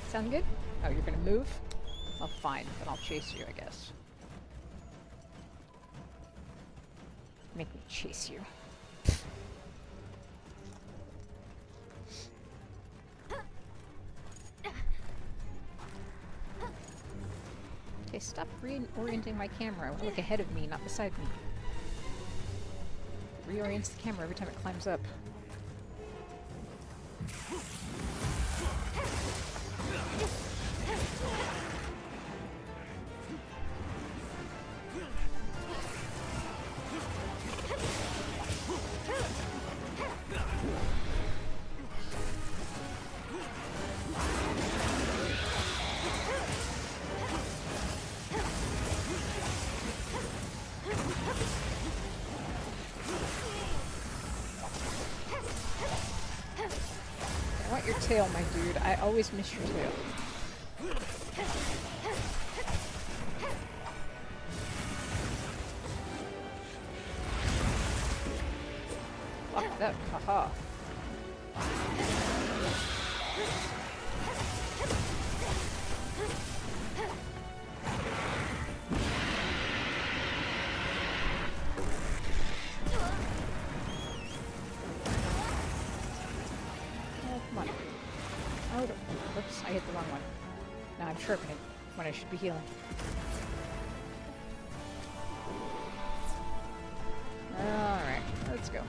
Sound good? Oh, you're gonna move? Oh, fine. Then I'll chase you, I guess. Make me chase you. Okay, stop reorienting my camera. I want to look ahead of me, not beside me. Reorients the camera every time it climbs up. tail, my dude. I always miss your tail. Fuck that. Haha. Oh, come on. Oh, whoops, I hit the wrong one. Now I'm sharpening when I should be healing. Alright, let's go.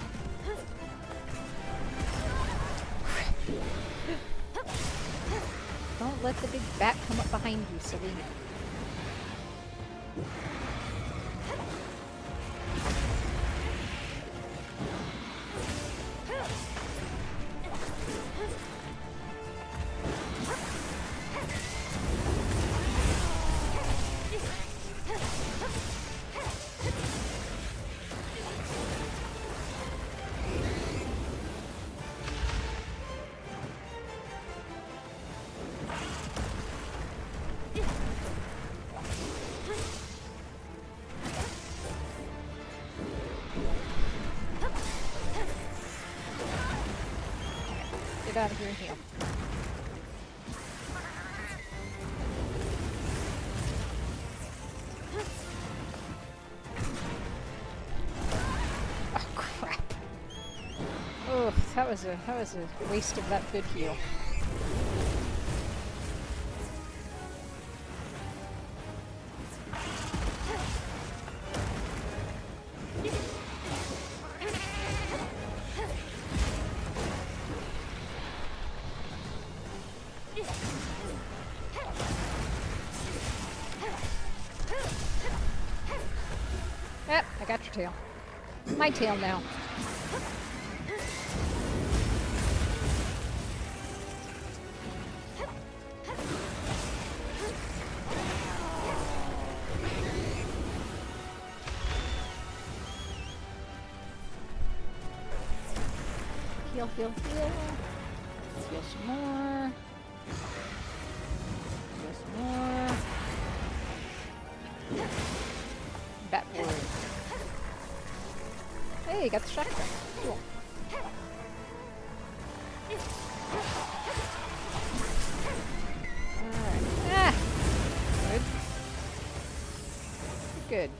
Don't let the big bat come up behind you, Selena. Get out of here and heal. Oh crap! Oh, that was a waste of that good heal. Yep, I got your tail. My tail now. Heal, heal, heal. Heal some more. Heal some more. Bat boy. Hey, got the shotgun. Cool. Alright. Ah! Good. Good.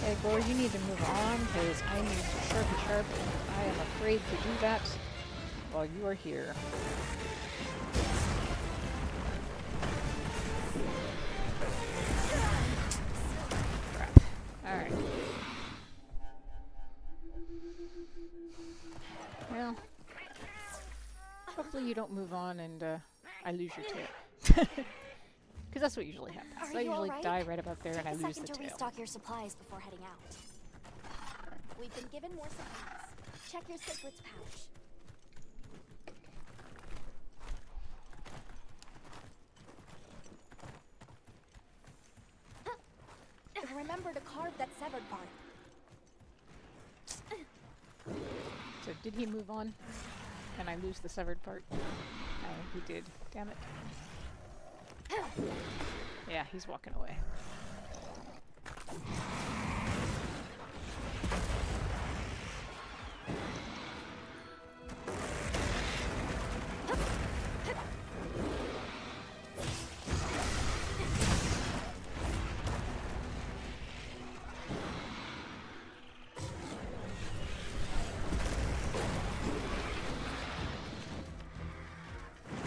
Okay, boy, you need to move on because I need to sharp, and I am afraid to do that while you are here. Crap. Alright. Well, hopefully you don't move on and I lose your tail. Because that's what usually happens. Are I you usually alright? die right about there and I Take a lose the second to tail. restock your supplies before heading out. We've been given more supplies. Check your secrets pouch. Remember to carve that severed part. So did he move on? And I lose the severed part? Oh, he did. Damn it. Yeah, he's walking away.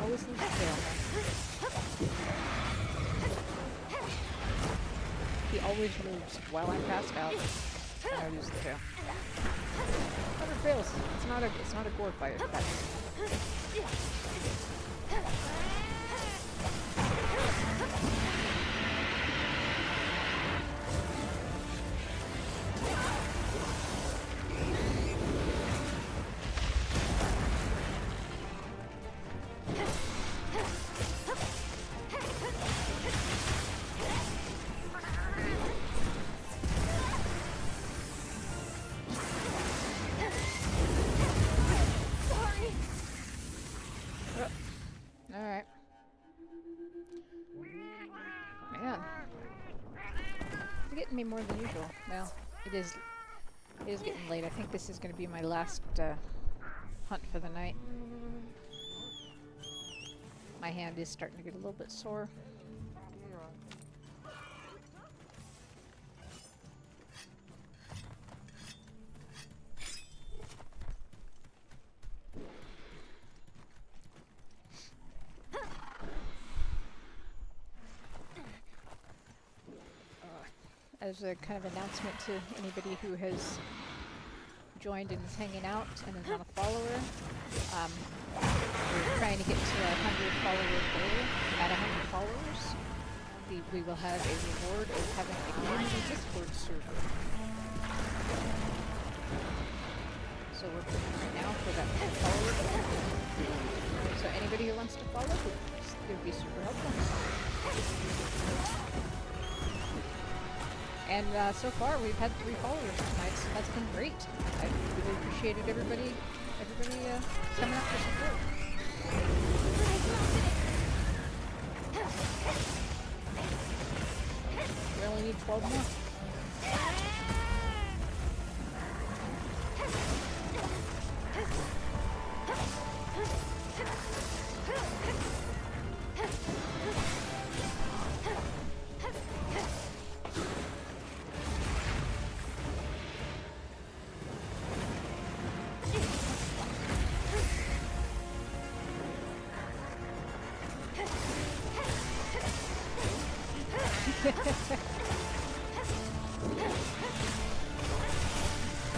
Always lose the tail. He always moves while I'm passed out, and I lose the tail. Never fails. It's not a gore fight. me more than usual. Well, it is getting late. I think this is going to be my last hunt for the night. My hand is starting to get a little bit sore. As a kind of announcement to anybody who has joined and is hanging out and is not a follower, we're trying to get to 100 followers goal. At 100 followers, we will have a reward of having a community Discord server. So we're pushing right now for that follower goal. So anybody who wants to follow, it would be super helpful. And so far, we've had 3 followers tonight, so that's been great. I really appreciated everybody coming out for support. We only need 12 more.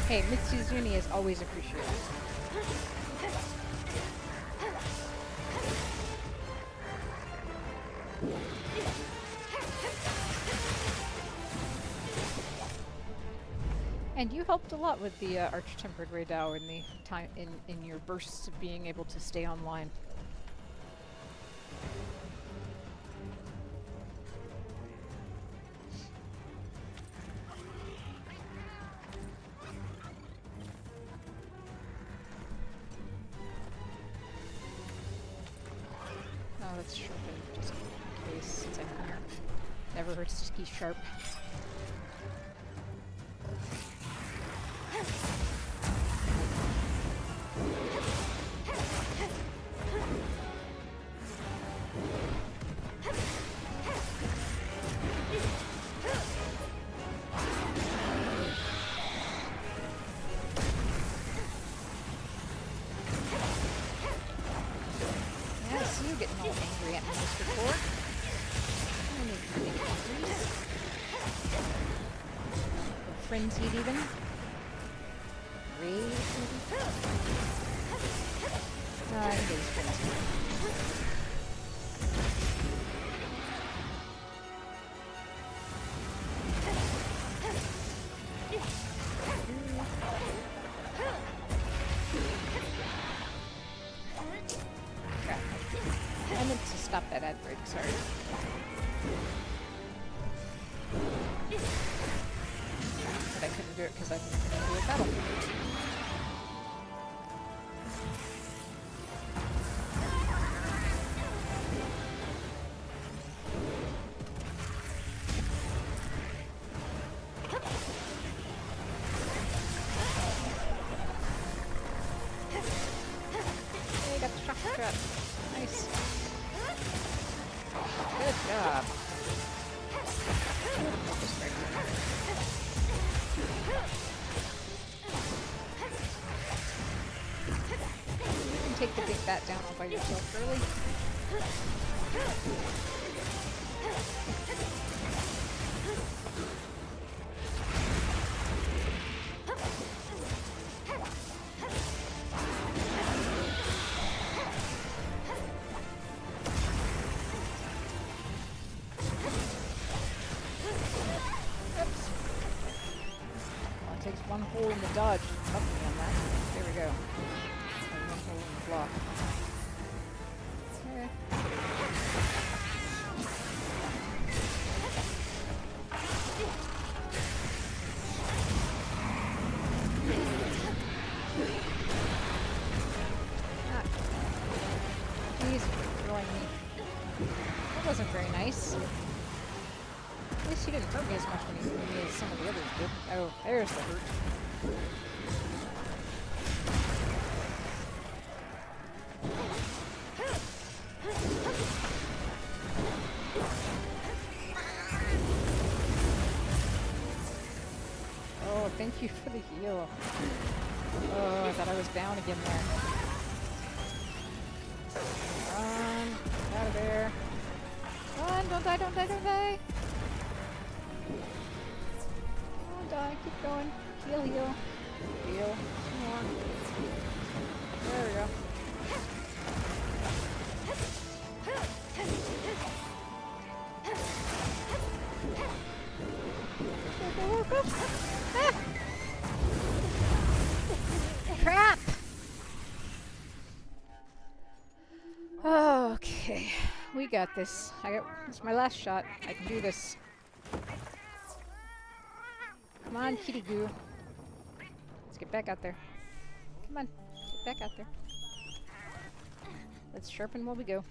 Hey, Mitsuzuni is always appreciated. And you helped a lot with the Arch-Tempered Raidao in the time in your bursts of being able to stay online. Oh, let's sharpen just in case since I'm here. Never hurts to keep sharp. Frenzied even. Rage maybe? No, I think it's frenzied. Crap. I meant to stop that ad break, sorry. But I couldn't do it because I was in the middle of battle. Hey, got the shock trap. Nice. Good job. You can take the big bat down all by yourself early. Takes one hole in the dodge to help me on that. There we go. And one hole in the block. Okay. Ah. He's throwing me. That wasn't very nice. At least he didn't hurt me as much when he hurt me as some of the others did. Oh, there's the hurt. Oh, thank you for the heal. Oh, I thought I was down again there. Run. Out of there. Run, don't die, don't die, don't die. Don't die, keep going. Heal, heal. Heal. Some more. There we go. Go, go, go, go. Ah! Crap! Okay, we got this. It's my last shot. I can do this. Come on, kitty goo. Let's get back out there. Come on, get back out there. Let's sharpen while we go.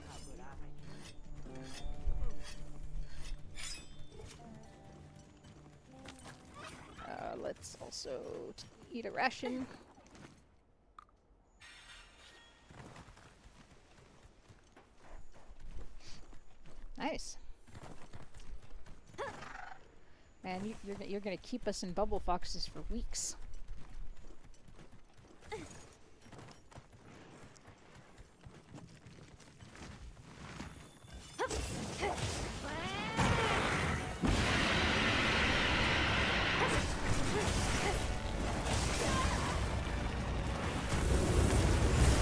Let's also eat a ration. Nice. Man, you're gonna keep us in bubble foxes for weeks.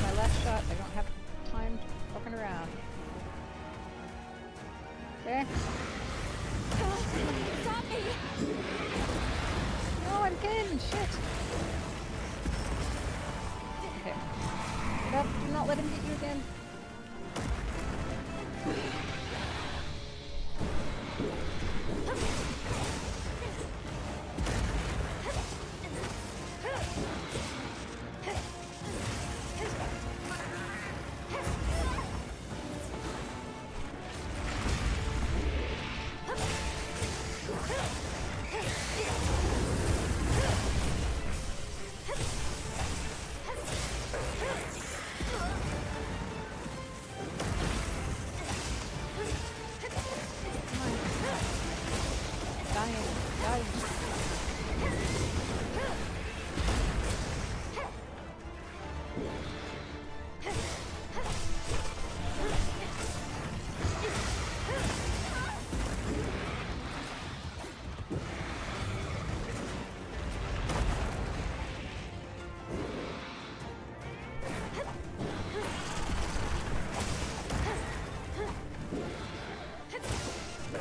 My last shot. I don't have time fucking around. Okay. Stop me! No, I'm pinned. Shit. Okay. Get up. Do not let him hit you again.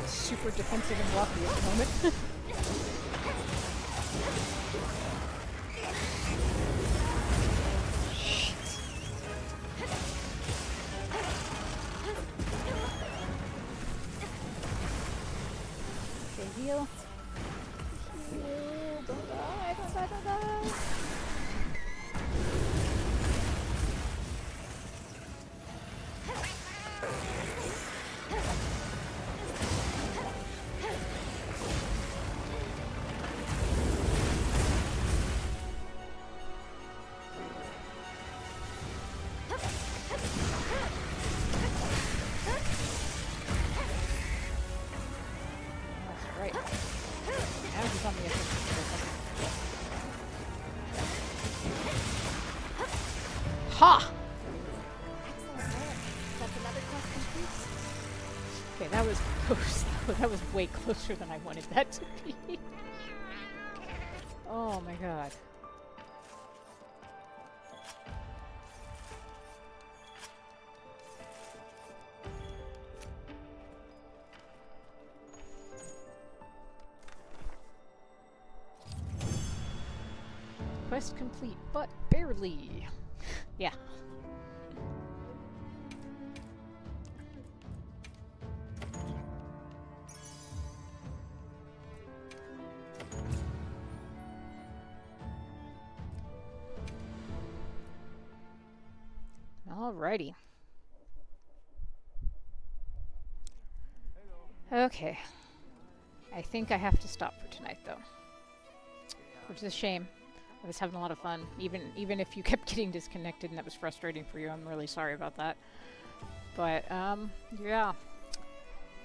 Super defensive and blocky at the moment. Shit. Okay, heal. Heal. Don't die, don't die, don't die. Ha! Okay, that was close. That was way closer than I wanted that to be. Oh my god. Quest complete, but barely. Yeah. Alrighty. Okay. I think I have to stop for tonight, though. Which is a shame. I was having a lot of fun. Even if you kept getting disconnected and that was frustrating for you, I'm really sorry about that. But, yeah.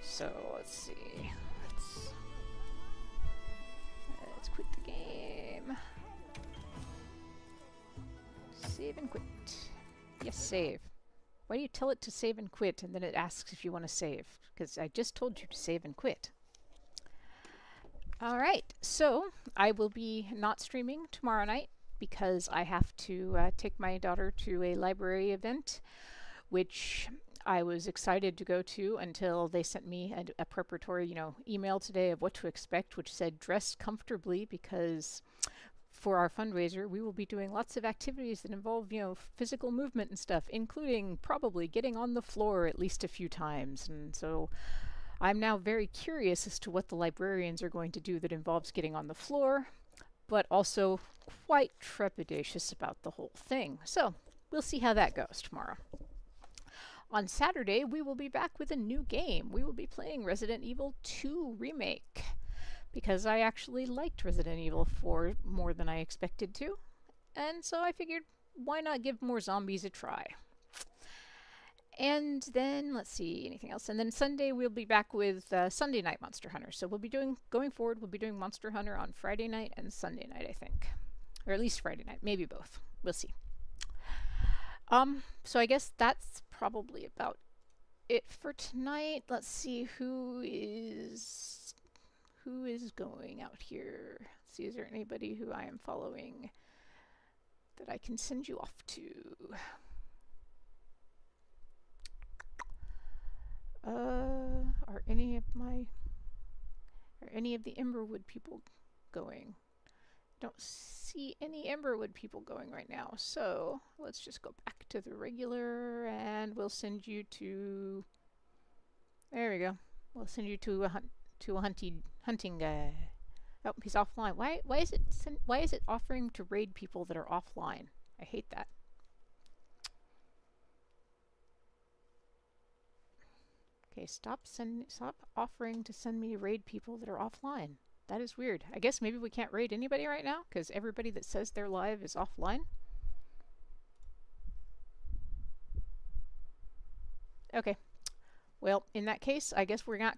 So, let's see. Let's quit the game. Save and quit. Yes, save. Why do you tell it to save and quit and then it asks if you want to save? Because I just told you to save and quit. Alright, so I will be not streaming tomorrow night because I have to take my daughter to a library event, which I was excited to go to until they sent me a preparatory, email today of what to expect, which said dress comfortably because for our fundraiser, we will be doing lots of activities that involve, physical movement and stuff, including probably getting on the floor at least a few times. And so I'm now very curious as to what the librarians are going to do that involves getting on the floor, but also quite trepidatious about the whole thing. So we'll see how that goes tomorrow. On Saturday, we will be back with a new game. We will be playing Resident Evil 2 Remake, because I actually liked Resident Evil 4 more than I expected to, and so I figured, why not give more zombies a try? And then, let's see, anything else? And then Sunday, we'll be back with Sunday Night Monster Hunter. So going forward, we'll be doing Monster Hunter on Friday night and Sunday night, I think. Or at least Friday night, maybe both. We'll see. So I guess that's probably about it for tonight. Let's see who is going out here. Let's see, is there anybody who I am following that I can send you off to? Are any of the Emberwood people going? Don't see any Emberwood people going right now, so let's just go back to the regular and we'll send you to, there we go, we'll send you to a hunting guy. Oh, he's offline. Why is it offering to raid people that are offline? I hate that. Okay, stop offering to send me raid people that are offline. That is weird. I guess maybe we can't raid anybody right now because everybody that says they're live is offline. Okay. Well, in that case, I guess we're not